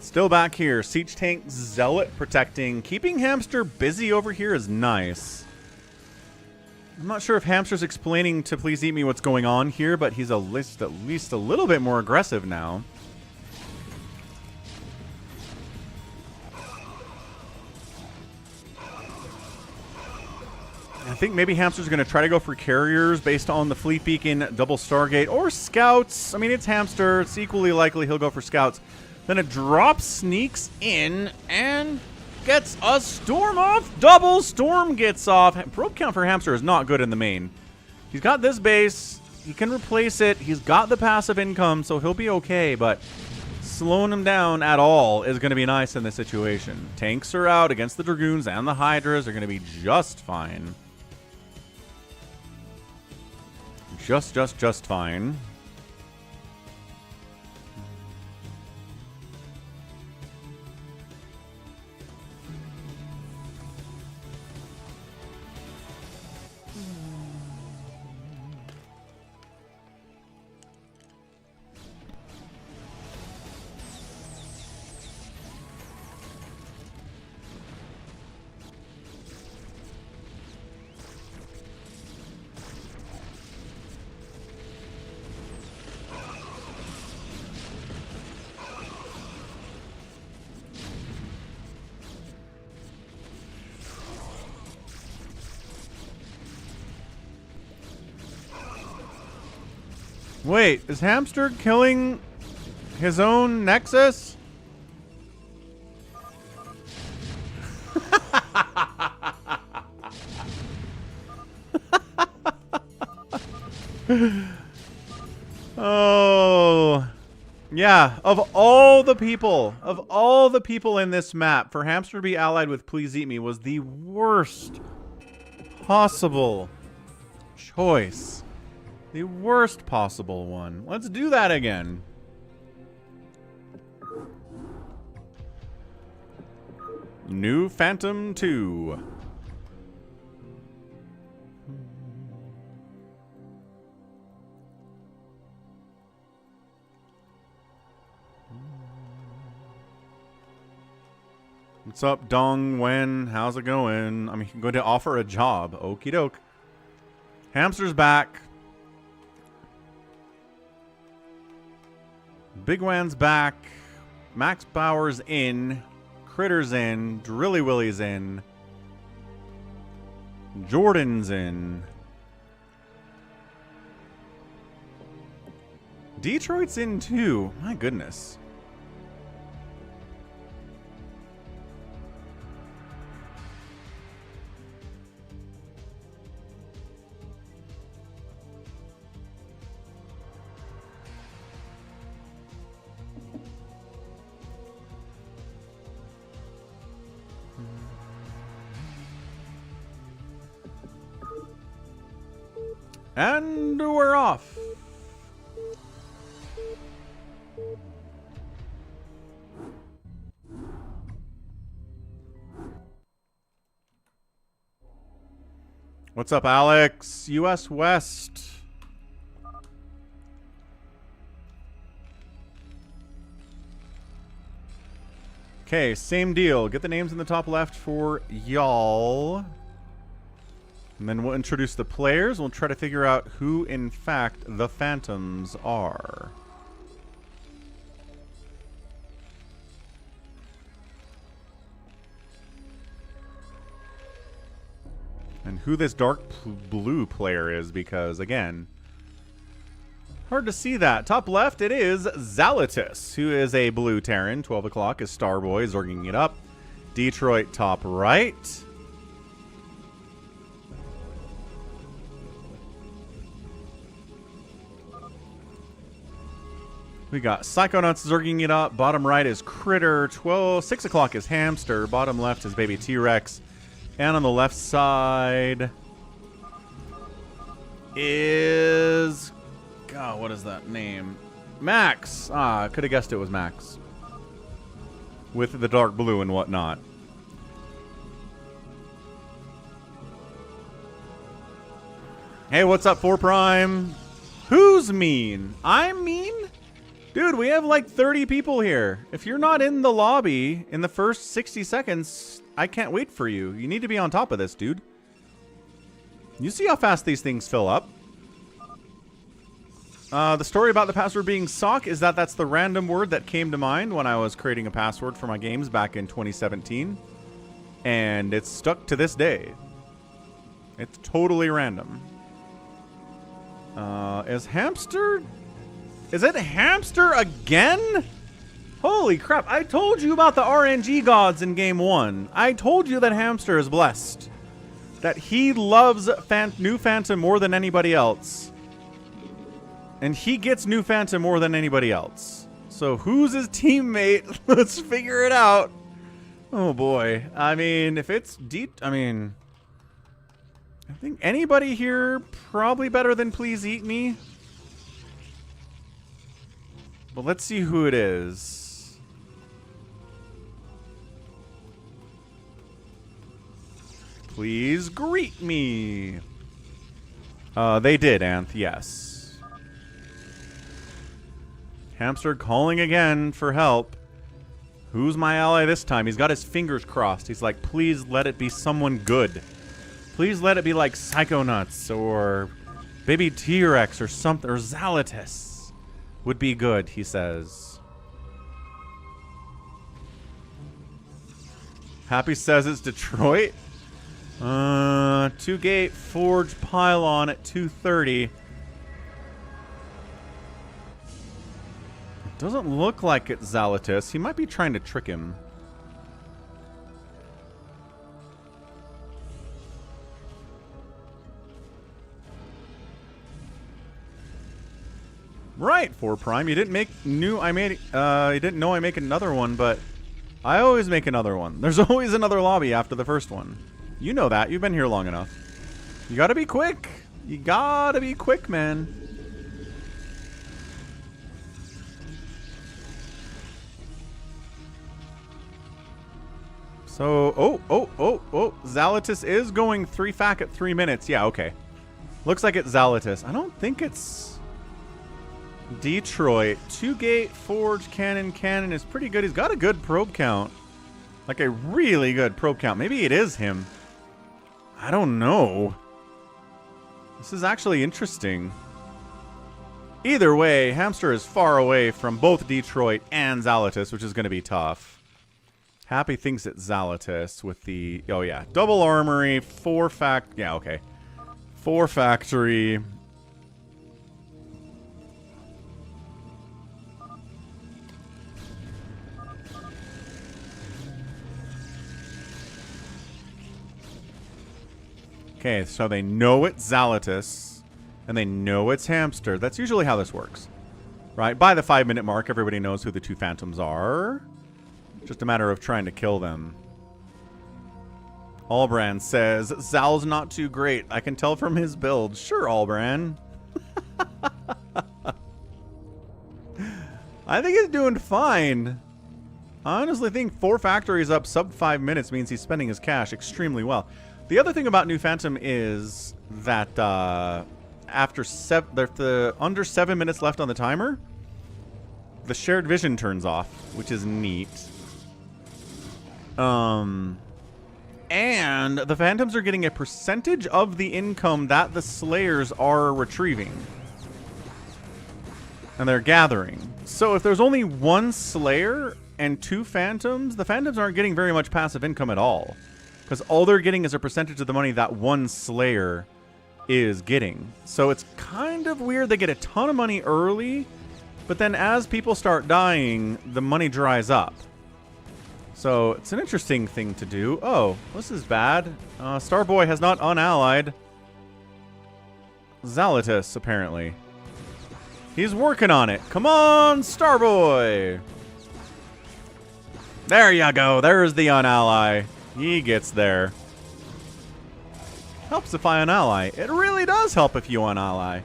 Still back here. Siege Tank Zealot protecting. Keeping Hamster busy over here is nice. I'm not sure if Hamster's explaining to Please Eat Me what's going on here, but he's at least a little bit more aggressive now. I think maybe Hamster's going to try to go for carriers based on the Fleet Beacon, double Stargate, or Scouts. I mean, it's Hamster. It's equally likely he'll go for Scouts. Then a drop sneaks in and gets a Storm off. Double Storm gets off. Probe count for Hamster is not good in the main. He's got this base. He can replace it. He's got the passive income, so he'll be okay. But slowing him down at all is going to be nice in this situation. Tanks are out against the Dragoons and the Hydras. They're going to be just fine. Just fine. Wait, is Hamster killing his own Nexus? Oh. Yeah, of all the people in this map, for Hamster to be allied with Please Eat Me was the worst possible choice. The worst possible one. Let's do that again. New Phantom 2. What's up, Dong Wen? How's it going? I'm going to offer a job. Okie doke. Hamster's back. Bigwan's back. Maxpower's in. Critter's in. Drilly Willy's in. Jordan's in. Detroit's in too. My goodness. And we're off. What's up, Alex? US West. Okay, same deal. Get the names in the top left for y'all. And then we'll introduce the players. We'll try to figure out who, in fact, the Phantoms are. And who this dark blue player is, because, again, hard to see that. Top left, it is Zalatus, who is a blue Terran. 12 o'clock is Starboy, zorging it up. Detroit, top right. We got Psychonauts zerging it up. Bottom right is Critter. 6 o'clock is Hamster. Bottom left is Baby T-Rex. And on the left side is... God, what is that name? Max. Ah, I could have guessed it was Max. With the dark blue and whatnot. Hey, what's up, 4 Prime? Who's mean? I'm mean? Dude, we have like 30 people here. If you're not in the lobby in the first 60 seconds, I can't wait for you. You need to be on top of this, dude. You see how fast these things fill up. The story about the password being sock is that that's the random word that came to mind when I was creating a password for my games back in 2017. And it's stuck to this day. It's totally random. Is Hamster... Is it Hamster again? Holy crap. I told you about the RNG gods in game 1. I told you that Hamster is blessed. That he loves New Phantom more than anybody else. And he gets New Phantom more than anybody else. So who's his teammate? Let's figure it out. Oh boy. I mean, if it's deep... I mean... I think anybody here probably better than Please Eat Me. But let's see who it is. Please greet me. They did, Anth, yes. Hamster calling again for help. Who's my ally this time? He's got his fingers crossed. He's like, please let it be someone good. Please let it be like Psychonauts or Baby T-Rex or something, or Zalatus. Would be good, he says. Happy says it's Detroit. 2-gate Forge Pylon at 2:30. It doesn't look like it's Zalatus. He might be trying to trick him. Right, 4 Prime. You didn't make new. You didn't know I make another one, but I always make another one. There's always another lobby after the first one. You know that. You've been here long enough. You gotta be quick. You gotta be quick, man. So, Zalatus is going 3 fac at 3 minutes. Yeah, okay. Looks like it's Zalatus. I don't think it's Detroit. 2-gate, forge, cannon is pretty good. He's got a good probe count. Like a really good probe count. Maybe it is him. I don't know. This is actually interesting. Either way, Hamster is far away from both Detroit and Zalatus, which is going to be tough. Happy thinks it's Zalatus with the... Oh, yeah. Double armory, 4 fac... Yeah, okay. 4 factory... Okay, so they know it's Zalatus, and they know it's Hamster. That's usually how this works, right? By the 5-minute mark, everybody knows who the 2 phantoms are. Just a matter of trying to kill them. Albrand says, Zal's not too great. I can tell from his build. Sure, Albrand. I think he's doing fine. I honestly think 4 factories up sub 5 minutes means he's spending his cash extremely well. The other thing about New Phantom is that after under 7 minutes left on the timer, the shared vision turns off, which is neat. And the Phantoms are getting a percentage of the income that the Slayers are retrieving. And they're gathering. So if there's only 1 Slayer and 2 Phantoms, the Phantoms aren't getting very much passive income at all. Because all they're getting is a percentage of the money that 1 Slayer is getting. So it's kind of weird. They get a ton of money early, but then as people start dying, the money dries up. So it's an interesting thing to do. Oh, this is bad. Starboy has not unallied Zalatus, apparently. He's working on it. Come on, Starboy! There you go. There's the unally. He gets there. Helps if I unally. It really does help if you unally.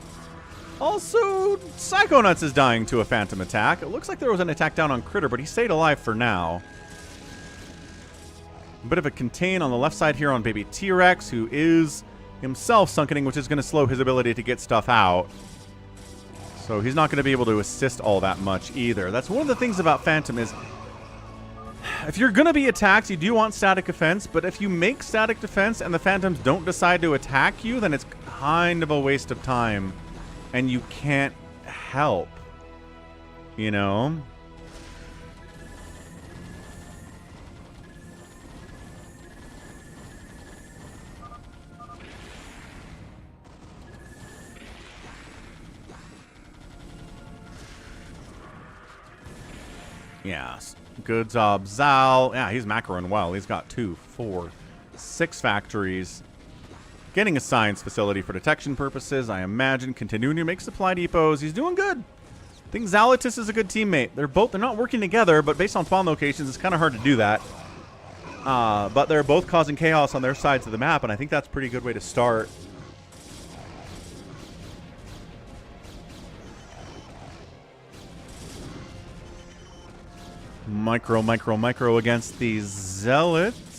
Also, Psychonauts is dying to a phantom attack. It looks like there was an attack down on Critter, but he stayed alive for now. A bit of a contain on the left side here on Baby T-Rex, who is himself sunkening, which is going to slow his ability to get stuff out. So he's not going to be able to assist all that much either. That's one of the things about Phantom is, if you're going to be attacked, you do want static defense, but if you make static defense and the Phantoms don't decide to attack you, then it's kind of a waste of time, and you can't help, you know? Yes. Good job, Zal. Yeah, he's macroing well. He's got 2, 4, 6 factories. Getting a science facility for detection purposes, I imagine. Continuing to make supply depots. He's doing good. I think Zalatus is a good teammate. They're not working together, but based on spawn locations, it's kind of hard to do that. But they're both causing chaos on their sides of the map, and I think that's a pretty good way to start. Micro against these Zealots.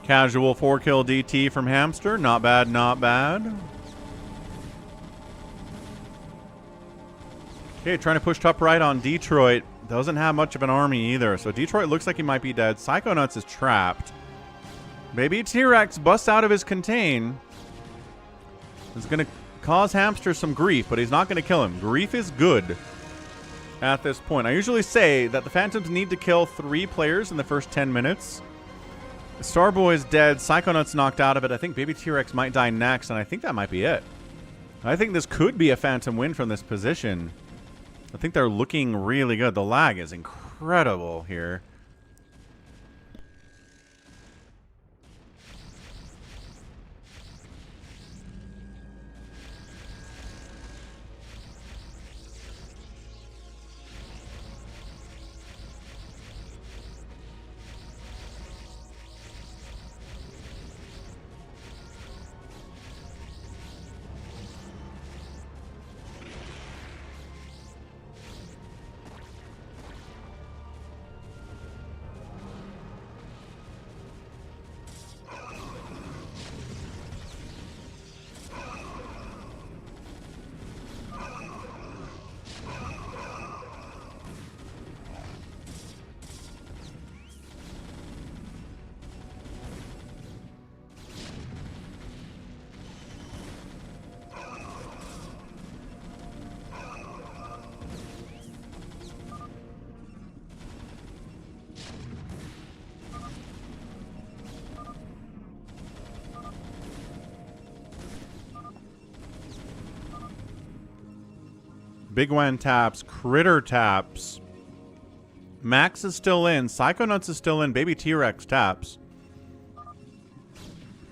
Casual 4-kill DT from Hamster. Not bad, not bad. Okay, trying to push top right on Detroit. Doesn't have much of an army either, so Detroit looks like he might be dead. Psychonauts is trapped. Baby T-Rex busts out of his contain. It's going to cause Hamster some grief, but he's not going to kill him. Grief is good at this point. I usually say that the Phantoms need to kill 3 players in the first 10 minutes. Starboy is dead. Psychonauts knocked out of it. I think Baby T-Rex might die next, and I think that might be it. I think this could be a Phantom win from this position. I think they're looking really good. The lag is incredible here. Bigwan taps, Critter taps. Max is still in. Psychonauts is still in. Baby T-Rex taps.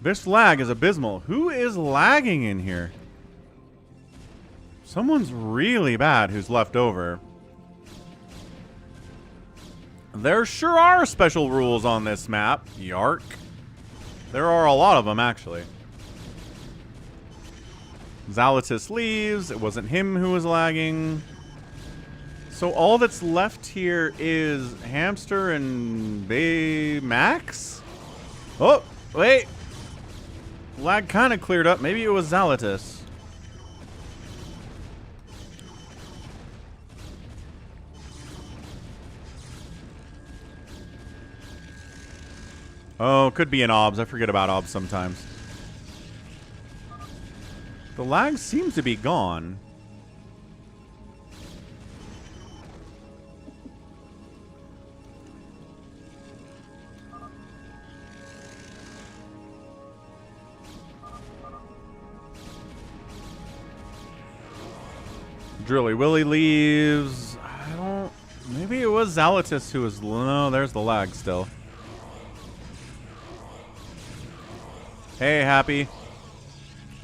This lag is abysmal. Who is lagging in here? Someone's really bad who's left over. There sure are special rules on this map. Yark. There are a lot of them, actually. Zalatus leaves. It wasn't him who was lagging. So all that's left here is Hamster and Max? Oh, wait. Lag kind of cleared up. Maybe it was Zalatus. Oh, could be an OBS. I forget about OBS sometimes. The lag seems to be gone. Drilly Willy leaves. I don't... Maybe it was Zalatus who was... No, there's the lag still. Hey, Happy.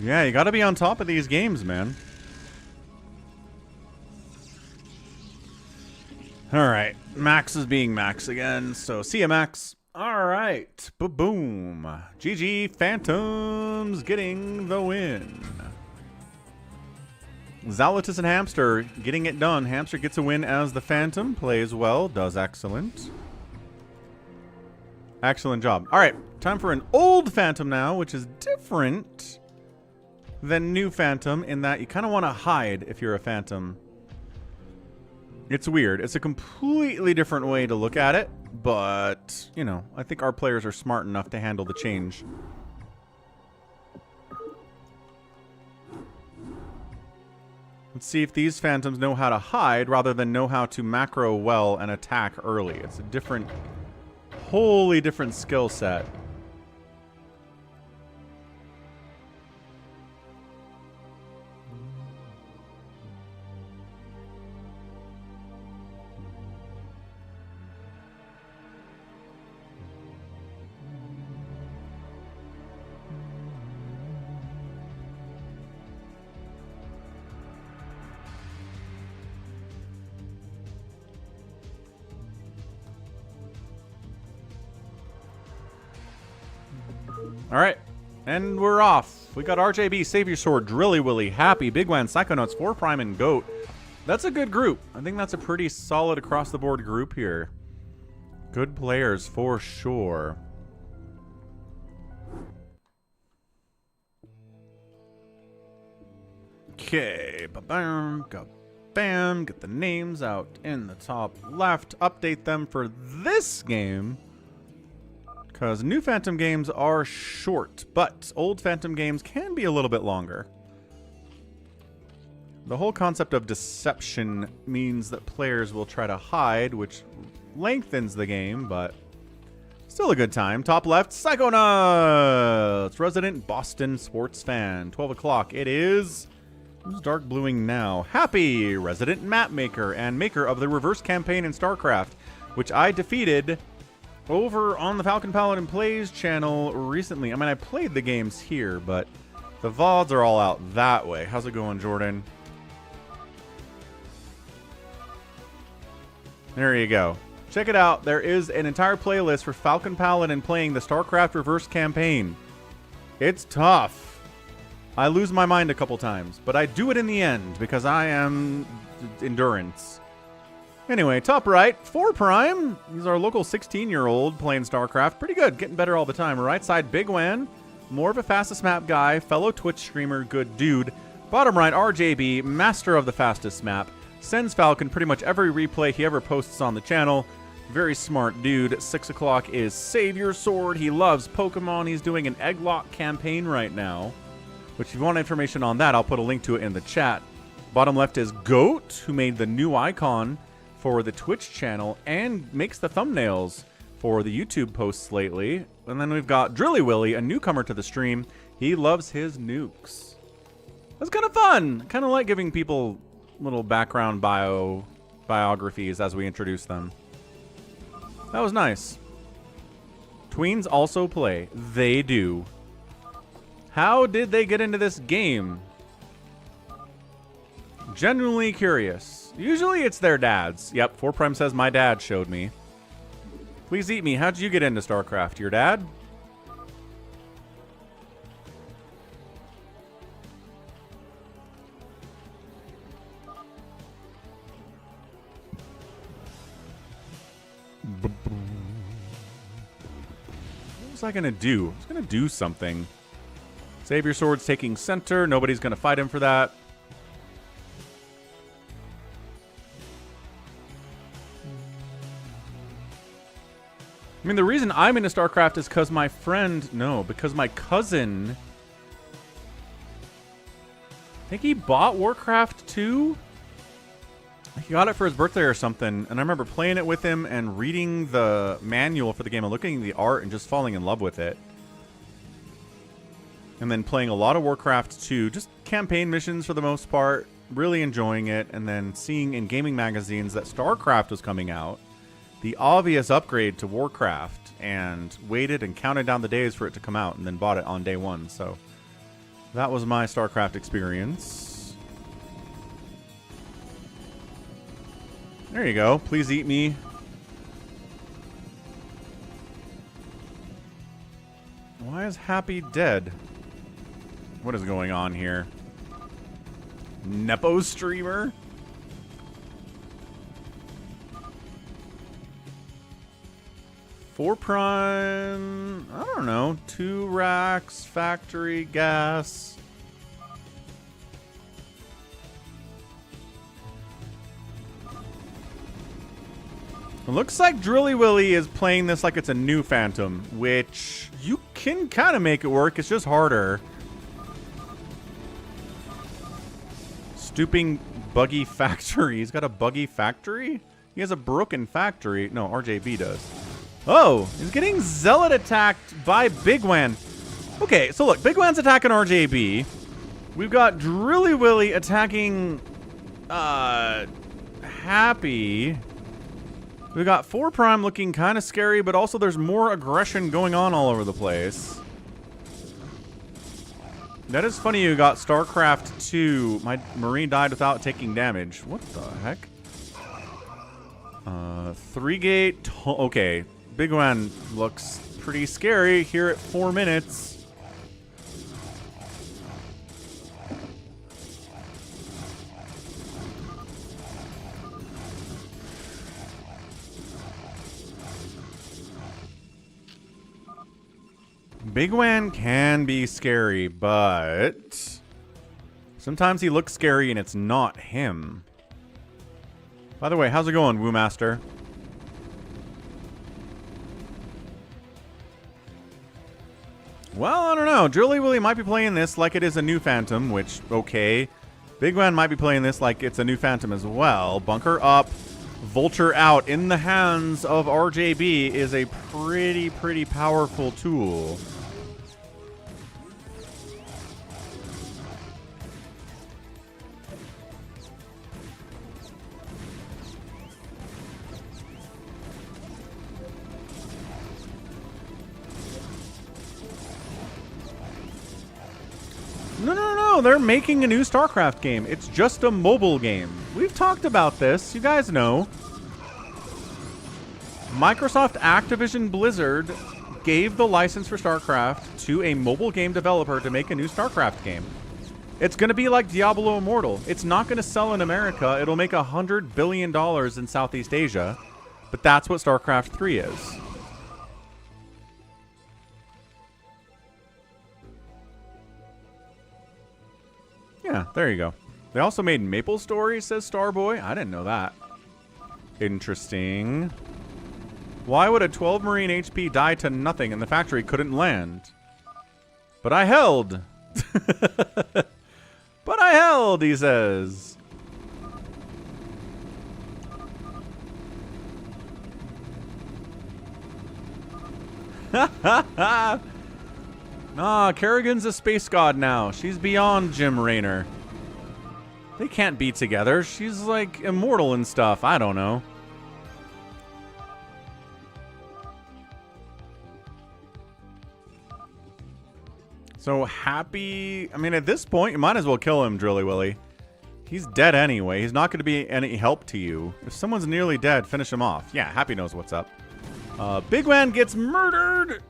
Yeah, you gotta be on top of these games, man. Alright, Max is being Max again, so see ya, Max. Alright, ba-boom. GG Phantoms getting the win. Zalatus and Hamster getting it done. Hamster gets a win as the Phantom. Plays well, does excellent. Excellent job. Alright, time for an old Phantom now, which is different than new Phantom in that you kind of want to hide if you're a Phantom. It's weird. It's a completely different way to look at it, but, you know, I think our players are smart enough to handle the change. Let's see if these Phantoms know how to hide rather than know how to macro well and attack early. It's a different, wholly different skill set. Alright, and we're off. We got RJB, Savior Sword, Drilly Willy, Happy, Bigwan, Psychonauts, 4 Prime, and Goat. That's a good group. I think that's a pretty solid across-the-board group here. Good players for sure. Okay, ba-bam, bam, get the names out in the top left. Update them for this game. Because new Phantom games are short, but old Phantom games can be a little bit longer. The whole concept of deception means that players will try to hide, which lengthens the game, but still a good time. Top left, Psychonauts! Resident Boston sports fan. 12 o'clock. It is Who's dark bluing now? Happy, resident map maker and maker of the reverse campaign in StarCraft, which I defeated over on the Falcon Paladin Plays channel recently. I mean, I played the games here, but the VODs are all out that way. How's it going, Jordan? There you go. Check it out. There is an entire playlist for Falcon Paladin playing the StarCraft reverse campaign. It's tough. I lose my mind a couple times, but I do it in the end because I am endurance. Anyway, top right, 4 Prime. He's our local 16-year-old playing StarCraft. Pretty good, getting better all the time. Right side, Bigwan, more of a fastest map guy, fellow Twitch streamer, good dude. Bottom right, RJB, master of the fastest map. Sends Falcon pretty much every replay he ever posts on the channel. Very smart dude. 6 o'clock is Savior Sword. He loves Pokemon. He's doing an Egglock campaign right now, which if you want information on that, I'll put a link to it in the chat. Bottom left is Goat, who made the new icon for the Twitch channel and makes the thumbnails for the YouTube posts lately. And then we've got Drilly Willy, a newcomer to the stream. He loves his nukes. That's kind of fun. Kind of like giving people little background biographies as we introduce them. That was nice. Tweens also play. They do. How did they get into this game? Genuinely curious. Usually it's their dads. Yep, 4 Prime says my dad showed me. Please eat me. How'd you get into StarCraft? Your dad? What was I gonna do? I was gonna do something. Savior Sword's taking center. Nobody's gonna fight him for that. I mean, the reason I'm into StarCraft is because my friend... No, because my cousin... I think he bought Warcraft 2? He got it for his birthday or something, and I remember playing it with him and reading the manual for the game and looking at the art and just falling in love with it. And then playing a lot of Warcraft 2, just campaign missions for the most part, really enjoying it, and then seeing in gaming magazines that StarCraft was coming out, the obvious upgrade to Warcraft, and waited and counted down the days for it to come out, and then bought it on day one. So that was my StarCraft experience. There you go. Please eat me. Why is Happy dead? What is going on here? Nepo streamer? Four Prime, I don't know, 2 racks, factory, gas. It looks like Drilly Willy is playing this like it's a new Phantom, which you can kind of make it work, it's just harder. Stooping buggy factory, he's got a buggy factory? He has a broken factory, no, RJB does. Oh, he's getting Zealot attacked by Bigwan. Okay, so look, Bigwan's attacking RJB. We've got Drilly Willy attacking Happy. We've got 4 Prime looking kind of scary, but also there's more aggression going on all over the place. That is funny you got StarCraft 2. My Marine died without taking damage. What the heck? 3 gate. Okay. Bigwan looks pretty scary here at 4 minutes. Bigwan can be scary, but sometimes he looks scary and it's not him. By the way, how's it going, Woo Master? Well, I don't know. Drilly Willy might be playing this like it is a new Phantom, which, okay. Bigwan might be playing this like it's a new Phantom as well. Bunker up, Vulture out in the hands of RJB is a pretty powerful tool. Also, they're making a new StarCraft game. It's just a mobile game. We've talked about this. You guys know. Microsoft Activision Blizzard gave the license for StarCraft to a mobile game developer to make a new StarCraft game. It's going to be like Diablo Immortal. It's not going to sell in America. It'll make $100 billion in Southeast Asia. But that's what StarCraft 3 is. Yeah, there you go. They also made Maple Story, says Starboy. I didn't know that. Interesting. Why would a 12 Marine HP die to nothing and the factory couldn't land? But I held. But I held, he says. Nah, Kerrigan's a space god now. She's beyond Jim Raynor. They can't be together. She's like immortal and stuff. I don't know. So Happy, I mean, at this point, you might as well kill him, Drilly Willy. He's dead anyway. He's not going to be any help to you. If someone's nearly dead, finish him off. Yeah, Happy knows what's up. Bigwan gets murdered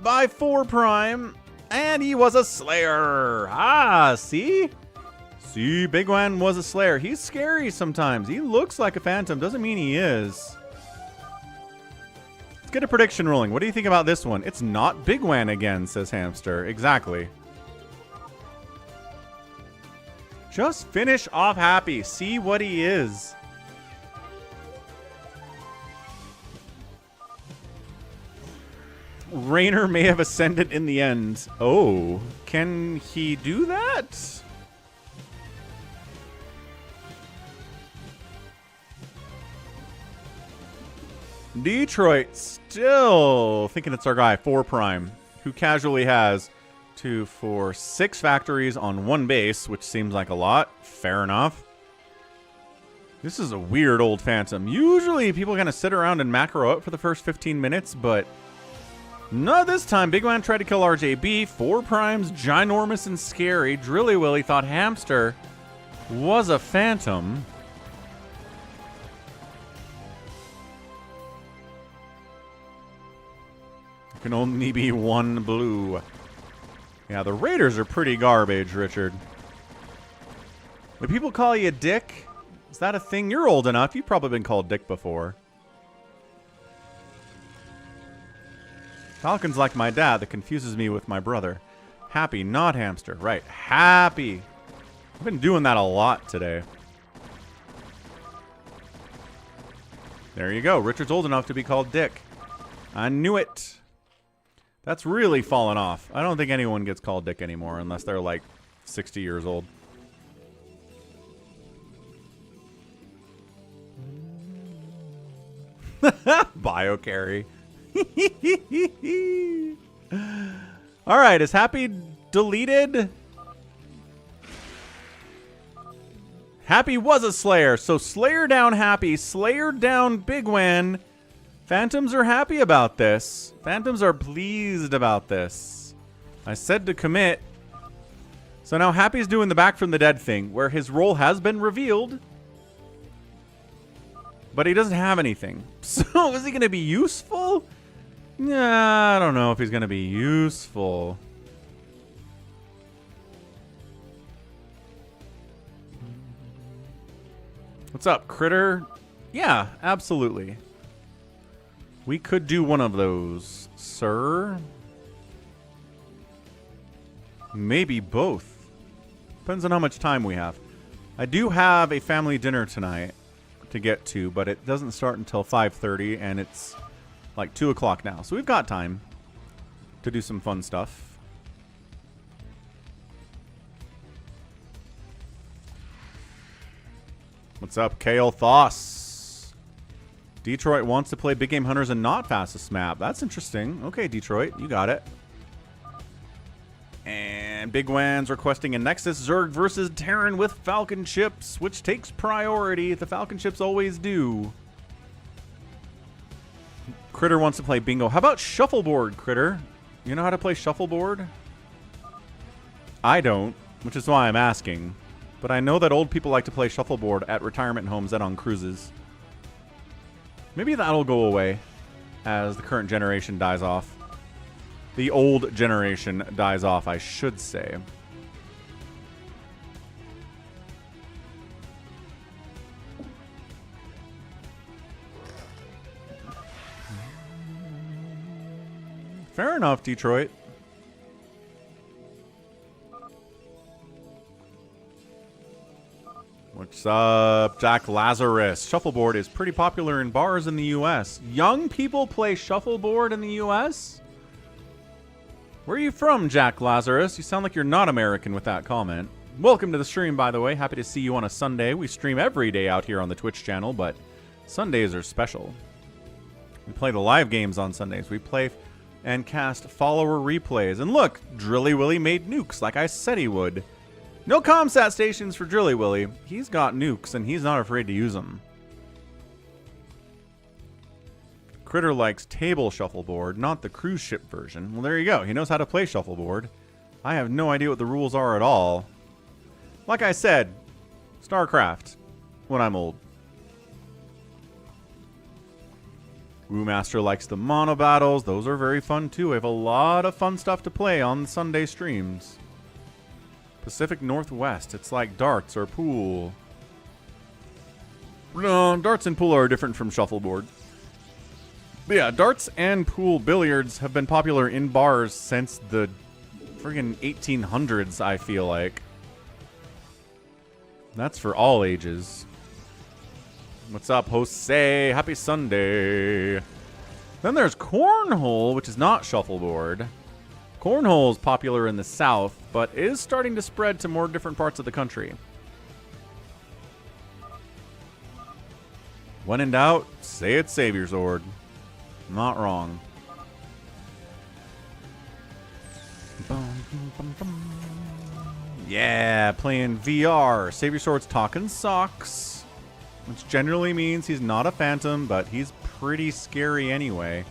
by 4 Prime, and he was a Slayer. Ah, see? See, Bigwan was a Slayer. He's scary sometimes. He looks like a Phantom. Doesn't mean he is. Let's get a prediction rolling. What do you think about this one? It's not Bigwan again, says Hamster. Exactly. Just finish off Happy. See what he is. Raynor may have ascended in the end. Oh, can he do that? Detroit still thinking it's our guy, 4 Prime, who casually has 2, 4, 6 factories on 1 base, which seems like a lot. Fair enough. This is a weird old Phantom. Usually people kind of sit around and macro out for the first 15 minutes, but not this time. Bigwan tried to kill RJB. 4 Prime's ginormous and scary. Drilly Willy thought Hamster was a Phantom. There can only be 1 blue. Yeah, the Raiders are pretty garbage, Richard. Do people call you Dick? Is that a thing? You're old enough. You've probably been called Dick before. Falcon's like my dad that confuses me with my brother. Happy, not Hamster. Right, Happy. I've been doing that a lot today. There you go. Richard's old enough to be called Dick. I knew it. That's really fallen off. I don't think anyone gets called Dick anymore unless they're like 60 years old. Bio carry. All right, is Happy deleted? Happy was a Slayer, so Slayer down Happy, Slayer down Bigwan. Phantoms are happy about this. Phantoms are pleased about this. I said to commit. So now Happy's doing the back from the dead thing, where his role has been revealed, but he doesn't have anything. So is he going to be useful? Nah, I don't know if he's going to be useful. What's up, Critter? Yeah, absolutely. We could do one of those, sir. Maybe both. Depends on how much time we have. I do have a family dinner tonight to get to, but it doesn't start until 5:30, and it's like 2 o'clock now. So we've got time to do some fun stuff. What's up, Kale Thoss? Detroit wants to play Big Game Hunters and not fastest map. That's interesting. Okay, Detroit, you got it. And Bigwan's requesting a Nexus Zerg versus Terran with Falcon chips, which takes priority. The Falcon chips always do. Critter wants to play bingo. How about shuffleboard, Critter? You know how to play shuffleboard? I don't. which is why I'm asking. But I know that old people like to play shuffleboard at retirement homes and on cruises. Maybe that'll go away as the current generation dies off. The old generation dies off, I should say. Fair enough, Detroit. What's up, Jack Lazarus? Shuffleboard is pretty popular in bars in the U.S. Young people play shuffleboard in the U.S.? Where are you from, Jack Lazarus? You sound like you're not American with that comment. Welcome to the stream, by the way. Happy to see you on a Sunday. We stream every day out here on the Twitch channel, but Sundays are special. We play the live games on Sundays. We play and cast follower replays. And look, Drilly Willy made nukes like I said he would. No comsat stations for Drilly Willy. He's got nukes, and he's not afraid to use them. Critter likes table shuffleboard, not the cruise ship version. Well, there you go. He knows how to play shuffleboard. I have no idea what the rules are at all. Like I said, StarCraft, when I'm old. Woomaster likes the mono battles. Those are very fun, too. We have a lot of fun stuff to play on the Sunday streams. Pacific Northwest. It's like darts or pool. No, darts and pool are different from shuffleboard. But yeah, darts and pool billiards have been popular in bars since the friggin' 1800s, I feel like. That's for all ages. What's up, Jose? Happy Sunday. Then there's cornhole, which is not shuffleboard. Cornhole is popular in the South, but is starting to spread to more different parts of the country. When in doubt, say it's Savior Sword. Not wrong. Yeah, playing VR. Savior Sword's talking socks, which generally means he's not a phantom, but he's pretty scary anyway.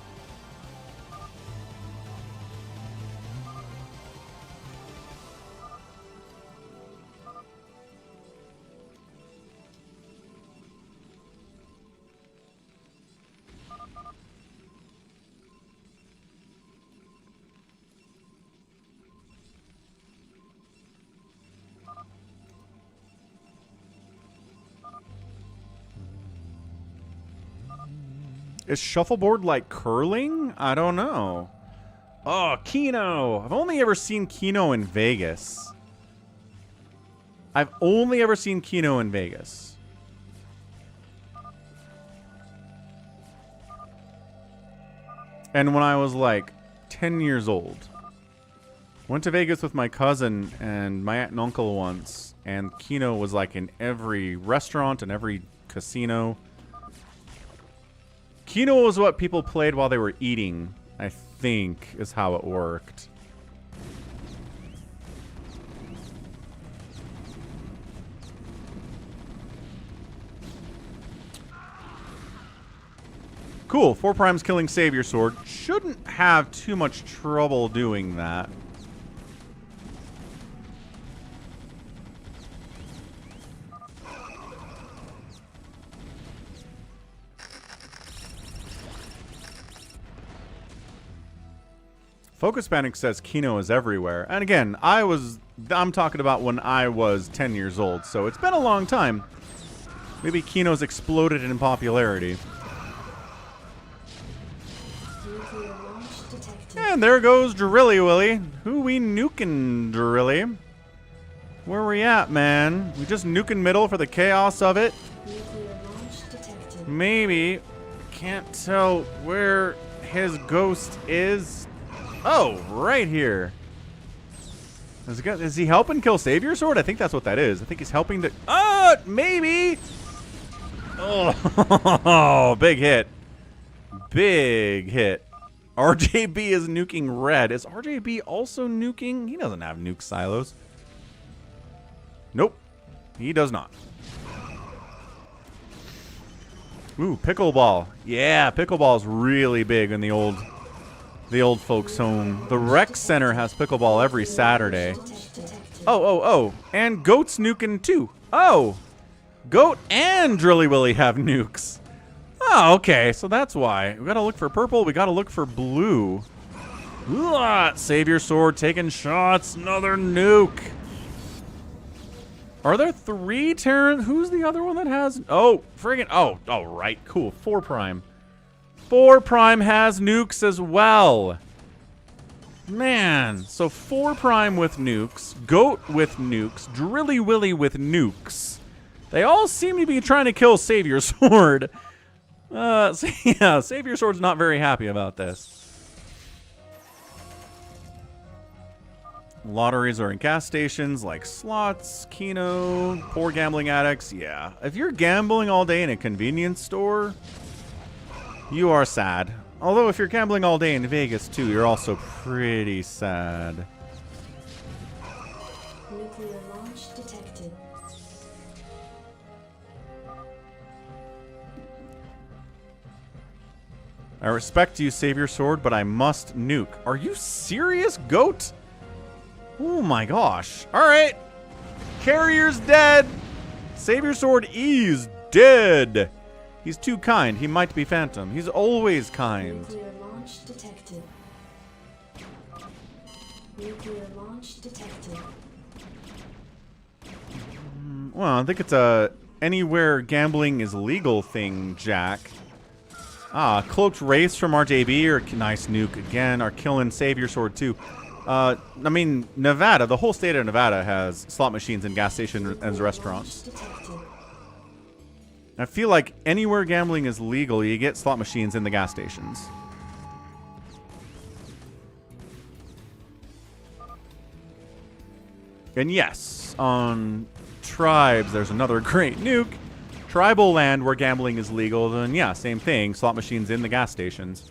Is shuffleboard like curling? I don't know. Oh, Keno. I've only ever seen Keno in Vegas. I've only ever seen Keno in Vegas. And when I was like 10 years old. Went to Vegas with my cousin and my aunt and uncle once. And Keno was like in every restaurant and every casino. Keno was what people played while they were eating, I think, is how it worked. Cool. 4 primes killing Savior Sword. Shouldn't have too much trouble doing that. Focus Panic says Keno is everywhere. And again, I'm talking about when I was 10 years old, so it's been a long time. Maybe Keno's exploded in popularity. And there goes Drilly Willy. Who we nuking, Drilly? Where we at, man? We just nuking middle for the chaos of it? Maybe. Can't tell where his ghost is. Oh, right here. Is he helping kill Savior Sword? I think that's what that is. I think he's helping to... Oh, maybe! Oh, big hit. Big hit. RJB is nuking red. Is RJB also nuking? He doesn't have nuke silos. Nope. He does not. Ooh, pickleball. Yeah, pickleball is really big in the old folks' home. The rec center has pickleball every Saturday. Oh. And Goat's nuking too. Oh. Goat and Drilly Willy have nukes. Oh, okay. So that's why. We gotta look for purple. We gotta look for blue. Ugh, Savior Sword taking shots. Another nuke. Are there 3 Terran? Who's the other one that has? Oh, friggin'. Oh, right. Cool. 4 Prime. 4 Prime has nukes as well. Man. So 4 Prime with nukes. Goat with nukes. Drilly Willy with nukes. They all seem to be trying to kill Savior Sword. So yeah, Savior Sword's not very happy about this. Lotteries are in gas stations like slots, Keno, poor gambling addicts. Yeah, if you're gambling all day in a convenience store, you are sad. Although if you're gambling all day in Vegas too, you're also pretty sad. Nuclear launch detected. I respect you, Savior Sword, but I must nuke. Are you serious, Goat? Oh my gosh. Alright. Carrier's dead. Savior Sword is dead. He's too kind. He might be Phantom. He's always kind. Nuclear launch detected. Nuclear launch detected. Well, I think it's a anywhere gambling is legal thing, Jack. Ah, Cloaked Wraiths from RJB or nice nuke again are killing Savior Sword too. I mean, Nevada, the whole state of Nevada has slot machines and gas stations and restaurants. I feel like anywhere gambling is legal, you get slot machines in the gas stations. And yes, on Tribes, there's another great nuke. Tribal land where gambling is legal, then yeah, same thing. Slot machines in the gas stations.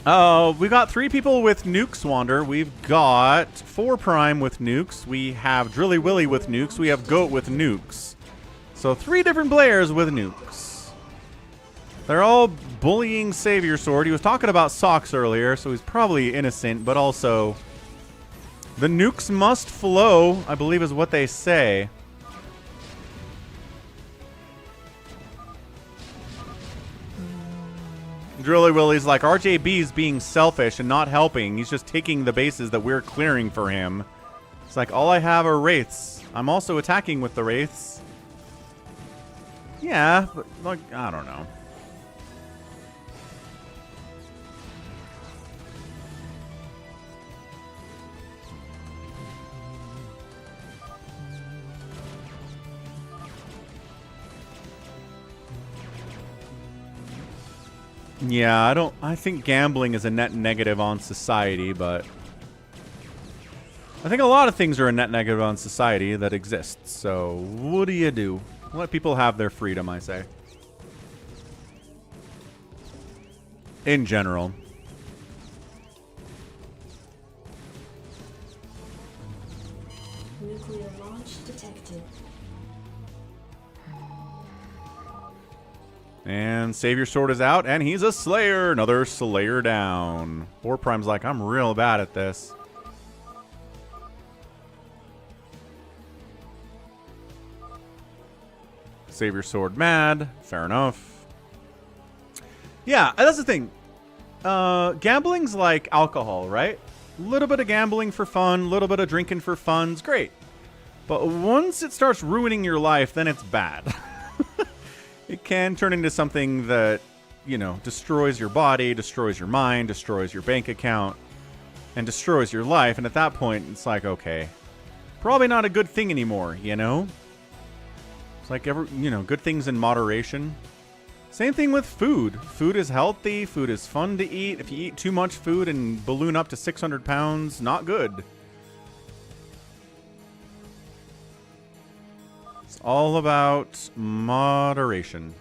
We got 3 people with nukes, Wander. We've got 4 Prime with nukes. We have Drilly Willy with nukes. We have Goat with nukes. So 3 different players with nukes. They're all bullying Savior Sword. He was talking about socks earlier, so he's probably innocent, but also the nukes must flow, I believe is what they say. Drilly Willy's like, RJB's being selfish and not helping. He's just taking the bases that we're clearing for him. It's like, all I have are Wraiths. I'm also attacking with the Wraiths. Yeah, but, like, I don't know. Yeah, I think gambling is a net negative on society, but I think a lot of things are a net negative on society that exists. So what do you do? Let people have their freedom, I say. In general. Nuclear launch detected. And Savior Sword is out, and he's a Slayer. Another Slayer down. 4 Prime's like, I'm real bad at this. Savior Sword mad. Fair enough. Yeah, that's the thing. Gambling's like alcohol, right? A little bit of gambling for fun, a little bit of drinking for fun's great. But once it starts ruining your life, then it's bad. It can turn into something that, you know, destroys your body, destroys your mind, destroys your bank account, and destroys your life. And at that point, it's like, okay, probably not a good thing anymore, you know? It's like, good things in moderation. Same thing with food. Food is healthy. Food is fun to eat. If you eat too much food and balloon up to 600 pounds, not good. It's all about moderation.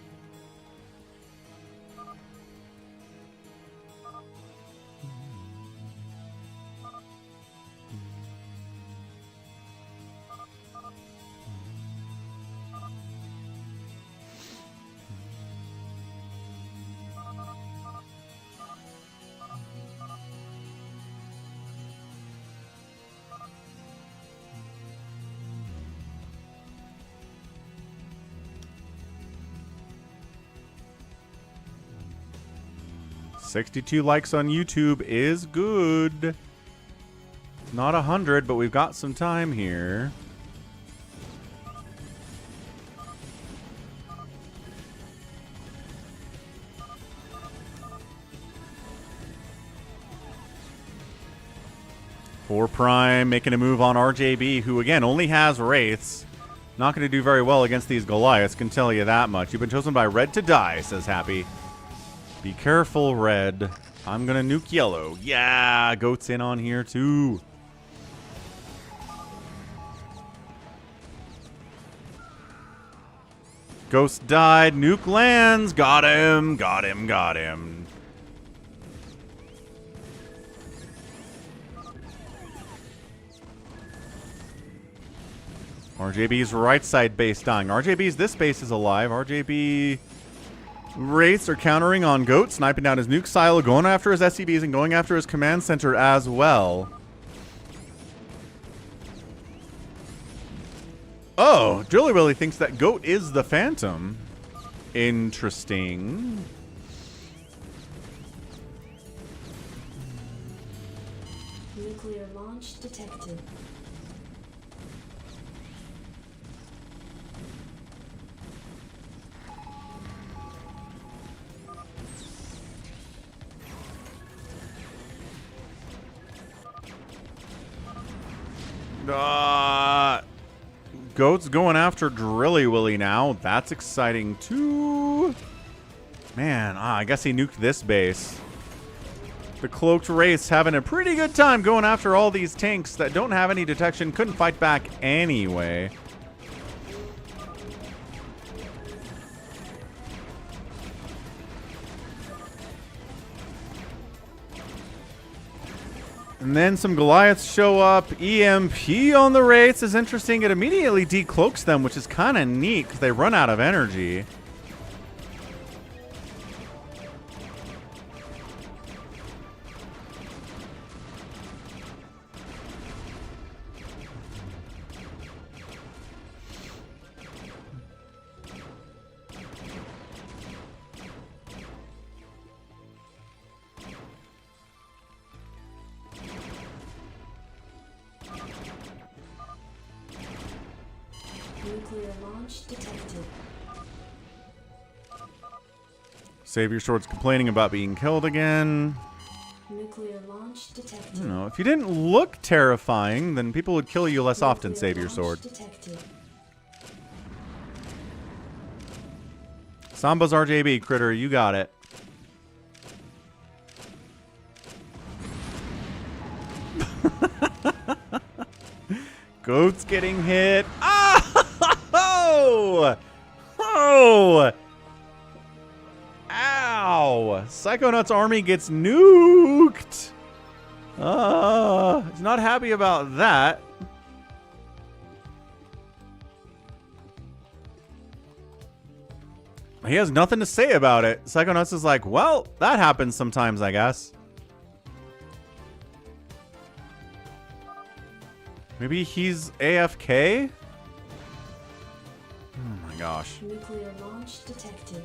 62 likes on YouTube is good. Not 100, but we've got some time here. For Prime making a move on RJB, who again only has Wraiths. Not going to do very well against these Goliaths, can tell you that much. You've been chosen by Red to die, says Happy. Be careful, Red. I'm going to nuke Yellow. Yeah, Goat's in on here too. Ghost died. Nuke lands. Got him. Got him. Got him. RJB's right side base dying. RJB's this base is alive. RJB Wraiths are countering on Goat, sniping down his nuke silo, going after his SCBs and going after his command center as well. Oh, Drilly Willy thinks that Goat is the Phantom. Interesting. Nuclear launch detected. Goat's going after Drilly Willy now. That's exciting too. Man, I guess he nuked this base. The Cloaked Wraiths having a pretty good time going after all these tanks that don't have any detection. Couldn't fight back anyway. And then some Goliaths show up. EMP on the Wraiths is interesting. It immediately decloaks them, which is kind of neat because they run out of energy. Nuclear launch detected. Savior Sword's complaining about being killed again. Nuclear launch detected. I don't know. If you didn't look terrifying, then people would kill you less often, Savior Sword. Detected. Samba's RJB, Critter. You got it. Goat's getting hit. Oh! Oh! Ow! Psychonauts army gets nuked. He's not happy about that. He has nothing to say about it. Psychonauts is like, well, that happens sometimes, I guess. Maybe he's AFK? Oh my gosh. Nuclear launch detected.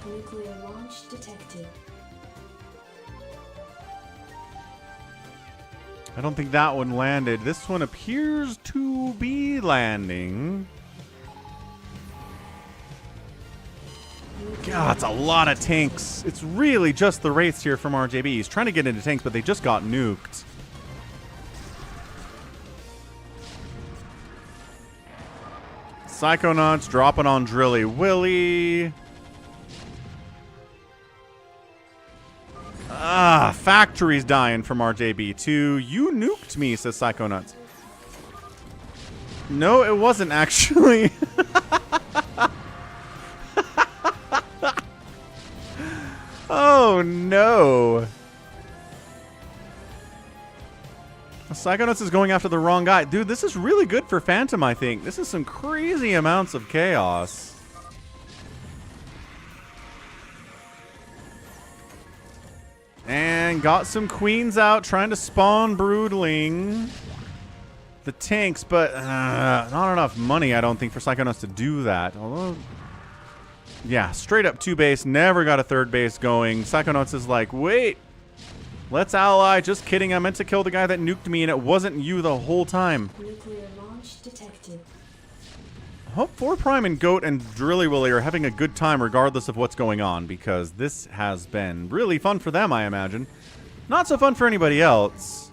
Nuclear launch detected. I don't think that one landed. This one appears to be landing. God, it's a lot of tanks. It's really just the Wraiths here from RJB. He's trying to get into tanks, but they just got nuked. Psychonauts dropping on Drilly Willy. Factory's dying from RJB2. You nuked me, says Psychonauts. No, it wasn't actually. Oh no. Psychonauts is going after the wrong guy. Dude, this is really good for Phantom, I think. This is some crazy amounts of chaos. And got some queens out, trying to spawn broodling the tanks, but not enough money, I don't think, for Psychonauts to do that. Although, yeah, straight up 2 base, never got a 3rd base going. Psychonauts is like, wait, let's ally. Just kidding, I meant to kill the guy that nuked me, and it wasn't you the whole time. Nuclear launch detected. I hope 4 Prime and Goat and Drilly Willy are having a good time regardless of what's going on, because this has been really fun for them, I imagine. Not so fun for anybody else.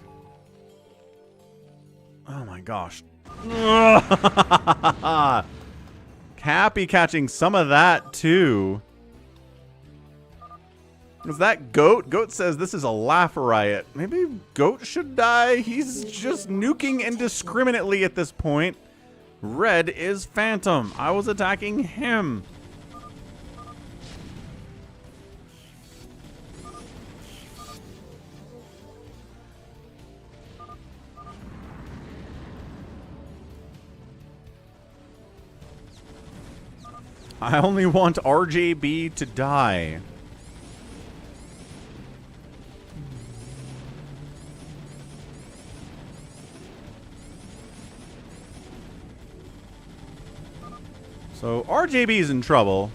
Oh my gosh. Happy catching some of that too. Is that Goat? Goat says this is a laugh riot. Maybe Goat should die. He's just nuking indiscriminately at this point. Red is Phantom. I was attacking him. I only want RJB to die. So RJB is in trouble.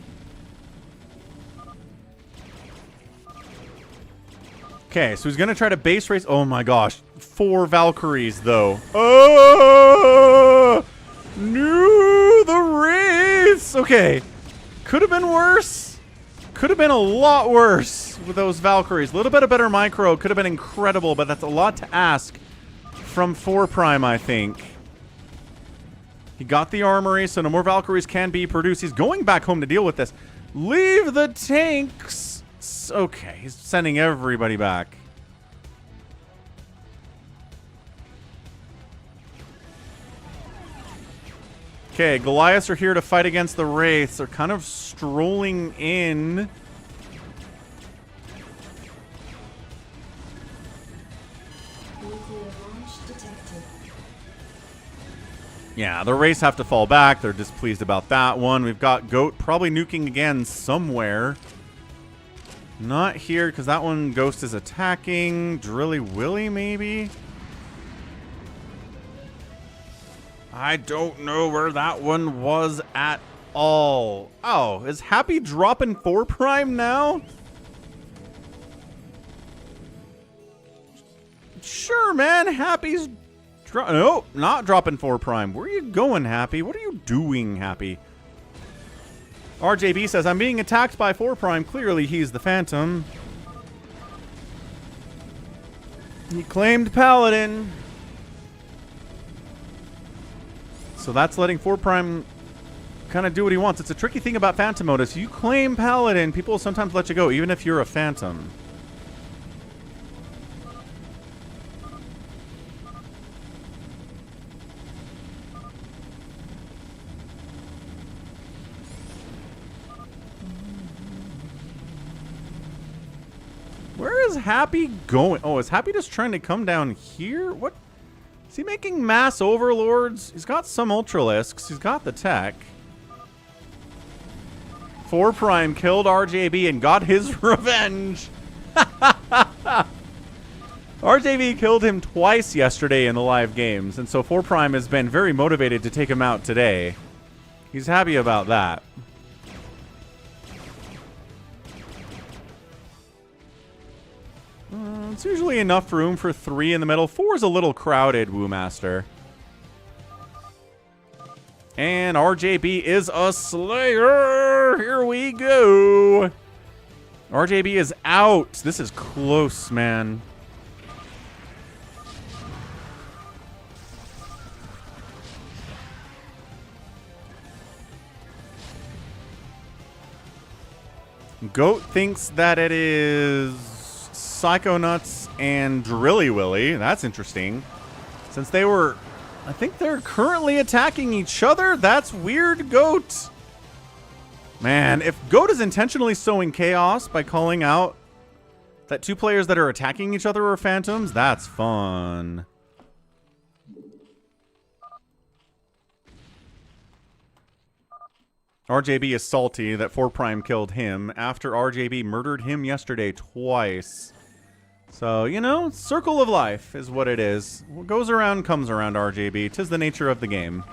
Okay, so he's gonna try to base race. Oh my gosh, 4 Valkyries though. Oh no, the race. Okay, could have been worse. Could have been a lot worse with those Valkyries. A little bit of better micro could have been incredible, but that's a lot to ask from 4 Prime, I think. He got the armory, so no more Valkyries can be produced. He's going back home to deal with this. Leave the tanks. Okay, he's sending everybody back. Okay, Goliaths are here to fight against the Wraiths. They're kind of strolling in. Nuclear launch detected. Yeah, the Wraiths have to fall back. They're displeased about that one. We've got Goat probably nuking again somewhere. Not here, because that one Ghost is attacking. Drilly Willy, maybe? I don't know where that one was at all. Oh, is Happy dropping 4 Prime now? Sure, man. Happy's... Nope, not dropping 4 Prime. Where are you going, Happy? What are you doing, Happy? RJB says, I'm being attacked by 4 Prime. Clearly, he's the Phantom. He claimed Paladin. So that's letting 4 Prime kind of do what he wants. It's a tricky thing about Phantom mode. If you claim Paladin, people will sometimes let you go, even if you're a Phantom. Where is Happy going? Oh, is Happy just trying to come down here? What? Is he making mass overlords? He's got some Ultralisks. He's got the tech. 4 Prime killed RJB and got his revenge. RJB killed him twice yesterday in the live games, and so 4 Prime has been very motivated to take him out today. He's happy about that. It's usually enough room for 3 in the middle. 4 is a little crowded, Woomaster. And RJB is a Slayer. Here we go. RJB is out. This is close, man. Goat thinks that it is Psychonauts and Drilly Willy. That's interesting. Since they were... I think they're currently attacking each other. That's weird, Goat. Man, if Goat is intentionally sowing chaos by calling out that 2 players that are attacking each other are Phantoms, that's fun. RJB is salty that 4 Prime killed him after RJB murdered him yesterday twice. So, you know, circle of life is what it is. What goes around comes around, RJB. 'Tis the nature of the game.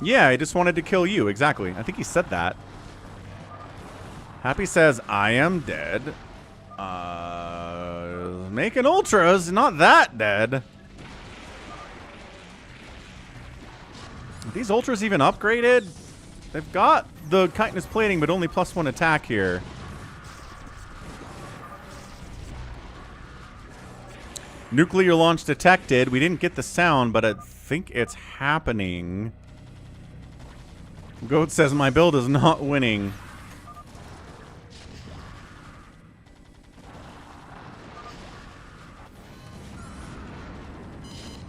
Yeah, I just wanted to kill you. Exactly. I think he said that. Happy says, I am dead. Making ultras, not that dead. Are these ultras even upgraded? They've got the chitinous plating, but only +1 attack here. Nuclear launch detected. We didn't get the sound, but I think it's happening. Goat says my build is not winning.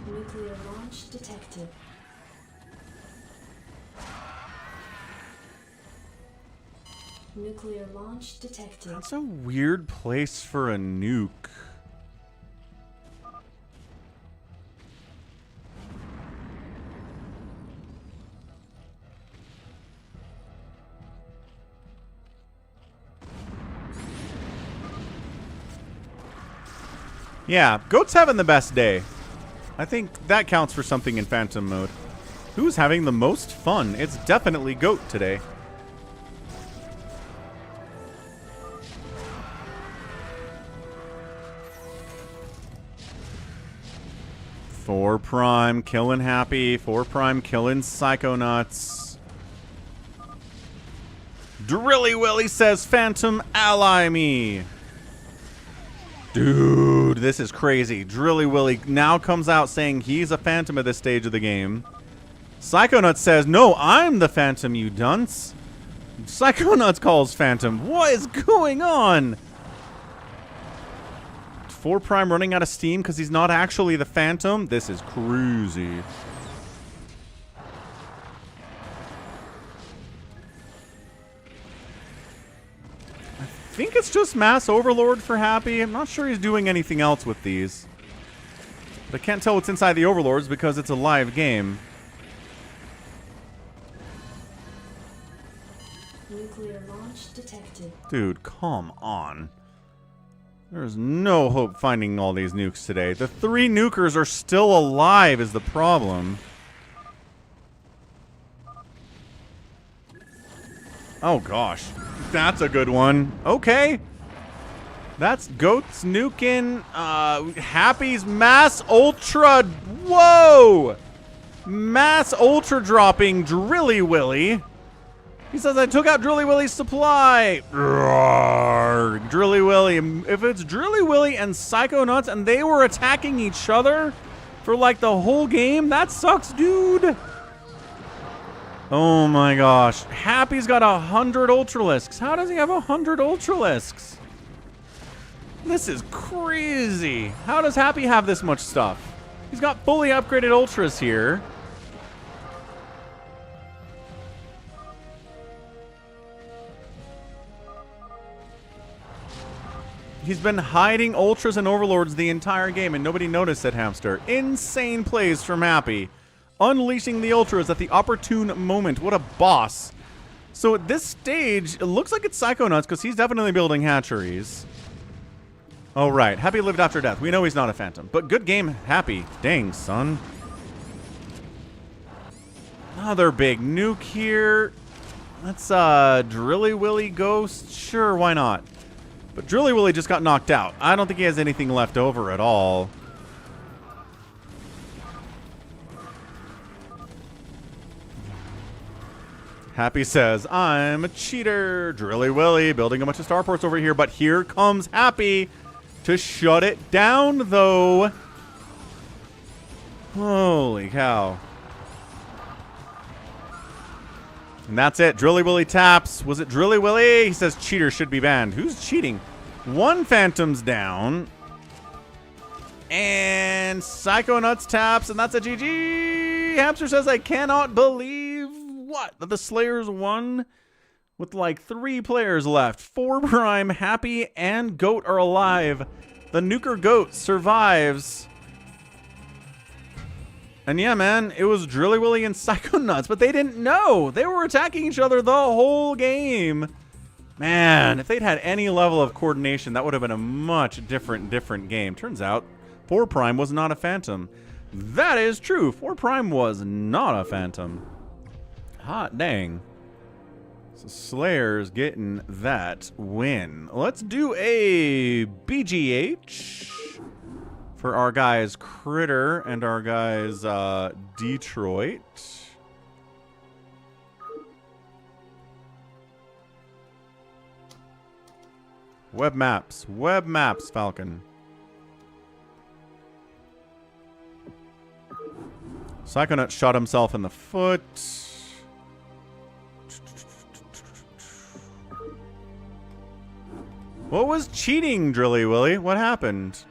Nuclear launch detected. Nuclear launch detected. That's a weird place for a nuke. Yeah, Goat's having the best day. I think that counts for something in Phantom mode. Who's having the most fun? It's definitely Goat today. Four Prime killing Happy. 4 Prime killing Psychonauts. Drilly Willy says, Phantom, ally me. Dude, this is crazy. Drilly Willy now comes out saying he's a Phantom at this stage of the game. Psychonauts says, no, I'm the Phantom, you dunce. Psychonauts calls Phantom. What is going on? 4 Prime running out of steam because he's not actually the Phantom? This is crazy. I think it's just Mass Overlord for Happy. I'm not sure he's doing anything else with these. But I can't tell what's inside the Overlords because it's a live game. Nuclear launch detected. Dude, come on. There's no hope finding all these nukes today. The 3 nukers are still alive is the problem. Oh gosh. That's a good one. Okay. That's Goat's nuking. Happy's Mass Ultra. Whoa! Mass Ultra dropping Drilly Willy. He says, I took out Drilly Willy's supply. Roar. Drilly Willy. If it's Drilly Willy and Psychonauts and they were attacking each other for like the whole game, that sucks, dude. Oh my gosh. Happy's got 100 Ultralisks. How does he have 100 Ultralisks? This is crazy. How does Happy have this much stuff? He's got fully upgraded Ultras here. He's been hiding Ultras and Overlords the entire game and nobody noticed it, Hamster. Insane plays from Happy. Unleashing the Ultras at the opportune moment. What a boss. So at this stage, it looks like it's Psychonauts because he's definitely building hatcheries. Oh, right. Happy lived after death. We know he's not a Phantom. But good game, Happy. Dang, son. Another big nuke here. Let's, Drilly Willy Ghost. Sure, why not? But Drilly Willy just got knocked out. I don't think he has anything left over at all. Happy says, I'm a cheater. Drilly Willy building a bunch of starports over here. But here comes Happy to shut it down, though. Holy cow. And that's it. Drilly Willy taps. Was it Drilly Willy? He says cheater should be banned. Who's cheating? 1 Phantom's down. And Psychonauts taps, and that's a GG. Hamster says, I cannot believe what? That the Slayers won with like 3 players left. 4 Prime, Happy, and Goat are alive. The Nuker Goat survives. And yeah, man, it was Drilly Willy and Psychonauts, but they didn't know. They were attacking each other the whole game. Man, if they'd had any level of coordination, that would have been a much different game. Turns out, 4 Prime was not a Phantom. That is true. 4 Prime was not a Phantom. Hot dang. So Slayer's getting that win. Let's do a BGH for our guys Critter and our guys Detroit. Web maps, Falcon. Psychonaut shot himself in the foot. What was cheating, Drilly Willy? What happened?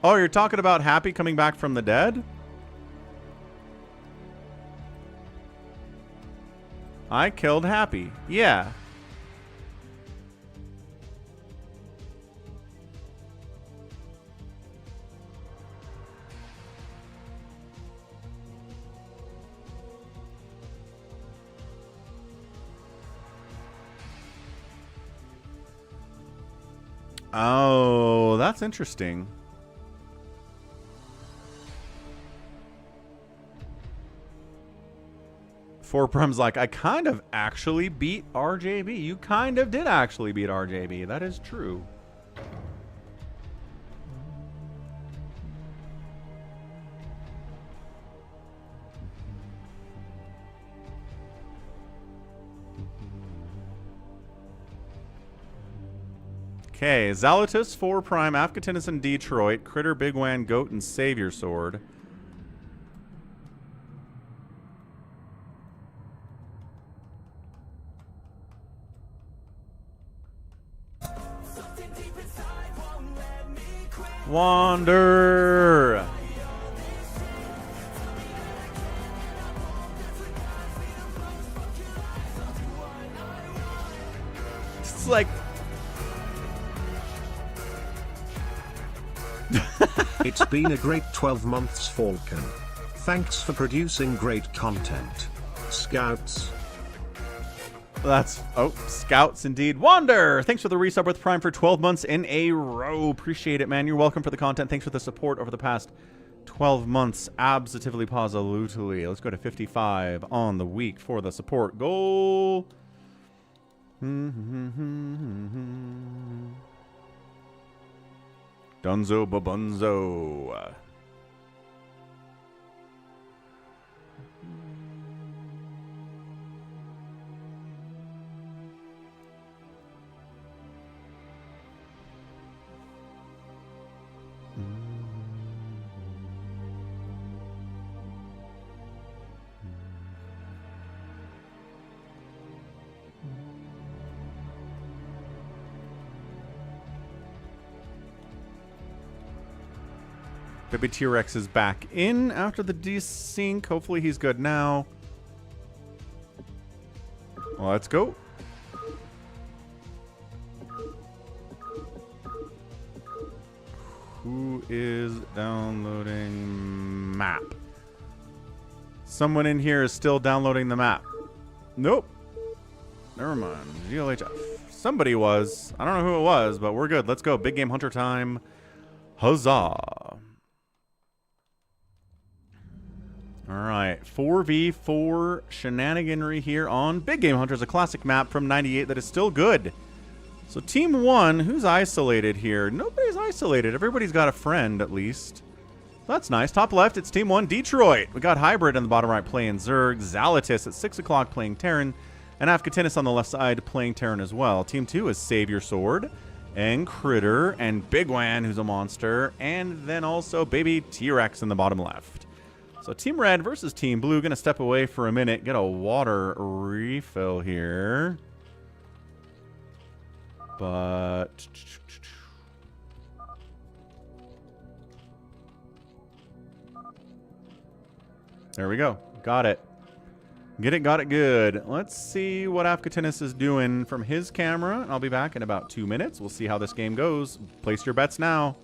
Oh, you're talking about Happy coming back from the dead? I killed Happy. Yeah. Oh, that's interesting. Four Prim's like, I kind of actually beat RJB. You kind of did actually beat RJB. That is true. Okay, Zalatus, 4 Prime, Afghatinus and Detroit, Critter, Bigwan, Goat, and Savior Sword. Wander! It's like... It's been a great 12 months, Falcon. Thanks for producing great content. Scouts. That's... Oh, Scouts indeed. Wander! Thanks for the resub with Prime for 12 months in a row. Appreciate it, man. You're welcome for the content. Thanks for the support over the past 12 months. Absolutely, positively. Let's go to 55 on the week for the support goal. Dunzo babunzo. Baby T-Rex is back in after the desync. Hopefully he's good now. Well, let's go. Who is downloading map? Someone in here is still downloading the map. Nope. Never mind. GLHF. Somebody was. I don't know who it was, but we're good. Let's go. Big game hunter time. Huzzah. All right, 4v4 shenaniganry here on Big Game Hunters, a classic map from '98 that is still good. So Team 1, who's isolated here? Nobody's isolated. Everybody's got a friend, at least. That's nice. Top left, it's Team 1, Detroit. We got Hybrid on the bottom right playing Zerg, Zalatus at 6 o'clock playing Terran, and Afghatinus on the left side playing Terran as well. Team 2 is Savior Sword, and Critter, and Bigwan, who's a monster, and then also Baby T-Rex in the bottom left. So Team Red versus Team Blue. Going to step away for a minute, get a water refill here. But... there we go. Got it. Get it, got it good. Let's see what Afghatinus is doing from his camera. I'll be back in about 2 minutes. We'll see how this game goes. Place your bets now.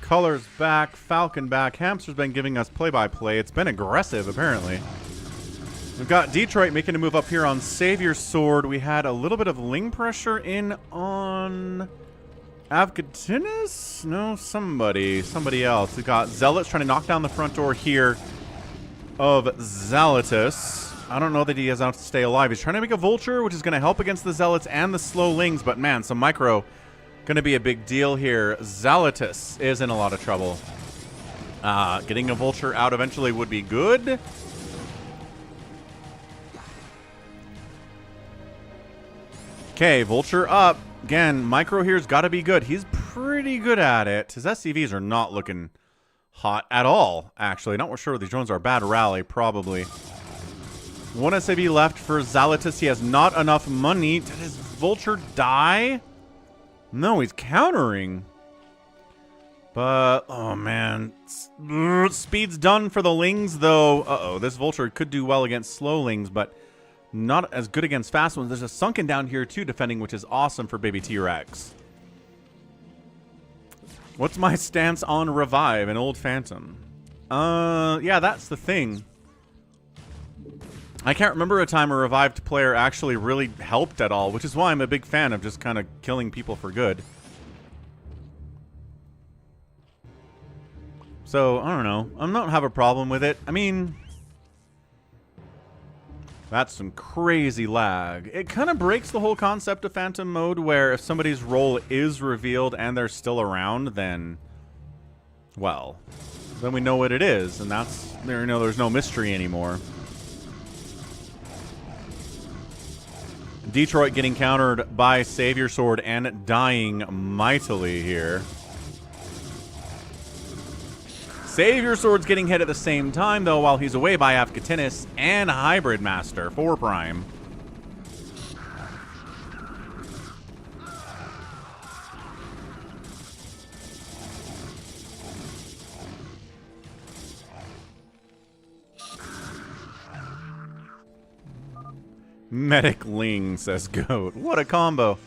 Color's back, Falcon back. Hamster's been giving us play-by-play. It's been aggressive, apparently. We've got Detroit making a move up here on Savior's Sword. We had a little bit of Ling pressure in on Avgatinis? No, somebody else. We've got Zealots trying to knock down the front door here of Zalatus. I don't know that he has enough to stay alive. He's trying to make a Vulture, which is going to help against the Zealots and the slow Lings, but man, some micro going to be a big deal here. Zalatus is in a lot of trouble. Getting a Vulture out eventually would be good. Okay, Vulture up. Again, micro here's got to be good. He's pretty good at it. His SCVs are not looking hot at all, actually. Not sure what these drones are. Bad rally, probably. One SCV left for Zalatus. He has not enough money. Did his Vulture die? No, he's countering. But, oh man. Speed's done for the Lings, though. Uh-oh, this Vulture could do well against slow Lings, but not as good against fast ones. There's a Sunken down here, too, defending, which is awesome for Baby T-Rex. What's my stance on Revive, an old Phantom? Yeah, that's the thing. I can't remember a time a revived player actually really helped at all, which is why I'm a big fan of just kind of killing people for good. So, I don't know. I don't have a problem with it. I mean, that's some crazy lag. It kind of breaks the whole concept of Phantom mode, where if somebody's role is revealed and they're still around, then, well, then we know what it is, and that's, you know, there's no mystery anymore. Detroit getting countered by Savior Sword and dying mightily here. Savior Sword's getting hit at the same time, though, while he's away by Afgatinis and Hybrid Master, 4 Prime. Medic Ling, says Goat. What a combo.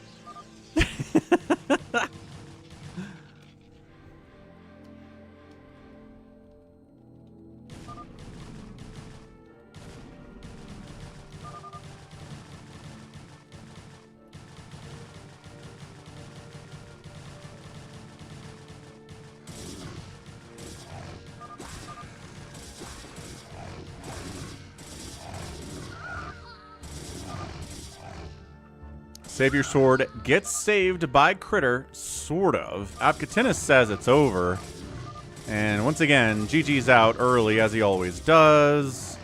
Savior Sword gets saved by Critter, sort of. Apkatinis says it's over. And once again, GG's out early, as he always does.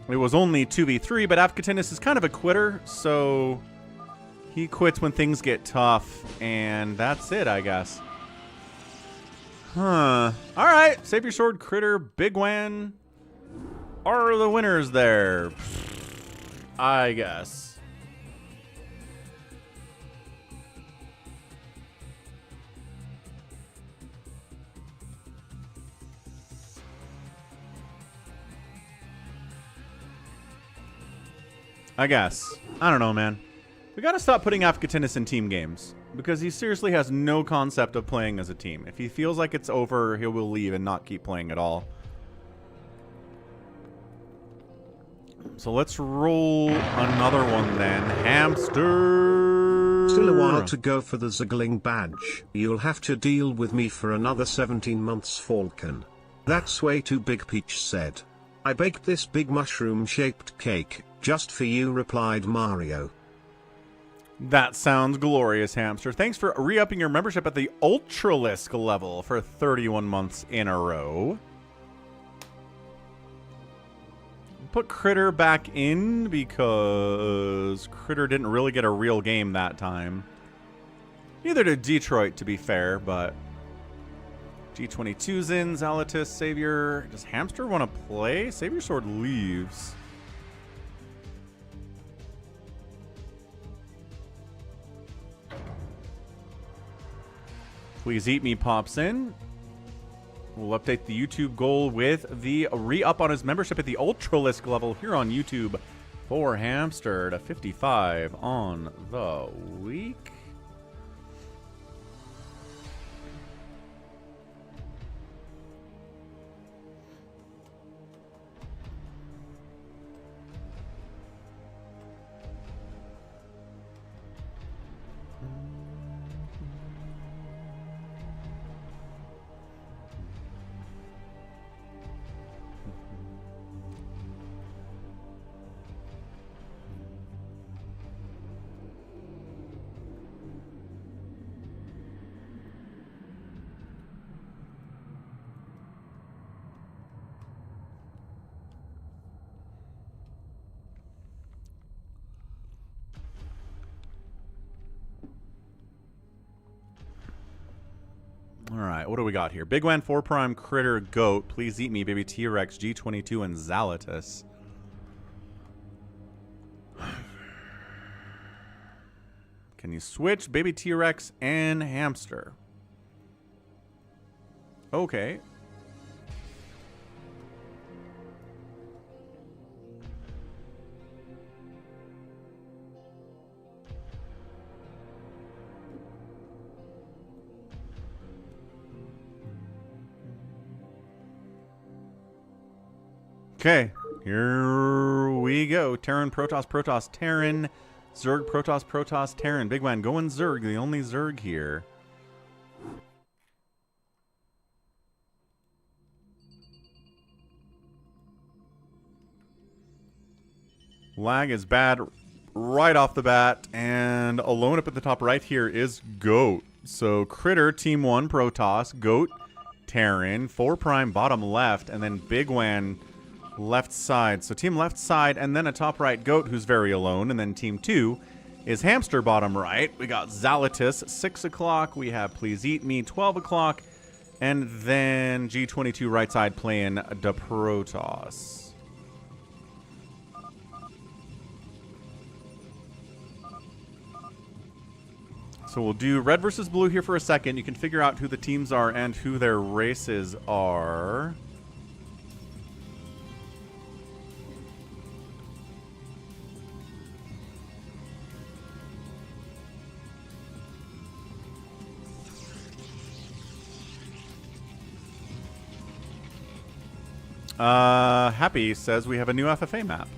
It was only 2v3, but Apkatinis is kind of a quitter, so he quits when things get tough, and that's it, I guess. Huh. Alright, Savior Sword, Critter, Bigwan are the winners there. I guess. I don't know, man. We gotta stop putting Afgatinis in team games, because he seriously has no concept of playing as a team. If he feels like it's over, he will leave and not keep playing at all. So let's roll another one then. Hamster! Still a while to go for the Zergling badge. You'll have to deal with me for another 17 months, Falcon. That's way too big, Peach said. I baked this big mushroom-shaped cake, just for you, replied Mario. That sounds glorious, Hamster. Thanks for re-upping your membership at the Ultralisk level for 31 months in a row. Put Critter back in because Critter didn't really get a real game that time. Neither did Detroit, to be fair, but G22's in, Zalatus, Savior. Does Hamster want to play? Savior Sword leaves. Please Eat Me pops in. We'll update the YouTube goal with the re-up on his membership at the Ultralisk level here on YouTube For Hamster to 55 on the week. Alright, what do we got here? Bigwan, 4 Prime, Critter, Goat, Please Eat Me, Baby T-Rex, G22, and Zalatus. Can you switch Baby T-Rex and Hamster? Okay. Okay, here we go. Terran, Protoss, Protoss, Terran. Zerg, Protoss, Protoss, Terran. Bigwan going Zerg, the only Zerg here. Lag is bad right off the bat, and alone up at the top right here is Goat. So Critter, Team 1, Protoss, Goat, Terran, 4 Prime, bottom left, and then Bigwan left side. So team left side, and then a top right Goat who's very alone, and then team 2 is Hamster bottom right. We got Zalatus 6 o'clock. We have Please Eat Me 12 o'clock, and then G22 right side playing the Protoss. So we'll do red versus blue here for a second. You can figure out who the teams are and who their races are. Happy says we have a new FFA map.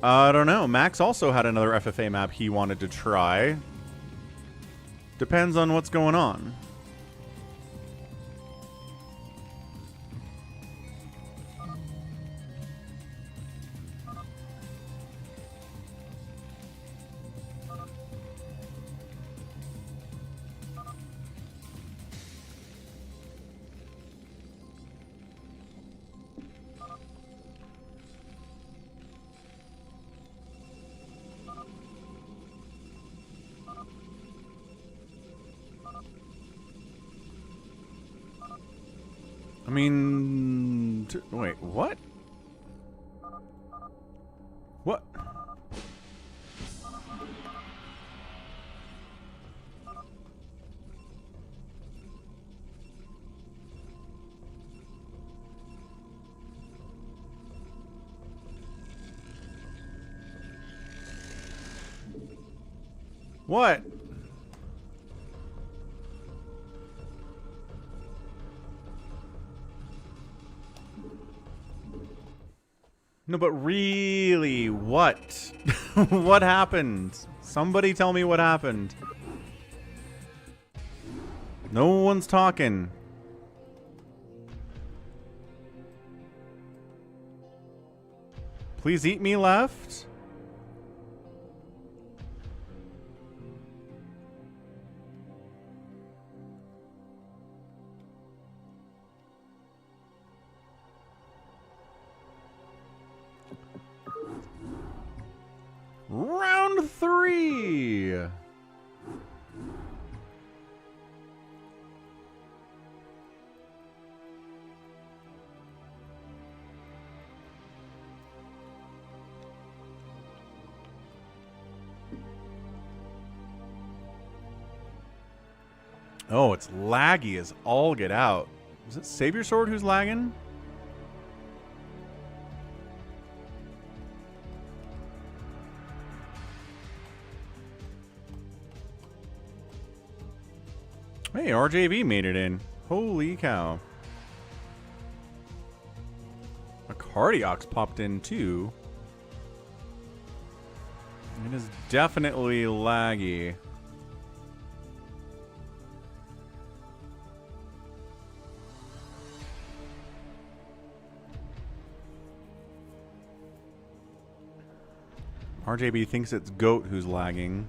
I don't know. Max also had another FFA map he wanted to try. Depends on what's going on. I mean, wait, what? What? What? No, but really, what? What happened? Somebody tell me what happened. No one's talking. Please Eat Me left? Round 3. Oh, it's laggy as all get out. Is it Savior Sword who's lagging? Hey, RJB made it in. Holy cow. Acardiox popped in too. It is definitely laggy. RJB thinks it's Goat who's lagging.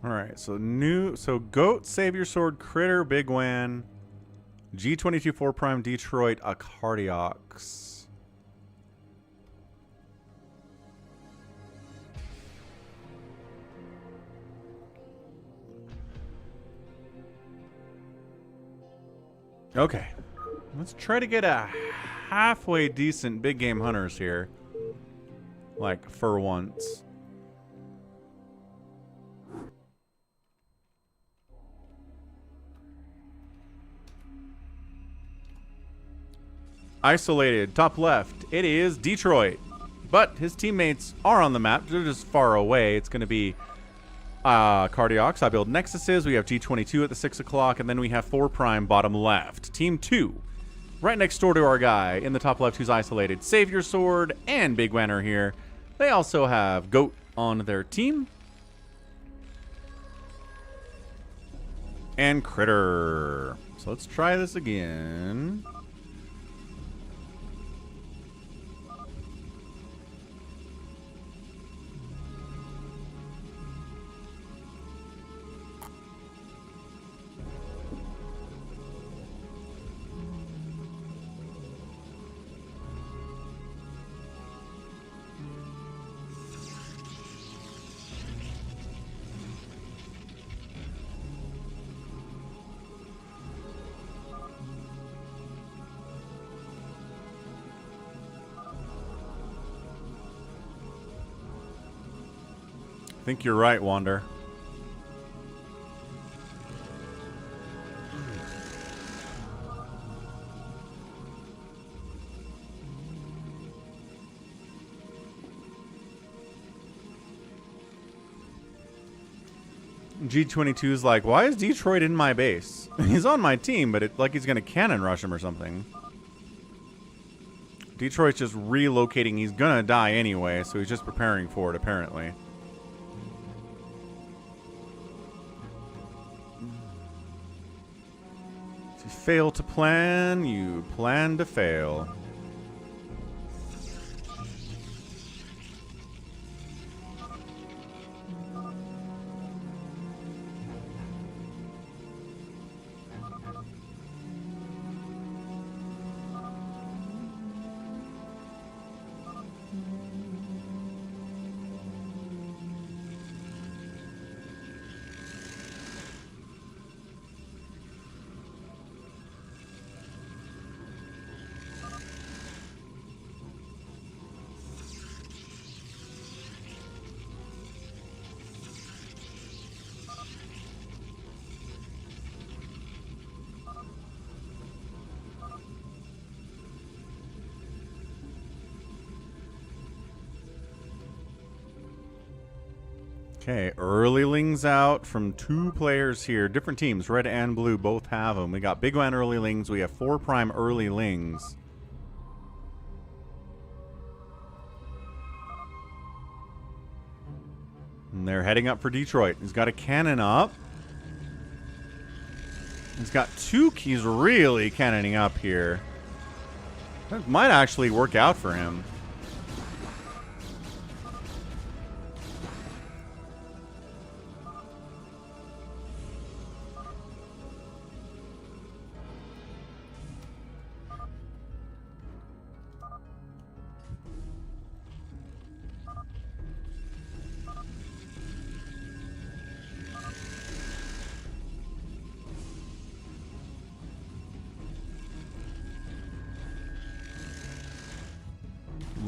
Alright, so Goat, Savior Sword, Critter, Bigwan, G22 4 Prime, Detroit, Acardiox. Okay. Let's try to get a halfway decent big game hunters here. Like, for once. Isolated, top left, it is Detroit. But his teammates are on the map. They're just far away. It's going to be Acardiox. I build Nexuses. We have G22 at the 6 o'clock. And then we have 4 Prime bottom left. Team 2, right next door to our guy in the top left who's isolated. Savior Sword and Bigwan are here. They also have Goat on their team. And Critter. So let's try this again. I think you're right, Wander. G22 is like, why is Detroit in my base? He's on my team, but it's like he's gonna cannon rush him or something. Detroit's just relocating. He's gonna die anyway, so he's just preparing for it, apparently. If you fail to plan, you plan to fail. Okay, earlylings out from 2 players here. Different teams, red and blue, both have them. We got Bigwan earlylings. We have 4 Prime earlylings. And they're heading up for Detroit. He's got a cannon up. He's got 2 keys really cannoning up here. That might actually work out for him.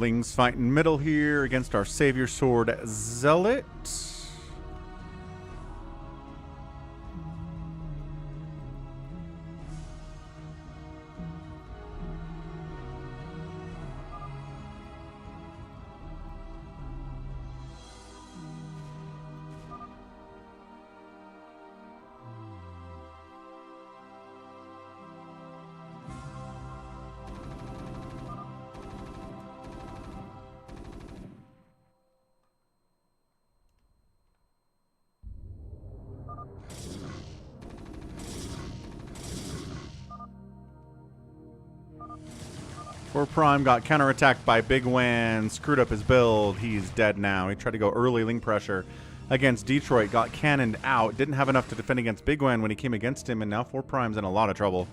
Lings fighting middle here against our Savior Sword Zealot. Poor Prime got counterattacked by Bigwan, screwed up his build. He's dead now. He tried to go early Ling pressure against Detroit, got cannoned out. Didn't have enough to defend against Bigwan when he came against him, and now 4 Prime's in a lot of trouble.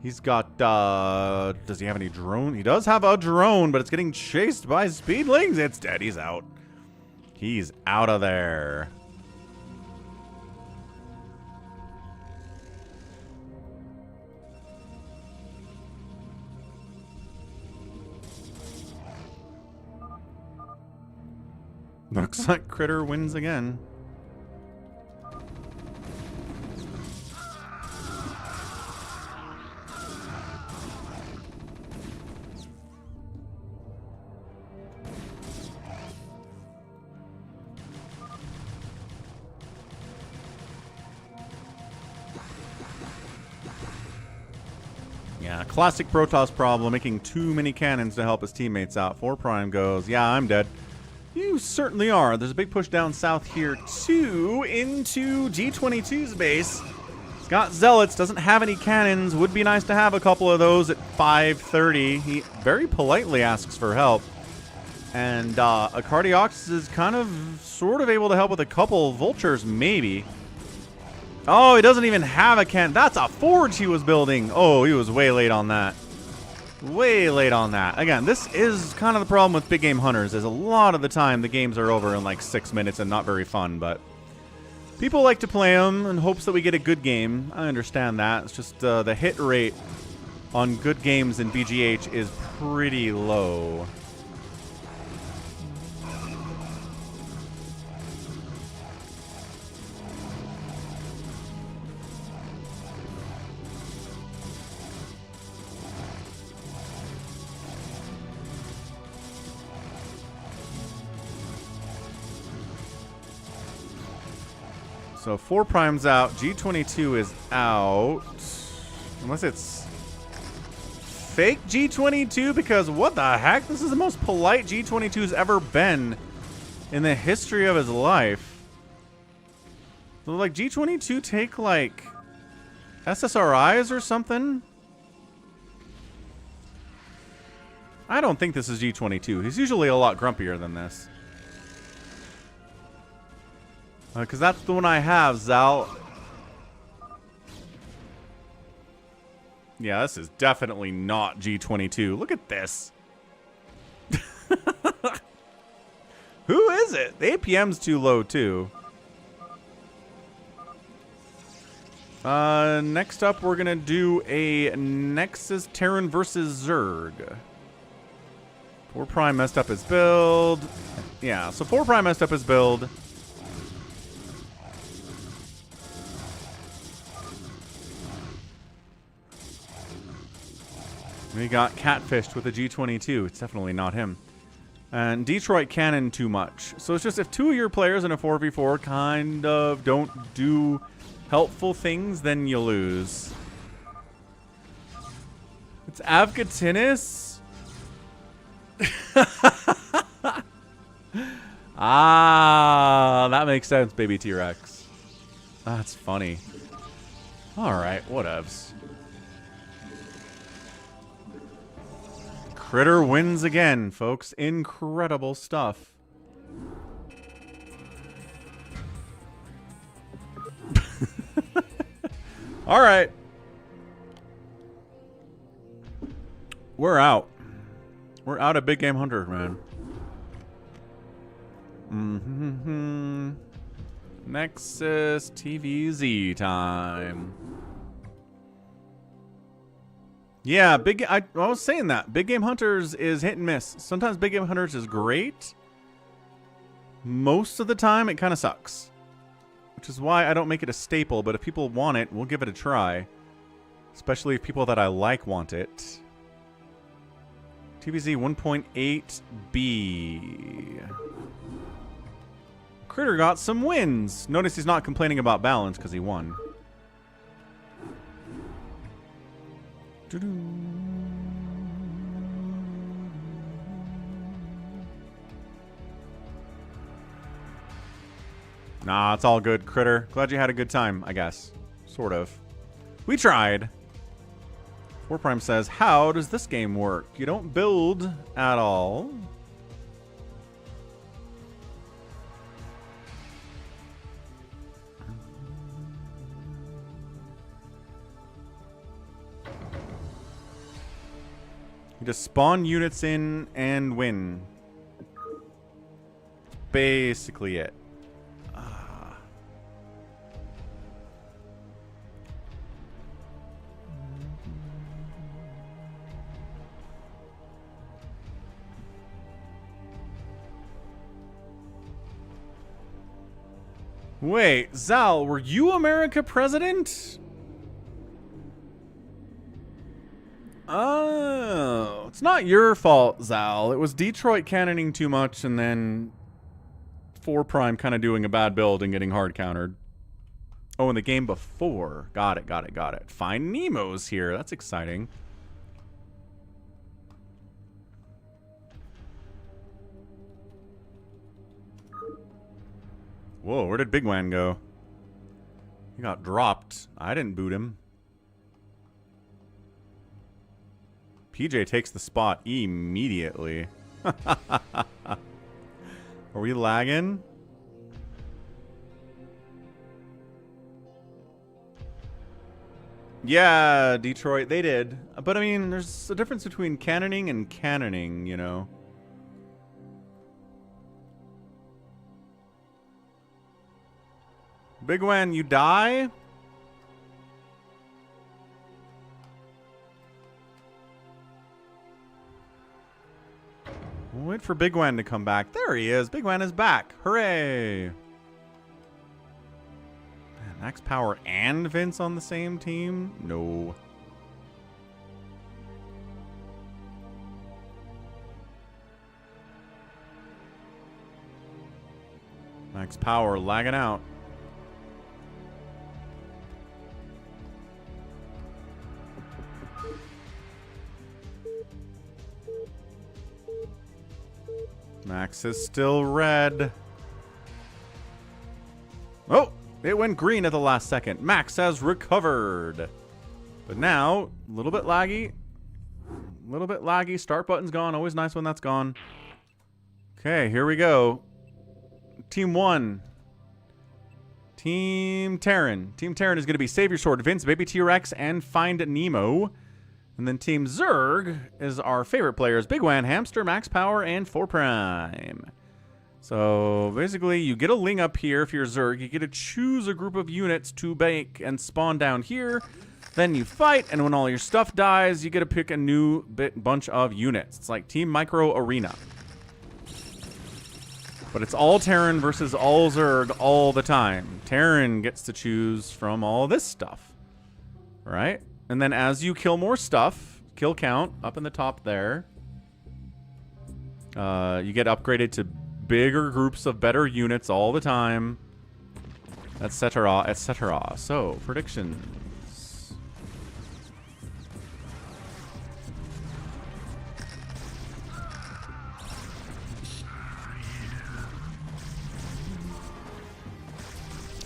He's got, does he have any drone? He does have a drone, but it's getting chased by Speedlings. It's dead. He's out. He's out of there. Looks like Critter wins again. Yeah, classic Protoss problem, making too many cannons to help his teammates out. 4 Prime goes, yeah, I'm dead. You certainly are. There's a big push down south here, too, into G22's base. He's got Zealots, doesn't have any cannons. Would be nice to have a couple of those at 5:30. He very politely asks for help. And Acardiox is kind of, sort of able to help with a couple vultures, maybe. Oh, he doesn't even have a cannon. That's a forge he was building. Oh, he was way late on that. Way late on that. Again, this is kind of the problem with big game hunters, is a lot of the time the games are over in like 6 minutes and not very fun, but people like to play them in hopes that we get a good game. I understand that. It's just the hit rate on good games in BGH is pretty low. So 4 Prime's out. G22 is out. Unless it's fake G22, because what the heck? This is the most polite G22's ever been in the history of his life. So like G22 take like SSRIs or something? I don't think this is G22. He's usually a lot grumpier than this. Because that's the one I have, Zal. Yeah, this is definitely not G22. Look at this. Who is it? The APM's too low, too. Next up, we're going to do a Nexus Terran versus Zerg. 4 Prime messed up his build. Yeah, so 4 Prime messed up his build. We got catfished with a G22. It's definitely not him. And Detroit cannon too much. So it's just if 2 of your players in a 4v4 kind of don't do helpful things, then you lose. It's Avgatinis? Ah, that makes sense, baby T-Rex. That's funny. Alright, whatevs. Critter wins again, folks. Incredible stuff. All right. We're out. We're out of Big Game Hunter, man. Nexus TVZ time. Yeah, I was saying that. Big Game Hunters is hit and miss. Sometimes Big Game Hunters is great. Most of the time, it kind of sucks. Which is why I don't make it a staple, but if people want it, we'll give it a try. Especially if people that I like want it. TVZ 1.8B. Critter got some wins. Notice he's not complaining about balance because he won. Nah, it's all good, Critter. Glad you had a good time, I guess. Sort of. We tried. 4 Prime says, how does this game work? You don't build at all. You just spawn units in and win. Basically it. Wait, Zal, were you America president? Oh, it's not your fault, Zal. It was Detroit cannoning too much and then 4 Prime kind of doing a bad build and getting hard countered. Oh, in the game before. Got it, got it, got it. Find Nemo's here. That's exciting. Whoa, where did Bigwan go? He got dropped. I didn't boot him. PJ takes the spot immediately. Are we lagging? Yeah, Detroit, they did. But I mean, there's a difference between cannoning and cannoning, you know. Bigwan, you die? We'll wait for Bigwan to come back. There he is. Bigwan is back. Hooray. Man, Maxpower and Vince on the same team? No. Maxpower lagging out. Max is still red. Oh, it went green at the last second. Max has recovered. But now, a little bit laggy. A little bit laggy. Start button's gone. Always nice when that's gone. Okay, here we go. Team 1. Team Terran. Team Terran is going to be Save Your Sword, Vince, Baby T-Rex, and Find Nemo. And then Team Zerg is our favorite players. Bigwan, Hamster, Maxpower, and 4 Prime. So basically, you get a ling up here if you're Zerg. You get to choose a group of units to bake and spawn down here. Then you fight, and when all your stuff dies, you get to pick a new bunch of units. It's like Team Micro Arena. But it's all Terran versus all Zerg all the time. Terran gets to choose from all this stuff. Right? And then as you kill more stuff, kill count up in the top there, you get upgraded to bigger groups of better units all the time, etc., etc. So, predictions.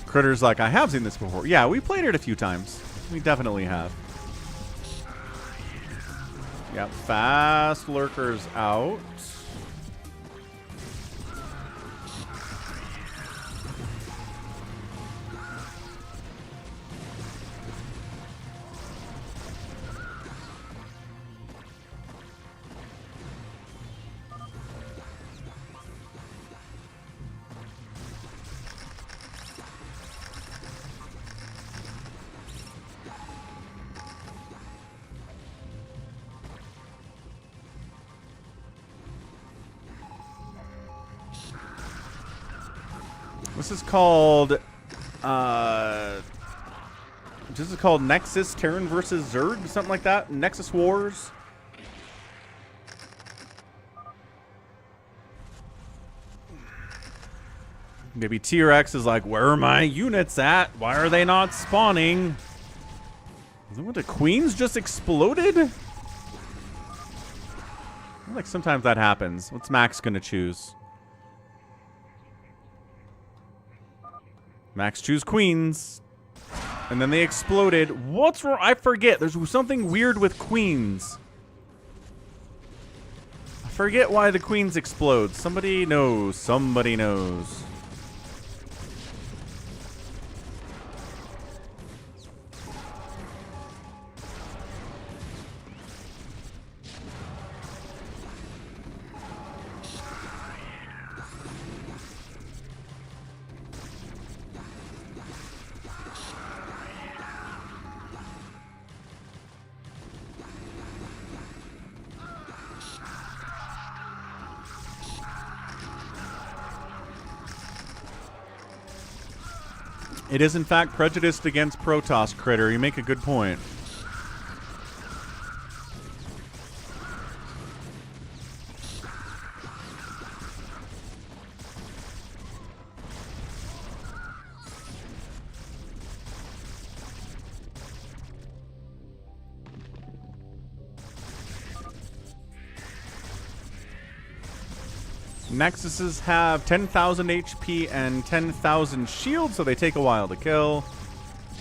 Critter's like, I have seen this before. Yeah, we played it a few times. We definitely have. Yep, fast lurkers out. This is called Nexus Terran versus Zerg, something like that. Nexus Wars. Maybe T-Rex is like, where are my units at? Why are they not spawning? What, the queens just exploded? I feel like sometimes that happens. What's Max gonna choose? Max choose queens. And then they exploded. What's wrong? I forget. There's something weird with queens. I forget why the queens explode. Somebody knows. Somebody knows. It is, in fact, prejudiced against Protoss, Critter. You make a good point. Nexuses have 10,000 HP and 10,000 shield, so they take a while to kill.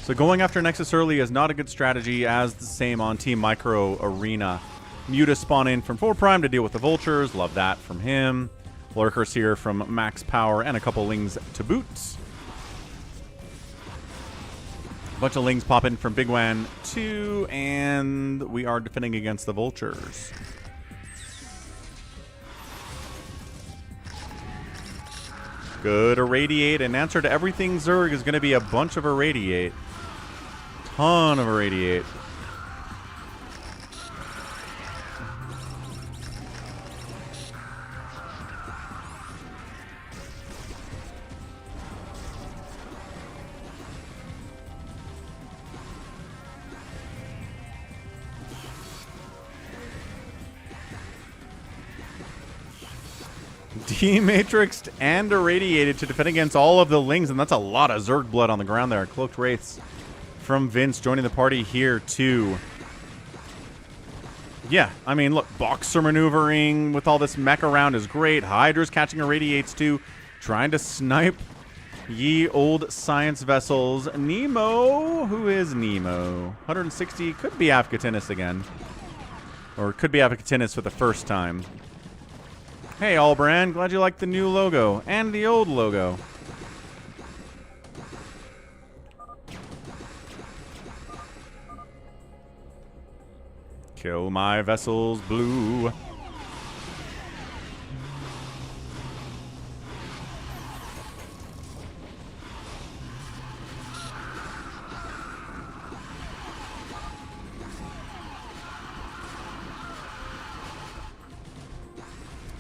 So going after Nexus early is not a good strategy, as the same on Team Micro Arena. Muta spawn in from 4 Prime to deal with the Vultures. Love that from him. Lurkers here from Maxpower and a couple Lings to boot. A bunch of Lings pop in from Bigwan too, and we are defending against the Vultures. Good Irradiate. An answer to everything Zerg is going to be a bunch of Irradiate. Ton of Irradiate. Dematrixed and irradiated to defend against all of the Lings, and that's a lot of Zerg blood on the ground there. Cloaked Wraiths from Vince joining the party here too. Yeah, I mean, look, Boxer maneuvering with all this mech around is great. Hydra's catching irradiates too, trying to snipe ye old science vessels. Nemo, who is Nemo? 160, could be Afghatinus again. Or could be Afghatinus for the first time. Hey, Allbrand, glad you like the new logo and the old logo. Kill my vessels blue.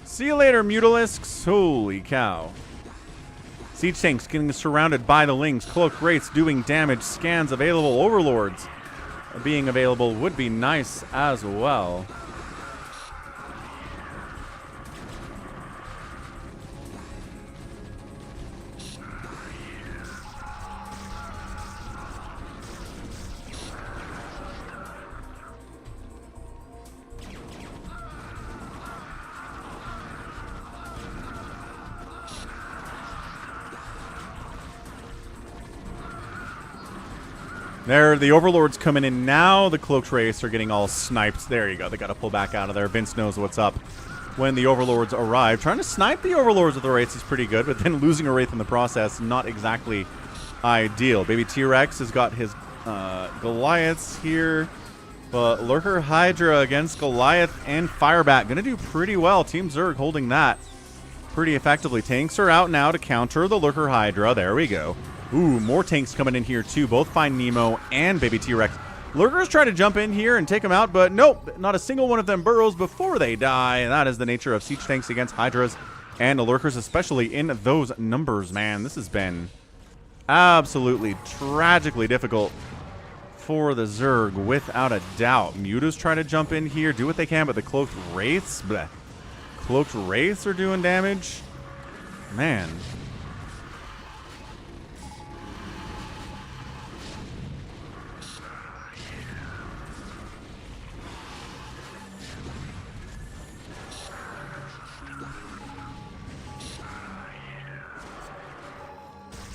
See you later, Mutalisks. Holy cow. Siege tanks getting surrounded by the Lings. Cloaked Wraiths doing damage. Scans available. Overlords being available would be nice as well. There, the Overlords coming in now. The Cloaked Wraiths are getting all sniped. There you go. They got to pull back out of there. Vince knows what's up when the Overlords arrive. Trying to snipe the Overlords with the Wraiths is pretty good, but then losing a Wraith in the process, not exactly ideal. Baby T-Rex has got his Goliaths here. But Lurker Hydra against Goliath and Firebat. Going to do pretty well. Team Zerg holding that pretty effectively. Tanks are out now to counter the Lurker Hydra. There we go. Ooh, more tanks coming in here too. Both find Nemo and Baby T-Rex. Lurkers try to jump in here and take them out, but nope, not a single one of them burrows before they die. And that is the nature of siege tanks against Hydras And the lurkers, especially in those numbers, man. This has been absolutely tragically difficult for the Zerg, without a doubt. Mutas try to jump in here, do what they can, but the Cloaked Wraiths, bleh. Cloaked Wraiths are doing damage. Man.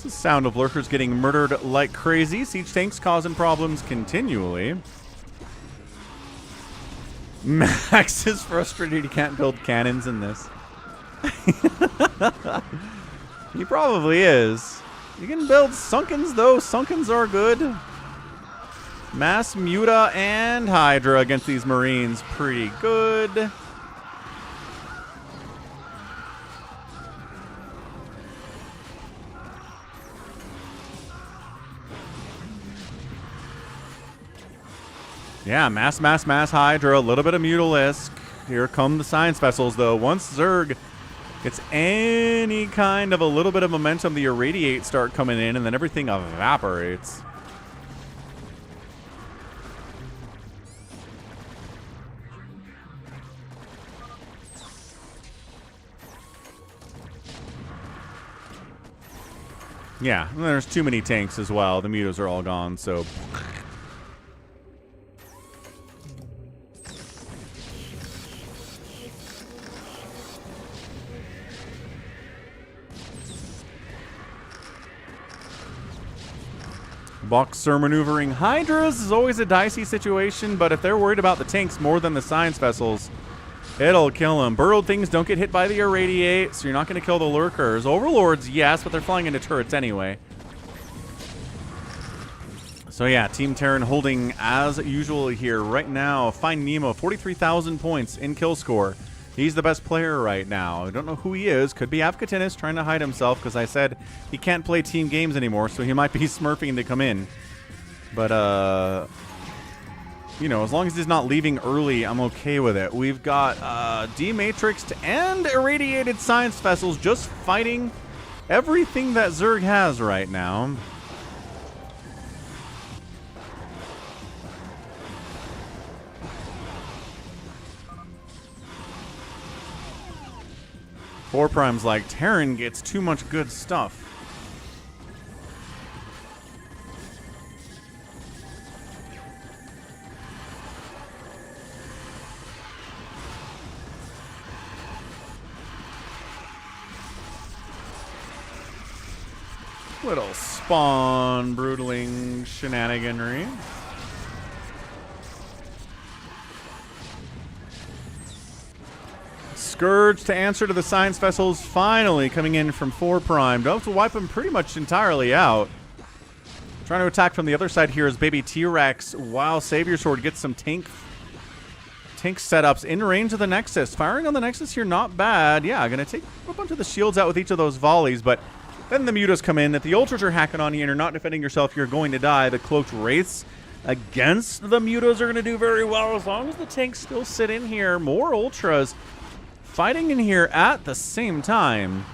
The sound of lurkers getting murdered like crazy. Siege tanks causing problems continually. Max is frustrated he can't build cannons in this. He probably is. You can build Sunkens though. Sunkens are good. Mass Muta and Hydra against these Marines. Pretty good. Yeah, mass Hydra, a little bit of Mutalisk. Here come the Science Vessels, though. Once Zerg gets any kind of a little bit of momentum, the Irradiate start coming in, and then everything evaporates. Yeah, and there's too many tanks as well. The Mutas are all gone, so... Boxer maneuvering Hydras is always a dicey situation, but if they're worried about the tanks more than the Science Vessels, it'll kill them. Burrowed things don't get hit by the Irradiate, so you're not going to kill the Lurkers. Overlords, yes, but they're flying into turrets anyway. So yeah, Team Terran holding as usual here. Right now, Find Nemo, 43,000 points in kill score. He's the best player right now. I don't know who he is. Could be Avkatinis trying to hide himself, because I said he can't play team games anymore, so he might be smurfing to come in. But, you know, as long as he's not leaving early, I'm okay with it. We've got D-Matrixed and Irradiated Science Vessels just fighting everything that Zerg has right now. Four Prime's like, Terran gets too much good stuff. Little spawn broodling shenaniganry. Scourge to answer to the Science Vessels, finally coming in from 4 Prime. Don't have to wipe them pretty much entirely out. Trying to attack from the other side here is Baby T-Rex, while Savior Sword gets some tank setups in range of the Nexus. Firing on the Nexus here, not bad. Yeah, gonna take a bunch of the shields out with each of those volleys, but then the Mutas come in. If the Ultras are hacking on you and you're not defending yourself, you're going to die. The Cloaked Wraiths against the Mutas are gonna do very well as long as the tanks still sit in here. More Ultras fighting in here at the same time.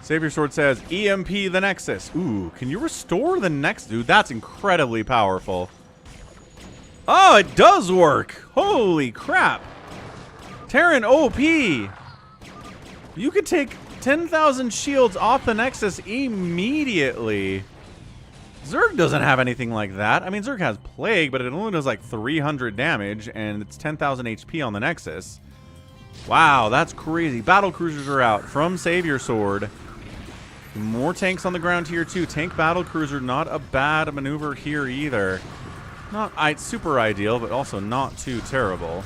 Savior Sword says, EMP the Nexus. Ooh, can you restore the Nexus? Dude, that's incredibly powerful. Oh, it does work. Holy crap. Terran OP. You could take 10,000 shields off the Nexus immediately. Zerg doesn't have anything like that. I mean, Zerg has Plague, but it only does like 300 damage, and it's 10,000 HP on the Nexus. Wow, that's crazy. Battle Cruisers are out from Savior Sword. More tanks on the ground here, too. Tank Battle Cruiser, not a bad maneuver here either. Not super ideal, but also not too terrible.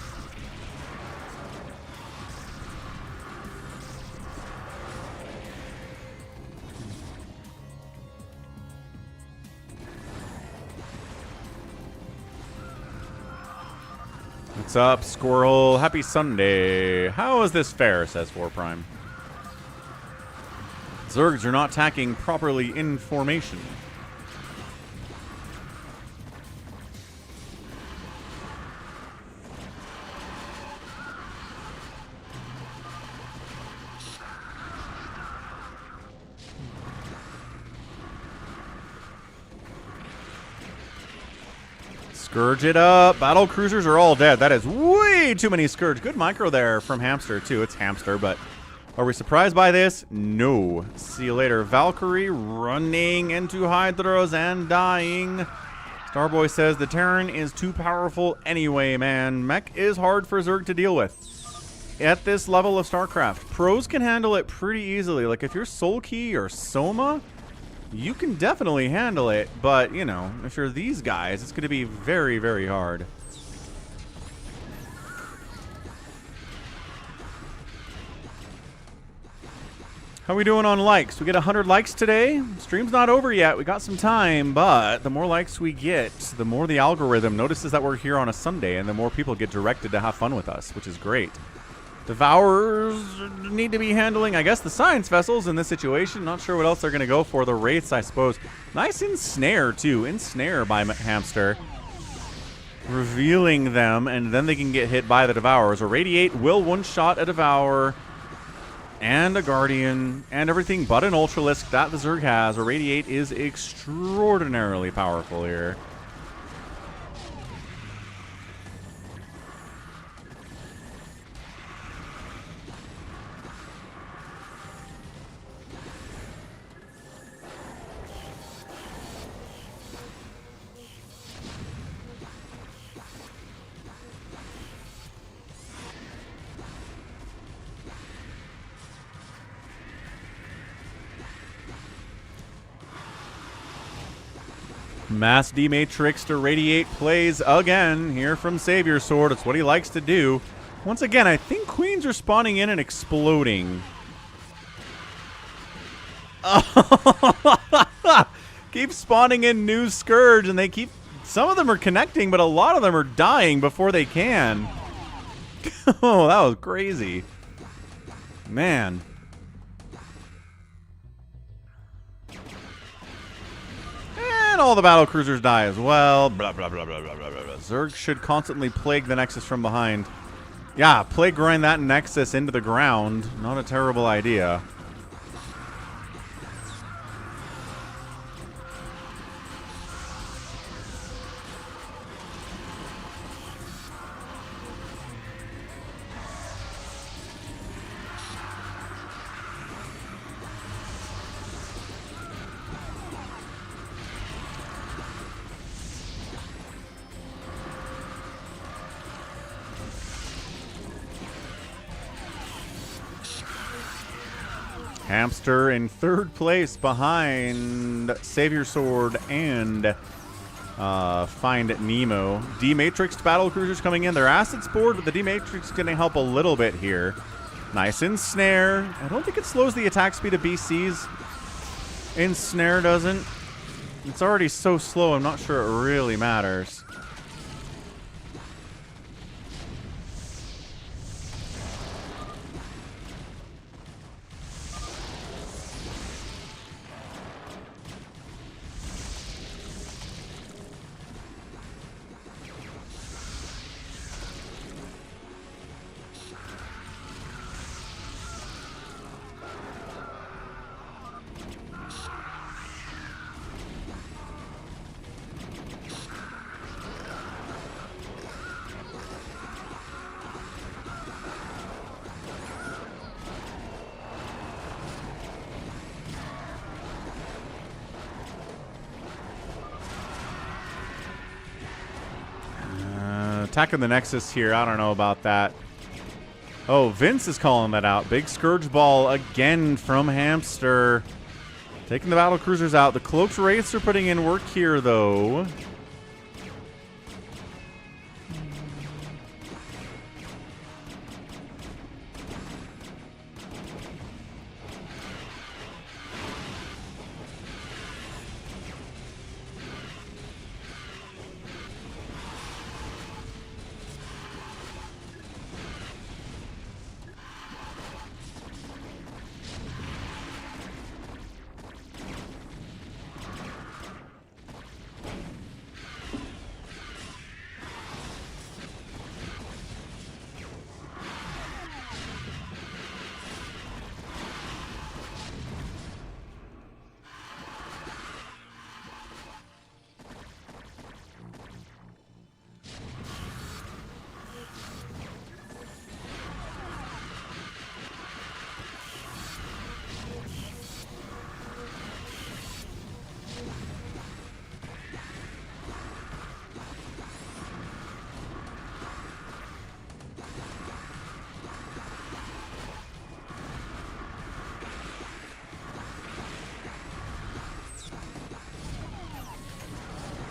What's up, Squirrel? Happy Sunday. How is this fair, says 4 Prime. Zergs are not attacking properly in formation. Scourge it up. Battle cruisers are all dead. That is way too many Scourge. Good micro there from Hamster, too. It's Hamster, but are we surprised by this? No. See you later. Valkyrie running into Hydras and dying. Starboy says the Terran is too powerful anyway, man. Mech is hard for Zerg to deal with. At this level of StarCraft, pros can handle it pretty easily. Like, if you're Soul Key or Soma, you can definitely handle it, but, you know, if you're these guys, it's going to be very, very hard. How we doing on likes? We get 100 likes today. Stream's not over yet. We got some time, but the more likes we get, the more the algorithm notices that we're here on a Sunday, and the more people get directed to have fun with us, which is great. Devourers need to be handling, I guess, the science vessels in this situation. Not sure what else they're going to go for. The Wraiths, I suppose. Nice ensnare, too. Ensnare by Hamster. Revealing them, and then they can get hit by the Devourers. A Radiate will one-shot a Devourer and a Guardian and everything but an Ultralisk that the Zerg has. A Radiate is extraordinarily powerful here. Mass D-Matrix to Radiate plays again here from Savior Sword. It's what he likes to do. Once again, I think Queens are spawning in and exploding. Keep spawning in new Scourge, and they keep... Some of them are connecting, but a lot of them are dying before they can. Oh, that was crazy. Man. And all the battle cruisers die as well. Blah, blah, blah, blah, blah, blah, blah. Zerg should constantly plague the Nexus from behind. Yeah, plague grind that Nexus into the ground. Not a terrible idea. Hamster in 3rd place behind Savior Sword and Find Nemo. D-Matrix battle cruisers coming in. Their assets board, but the D-Matrix is going to help a little bit here. Nice ensnare. I don't think it slows the attack speed of BC's. Ensnare doesn't. It's already so slow, I'm not sure it really matters. Attacking the Nexus here. I don't know about that. Oh, Vince is calling that out. Big Scourge Ball again from Hamster. Taking the battle cruisers out. The Cloaked Wraiths are putting in work here, though.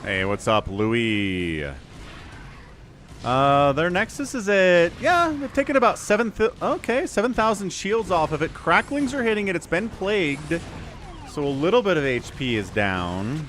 Hey, what's up, Louis? Their Nexus is at, yeah, they've taken about 7,000 shields off of it. Cracklings are hitting it. It's been plagued, so a little bit of HP is down.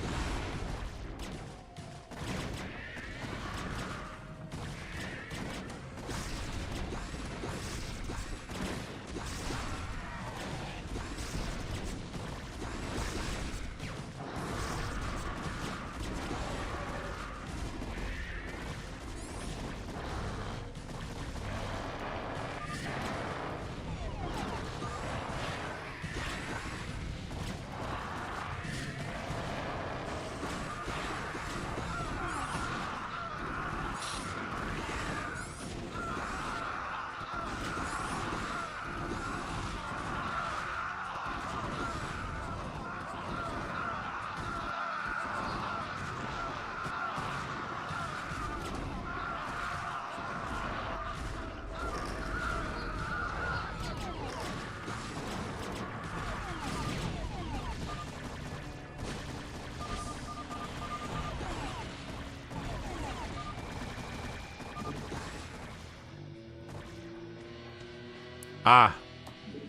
Ah,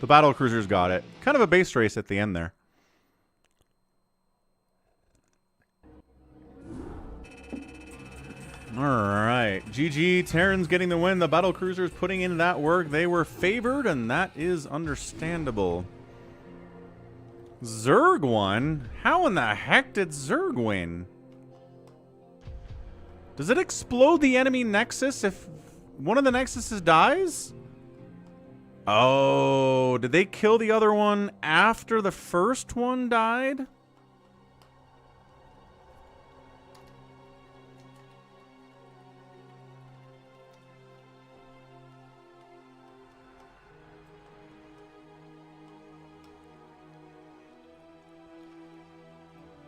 the battle cruisers got it. Kind of a base race at the end there. Alright, GG, Terran's getting the win. The battle cruisers putting in that work. They were favored, and that is understandable. Zerg won? How in the heck did Zerg win? Does it explode the enemy Nexus if one of the Nexuses dies? Oh, did they kill the other one after the first one died?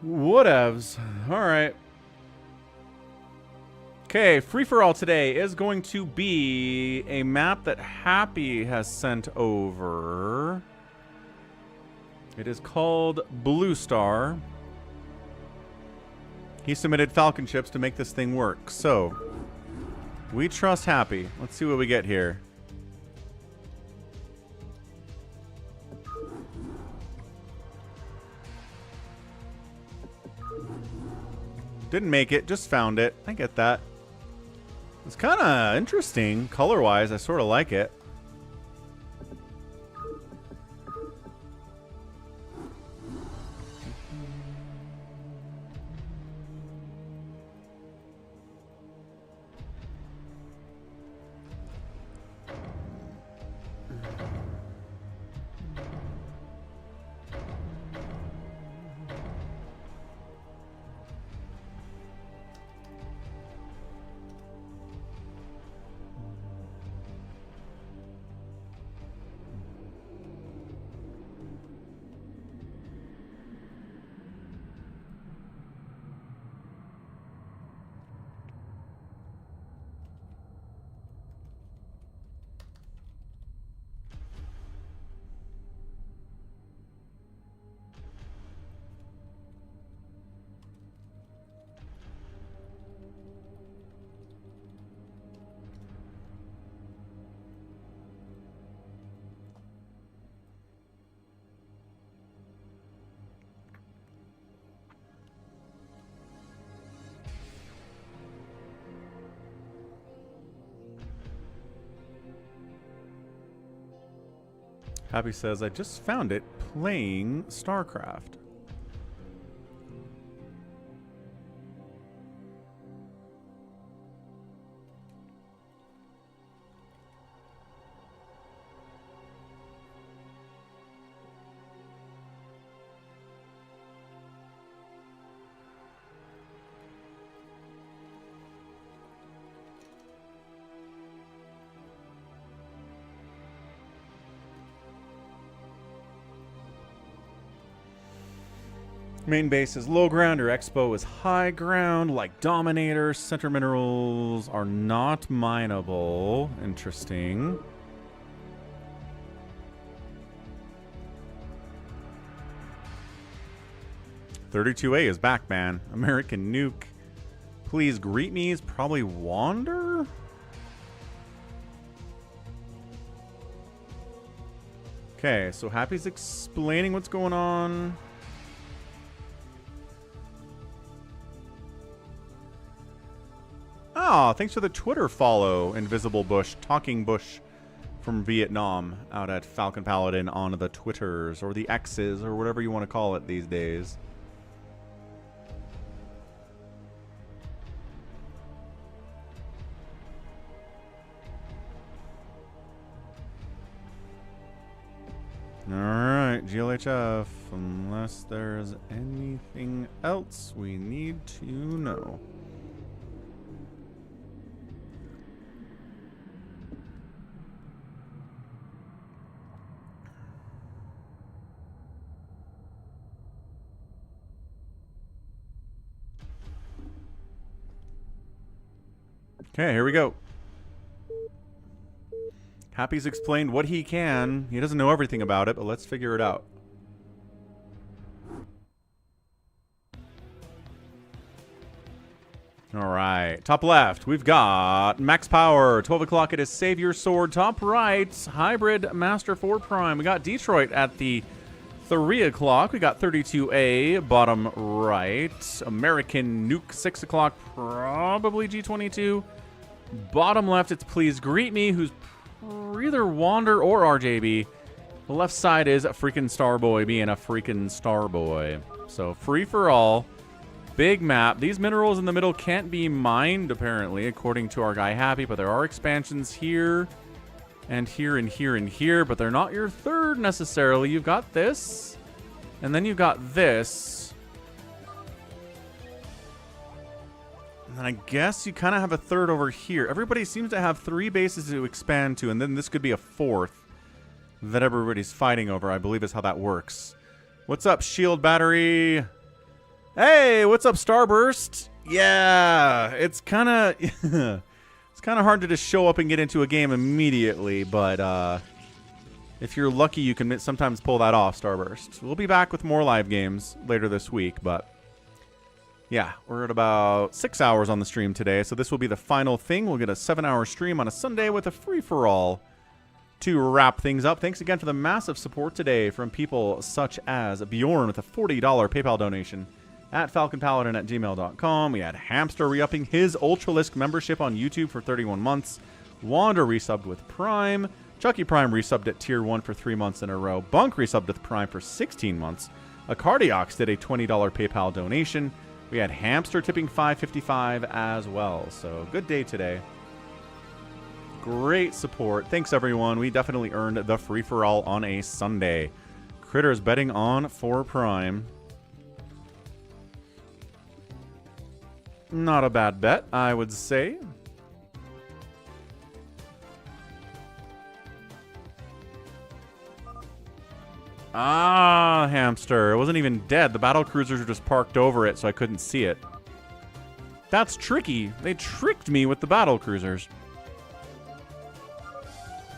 Whatevs. Alright. Okay, free-for-all today is going to be a map that Happy has sent over. It is called Bluestar. He submitted Falcon chips to make this thing work. So, we trust Happy. Let's see what we get here. Didn't make it, just found it. I get that. It's kind of interesting color-wise. I sort of like it. Happy says, I just found it playing StarCraft. Main base is low ground, or expo is high ground, like Dominator. Center minerals are not mineable. Interesting. $32A is back, man. American Nuke Please greet me is probably Wander? Okay, so Happy's explaining what's going on. Oh, thanks for the Twitter follow, Invisible Bush, Talking Bush from Vietnam, out at Falcon Paladin on the Twitters, or the X's, or whatever you want to call it these days. Alright, GLHF, unless there's anything else we need to know. Okay, here we go. Happy's explained what he can. He doesn't know everything about it, but let's figure it out. Alright, top left, we've got Maxpower. 12 o'clock, it is Savior Sword. Top right, Hybrid Master 4 Prime. We got Detroit at the 3 o'clock. We got 32A, bottom right. American Nuke, 6 o'clock, probably G22. Bottom left, it's Please Greet Me, who's either Wander or RJB. The left side is a freaking Starboy being a freaking Starboy. So free for all. Big map. These minerals in the middle can't be mined, apparently, according to our guy Happy, but there are expansions here and here and here and here, but they're not your third necessarily. You've got this, and then you've got this. And then I guess you kind of have a third over here. Everybody seems to have 3 bases to expand to, and then this could be a 4th that everybody's fighting over, I believe is how that works. What's up, Shield Battery? Hey, what's up, Starburst? Yeah, it's kind of it's kind of hard to just show up and get into a game immediately, but if you're lucky, you can sometimes pull that off, Starburst. We'll be back with more live games later this week, but yeah, we're at about 6 hours on the stream today, so this will be the final thing. We'll get a 7-hour stream on a Sunday with a free-for-all to wrap things up. Thanks again for the massive support today from people such as Bjorn with a $40 PayPal donation at falconpaladin@gmail.com. We had Hamster re-upping his Ultralisk membership on YouTube for 31 months. Wander resubbed with Prime. Chucky Prime resubbed at Tier 1 for 3 months in a row. Bunk resubbed with Prime for 16 months. Acardiox did a $20 PayPal donation. We had Hamster tipping $5.55 as well. So good day today. Great support. Thanks, everyone. We definitely earned the free-for-all on a Sunday. Critters betting on 4 Prime. Not a bad bet, I would say. Ah, Hamster. It wasn't even dead. The battle cruisers were just parked over it, so I couldn't see it. That's tricky. They tricked me with the battle cruisers.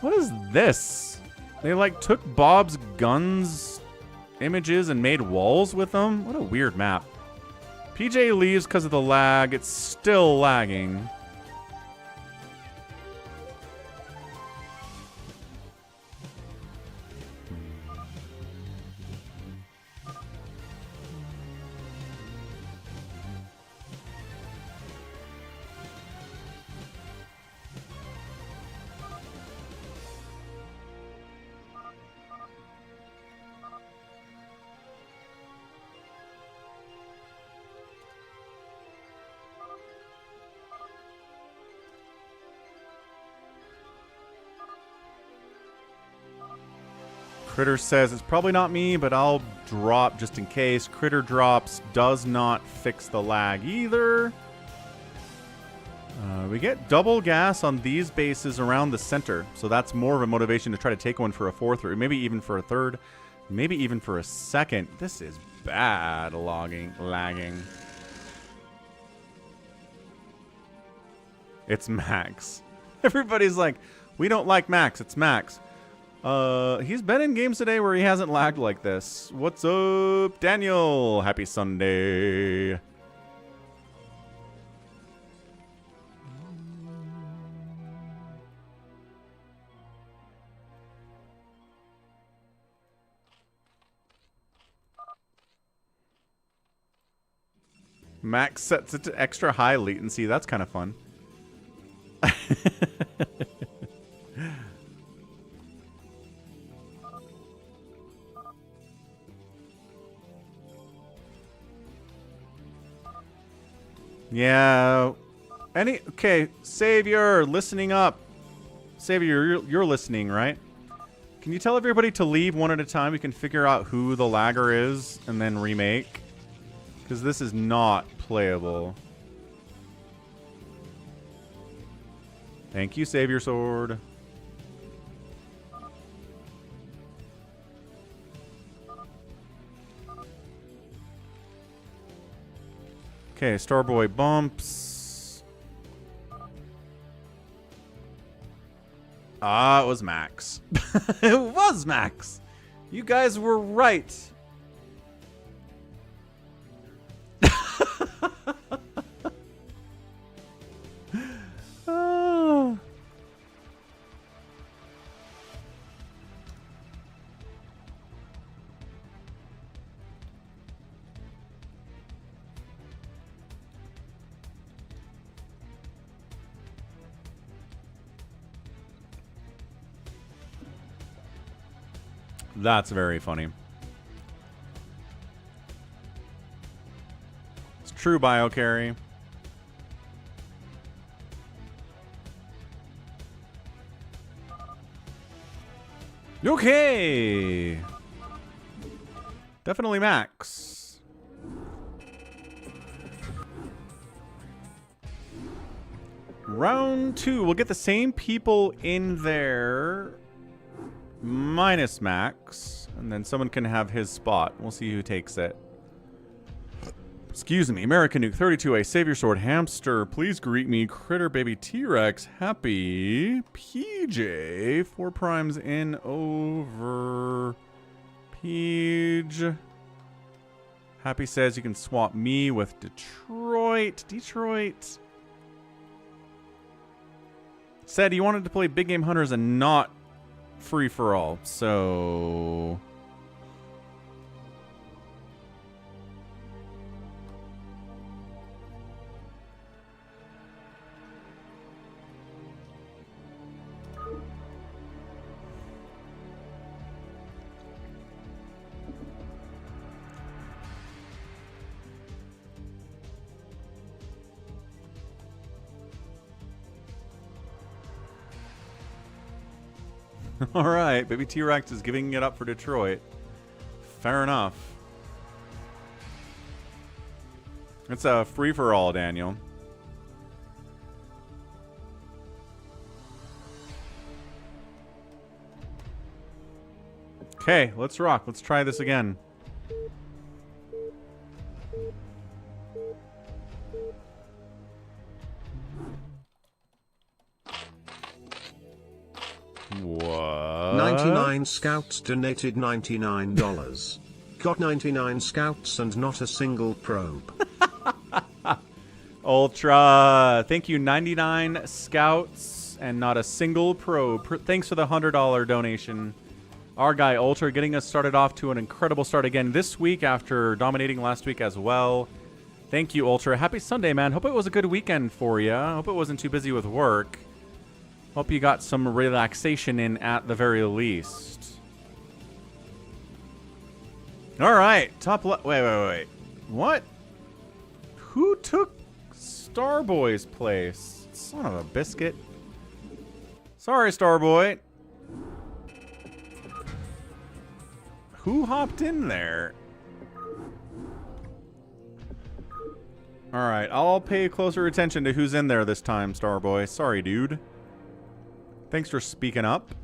What is this? They, like, took Bob's guns images and made walls with them? What a weird map. PJ leaves because of the lag. It's still lagging. Critter says it's probably not me, but I'll drop just in case. Critter drops does not fix the lag either. We get double gas on these bases around the center, so that's more of a motivation to try to take one for a 4th, or maybe even for a 3rd, maybe even for a 2nd. This is bad lagging. It's Max. Everybody's like, we don't like Max, it's Max. He's been in games today where he hasn't lagged like this. What's up, Daniel? Happy Sunday. Max sets it to extra high latency. That's kind of fun. Yeah. Okay, Savior, listening up. Savior, you're listening, right? Can you tell everybody to leave one at a time? We can figure out who the lagger is and then remake. Because this is not playable. Thank you, Savior Sword. Okay, Starboy bumps. Ah, it was Max. It was Max. You guys were right. Oh. That's very funny. It's true biocarry. Okay. Definitely Max. Round 2. We'll get the same people in there. Minus Max, and then someone can have his spot. We'll see who takes it. Excuse me, American Nuke 32A, Savior Sword, Hamster, please greet me, Critter Baby T-Rex, Happy, PJ, 4 primes in over, Peach. Happy says you can swap me with Detroit. Said he wanted to play Big Game Hunters and not free for all, so all right, Baby T-Rex is giving it up for Detroit. Fair enough. It's a free-for-all, Daniel. Okay, let's rock. Let's try this again. What? 99 scouts donated $99. Got 99 scouts and not a single probe. Ultra, thank you, 99 scouts and not a single probe. Thanks for the $100 donation. Our guy Ultra getting us started off to an incredible start again this week after dominating last week as well. Thank you, Ultra. Happy Sunday, man. Hope it was a good weekend for you. Hope it wasn't too busy with work. Hope you got some relaxation in at the very least. All right, wait. What? Who took Starboy's place? Son of a biscuit. Sorry, Starboy. Who hopped in there? All right, I'll pay closer attention to who's in there this time, Starboy. Sorry, dude. Thanks for speaking up.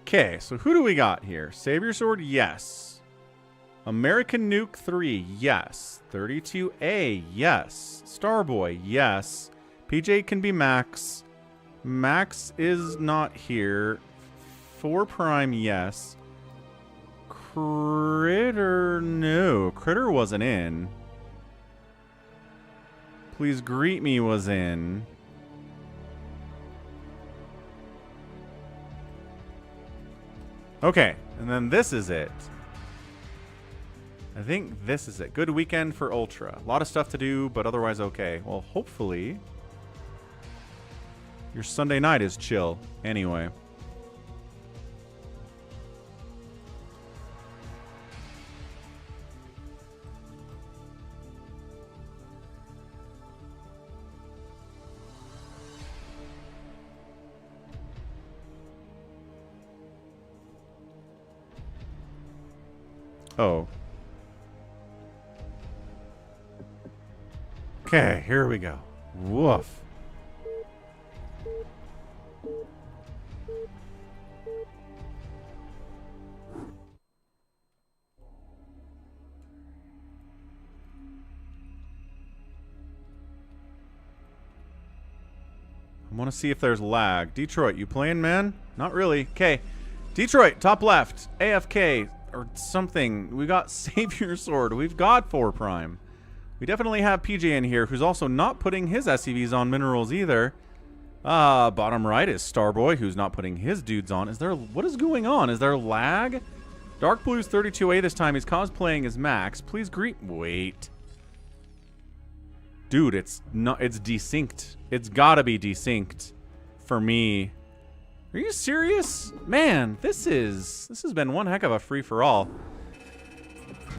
Okay, so who do we got here? Savior Sword, yes. American Nuke 3, yes. 32A, yes. Starboy, yes. PJ can be Max. Max is not here. 4 Prime, yes. Critter, no. Critter wasn't in. Please Greet Me was in. Okay, and then this is it. I think this is it. Good weekend for Ultra. A lot of stuff to do, but otherwise okay. Well, hopefully your Sunday night is chill anyway. Oh. Okay, here we go. Woof. I want to see if there's lag. Detroit, you playing, man? Not really. Okay. Detroit, top left. AFK or something. We got Savior Sword. We've got 4 Prime. We definitely have PJ in here, who's also not putting his SCVs on minerals either. Bottom right is Starboy, who's not putting his dudes on. What is going on? Is there lag? Dark Blue's 32A this time. He's cosplaying as Max. Please wait. Dude, it's desynced. It's gotta be desynced for me. Are you serious? Man, this has been one heck of a free-for-all.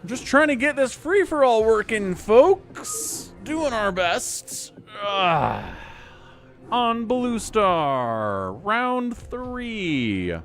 I'm just trying to get this free-for-all working, folks. Doing our best. On Bluestar, round 3.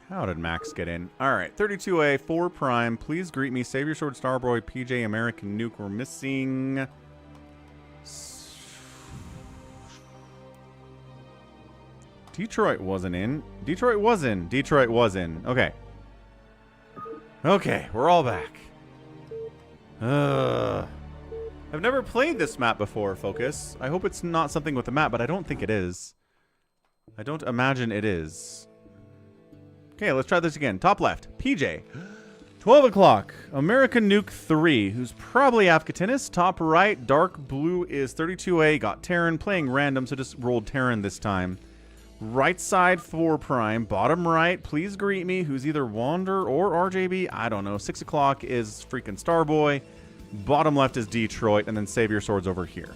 How did Max get in? All right, 32A, 4 Prime. Please greet me. Savior Sword, Starboy, PJ, American Nuke. We're missing... Detroit wasn't in. Detroit was in. Detroit was in. Okay. Okay, we're all back. I've never played this map before, Focus. I hope it's not something with the map, but I don't think it is. I don't imagine it is. Okay, let's try this again. Top left, PJ. 12 o'clock, American Nuke 3, who's probably Afghatinis. Top right, Dark Blue is 32A, got Terran, playing random, so just rolled Terran this time. Right side, 4 Prime. Bottom right, please greet me, who's either Wander or RJB. I don't know. 6 o'clock is freaking Starboy. Bottom left is Detroit, and then Savior Sword's over here.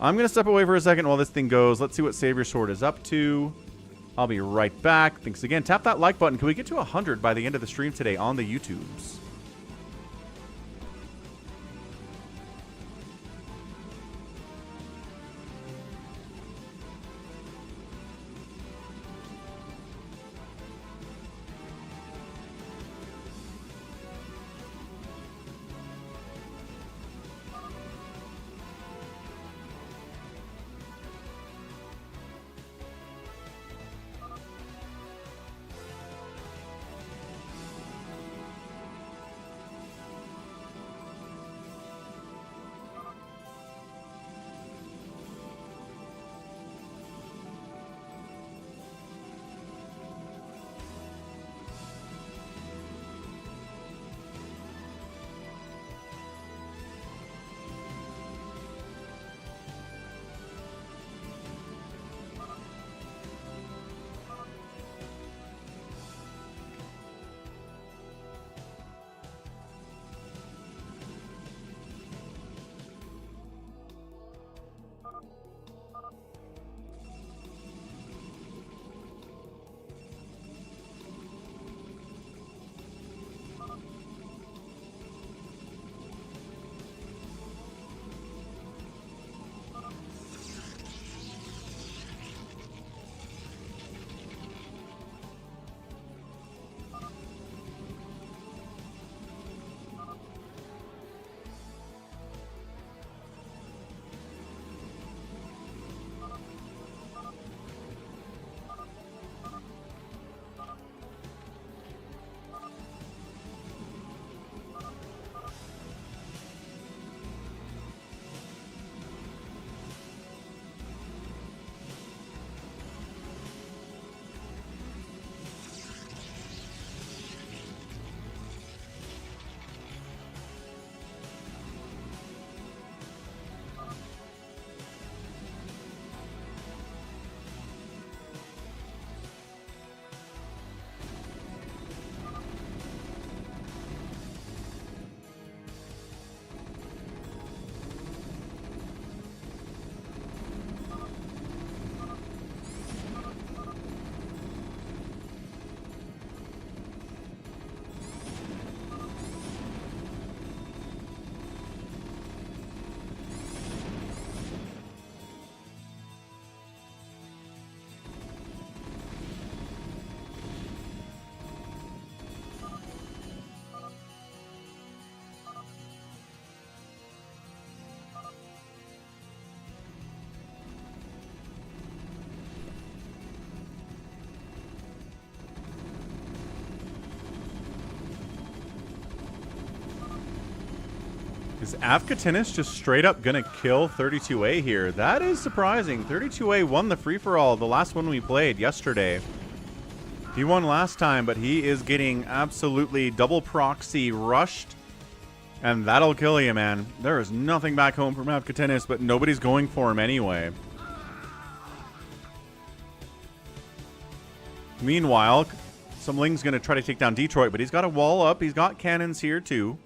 I'm going to step away for a second while this thing goes. Let's see what Savior Sword is up to. I'll be right back. Thanks again. Tap that like button. Can we get to 100 by the end of the stream today on the YouTubes? Is Afkatinis just straight up gonna kill 32A here? That is surprising. 32A won the free-for-all, the last one we played yesterday. He won last time, but he is getting absolutely double proxy rushed. And that'll kill you, man. There is nothing back home from Afkatinis, but nobody's going for him anyway. Meanwhile, some Ling's gonna try to take down Detroit, but he's got a wall up. He's got cannons here, too.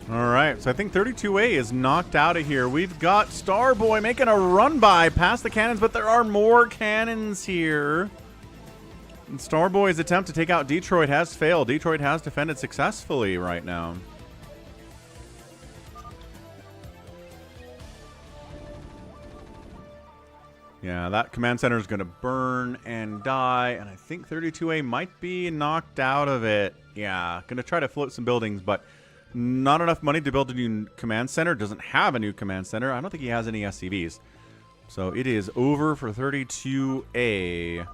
Alright, so I think 32A is knocked out of here. We've got Starboy making a run by past the cannons, but there are more cannons here. And Starboy's attempt to take out Detroit has failed. Detroit has defended successfully right now. Yeah, that command center is going to burn and die, and I think 32A might be knocked out of it. Yeah, going to try to float some buildings, but not enough money to build a new command center. Doesn't have a new command center. I don't think he has any SCVs. So it is over for 32A.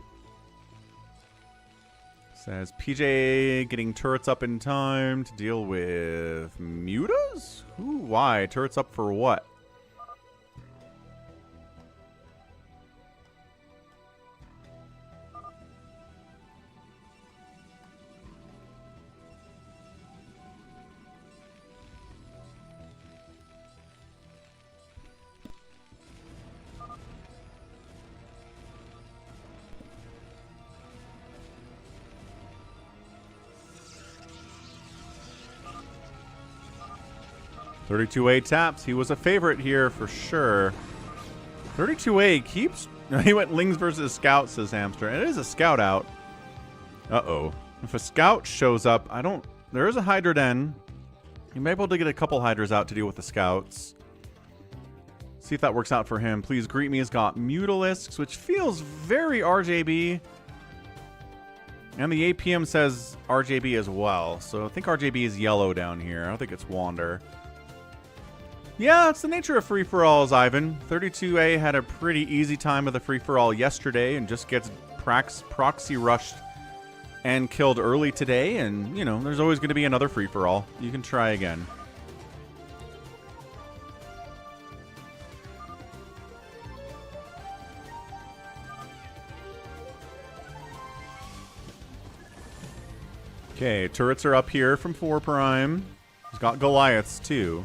Says PJ getting turrets up in time to deal with mutas? Who? Why? Turrets up for what? .32A taps. He was a favorite here for sure. 32A keeps... He went Lings versus Scout, says Hamster. And it is a Scout out. Uh-oh. If a Scout shows up, I don't... There is a Hydra Den. You may be able to get a couple Hydras out to deal with the Scouts. See if that works out for him. Please Greet Me has got Mutalisks, which feels very RJB. And the APM says RJB as well. So I think RJB is yellow down here. I don't think it's Wander. Yeah, it's the nature of free-for-alls, Ivan. 32A had a pretty easy time of the free-for-all yesterday and just gets proxy rushed and killed early today. And, you know, there's always going to be another free-for-all. You can try again. Okay, turrets are up here from 4 Prime. He's got Goliaths, too.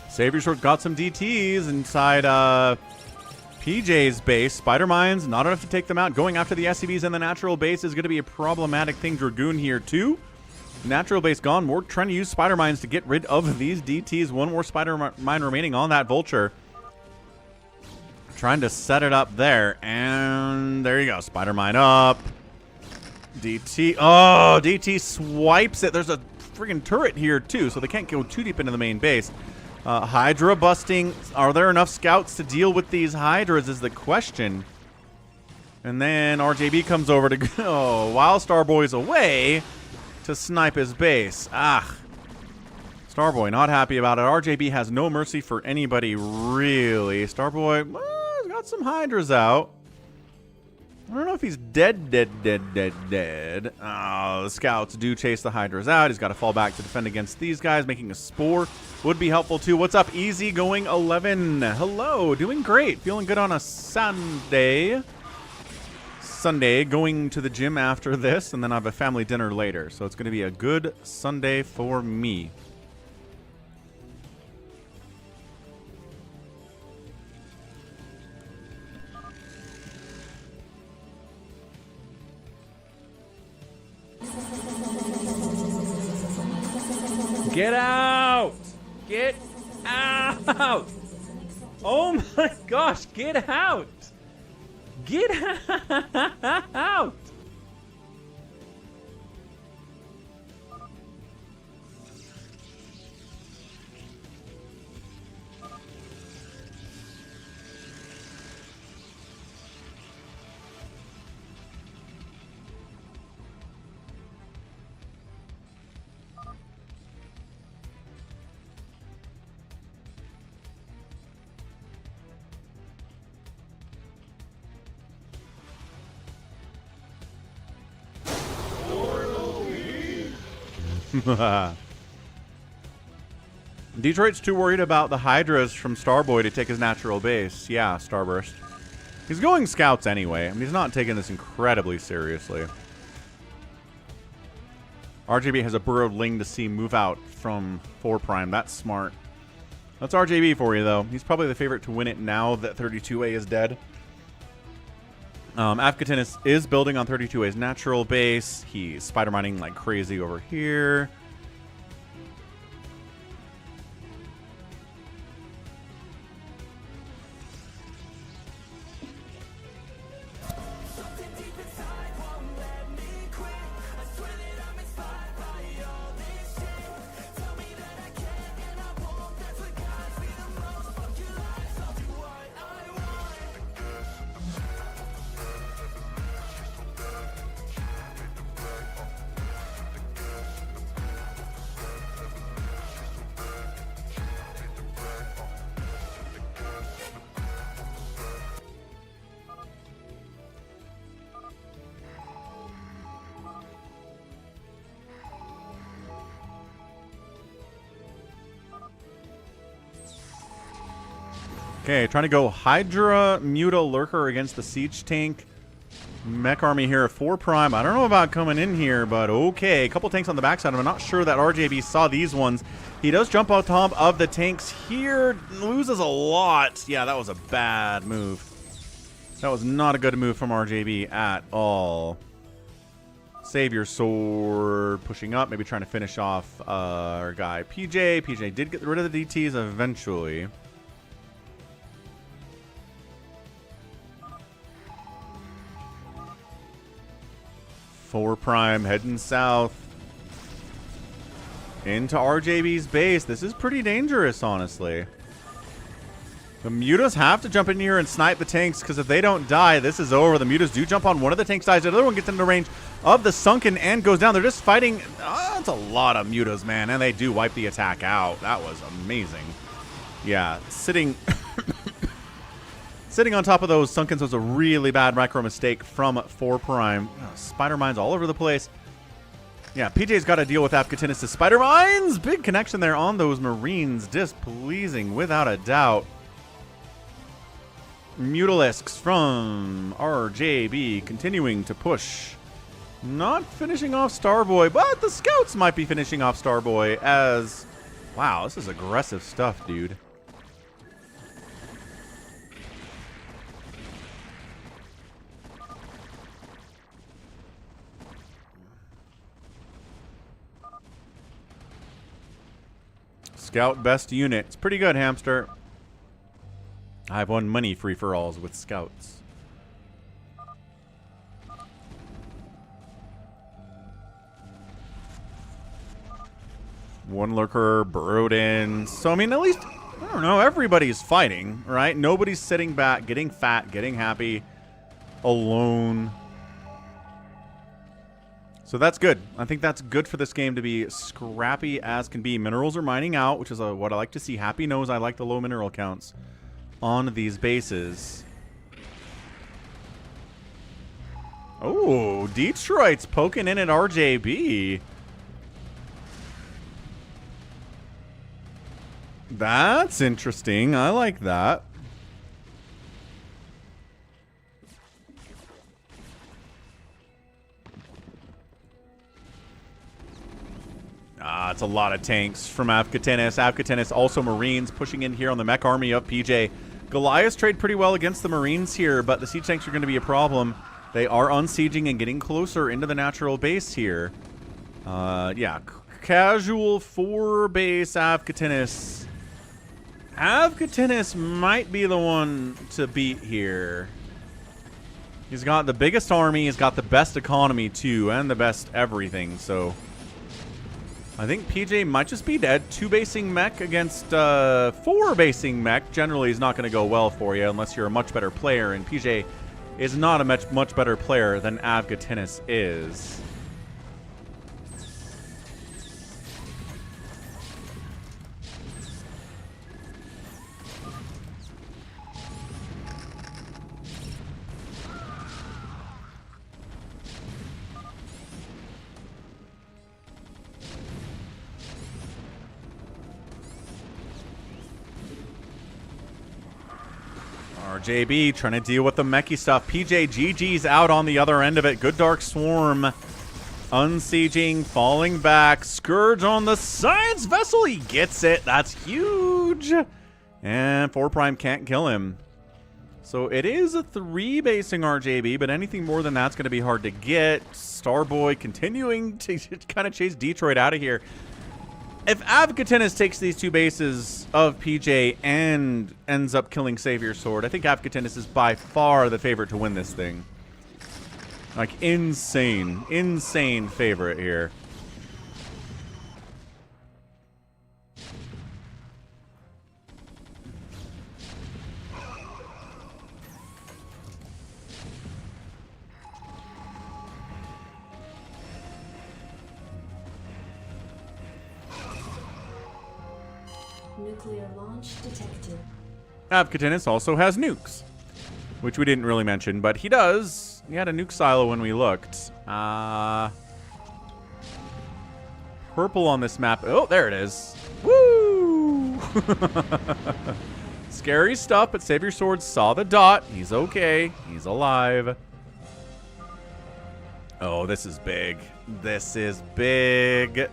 Savior Sword got some DTs inside PJ's base. Spider Mines, not enough to take them out. Going after the SCVs in the natural base is going to be a problematic thing. Dragoon here too. Natural base gone. We're trying to use Spider Mines to get rid of these DTs. One more Spider Mine remaining on that Vulture. Trying to set it up there. And there you go. Spider Mine up. DT. Oh, DT swipes it. There's a friggin' turret here, too, so they can't go too deep into the main base. Hydra busting. Are there enough scouts to deal with these Hydras is the question. And then RJB comes over to go while Starboy's away to snipe his base. Ah. Starboy not happy about it. RJB has no mercy for anybody, really. Starboy has got some Hydras out. I don't know if he's dead. Oh, the scouts do chase the Hydras out. He's got to fall back to defend against these guys. Making a spore would be helpful, too. What's up? Easy going 11. Hello. Doing great. Feeling good on a Sunday. Going to the gym after this, and then I have a family dinner later. So it's going to be a good Sunday for me. Get out! Get out! Oh my gosh, get out! Get out! Detroit's too worried about the Hydras from Starboy to take his natural base. Yeah, Starburst. He's going scouts anyway. I mean, he's not taking this incredibly seriously. RJB has a burrowed Ling to see move out from 4 Prime. That's smart. That's RJB for you, though. He's probably the favorite to win it now that 32A is dead. Afghatin is building on 32A's natural base. He's spider mining like crazy over here. Okay, trying to go Hydra, Muta, Lurker against the Siege Tank. Mech Army here at 4 Prime. I don't know about coming in here, but okay. A couple tanks on the backside. I'm not sure that RJB saw these ones. He does jump on top of the tanks here. Loses a lot. Yeah, that was a bad move. That was not a good move from RJB at all. Save your sword. Pushing up. Maybe trying to finish off our guy PJ. PJ did get rid of the DTs eventually. 4 Prime heading south into RJB's base. This is pretty dangerous, honestly. The Mutas have to jump in here and snipe the tanks, because if they don't die, this is over. The Mutas do jump on one of the tank sides. The other one gets into range of the Sunken and goes down. They're just fighting. That's a lot of Mutas, man. And they do wipe the attack out. That was amazing. Yeah, sitting on top of those Sunkens was a really bad micro mistake from 4 Prime. Spider mines all over the place. Yeah, PJ's got to deal with Afghatinus' spider mines. Big connection there on those Marines. Displeasing without a doubt. Mutalisks from RJB continuing to push. Not finishing off Starboy, but the scouts might be finishing off Starboy as... Wow, this is aggressive stuff, dude. Scout best unit. It's pretty good, Hamster. I've won many free-for-alls with scouts. One lurker burrowed in. So, I mean, at least, I don't know, everybody's fighting, right? Nobody's sitting back, getting fat, getting happy, alone. So that's good. I think that's good for this game to be scrappy as can be. Minerals are mining out, which is what I like to see. Happy knows I like the low mineral counts on these bases. Oh, Detroit's poking in at RJB. That's interesting. I like that. It's a lot of tanks from Avkatinis. Avkatinis also Marines pushing in here on the mech army of PJ. Goliaths trade pretty well against the Marines here, but the siege tanks are going to be a problem. They are unsieging and getting closer into the natural base here. Yeah, casual 4-base Avkatinis. Avkatinis might be the one to beat here. He's got the biggest army, he's got the best economy too, and the best everything, so I think PJ might just be dead. 2-basing mech against 4-basing mech generally is not going to go well for you unless you're a much better player, and PJ is not a much better player than Avkatinis is. RJB trying to deal with the mechy stuff. PJ GG's out on the other end of it. Good Dark Swarm. Unsieging, falling back. Scourge on the science vessel. He gets it. That's huge. And 4 Prime can't kill him. So it is a 3-basing RJB, but anything more than that's going to be hard to get. Starboy continuing to kind of chase Detroit out of here. If Avkatinis takes these 2 bases of PJ and ends up killing Savior Sword, I think Avkatinis is by far the favorite to win this thing. Like, insane favorite here. Nuclear launch detected. Avkatinis also has nukes, which we didn't really mention, but he does. He had a nuke silo when we looked. Purple on this map. Oh, there it is. Woo! Scary stuff, but Savior Sword saw the dot. He's okay. He's alive. Oh, this is big. This is big.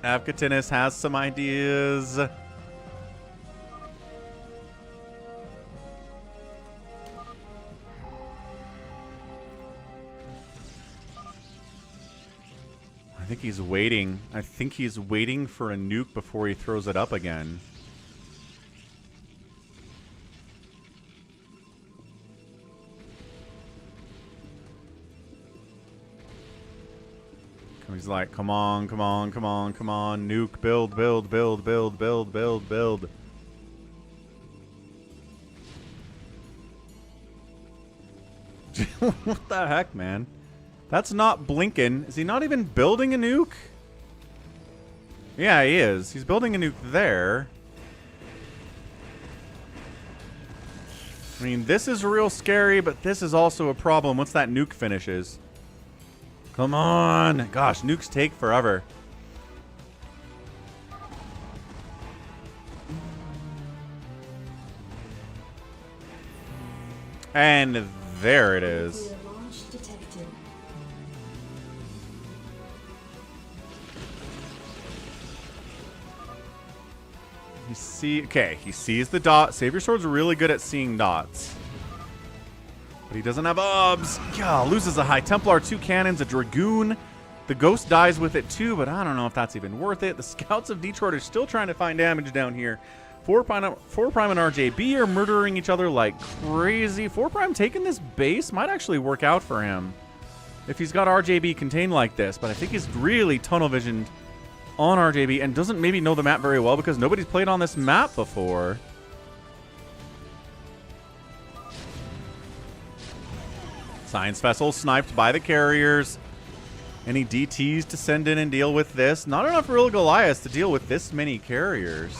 Avkatinis has some ideas. I think he's waiting. I think he's waiting for a nuke before he throws it up again. He's like, come on, come on, come on, come on. Nuke, build, build, build, build, build, build, build. What the heck, man? That's not blinking. Is he not even building a nuke? Yeah, he is. He's building a nuke there. I mean, this is real scary, but this is also a problem once that nuke finishes. Come on. Gosh, nukes take forever. And there it is. Nuclear launch detected. Okay, he sees the dot. Savior Sword's really good at seeing dots. But he doesn't have obs. Yeah, loses a High Templar, 2 cannons, a Dragoon. The Ghost dies with it too, but I don't know if that's even worth it. The Scouts of Detroit are still trying to find damage down here. 4 Prime and RJB are murdering each other like crazy. 4 Prime taking this base might actually work out for him if he's got RJB contained like this, but I think he's really tunnel visioned on RJB and doesn't maybe know the map very well because nobody's played on this map before. Science vessel sniped by the carriers. Any DTs to send in and deal with this? Not enough real Goliaths to deal with this many carriers.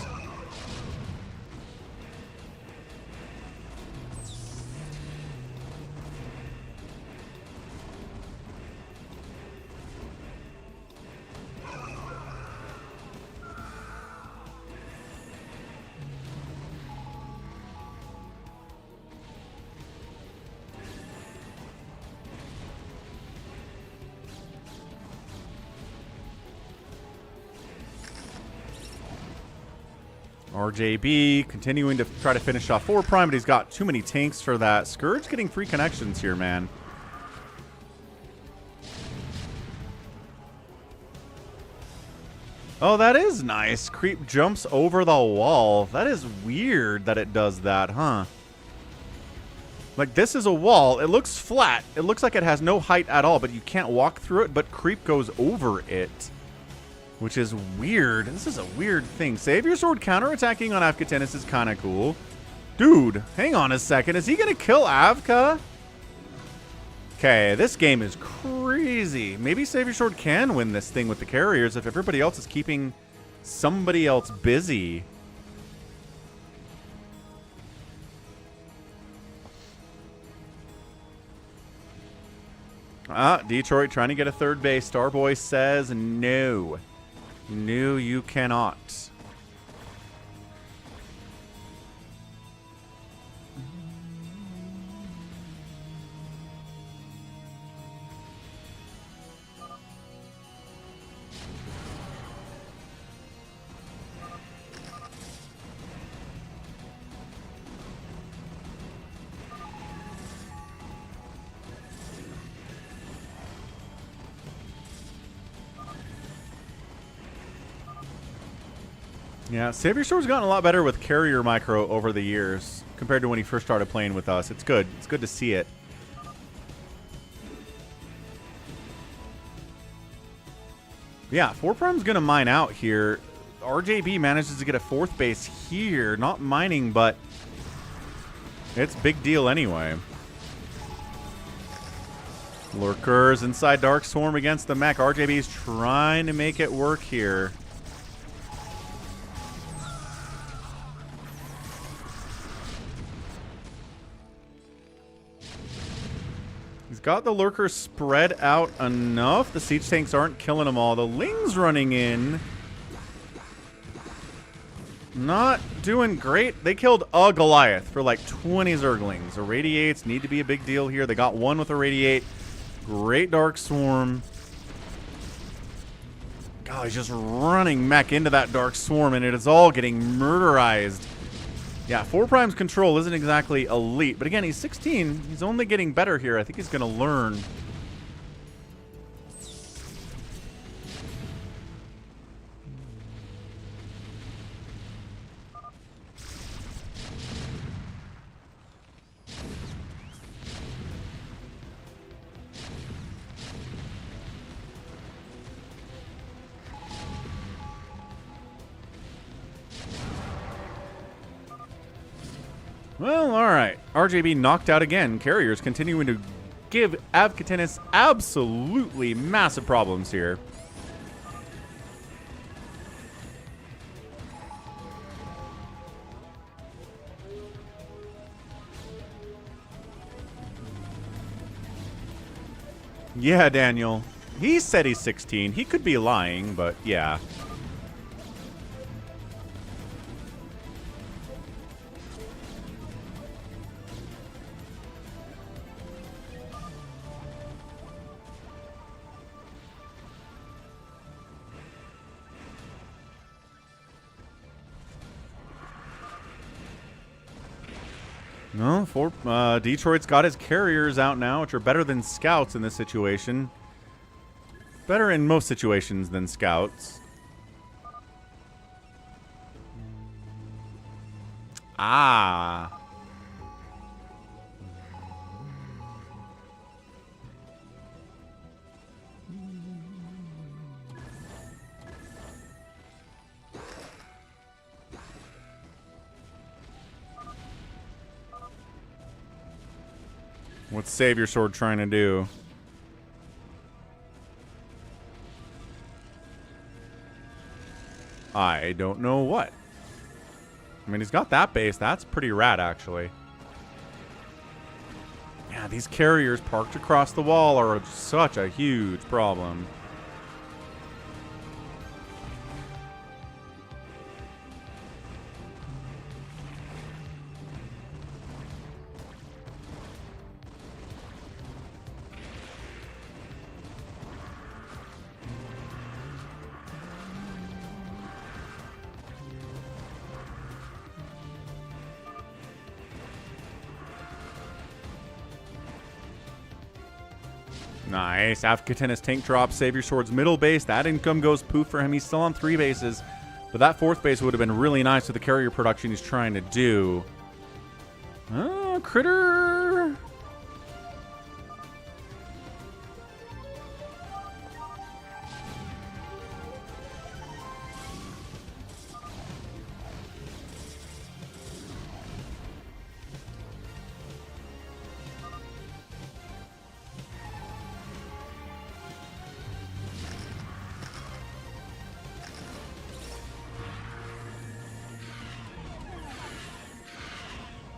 RJB continuing to try to finish off 4 Prime, but he's got too many tanks for that. Scourge getting free connections here, man. Oh, that is nice. Creep jumps over the wall. That is weird that it does that, huh? Like, this is a wall. It looks flat. It looks like it has no height at all, but you can't walk through it, but Creep goes over it. Which is weird. This is a weird thing. Savior Sword counterattacking on Avkatenis is kind of cool. Dude, hang on a second. Is he going to kill Avka? Okay, this game is crazy. Maybe Savior Sword can win this thing with the carriers if everybody else is keeping somebody else busy. Detroit trying to get a third base. Starboy says no. No, you cannot. Yeah, Savior Sword's gotten a lot better with carrier micro over the years compared to when he first started playing with us. It's good. It's good to see it. Yeah, 4 Prime's going to mine out here. RJB manages to get a 4th base here. Not mining, but it's big deal anyway. Lurkers inside Dark Swarm against the mech. RJB's trying to make it work here. Got the lurkers spread out enough. The siege tanks aren't killing them all. The Ling's running in. Not doing great. They killed a Goliath for like 20 Zerglings. Irradiates need to be a big deal here. They got one with Irradiate. Great Dark Swarm. God, he's just running mech into that Dark Swarm, and it is all getting murderized. Yeah, 4 Prime's control isn't exactly elite, but again, he's 16. He's only getting better here. I think he's going to learn. Well, alright. RJB knocked out again. Carriers continuing to give Avkatenis absolutely massive problems here. Yeah, Daniel. He said he's 16. He could be lying, but yeah. No, Detroit's got his carriers out now, which are better than scouts in this situation. Better in most situations than scouts. Ah. What's Savior Sword trying to do? I don't know what. I mean, he's got that base. That's pretty rad, actually. Yeah, these carriers parked across the wall are such a huge problem. Nice. Afghanistan tank drop. Savior Sword's middle base. That income goes poof for him. He's still on 3 bases. But that 4th base would have been really nice with the carrier production he's trying to do. Critter.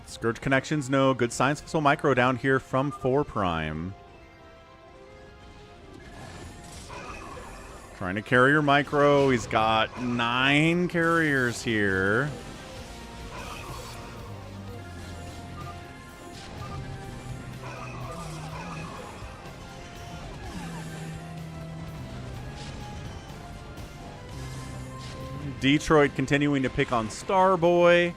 Scourge connections, no. Good science missile micro down here from 4 Prime. Trying to carrier micro. He's got 9 carriers here. Detroit continuing to pick on Starboy.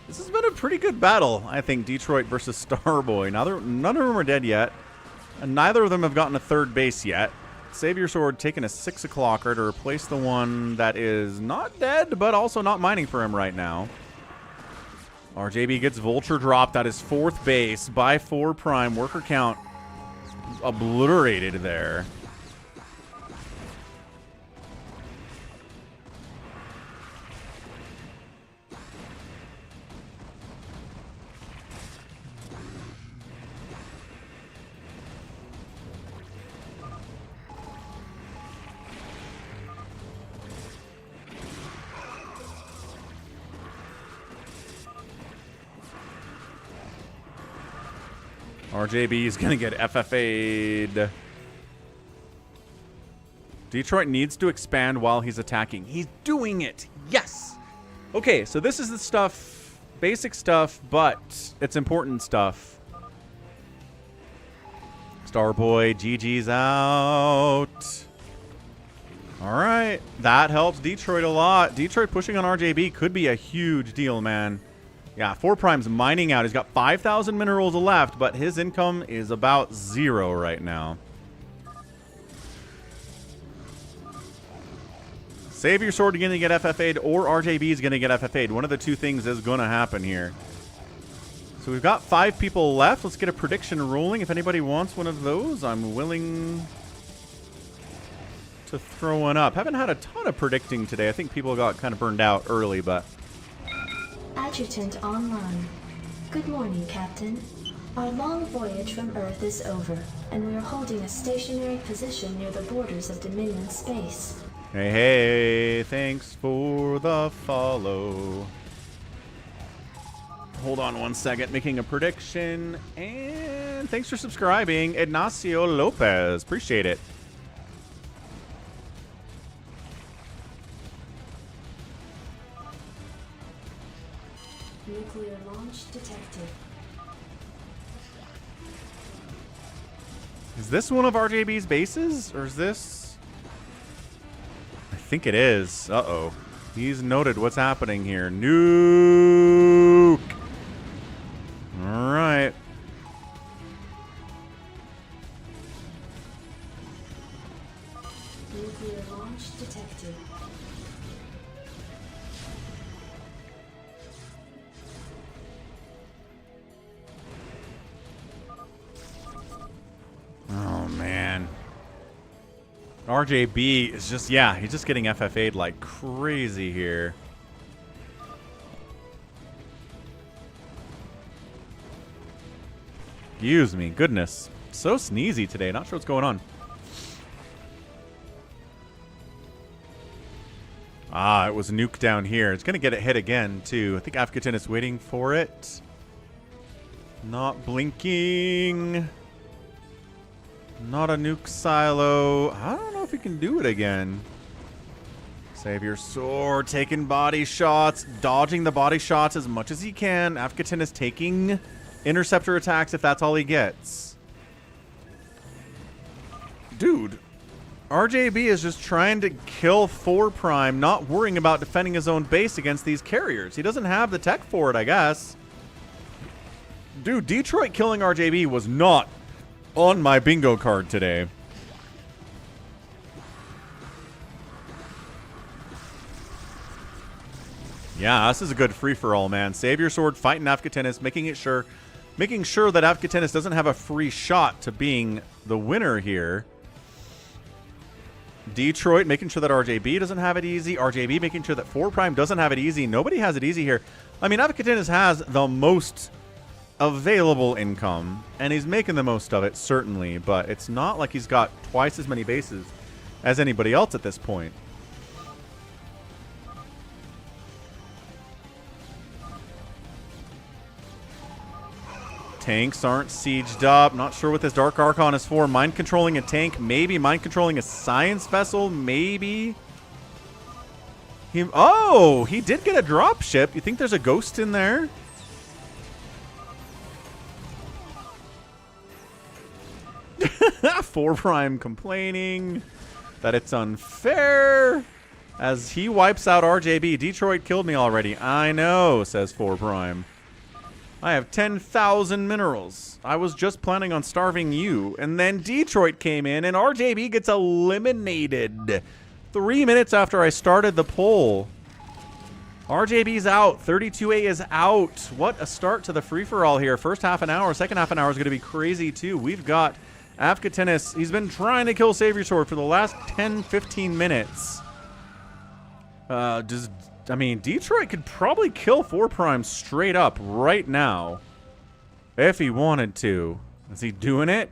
This has been a pretty good battle, I think, Detroit versus Starboy. None of them are dead yet, and neither of them have gotten a 3rd base yet. Savior Sword taking a 6 o'clocker to replace the one that is not dead, but also not mining for him right now. RJB gets Vulture dropped at his 4th base by 4 Prime. Worker count obliterated there. RJB is going to get FFA'd. Detroit needs to expand while he's attacking. He's doing it. Yes. Okay, so this is the stuff, basic stuff, but it's important stuff. Starboy, GG's out. All right, that helps Detroit a lot. Detroit pushing on RJB could be a huge deal, man. Yeah, 4 Prime's mining out. He's got 5,000 minerals left, but his income is about 0 right now. Savior Sword going to get FFA'd, or RJB is going to get FFA'd. One of the 2 things is going to happen here. So we've got 5 people left. Let's get a prediction rolling. If anybody wants one of those, I'm willing to throw one up. Haven't had a ton of predicting today. I think people got kind of burned out early, but... Adjutant online. Good morning, Captain. Our long voyage from Earth is over, and we are holding a stationary position near the borders of Dominion space. Hey, hey, thanks for the follow. Hold on one second, making a prediction. And thanks for subscribing, Ignacio Lopez. Appreciate it. Nuclear launch detected. Is this one of RJB's bases? Or is this... I think it is. Uh-oh. He's noted what's happening here. Nuke! Alright. Nuclear launch detected. RJB is just, yeah, he's just getting FFA'd like crazy here. Excuse me, goodness. So sneezy today, not sure what's going on. Ah, it was a nuke down here. It's going to get it hit again, too. I think Afghanistan is waiting for it. Not blinking. Not a nuke silo. I don't know if he can do it again. Save your sword. Taking body shots. Dodging the body shots as much as he can. Afghanistan is taking interceptor attacks if that's all he gets. Dude. RJB is just trying to kill 4 Prime, not worrying about defending his own base against these carriers. He doesn't have the tech for it, I guess. Dude, Detroit killing RJB was not on my bingo card today. Yeah, this is a good free-for-all, man. Save your sword, fighting Afghanistan, making sure that Afghanistan doesn't have a free shot to being the winner here. Detroit making sure that RJB doesn't have it easy. RJB making sure that 4 Prime doesn't have it easy. Nobody has it easy here. I mean, Afghanistan has the most available income, and he's making the most of it, certainly, but it's not like he's got twice as many bases as anybody else at this point. Tanks aren't sieged up. Not sure what this Dark Archon is for. Mind controlling a tank, maybe. Mind controlling a science vessel, maybe. Oh, he did get a drop ship. You think there's a ghost in there? 4 Prime complaining that it's unfair as he wipes out RJB. Detroit killed me already. I know, says 4 Prime. I have 10,000 minerals. I was just planning on starving you. And then Detroit came in and RJB gets eliminated. 3 minutes after I started the poll. RJB's out. 32A is out. What a start to the free-for-all here. First half an hour. Second half an hour is going to be crazy too. We've got Afghanistan. He's been trying to kill Savior Sword for the last 10-15 minutes. I mean, Detroit could probably kill 4 Prime straight up right now if he wanted to. Is he doing it?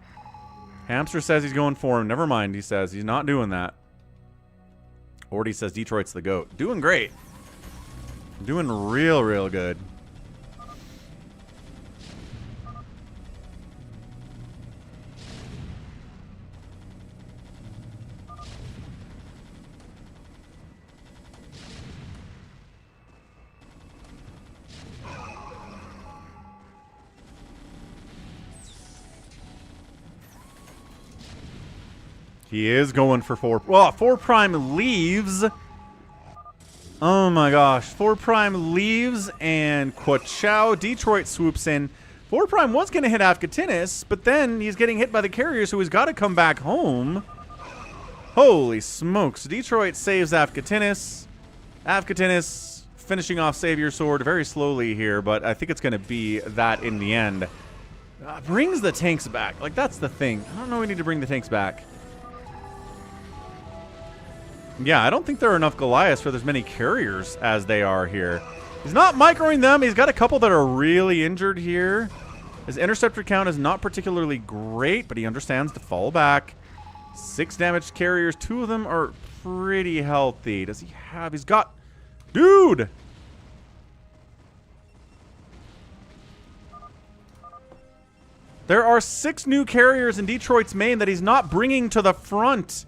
Hamster says he's going for him. Never mind, he says. He's not doing that. Orty says Detroit's the GOAT. Doing great. Doing real good. He is going for 4. Well, 4 Prime leaves. Oh my gosh. 4 Prime leaves and Quachow. Detroit swoops in. 4 Prime was going to hit Afghanistan, but then he's getting hit by the carrier, so he's got to come back home. Holy smokes. Detroit saves Afghanistan. Afghanistan finishing off Savior Sword very slowly here, but I think it's going to be that in the end. Brings the tanks back. Like, that's the thing. I don't know we need to bring the tanks back. Yeah, I don't think there are enough Goliaths for as many carriers as they are here. He's not microing them. He's got a couple that are really injured here. His interceptor count is not particularly great, but he understands to fall back. 6 damaged carriers. 2 of them are pretty healthy. Does he have... He's got... Dude! There are 6 new carriers in Detroit's main that he's not bringing to the front.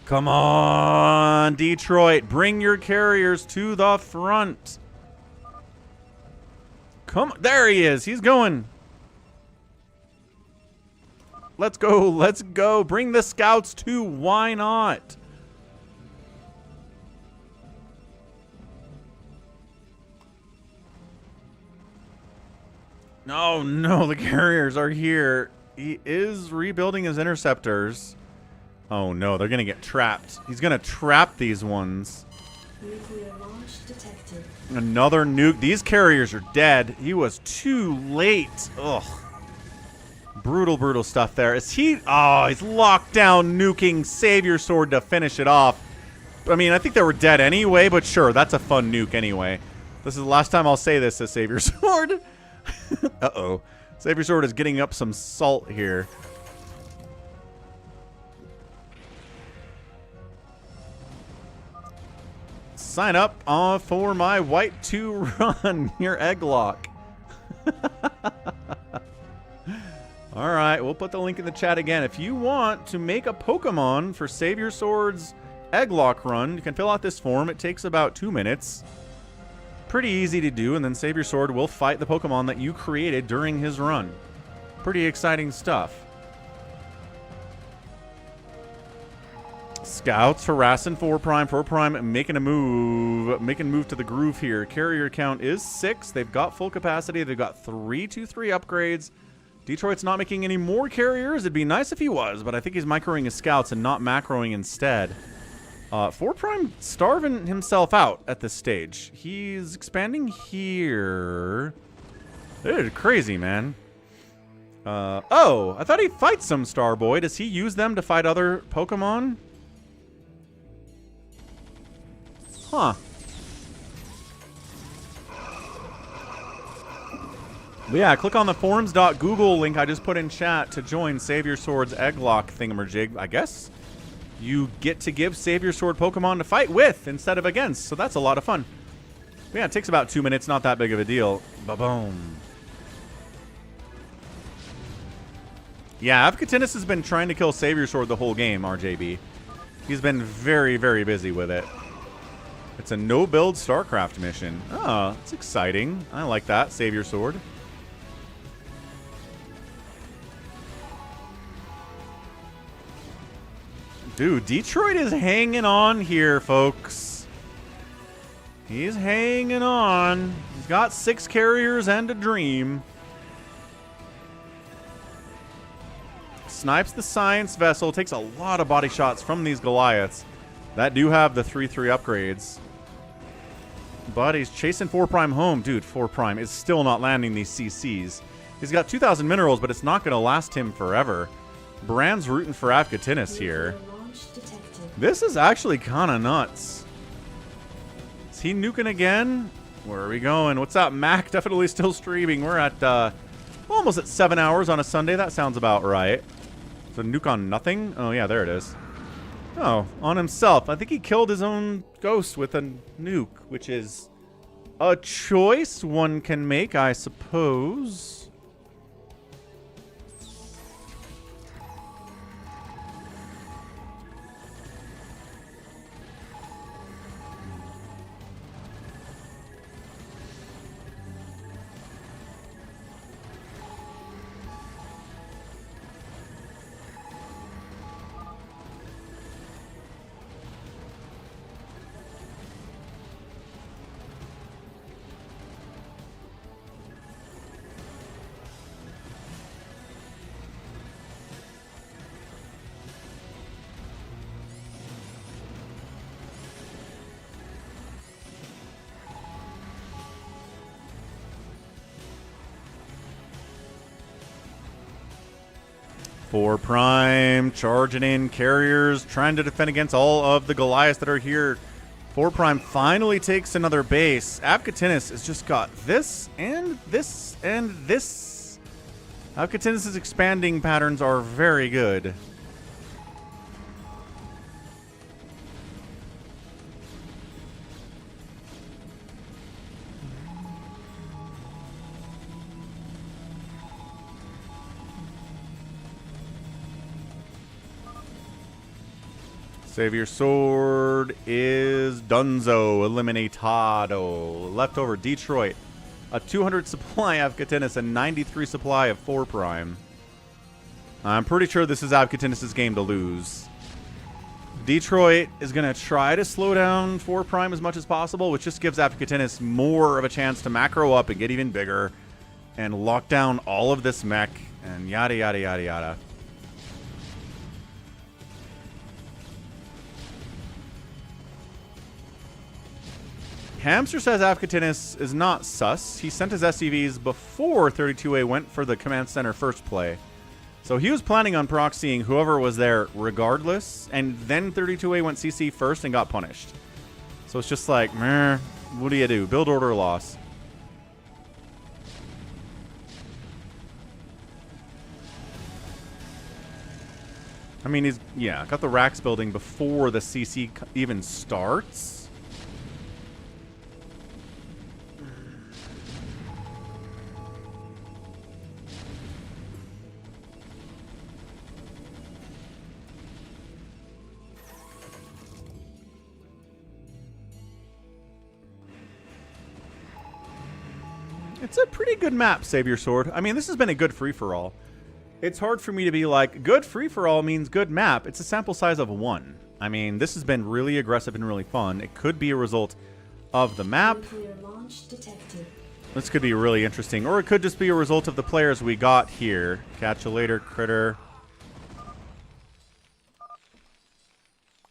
Come on, Detroit. Bring your carriers to the front. Come on. There he is. He's going. Let's go. Let's go. Bring the scouts too. Why not? No, no. The carriers are here. He is rebuilding his interceptors. Oh no, they're gonna get trapped. He's gonna trap these ones. Nuclear launch detected. Another nuke. These carriers are dead. He was too late. Ugh. Brutal, brutal stuff there. Is he... Oh, he's locked down, nuking Savior Sword to finish it off. I mean, I think they were dead anyway, but sure, that's a fun nuke anyway. This is the last time I'll say this as Savior Sword. Uh-oh. Savior Sword is getting up some salt here. Sign up for my White 2 run near Egglock. Alright, we'll put the link in the chat again. If you want to make a Pokemon for Savior Sword's Egglock run, you can fill out this form. It takes about 2 minutes. Pretty easy to do, and then Savior Sword will fight the Pokemon that you created during his run. Pretty exciting stuff. Scouts harassing 4 Prime. 4 Prime making a move. Making a move to the groove here. Carrier count is 6. They've got full capacity. They've got 3 2-3 upgrades. Detroit's not making any more carriers. It'd be nice if he was, but I think he's microing his scouts and not macroing instead. 4 Prime starving himself out at this stage. He's expanding here. Dude, crazy, man. Oh, I thought he'd fight some Starboy. Does he use them to fight other Pokemon? Huh. But yeah, click on the forums.google link I just put in chat to join Savior Sword's Egglock thingamajig. I guess you get to give Savior Sword Pokemon to fight with instead of against, so that's a lot of fun. But yeah, it takes about 2 minutes, not that big of a deal. Ba-boom. Yeah, Avcatinus has been trying to kill Savior Sword the whole game, RJB. He's been very, very busy with it. It's a no-build StarCraft mission. Oh, that's exciting. I like that, Savior Sword. Dude, Detroit is hanging on here, folks. He's hanging on. He's got 6 carriers and a dream. Snipes the science vessel. Takes a lot of body shots from these Goliaths that do have the 3-3 upgrades. But he's chasing 4 Prime home. Dude, 4 Prime is still not landing these CCs. He's got 2,000 minerals, but it's not going to last him forever. Brand's rooting for Avcatinus here. This is actually kind of nuts. Is he nuking again? Where are we going? What's up, Mac? Definitely still streaming. We're at almost at 7 hours on a Sunday. That sounds about right. So nuke on nothing? Oh, yeah, there it is. Oh, on himself. I think he killed his own ghost with a nuke, which is a choice one can make, I suppose. Four Prime charging in carriers, trying to defend against all of the Goliaths that are here. 4 Prime finally takes another base. Avcatinus has just got this and this and this. Avcatinus' expanding patterns are very good. Savior Sword is Dunzo, eliminatado. Leftover Detroit, a 200 supply of Avcatinus and 93 supply of 4 Prime. I'm pretty sure this is Avcatinus' game to lose. Detroit is going to try to slow down 4 Prime as much as possible, which just gives Avcatinus more of a chance to macro up and get even bigger and lock down all of this mech and yada, yada, yada, yada. Hamster says Avcatinus is not sus. He sent his SCVs before 32A went for the command center first play. So he was planning on proxying whoever was there regardless, and then 32A went CC first and got punished. So it's just like, meh, what do you do? Build order loss. I mean, he's, yeah, got the racks building before the CC even starts. It's a pretty good map, Savior Sword. I mean, this has been a good free-for-all. It's hard for me to be like, good free-for-all means good map. It's a sample size of 1. I mean, this has been really aggressive and really fun. It could be a result of the map. This could be really interesting. Or it could just be a result of the players we got here. Catch you later, critter.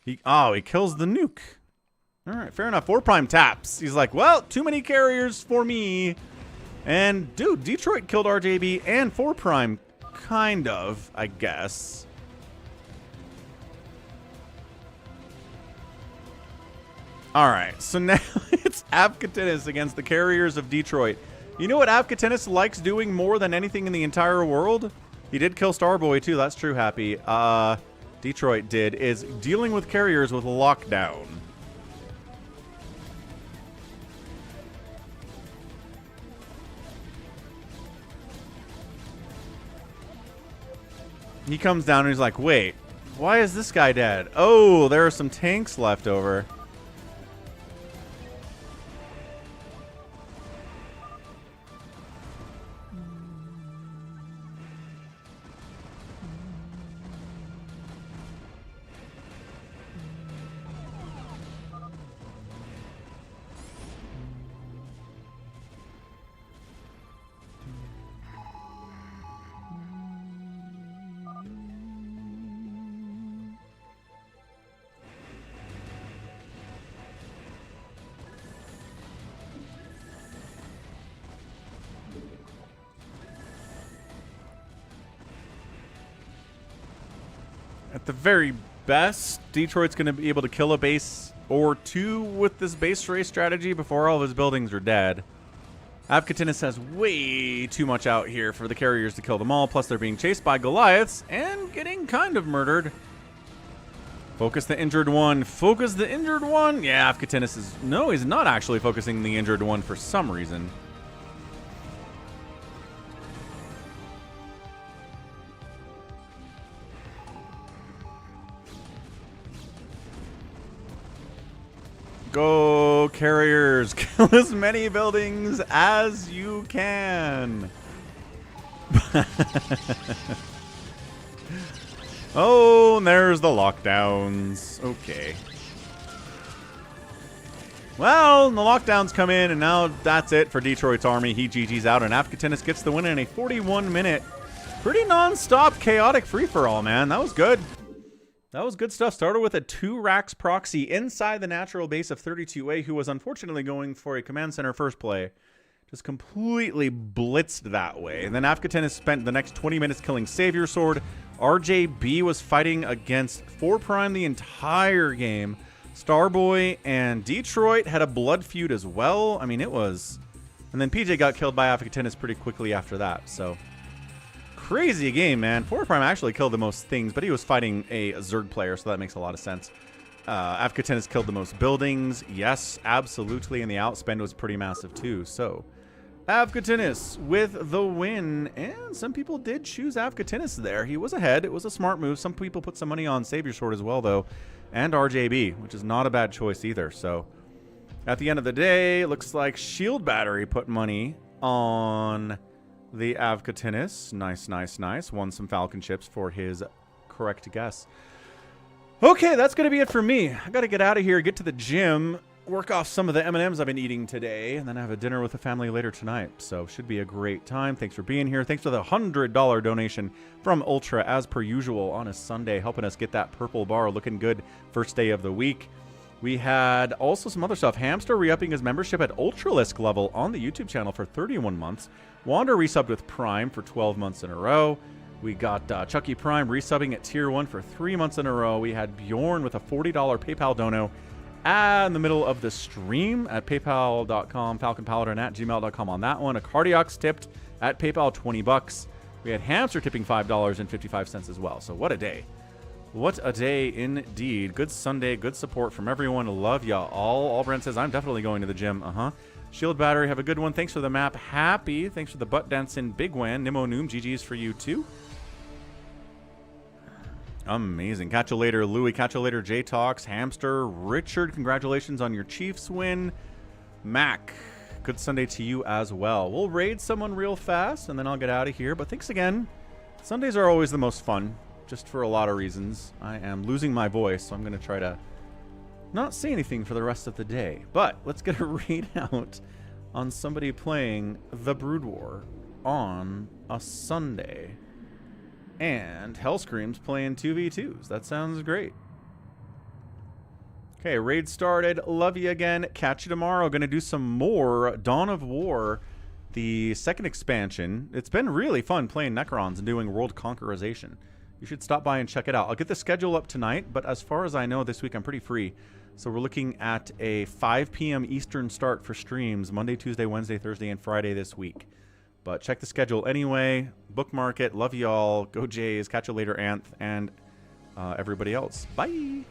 He kills the nuke. Alright, fair enough. 4 prime taps. He's like, well, too many carriers for me. And, dude, Detroit killed RJB and 4 prime. Kind of, I guess. Alright, so now it's Avkatinis against the carriers of Detroit. You know what Avkatinis likes doing more than anything in the entire world? He did kill Starboy, too. That's true, Happy. Detroit did, is dealing with carriers with lockdown. He comes down and he's like, wait, why is this guy dead? Oh, there are some tanks left over. At the very best, Detroit's going to be able to kill a base or 2 with this base race strategy before all of his buildings are dead. Avkatinis has way too much out here for the carriers to kill them all, plus they're being chased by Goliaths and getting kind of murdered. Focus the injured one. Focus the injured one. Yeah, Avkatinis is... No, he's not actually focusing the injured one for some reason. Go, carriers. Kill as many buildings as you can. Oh, and there's the lockdowns. Okay. Well, the lockdowns come in, and now that's it for Detroit's army. He GG's out, and Avkatinis gets the win in a 41-minute, pretty non-stop, chaotic free-for-all, man. That was good. That was good stuff. Started with a 2 racks proxy inside the natural base of 32A, who was unfortunately going for a command center first play. Just completely blitzed that way. And then Avkatinis spent the next 20 minutes killing Savior Sword. RJB was fighting against 4 prime the entire game. Starboy and Detroit had a blood feud as well. I mean, it was... And then PJ got killed by Avkatinis pretty quickly after that, so... Crazy game, man. 4 prime actually killed the most things, but he was fighting a Zerg player, so that makes a lot of sense. Avkatinis killed the most buildings. Yes, absolutely, and the outspend was pretty massive too. So, Avkatinis with the win, and some people did choose Avkatinis there. He was ahead. It was a smart move. Some people put some money on Savior Sword as well, though, and RJB, which is not a bad choice either. So, at the end of the day, it looks like Shield Battery put money on... the Avkatinis. Nice, nice, nice. Won some Falcon chips for his correct guess. Okay, that's going to be it for me. I got to get out of here, get to the gym, work off some of the M&Ms I've been eating today, and then have a dinner with the family later tonight. So, should be a great time. Thanks for being here. Thanks for the $100 donation from Ultra, as per usual, on a Sunday, helping us get that purple bar looking good first day of the week. We had also some other stuff. Hamster re-upping his membership at Ultralisk level on the YouTube channel for 31 months. Wander resubbed with Prime for 12 months in a row. We got Chucky Prime resubbing at tier 1 for 3 months in a row. We had Bjorn with a $40 PayPal dono in the middle of the stream at paypal.com, falconpaladin at gmail.com on that one. Acardiox tipped at PayPal $20. We had Hamster tipping $5.55 as well. So what a day. What a day indeed. Good Sunday, good support from everyone. Love ya all. All Brent says, I'm definitely going to the gym. Shield Battery, have a good one. Thanks for the map. Happy. Thanks for the butt dancing Bigwan. Nimo Noom, GG's for you too. Amazing. Catch you later, Louie. Catch you later, J-Talks. Hamster. Richard, congratulations on your Chiefs win. Mac, good Sunday to you as well. We'll raid someone real fast, and then I'll get out of here. But thanks again. Sundays are always the most fun, just for a lot of reasons. I am losing my voice, so I'm going to try to not say anything for the rest of the day. But let's get a raid out on somebody playing the Broodwar on a Sunday. And Hellscream's playing 2v2s. That sounds great. Okay, raid started. Love you again. Catch you tomorrow. Going to do some more Dawn of War, the second expansion. It's been really fun playing Necrons and doing World Conquerization. You should stop by and check it out. I'll get the schedule up tonight, but as far as I know, this week I'm pretty free. So we're looking at a 5 p.m. Eastern start for streams Monday, Tuesday, Wednesday, Thursday, and Friday this week. But check the schedule anyway. Bookmark it. Love y'all. Go Jays. Catch you later, Anth, and everybody else. Bye.